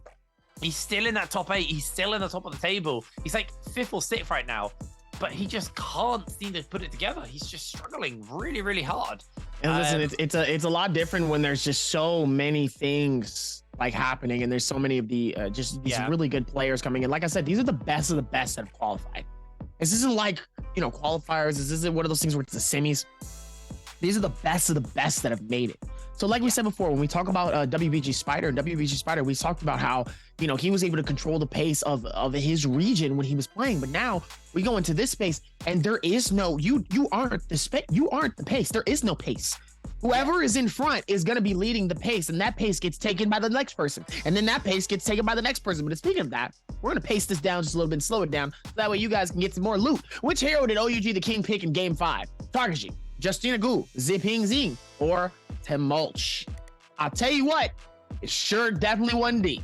still in that top 8. He's still in the top of the table. He's like 5th or 6th right now, but he just can't seem to put it together. He's just struggling really, really hard.
And listen, it's a lot different when there's just so many things like happening, and there's so many of the just these really good players coming in. Like I said, these are the best of the best that have qualified. This isn't like, you know, qualifiers. This isn't one of those things where it's the semis. These are the best of the best that have made it. So like we said before, when we talk about WBG Spider, we talked about how, you know, he was able to control the pace of his region when he was playing. But now we go into this space and there is no, you aren't the pace. There is no pace. Whoever is in front is going to be leading the pace, and that pace gets taken by the next person. And then that pace gets taken by the next person. But speaking of that, we're going to pace this down just a little bit and slow it down. So that way you guys can get some more loot. Which hero did OUG the King pick in game 5? Targaji, Justina Gu, Ziping Zing, or Temulch? I'll tell you what, it's sure definitely 1D.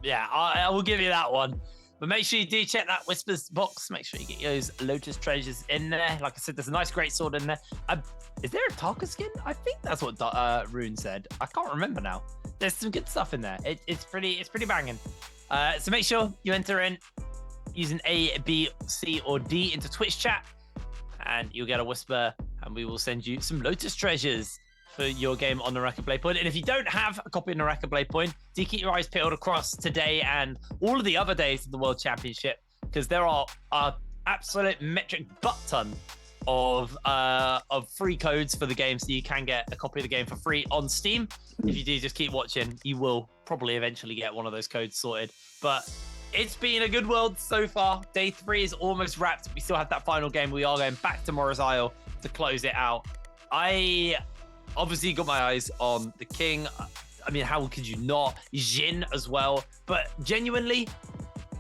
Yeah, I will give you that one. But make sure you do check that Whispers box. Make sure you get those Lotus treasures in there. Like I said, there's a nice great sword in there. Is there a Taka skin? I think that's what Rune said. I can't remember now. There's some good stuff in there. It's pretty banging. So make sure you enter in using A, B, C, or D into Twitch chat, and you'll get a Whisper, and we will send you some Lotus treasures for your game on Naraka Blade Point. And if you don't have a copy of Naraka Blade Point, do keep your eyes peeled across today and all of the other days of the World Championship, because there are absolute metric butt ton of free codes for the game, so you can get a copy of the game for free on Steam. If you do just keep watching, you will probably eventually get one of those codes sorted. But it's been a good world so far. Day 3 is almost wrapped. We still have that final game. We are going back to Morris Isle to close it out. I obviously got my eyes on the King. I mean, how could you not? Jin as well. But genuinely,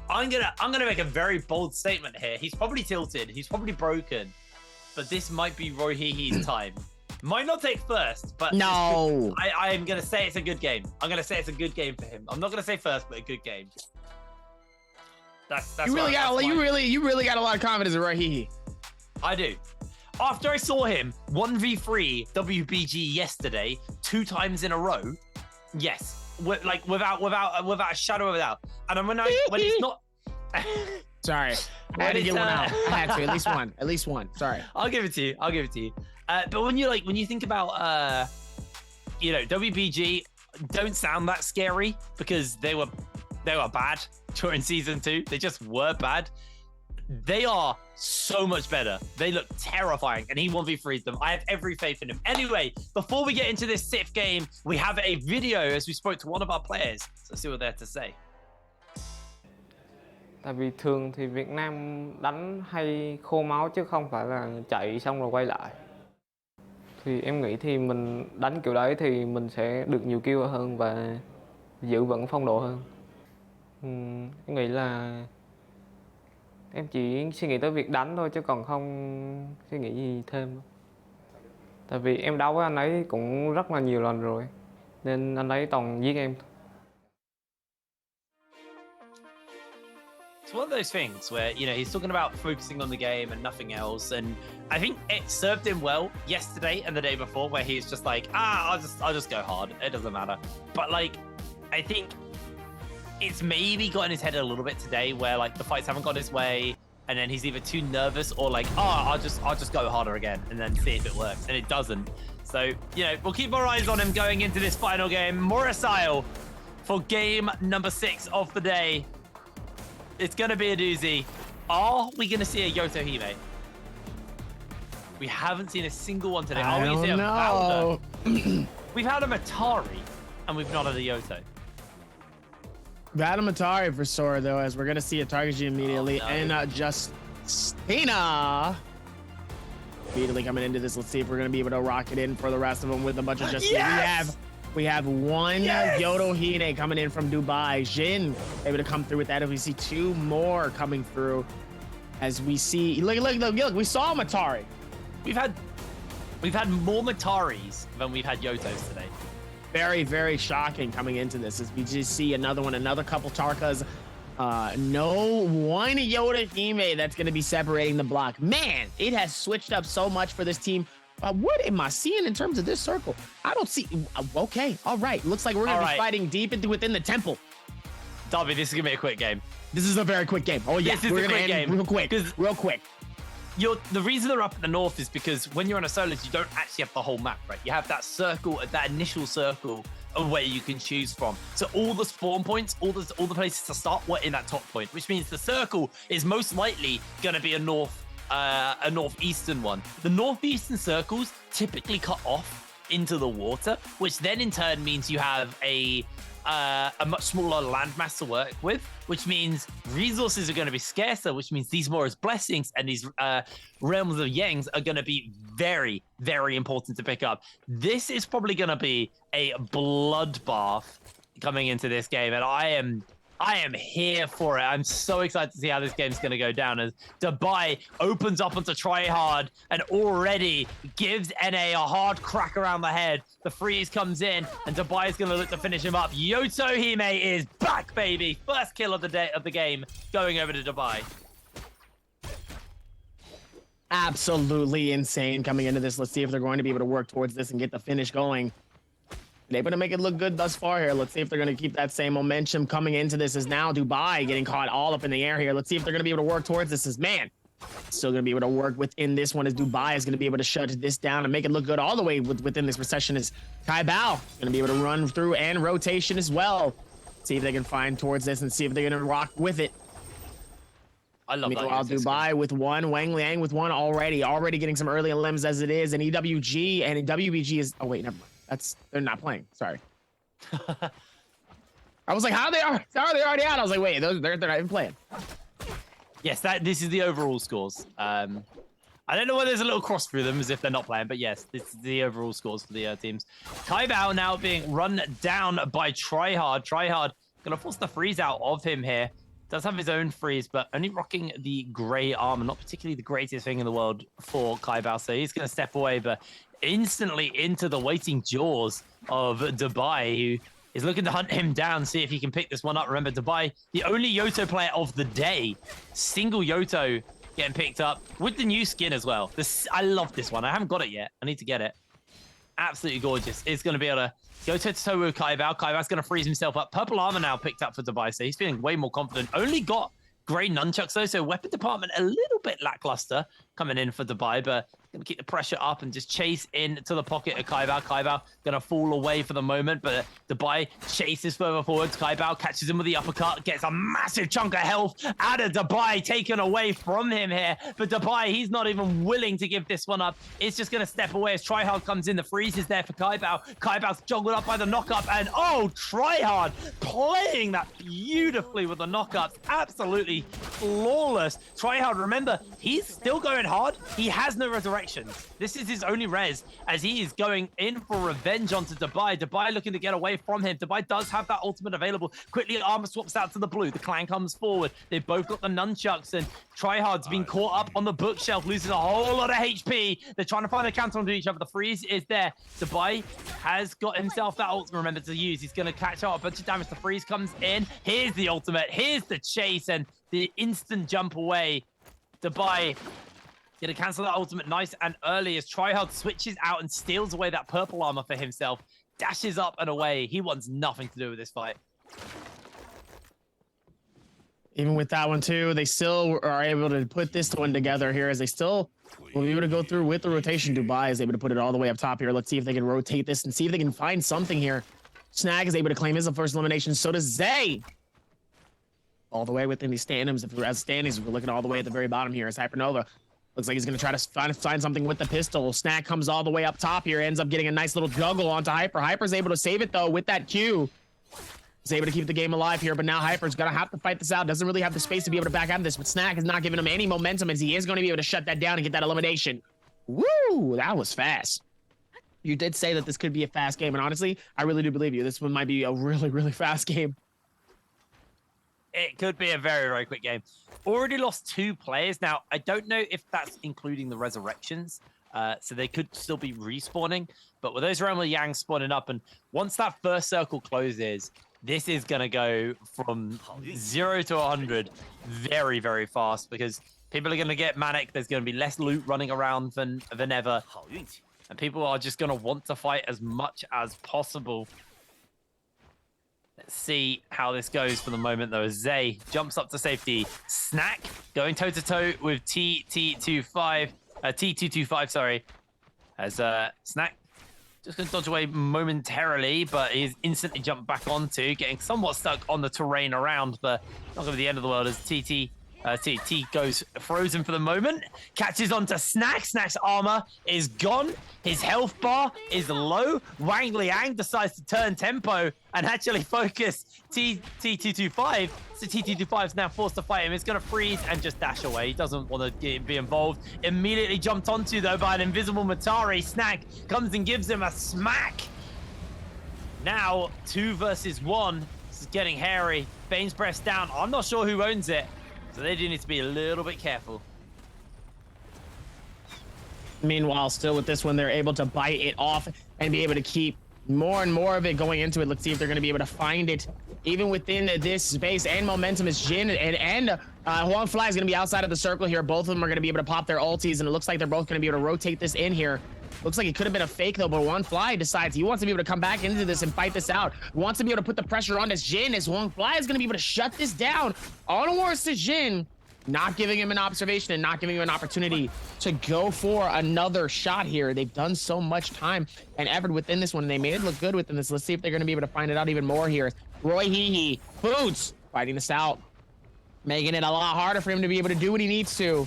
I'm gonna make a very bold statement here. He's probably tilted. He's probably broken. But this might be Roy Hehe's time. Might not take first, but
no.
I am gonna say it's a good game. I'm gonna say it's a good game for him. I'm not gonna say first, but a good game. That's
you really got a lot of confidence in Roy Hehe.
I do. After I saw him 1v3 WBG yesterday 2 times in a row, yes, like without a shadow of a doubt. And when it's not.
Sorry, I had to get one out. I had to at least one. Sorry.
I'll give it to you. But when you think about WBG, don't sound that scary because they were bad during season 2. They just were bad. They are so much better. They look terrifying, and he 1v3'd them. I have every faith in him. Anyway, before we get into this 6th game, we have a video as we spoke to one of our players. So let's see what they have to say.
Tại vì thường thì Việt Nam đánh hay khô máu chứ không phải là chạy xong rồi quay lại. Thì em nghĩ thì mình đánh kiểu đấy thì mình sẽ được nhiều kill hơn và giữ vững phong độ hơn. Em nghĩ là em chỉ suy nghĩ tới việc đánh thôi chứ còn không suy nghĩ gì thêm. Tại vì em đấu với anh ấy cũng rất là nhiều lần rồi, nên anh ấy toàn giết em.
It's one of those things where, you know, he's talking about focusing on the game and nothing else. And I think it served him well yesterday and the day before, where he's just like, I'll just go hard. It doesn't matter. But like, I think it's maybe got in his head a little bit today where like the fights haven't gone his way. And then he's either too nervous or like, I'll just go harder again and then see if it works. And it doesn't. So, you know, we'll keep our eyes on him going into this final game. Morrisile for game number 6 of the day. It's going to be a doozy. Are we going to see a Yoto Hime? We haven't seen a single one today.
I don't know.
We've had a Matari, and we've not had a Yoto.
We've had a Matari for Sora, though, as we're going to see a Target immediately.
Oh, no.
And Justina immediately coming into this. Let's see if we're going to be able to rock it in for the rest of them with a bunch of Justina.
Yes!
We have one
Yes!
Yoto Hine coming in from Dubai. Jin able to come through with that. If we see 2 more coming through, as we see, look, we saw Matari.
We've had more Mataris than we've had Yotos today.
Very, very shocking coming into this as we just see another couple Tarkas. No one Yoto Hime that's going to be separating the block. Man, it has switched up so much for this team. What am I seeing in terms of this circle? I don't see. Okay, all right. Looks like we're going to be fighting deep within the temple.
Darby, this is going to be a quick game.
This is a very quick game. Oh, yeah.
We're going to end
real quick. Real quick.
The reason they're up in the north is because when you're on a solos, you don't actually have the whole map, right? You have that circle, that initial circle of where you can choose from. So all the spawn points, all the places to start were in that top point, which means the circle is most likely going to be a northeastern one. The northeastern circles typically cut off into the water, which then in turn means you have a much smaller landmass to work with, which means resources are going to be scarcer, which means these Mora's blessings and these realms of Yangs are going to be very, very important to pick up. This is probably going to be a bloodbath coming into this game, and I am here for it. I'm so excited to see how this game's going to go down as Dubai opens up onto Tryhard and already gives NA a hard crack around the head. The freeze comes in and Dubai is going to look to finish him up. Yoto Hime is back, baby. First kill of the game going over to Dubai.
Absolutely insane coming into this. Let's see if they're going to be able to work towards this and get the finish going. They're able to make it look good thus far here. Let's see if they're going to keep that same momentum coming into this. Is now Dubai getting caught all up in the air here. Let's see if they're going to be able to work towards this. Is man still going to be able to work within this one as Dubai is going to be able to shut this down and make it look good all the way within this recession. Is Kai Bao going to be able to run through and rotation as well. See if they can find towards this and see if they're going to rock with it.
I love that.
Meanwhile, Dubai with one, Wang Liang with one already getting some early limbs as it is, and EWG and WBG is. Oh wait, never mind. They're not playing. Sorry. I was like, how are they already out? I was like, wait, they're not even playing.
Yes, this is the overall scores. I don't know whether there's a little cross through them as if they're not playing, but yes, this is the overall scores for the teams. Kai Bao now being run down by Tryhard. Tryhard gonna force the freeze out of him here. Does have his own freeze, but only rocking the grey armor, not particularly the greatest thing in the world for Kai Bao. So he's gonna step away, but instantly into the waiting jaws of Dubai, who is looking to hunt him down, see if he can pick this one up. Remember, Dubai, the only Yoto player of the day. Single Yoto getting picked up with the new skin as well. I love this one. I haven't got it yet. I need to get it. Absolutely gorgeous. It's going to be able to go toe-to-toe with Kai Bao. Kai Bao's going to freeze himself up. Purple armor now picked up for Dubai, so he's feeling way more confident. Only got grey nunchucks though, so weapon department a little bit lackluster coming in for Dubai, but going to keep the pressure up and just chase into the pocket of Kai Bao. Kai Bao going to fall away for the moment, but Dubai chases further forwards. Kai Bao catches him with the uppercut, gets a massive chunk of health out of Dubai, taken away from him here. But Dubai, he's not even willing to give this one up. It's just going to step away as Tryhard comes in. The freeze is there for Kai Bao. Kai Bao's joggled up by the knockup, and oh, Tryhard playing that beautifully with the knockups. Absolutely flawless. Tryhard, remember, he's still going hard. He has no resurrection resurrections. This is his only res, as he is going in for revenge onto DAY3. DAY3 looking to get away from him. DAY3 does have that ultimate available. Quickly, armor swaps out to the blue. The clan comes forward. They've both got the nunchucks, and Tryhard's been caught up on the bookshelf, loses a whole lot of HP. They're trying to find a counter onto each other. The freeze is there. DAY3 has got himself that ult, remember to use. He's going to catch out a bunch of damage. The freeze comes in. Here's the ultimate. Here's the chase, and the instant jump away. DAY3 gonna cancel that ultimate nice and early as Tryhard switches out and steals away that purple armor for himself. Dashes up and away. He wants nothing to do with this fight.
Even with that one too, they still are able to put this one together here as they still will be able to go through with the rotation. DAY3 is able to put it all the way up top here. Let's see if they can rotate this and see if they can find something here. Snag is able to claim his first elimination. So does Zay. All the way within these standings. If we're looking all the way at the very bottom here, as Hypernova looks like he's going to try to find something with the pistol. Snag comes all the way up top here, ends up getting a nice little juggle onto Hyper. Hyper's able to save it though with that Q. He's able to keep the game alive here, but now Hyper's going to have to fight this out. Doesn't really have the space to be able to back out of this, but Snag is not giving him any momentum as he is going to be able to shut that down and get that elimination. Woo! That was fast. You did say that this could be a fast game, and honestly, I really do believe you. This one might be a really, really fast game.
It could be a very, very quick game. Already lost 2 players. Now, I don't know if that's including the resurrections. So they could still be respawning. But with those Realm of Yang spawning up, and once that first circle closes, this is going to go from 0 to 100 very, very fast because people are going to get manic. There's going to be less loot running around than ever. And people are just going to want to fight as much as possible. Let's see how this goes for the moment, though. Zay jumps up to safety. Snack going toe-to-toe with T225, sorry. As Snack just going to dodge away momentarily, but he's instantly jumped back onto, getting somewhat stuck on the terrain around, but not going to be the end of the world as TT goes frozen for the moment, catches onto Snack. Snack's armor is gone. His health bar is low. Wang Liang decides to turn tempo and actually focus T225. So T225 is now forced to fight him. It's going to freeze and just dash away. He doesn't want to be involved. Immediately jumped onto, though, by an invisible Matari. Snack comes and gives him a smack. Now, 2 versus 1. This is getting hairy. Bane's Breath down. I'm not sure who owns it. So they do need to be a little bit careful.
Meanwhile, still with this one, they're able to bite it off and be able to keep more and more of it going into it. Let's see if they're going to be able to find it even within this space. And momentum is Jin and Huang Fly is going to be outside of the circle here. Both of them are going to be able to pop their ultis, and it looks like they're both going to be able to rotate this in here. Looks like it could have been a fake though, but Huang Fly decides he wants to be able to come back into this and fight this out. Wants to be able to put the pressure on this Jin as Huang Fly is going to be able to shut this down. On towards to Jin, not giving him an observation and not giving him an opportunity to go for another shot here. They've done so much time and effort within this one, and they made it look good within this. Let's see if they're going to be able to find it out even more here. Roy Hee Boots fighting this out, making it a lot harder for him to be able to do what he needs to.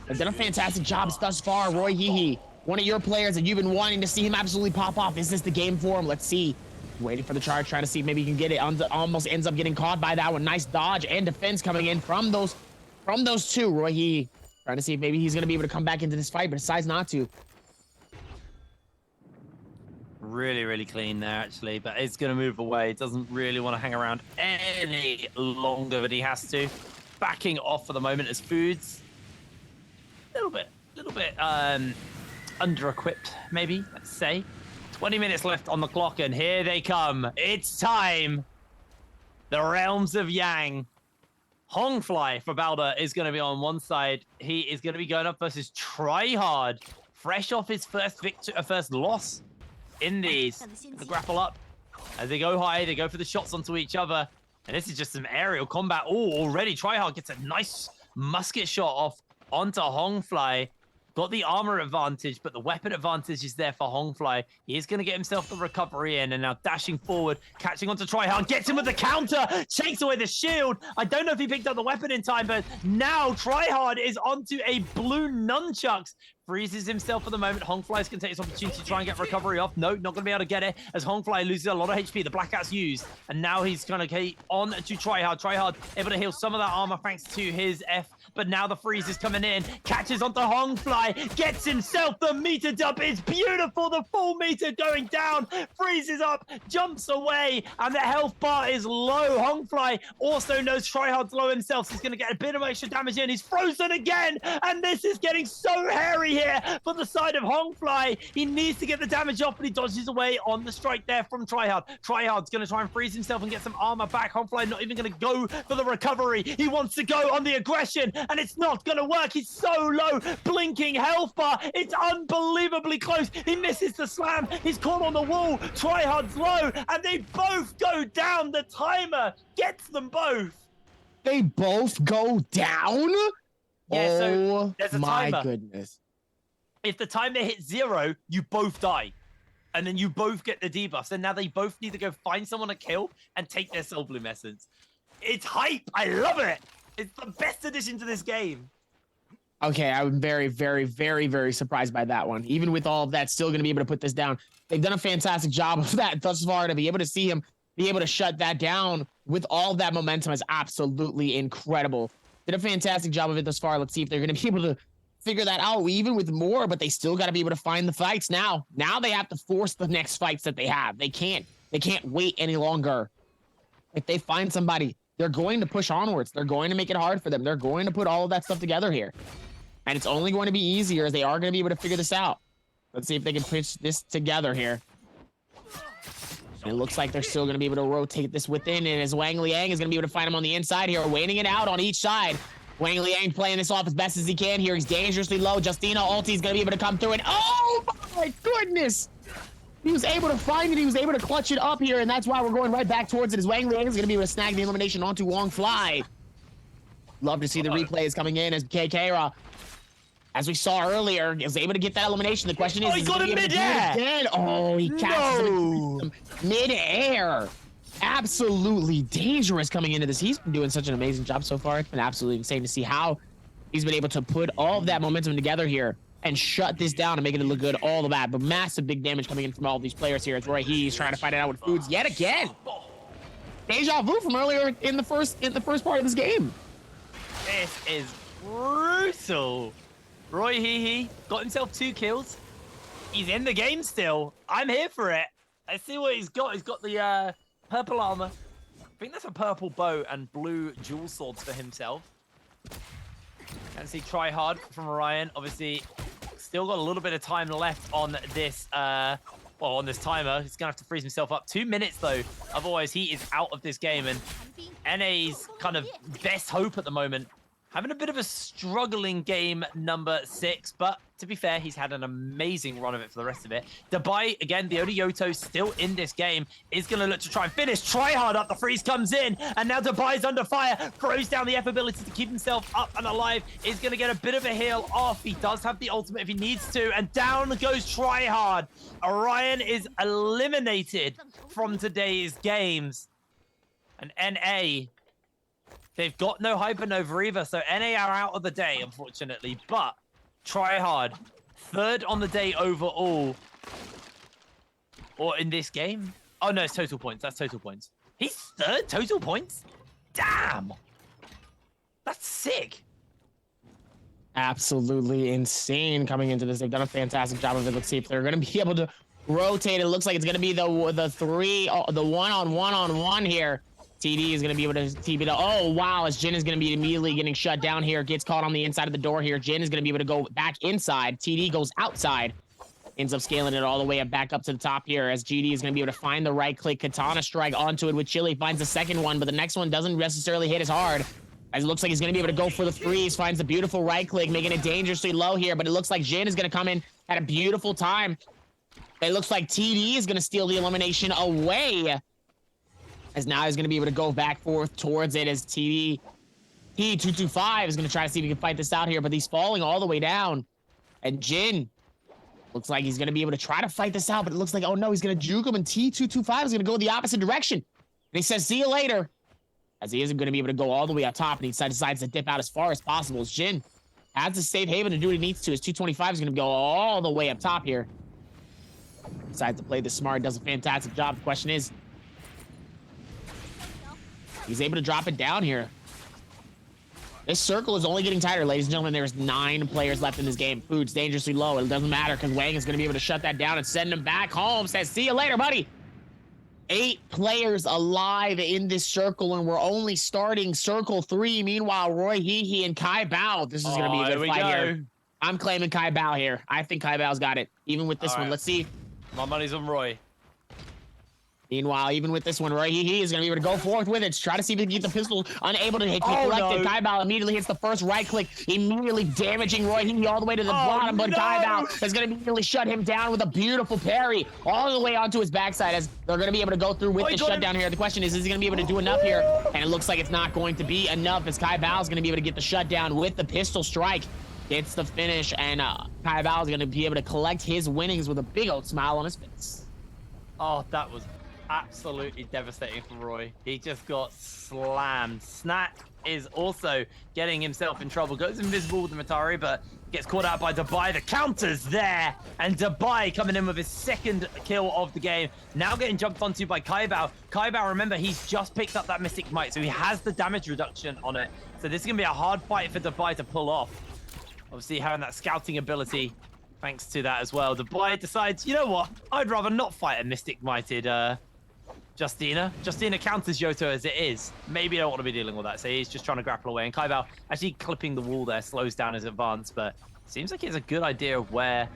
They've done a fantastic job thus far. Roy Hee, one of your players that you've been wanting to see him absolutely pop off. Is this the game for him? Let's see. Waiting for the charge, trying to see if maybe he can get it. Almost ends up getting caught by that one. Nice dodge and defense coming in from those two. Roy Hee trying to see if maybe he's going to be able to come back into this fight, but decides not to.
Really, really clean there, actually, but it's going to move away. Doesn't really want to hang around any longer than he has to. Backing off for the moment as Foods. A little bit under-equipped, maybe, let's say. 20 minutes left on the clock, and here they come. It's time. The Realms of Yang. Hongfly for Balder is going to be on one side. He is going to be going up versus Tryhard, fresh off his first loss in these. The grapple up as they go high. They go for the shots onto each other, and this is just some aerial combat. Oh, already Tryhard gets a nice musket shot off onto Hongfly. Got the armor advantage, but the weapon advantage is there for Hongfly. He is going to get himself the recovery in, and now dashing forward, catching onto Tryhard, gets him with the counter, takes away the shield. I don't know if he picked up the weapon in time, but now Tryhard is onto a blue nunchucks. freezes himself for the moment. Hongfly's going to take this opportunity to try and get recovery off. No, not going to be able to get it as Hongfly loses a lot of HP. The Blackout's used, and now he's going to get on to Tryhard. Tryhard able to heal some of that armor thanks to his F, but now the freeze is coming in. Catches onto Hongfly, gets himself the meter dump. It's beautiful. The full meter going down, freezes up, jumps away, and the health bar is low. Hongfly also knows Tryhard's low himself, so he's going to get a bit of extra damage in. He's frozen again, and this is getting so hairy here for the side of Hongfly. He needs to get the damage off, but he dodges away on the strike there from Tryhard. Tryhard's going to try and freeze himself and get some armor back. Hongfly not even going to go for the recovery. He wants to go on the aggression, and it's not going to work. He's so low. Blinking health bar. It's unbelievably close. He misses the slam. He's caught on the wall. Tryhard's low, and they both go down. The timer gets them both.
They both go down?
Yeah, so there's a
my
timer.
goodness.
If the timer hits 0, you both die. And then you both get the debuffs. And now they both need to go find someone to kill and take their Soul Bloom Essence. It's hype. I love it. It's the best addition to this game.
Okay, I'm very, very, very, very surprised by that one. Even with all of that, still going to be able to put this down. They've done a fantastic job of that thus far. To be able to see him be able to shut that down with all that momentum is absolutely incredible. Did a fantastic job of it thus far. Let's see if they're going to be able to figure that out even with more, but they still got to be able to find the fights now. Now they have to force the next fights that they have. They can't wait any longer. If they find somebody, they're going to push onwards. They're going to make it hard for them. They're going to put all of that stuff together here. And it's only going to be easier as they are going to be able to figure this out. Let's see if they can pitch this together here. And it looks like they're still going to be able to rotate this within, and as Wang Liang is going to be able to find him on the inside here, waiting it out on each side. Wang Liang playing this off as best as he can here. He's dangerously low. Justina ulti is going to be able to come through, and oh my goodness! He was able to find it. He was able to clutch it up here, and that's why we're going right back towards it, as Wang Liang is going to be able to snag the elimination onto Wong Fly. Love to see the replays coming in as KK, as we saw earlier, he was able to get that elimination. The question is,
he got it mid-air.
Oh, he catches him mid-air. Absolutely dangerous coming into this. He's been doing such an amazing job so far. It's been absolutely insane to see how he's been able to put all of that momentum together here and shut this down and make it look good. All of that, but massive big damage coming in from all of these players here. As Roy He's trying to fight it out with Foods yet again. Deja vu from earlier in the first part of this game.
This is brutal. Roy Hee got himself 2 kills. He's in the game still. I'm here for it. Let's see what he's got. He's got the purple armor. I think that's a purple bow and blue jewel swords for himself. And see Tryhard from Orion. Obviously, still got a little bit of time left on this on this timer. He's gonna have to freeze himself up. 2 minutes though. Otherwise, he is out of this game. And NA's kind of best hope at the moment, having a bit of a struggling game number 6, but to be fair, he's had an amazing run of it for the rest of it. DAY3, again, the only Yoto still in this game, is going to look to try and finish. Tryhard up, the freeze comes in, and now DAY3's under fire, throws down the F ability to keep himself up and alive, is going to get a bit of a heal off. He does have the ultimate if he needs to, and down goes Tryhard. Orion is eliminated from today's games. And NA, they've got no Hypernova either, so NA are out of the day, unfortunately. But Tryhard, 3rd on the day overall. Or in this game. Oh, no, it's total points. That's total points. He's 3rd total points? Damn! That's sick.
Absolutely insane coming into this. They've done a fantastic job of it. Let's see if they're going to be able to rotate. It looks like it's going to be the one-on-one here. TD is going to be able to TP to, oh, wow, as Jin is going to be immediately getting shut down here. Gets caught on the inside of the door here. Jin is going to be able to go back inside. TD goes outside. Ends up scaling it all the way back up to the top here as GD is going to be able to find the right-click Katana strike onto it with Chili. Finds the second one, but the next one doesn't necessarily hit as hard. As it looks like he's going to be able to go for the freeze. Finds the beautiful right-click, making it dangerously low here, but it looks like Jin is going to come in at a beautiful time. It looks like TD is going to steal the elimination away. As now he's going to be able to go back forth towards it as T225 is going to try to see if he can fight this out here, but he's falling all the way down. And Jin looks like he's going to be able to try to fight this out, but it looks like, oh no, he's going to juke him, and T225 is going to go the opposite direction. And he says, see you later. As he isn't going to be able to go all the way up top, and he decides to dip out as far as possible. As Jin has a safe haven to do what he needs to. His 225 is going to go all the way up top here. Decides to play this smart, does a fantastic job. The question is, he's able to drop it down here. This circle is only getting tighter, ladies and gentlemen. There's 9 players left in this game. Food's dangerously low. It doesn't matter because Wang is going to be able to shut that down and send him back home. Says, see you later, buddy. 8 players alive in this circle, and we're only starting circle 3. Meanwhile, Roy Hehe and Kai Bao. This is going to be a good fight here. I'm claiming Kai Bao here. I think Kai Bao's got it, even with this one. Let's see.
My money's on Roy.
Meanwhile, even with this one, Roy Hehe is going to be able to go forth with it. Try to see if he can get the pistol. Unable to hit. Collected. Kai Bao immediately hits the first right click, immediately damaging Roy Hehe all the way to the bottom. But Kai Bao is going to immediately shut him down with a beautiful parry all the way onto his backside as they're going to be able to go through with the shutdown here. The question is he going to be able to do enough here? And it looks like it's not going to be enough as Kai Bao is going to be able to get the shutdown with the pistol strike. Gets the finish, and Kai Bao is going to be able to collect his winnings with a big old smile on his face.
Oh, that was absolutely devastating for Roy. He just got slammed. Snack is also getting himself in trouble. Goes invisible with the Matari, but gets caught out by DAY3. The counter's there, and DAY3 coming in with his 2nd kill of the game. Now getting jumped onto by Kai Bao. Kai Bao, remember, he's just picked up that Mystic Might, so he has the damage reduction on it. So this is going to be a hard fight for DAY3 to pull off. Obviously, having that scouting ability, thanks to that as well. DAY3 decides, you know what? I'd rather not fight a Mystic Mighted Justina. Justina counters Yoto as it is. Maybe I don't want to be dealing with that. So he's just trying to grapple away. And Kai Bao actually clipping the wall there slows down his advance. But seems like he has a good idea of where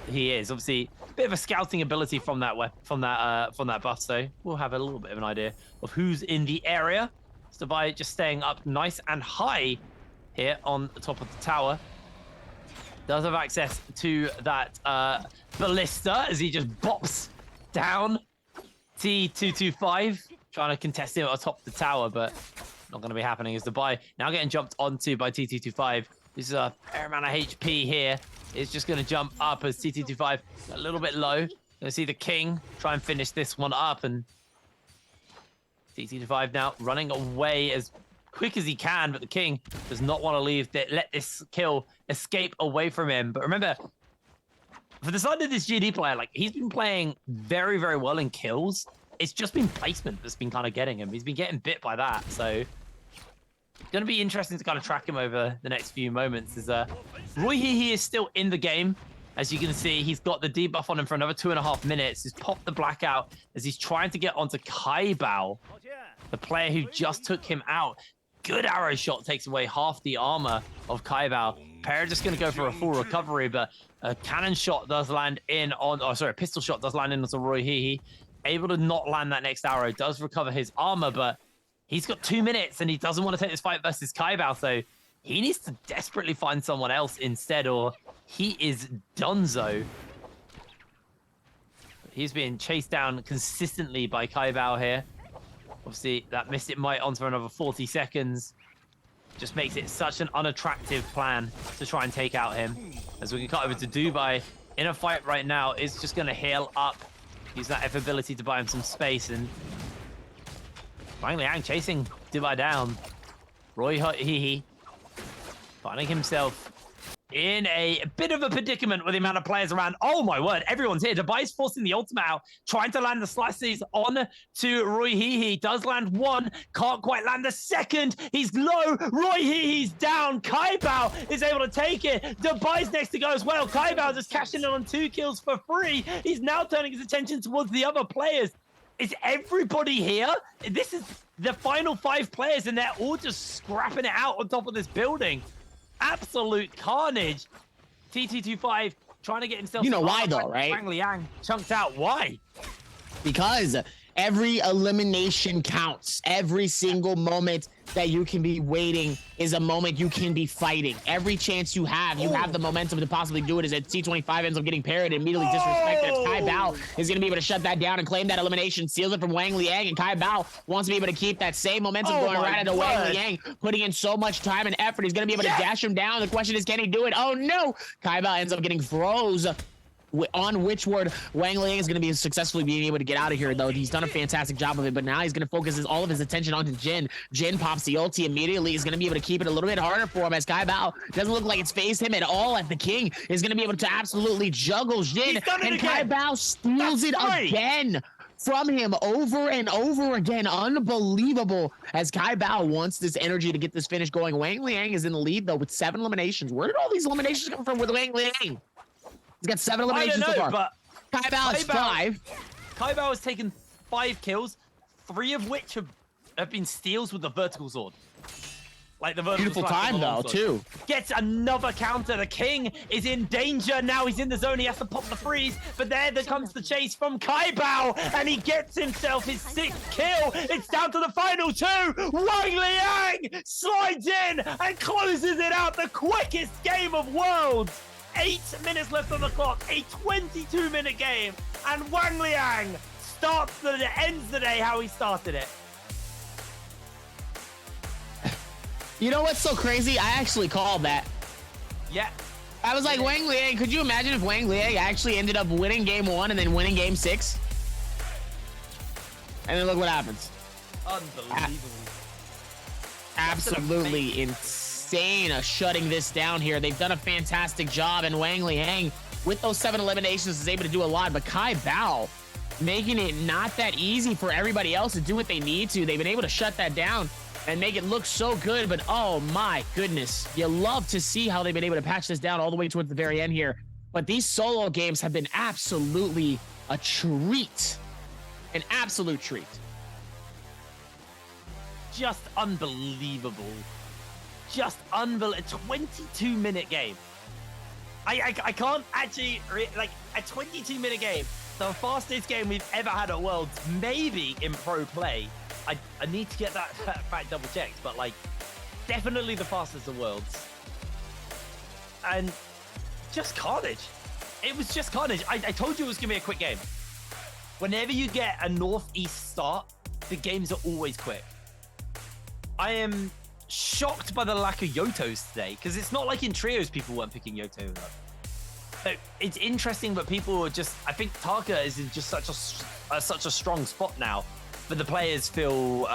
he is. Obviously, a bit of a scouting ability from that from that buff. So we'll have a little bit of an idea of who's in the area. So DAY3 just staying up nice and high here on the top of the tower. Does have access to that ballista as he just bops down. T225 trying to contest him atop the tower, but not going to be happening as DAY3 now getting jumped onto by T225. This is a fair amount of HP here. It's just going to jump up as T225 a little bit low. Going to see the King try and finish this one up, and T225 now running away as quick as he can, but the King does not want to leave. Let this kill escape away from him. But remember, for the side of this GD player, like, he's been playing very, very well in kills. It's just been placement that's been kind of getting him. He's been getting bit by that. So it's going to be interesting to kind of track him over the next few moments. As Roy Hehe is still in the game. As you can see, he's got the debuff on him for another 2.5 minutes. He's popped the blackout as he's trying to get onto Kai Bao, the player who just took him out. Good arrow shot takes away half the armor of Kai Bao. Pair just going to go for a full recovery, but a cannon shot does land in on, a pistol shot does land in onto Roy Hehe. Able to not land that next arrow, does recover his armor, but he's got 2 minutes and he doesn't want to take this fight versus Kai Bao, so he needs to desperately find someone else instead, or he is donezo. He's being chased down consistently by Kai Bao here. Obviously, that Mystic Might on for another 40 seconds. Just makes it such an unattractive plan to try and take out him. As we can cut over to DAY3 in a fight right now, is just going to heal up. Use that F ability to buy him some space. And Wang Liang chasing DAY3 down. Roy Hehe finding himself in a bit of a predicament with the amount of players around. Oh my word, everyone's here. DAY3's forcing the ultimate out, trying to land the slices on to Roy Hehe. Does land one, can't quite land the second. He's low, Roy Hehe's down. Kai Bao is able to take it. DAY3's next to go as well. Kai Bao just cashing in on 2 kills for free. He's now turning his attention towards the other players. Is everybody here? This is the final 5 players and they're all just scrapping it out on top of this building. Absolute carnage. T225 trying to get himself.
You know why though, right?
Wang Liang chunked out. Why?
Because every elimination counts. Every single moment that you can be waiting is a moment you can be fighting. Every chance you have the momentum to possibly do it. As T25 ends up getting parried and immediately disrespected. As Kai Bao is going to be able to shut that down and claim that elimination, seals it from Wang Liang, and Kai Bao wants to be able to keep that same momentum going right into Wang Liang, putting in so much time and effort. He's going to be able to dash him down. The question is, can he do it? Oh no! Kai Bao ends up getting froze on which word Wang Liang is going to be successfully being able to get out of here, though. He's done a fantastic job of it, but now he's going to focus all of his attention onto Jin. Jin pops the ulti immediately. Is going to be able to keep it a little bit harder for him as Kai Bao doesn't look like it's phased him at all, as the King is going to be able to absolutely juggle Jin. And Kai Bao steals it again from him over and over again. Unbelievable, as Kai Bao wants this energy to get this finish going. Wang Liang is in the lead, though, with 7 eliminations. Where did all these eliminations come from with Wang Liang? He's got 7 eliminations so far.
But
Kai Bao is 5.
Kai Bao has taken 5 kills, 3 of which have been steals with the vertical sword. Like the vertical
Beautiful time, though, too.
Gets another counter. The King is in danger. Now he's in the zone. He has to pop the freeze. But there comes the chase from Kai Bao. And he gets himself his 6th kill. It's down to the final 2. Wang Liang slides in and closes it out. The quickest game of Worlds. 8 minutes left on the clock. A 22-minute game. And Wang Liang ends the day how he started it.
You know what's so crazy? I actually called that.
Yeah.
I was like, Wang Liang, could you imagine if Wang Liang actually ended up winning game 1 and then winning game 6? And then look what happens.
Unbelievable.
Absolutely insane shutting this down here. They've done a fantastic job, and Wang Liang, with those 7 eliminations, is able to do a lot. But Kai Bao making it not that easy for everybody else to do what they need to. They've been able to shut that down and make it look so good, but oh my goodness. You love to see how they've been able to patch this down all the way towards the very end here. But these solo games have been absolutely a treat. An absolute treat.
Just unbelievable. Just unbelievable. A 22-minute game. I can't actually, like, a 22-minute game. The fastest game we've ever had at Worlds, maybe in pro play. I need to get that fact double checked, but like definitely the fastest of Worlds. And just carnage. It was just carnage. I told you it was gonna be a quick game. Whenever you get a northeast start, the games are always quick. I am shocked by the lack of Yotos today, because it's not like in trios people weren't picking Yoto up. So it's interesting, but people are just, I think Taka is in just such a strong spot now. But the players feel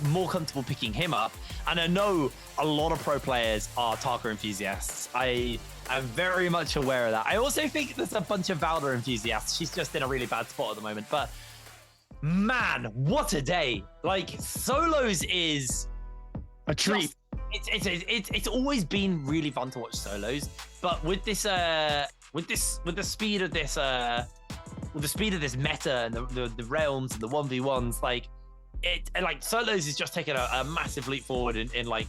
more comfortable picking him up. And I know a lot of pro players are Taka enthusiasts. I am very much aware of that. I also think there's a bunch of Valda enthusiasts. She's just in a really bad spot at the moment. But man, what a day. Like, solos is
a treat.
It's always been really fun to watch solos. But with this with the speed of this with the speed of this meta and the realms and the 1v1s, like solos is just taking a massive leap forward in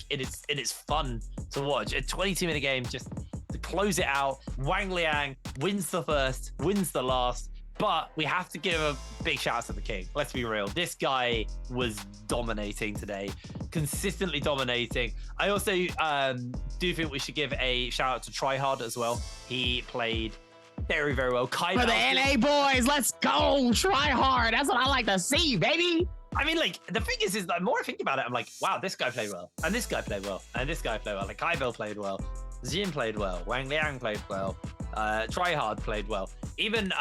it's fun to watch. A 22-minute game just to close it out. Wang Liang wins the first, wins the last, but we have to give a big shout out to the King. Let's be real. This guy was dominating today, consistently dominating. I also do think we should give a shout out to Tryhard as well. He played very, very well. Kai
For the NA boys, let's go. Try hard. That's what I like to see, baby.
I mean, like, the thing is the more I think about it, I'm like, wow, this guy played well. And this guy played well. And this guy played well. Like, Kaibel played well. Xin played well. Wang Liang played well. Tryhard played well. Even,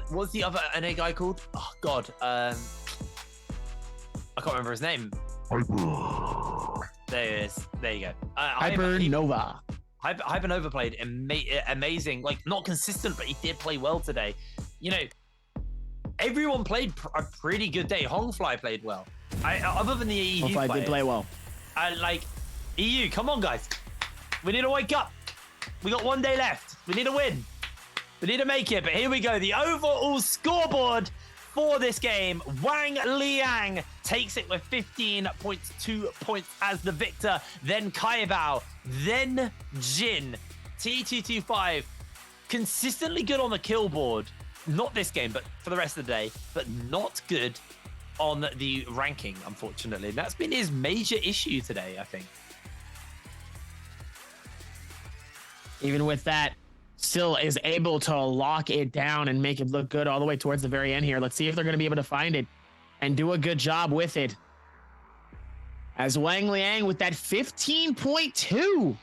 what's the other NA guy called? Oh, God. I can't remember his name. There it is. There you go.
Hypernova.
Hypernova played amazing. Like, not consistent, but he did play well today. You know, everyone played a pretty good day. Hongfly played well. Other than the EU
Hongfly
players,
did play well.
Like, EU, come on, guys. We need to wake up. We got 1 day left. We need to win. We need to make it. But here we go. The overall scoreboard for this game. Wang Liang takes it with 15.2 points as the victor. Then Kai Bao. Then Jin. T225. Consistently good on the kill board. Not this game, but for the rest of the day. But not good on the ranking, unfortunately. That's been his major issue today, I think.
Even with that, still is able to lock it down and make it look good all the way towards the very end here. Let's see if they're going to be able to find it and do a good job with it. As Wang Liang with that 15.2,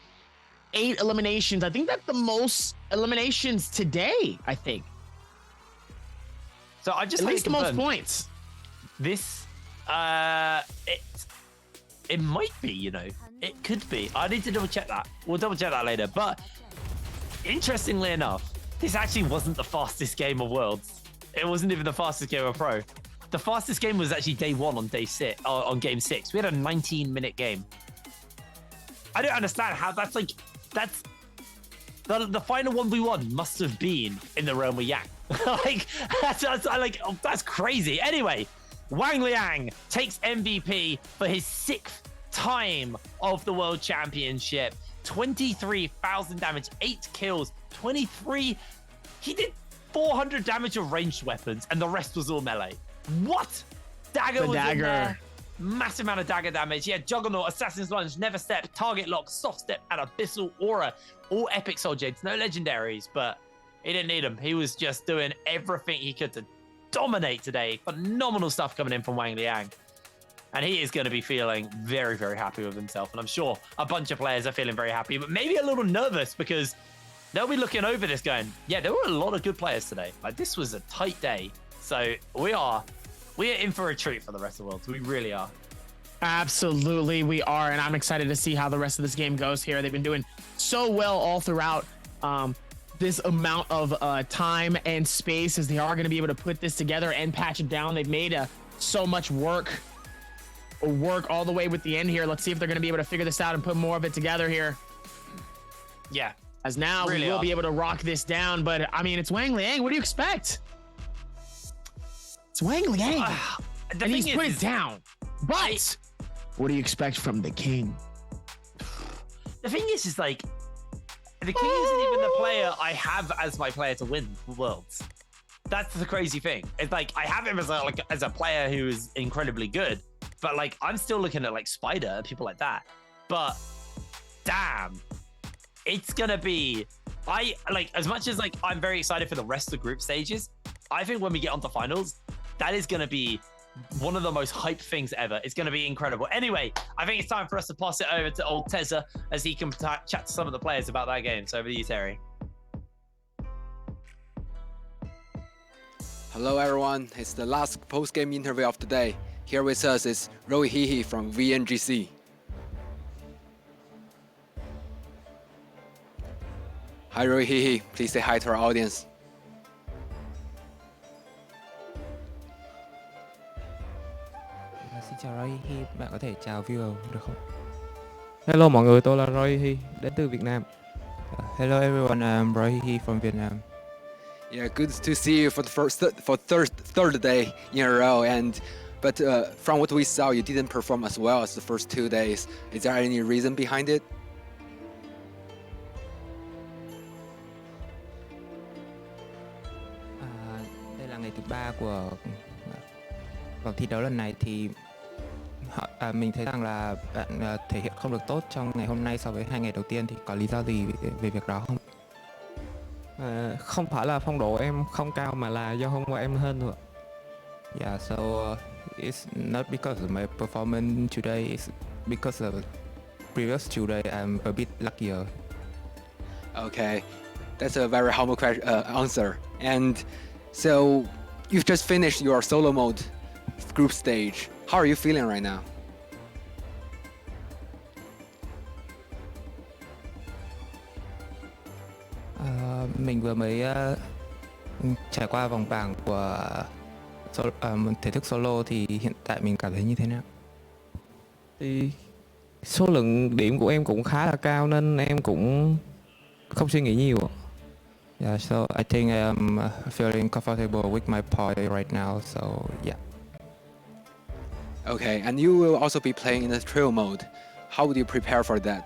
8 eliminations. I think that's the most eliminations today, I think.
So I just
at least the most
confirm,
points.
This, it might be, you know, it could be. I need to double check that. We'll double check that later. But interestingly enough, this actually wasn't the fastest game of Worlds. It wasn't even the fastest game of Pro. The fastest game was actually day 1 on on game 6. We had a 19-minute game. I don't understand how that's like, that's the final 1v1 must have been in the realm of Yang. Like, that's crazy. Anyway, Wang Liang takes MVP for his 6th time of the World Championship. 23,000 damage, 8 kills, 23. He did 400 damage of ranged weapons, and the rest was all melee. What? Dagger was in there. Massive amount of dagger damage. Yeah, Juggernaut, Assassin's Lunge, Never Step, Target Lock, Soft Step, and Abyssal Aura. All epic soul jades, no legendaries, but he didn't need them. He was just doing everything he could to dominate today. Phenomenal stuff coming in from Wang Liang. And he is going to be feeling very, very happy with himself. And I'm sure a bunch of players are feeling very happy, but maybe a little nervous because they'll be looking over this going, yeah, there were a lot of good players today. Like, this was a tight day. So we are in for a treat for the rest of the world. We really are.
Absolutely, we are, and I'm excited to see how the rest of this game goes here. They've been doing so well all throughout this amount of time and space as they are going to be able to put this together and patch it down. They've made so much work all the way with the end here. Let's see if they're going to be able to figure this out and put more of it together here.
Yeah.
As now really we will be able to rock this down, but I mean, it's Wang Liang. What do you expect? It's Wang Liang. And he's put it down. But what do you expect from the king?
The thing is like, the king isn't even the player I have as my player to win Worlds. That's the crazy thing. It's like, I have him as a player who is incredibly good, but like, I'm still looking at like Spider and people like that. But damn, it's gonna be, as much as like, I'm very excited for the rest of the group stages, I think when we get onto finals, that is gonna be one of the most hype things ever. It's going to be incredible. Anyway, I think it's time for us to pass it over to old Tezza as he can chat to some of the players about that game. So over to you, Terry.
Hello, everyone. It's the last post-game interview of the day. Here with us is Roy Hihi from VNGC. Hi, Roy Hihi. Please say hi to our audience.
Xin chào Roy Hi, bạn có thể chào viewer được không?
Hello mọi người, tôi là Roy Hi đến từ Việt Nam.
Hello everyone, I'm Roy Hi from Vietnam.
Yeah, good to see you for the third day in a row. But from what we saw, you didn't perform as well as the first 2 days. Is there any reason behind it?
Đây là ngày thứ 3 của vòng thi đấu lần này thì mình thấy rằng là bạn thể hiện không được tốt trong ngày hôm nay so với 2 ngày đầu tiên, thì có lý do gì về việc đó không?
Không phải là phong độ em không cao mà là do hôm qua em hên thôi.
Yeah, so it's not because of my performance today, it's because of previous 2 days I'm a bit luckier.
Okay, that's a very humble answer. And so you've just finished your solo mode group stage. How are you feeling right now?
Mình vừa mới trải qua vòng bảng của thể thức solo, thì hiện tại mình cảm thấy như thế nào?
Thì số lượng điểm của em cũng khá là cao nên em cũng không suy nghĩ nhiều.
Yeah, so I think I'm feeling comfortable with my point right now, so yeah.
Okay, and you will also be playing in the trail mode. How would you prepare for that?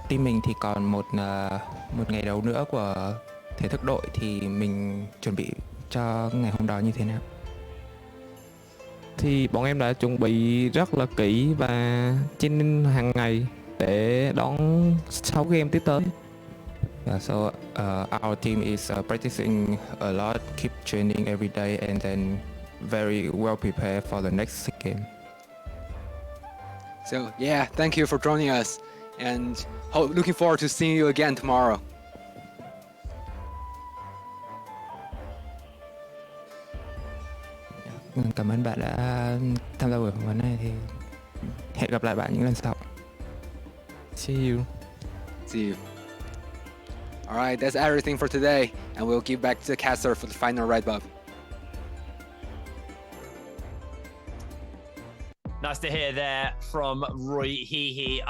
Team mình thì còn một ngày đấu nữa của thể thức đội, thì mình chuẩn bị cho ngày hôm đó như thế nào?
Thì bọn em đã chuẩn bị rất là kỹ và training hàng ngày để đón 6 game tiếp tới.
Yeah, so our team is practicing a lot, keep training every day, and then very well prepared for the next game.
So yeah, thank you for joining us. and looking forward to seeing you again tomorrow.
Cảm ơn bạn đã tham gia buổi phỏng vấn này, thì hẹn gặp lại bạn những lần sau. See you.
See you. All right, that's everything for today, and we'll give back to the caster for the final wrap-up.
Nice to hear there from Roy Hehe.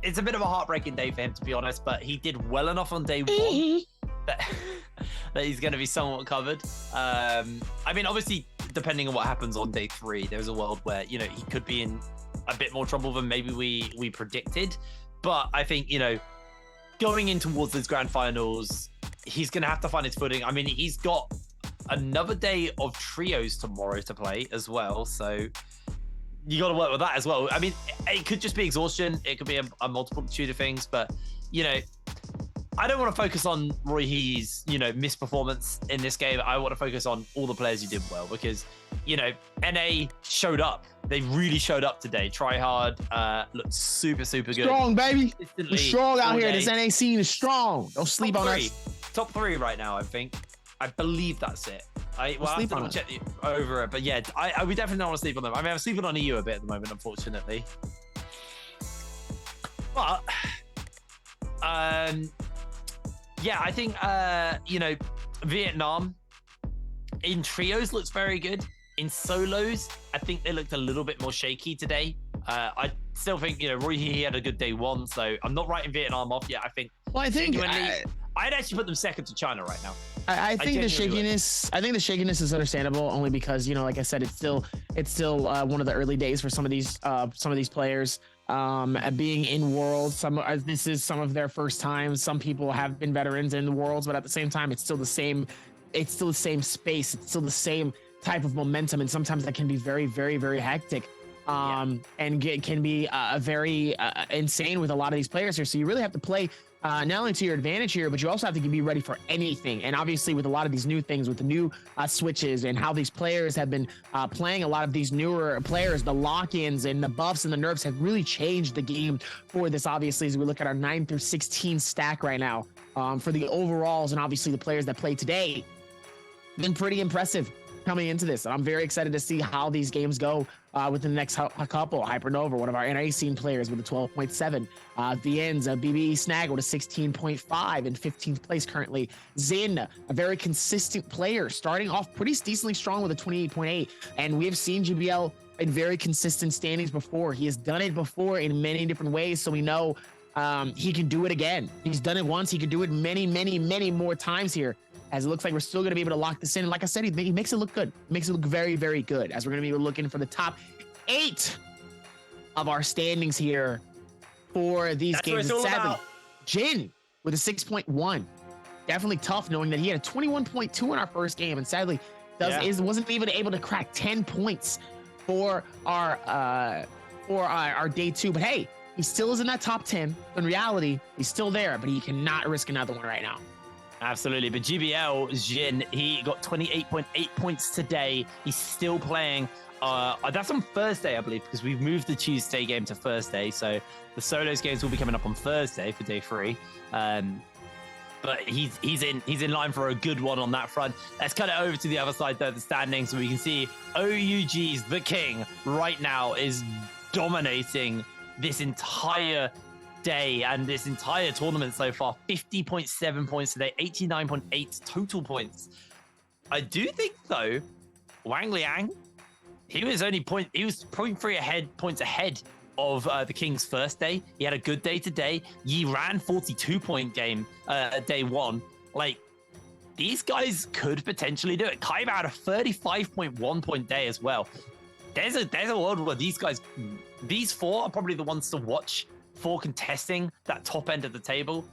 It's a bit of a heartbreaking day for him, to be honest, but he did well enough on day one that he's going to be somewhat covered. Obviously, depending on what happens on day 3, there's a world where, he could be in a bit more trouble than maybe we predicted. But I think, going in towards those grand finals, he's going to have to find his footing. He's got another day of trios tomorrow to play as well, so you got to work with that as well. It could just be exhaustion. It could be a multitude of things, but, I don't want to focus on Roy He's, misperformance in this game. I want to focus on all the players who did well because, NA showed up. They really showed up today. Tryhard looked super, super good.
Strong, baby. We're strong out here.
Day.
This NA scene is strong. Don't sleep on us.
Top 3 right now, I think. I believe that's it. I'll have to check over it, but yeah, we definitely don't want to sleep on them. I'm sleeping on EU a bit at the moment, unfortunately. But, yeah, I think, Vietnam in trios looks very good. In solos, I think they looked a little bit more shaky today. I still think, Roy he had a good day 1, so I'm not writing Vietnam off yet. I think I'd actually put them second to China right now.
I think the shakiness. I think the shakiness is understandable only because like I said, it's still one of the early days for some of these players. Being in Worlds, this is some of their first time. Some people have been veterans in the Worlds, but at the same time, it's still the same. It's still the same space. It's still the same type of momentum, and sometimes that can be very, very, very hectic. And can be very insane with a lot of these players here. So you really have to play not only to your advantage here, but you also have to be ready for anything. And obviously with a lot of these new things, with the new switches and how these players have been playing, a lot of these newer players, the lock-ins and the buffs and the nerfs have really changed the game for this, obviously, as we look at our 9 through 16 stack right now. For the overalls and obviously the players that play today, been pretty impressive coming into this. And I'm very excited to see how these games go within the next couple. Hypernova, one of our NA scene players with a 12.7. The ends of BBE Snag with a 16.5 in 15th place currently. Zin, a very consistent player, starting off pretty decently strong with a 28.8. And we have seen GBL in very consistent standings before. He has done it before in many different ways, so we know he can do it again. He's done it once. He can do it many, many, many more times here. As it looks like we're still going to be able to lock this in. And like I said, he makes it look good. Makes it look very, very good. As we're going to be looking for the top 8 of our standings here for these games. And sadly, Jin with a 6.1. Definitely tough knowing that he had a 21.2 in our first game. And sadly, wasn't even able to crack 10 points for our day 2. But hey, he still is in that top 10. In reality, he's still there, but he cannot risk another one right now.
Absolutely, but GBL Jin, he got 28.8 points today. He's still playing. That's on Thursday, I believe, because we've moved the Tuesday game to Thursday. So the solos games will be coming up on Thursday for day 3. But he's in line for a good one on that front. Let's cut it over to the other side though, the standings, so we can see OUG's The King right now is dominating this entire day and this entire tournament so far. 50.7 points today, 89.8 total points. I do think though, Wang Liang, he was 0.3 points ahead of the King's first day. He had a good day today. Yi ran 42-point game day 1. Like, these guys could potentially do it. Kaiba had a 35.1 point day as well. There's a world where these 4 are probably the ones to watch for contesting that top end of the table.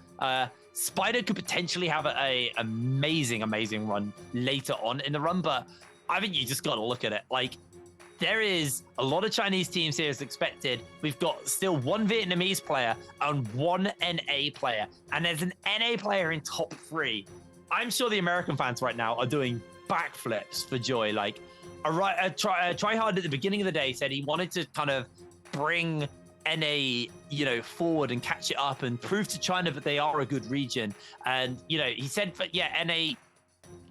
Spider could potentially have an amazing run later on in the run, but I think you just got to look at it. Like, there is a lot of Chinese teams here as expected. We've got still 1 Vietnamese player and 1 NA player, and there's an NA player in top 3. I'm sure the American fans right now are doing backflips for joy. Like, Tryhard at the beginning of the day said he wanted to kind of bring NA, you know, forward and catch it up and prove to China that they are a good region. And, you know, he said, that, yeah, NA,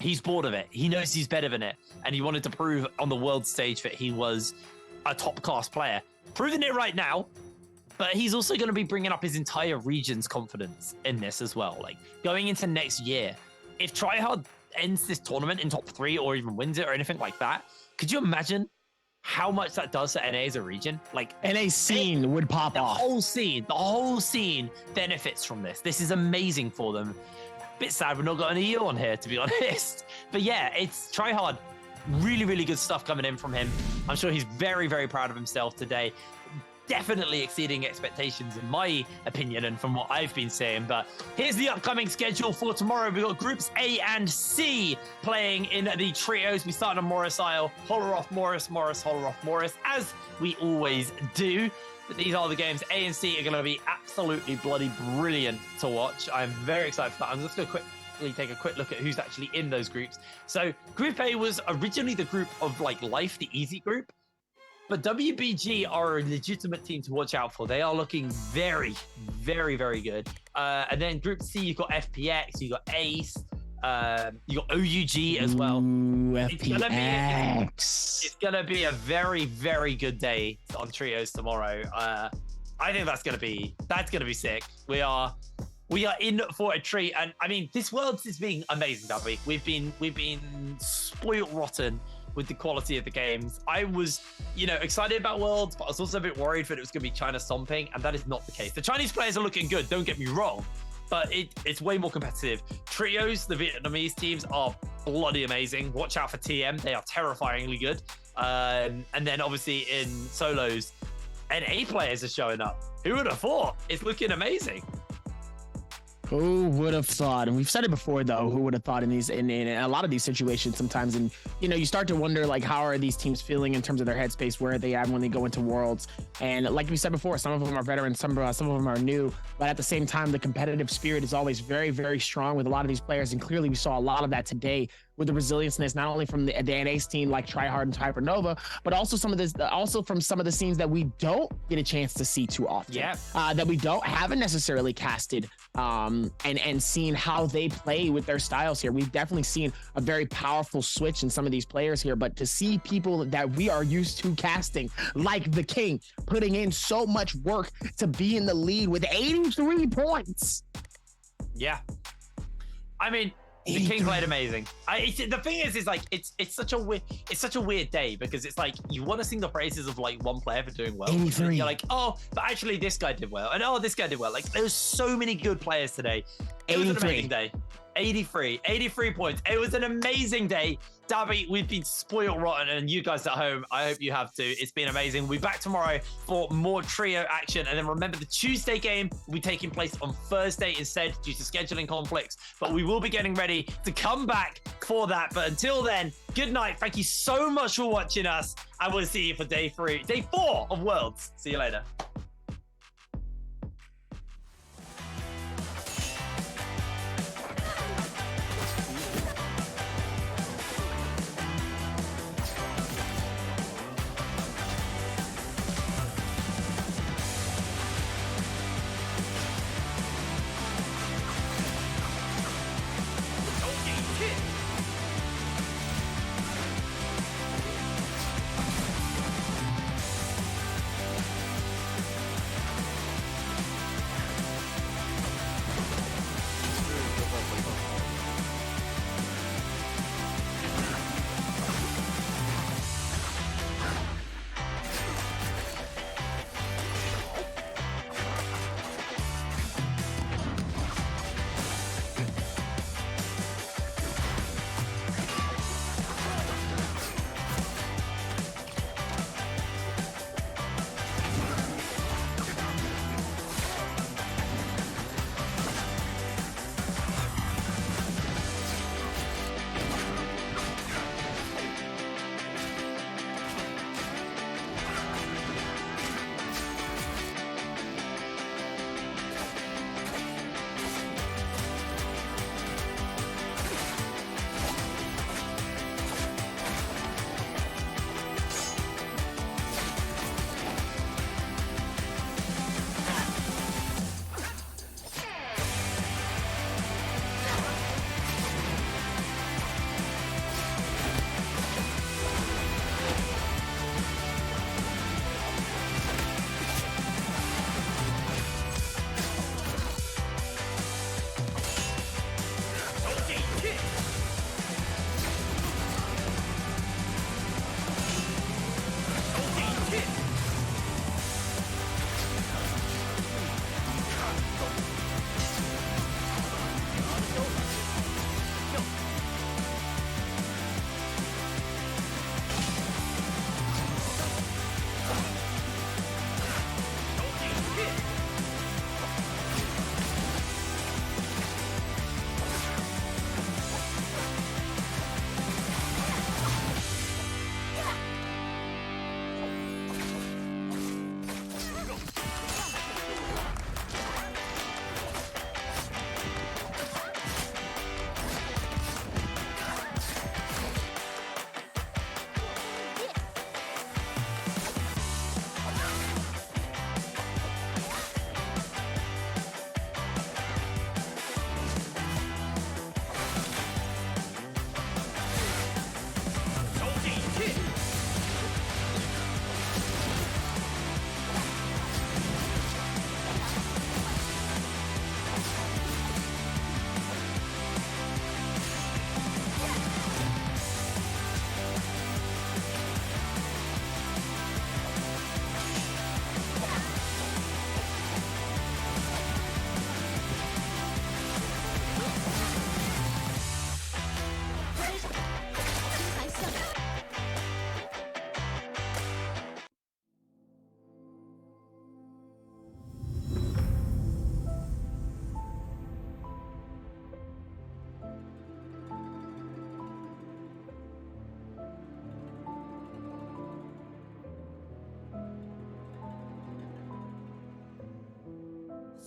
he's bored of it. He knows he's better than it. And he wanted to prove on the world stage that he was a top class player. Proving it right now, but he's also going to be bringing up his entire region's confidence in this as well. Like, going into next year, if Tryhard ends this tournament in top 3 or even wins it or anything like that, could you imagine how much that does to NA as a region? Like,
NA scene would pop off.
The whole scene benefits from this. This is amazing for them. Bit sad we've not got an EU on here, to be honest. But yeah, it's Tryhard. Really, really good stuff coming in from him. I'm sure he's very, very proud of himself today. Definitely exceeding expectations in my opinion and from what I've been saying. But here's the upcoming schedule for tomorrow. We've got groups A and C playing in the trios. We start on Morris Isle, Holoroth, Morris, Holoroth, Morris, as we always do. But these are the games. A and C are going to be absolutely bloody brilliant to watch. I'm very excited for that. I'm just going to quickly take a quick look at who's actually in those groups. So Group A was originally the group of like Life, the easy group. But WBG are a legitimate team to watch out for. They are looking very, very, very good. And then Group C, you've got FPX, you've got Ace, you got OUG as well.
Ooh,
FPX. It's gonna be a very, very good day on trios tomorrow. I think that's gonna be sick. We are in for a treat, and I mean, this world is being amazing, Dubby. We've been spoiled rotten with the quality of the games. I was, you know, excited about Worlds, but I was also a bit worried that it was going to be China stomping, and that is not the case. The Chinese players are looking good, don't get me wrong, but it's way more competitive. Trios, the Vietnamese teams are bloody amazing. Watch out for TM, they are terrifyingly good. And then obviously in solos, NA players are showing up. Who would have thought? It's looking amazing.
Who would have thought? And we've said it before, though. Who would have thought in a lot of these situations sometimes? And you know, you start to wonder like, how are these teams feeling in terms of their headspace? Where are they at when they go into Worlds? And like we said before, some of them are veterans, some of them are new. But at the same time, the competitive spirit is always very, very strong with a lot of these players. And clearly, we saw a lot of that today with the resilienceness, not only from the NA's team like Tryhard and Hypernova, but also from some of the scenes that we don't get a chance to see too often.
Yeah.
That we haven't necessarily casted and seen how they play with their styles here. We've definitely seen a very powerful switch in some of these players here, but to see people that we are used to casting, like the King, putting in so much work to be in the lead with 83 points.
Yeah. I mean, the King played amazing. The thing is like it's such a weird day because it's like you want to sing the praises of like one player for doing well.
83.
You're like, oh, but actually this guy did well, and oh, this guy did well. Like there's so many good players today. It was an amazing day. 83 points. It was an amazing day. Dabby, we've been spoiled rotten, and you guys at home, I hope you have too. It's been amazing. We'll be back tomorrow for more trio action. And then remember, the Tuesday game will be taking place on Thursday instead due to scheduling conflicts. But we will be getting ready to come back for that. But until then, good night. Thank you so much for watching us. And we'll see you for day 4 of Worlds. See you later.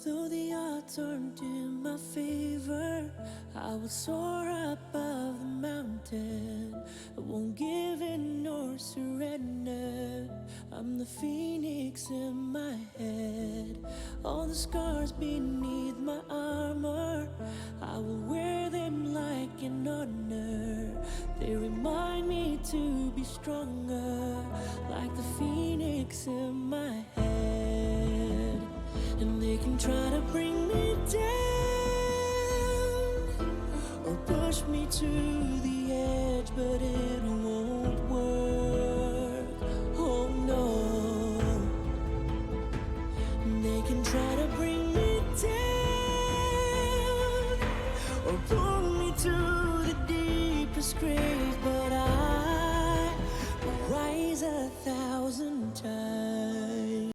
Though the odds aren't in my favor, I will soar above the mountain. I won't give in nor surrender. I'm the phoenix in my head. All the scars beneath my armor, I will wear them like an honor. They remind me to be stronger, like the phoenix in my head. And they can try to bring me down or push me to the edge, but it won't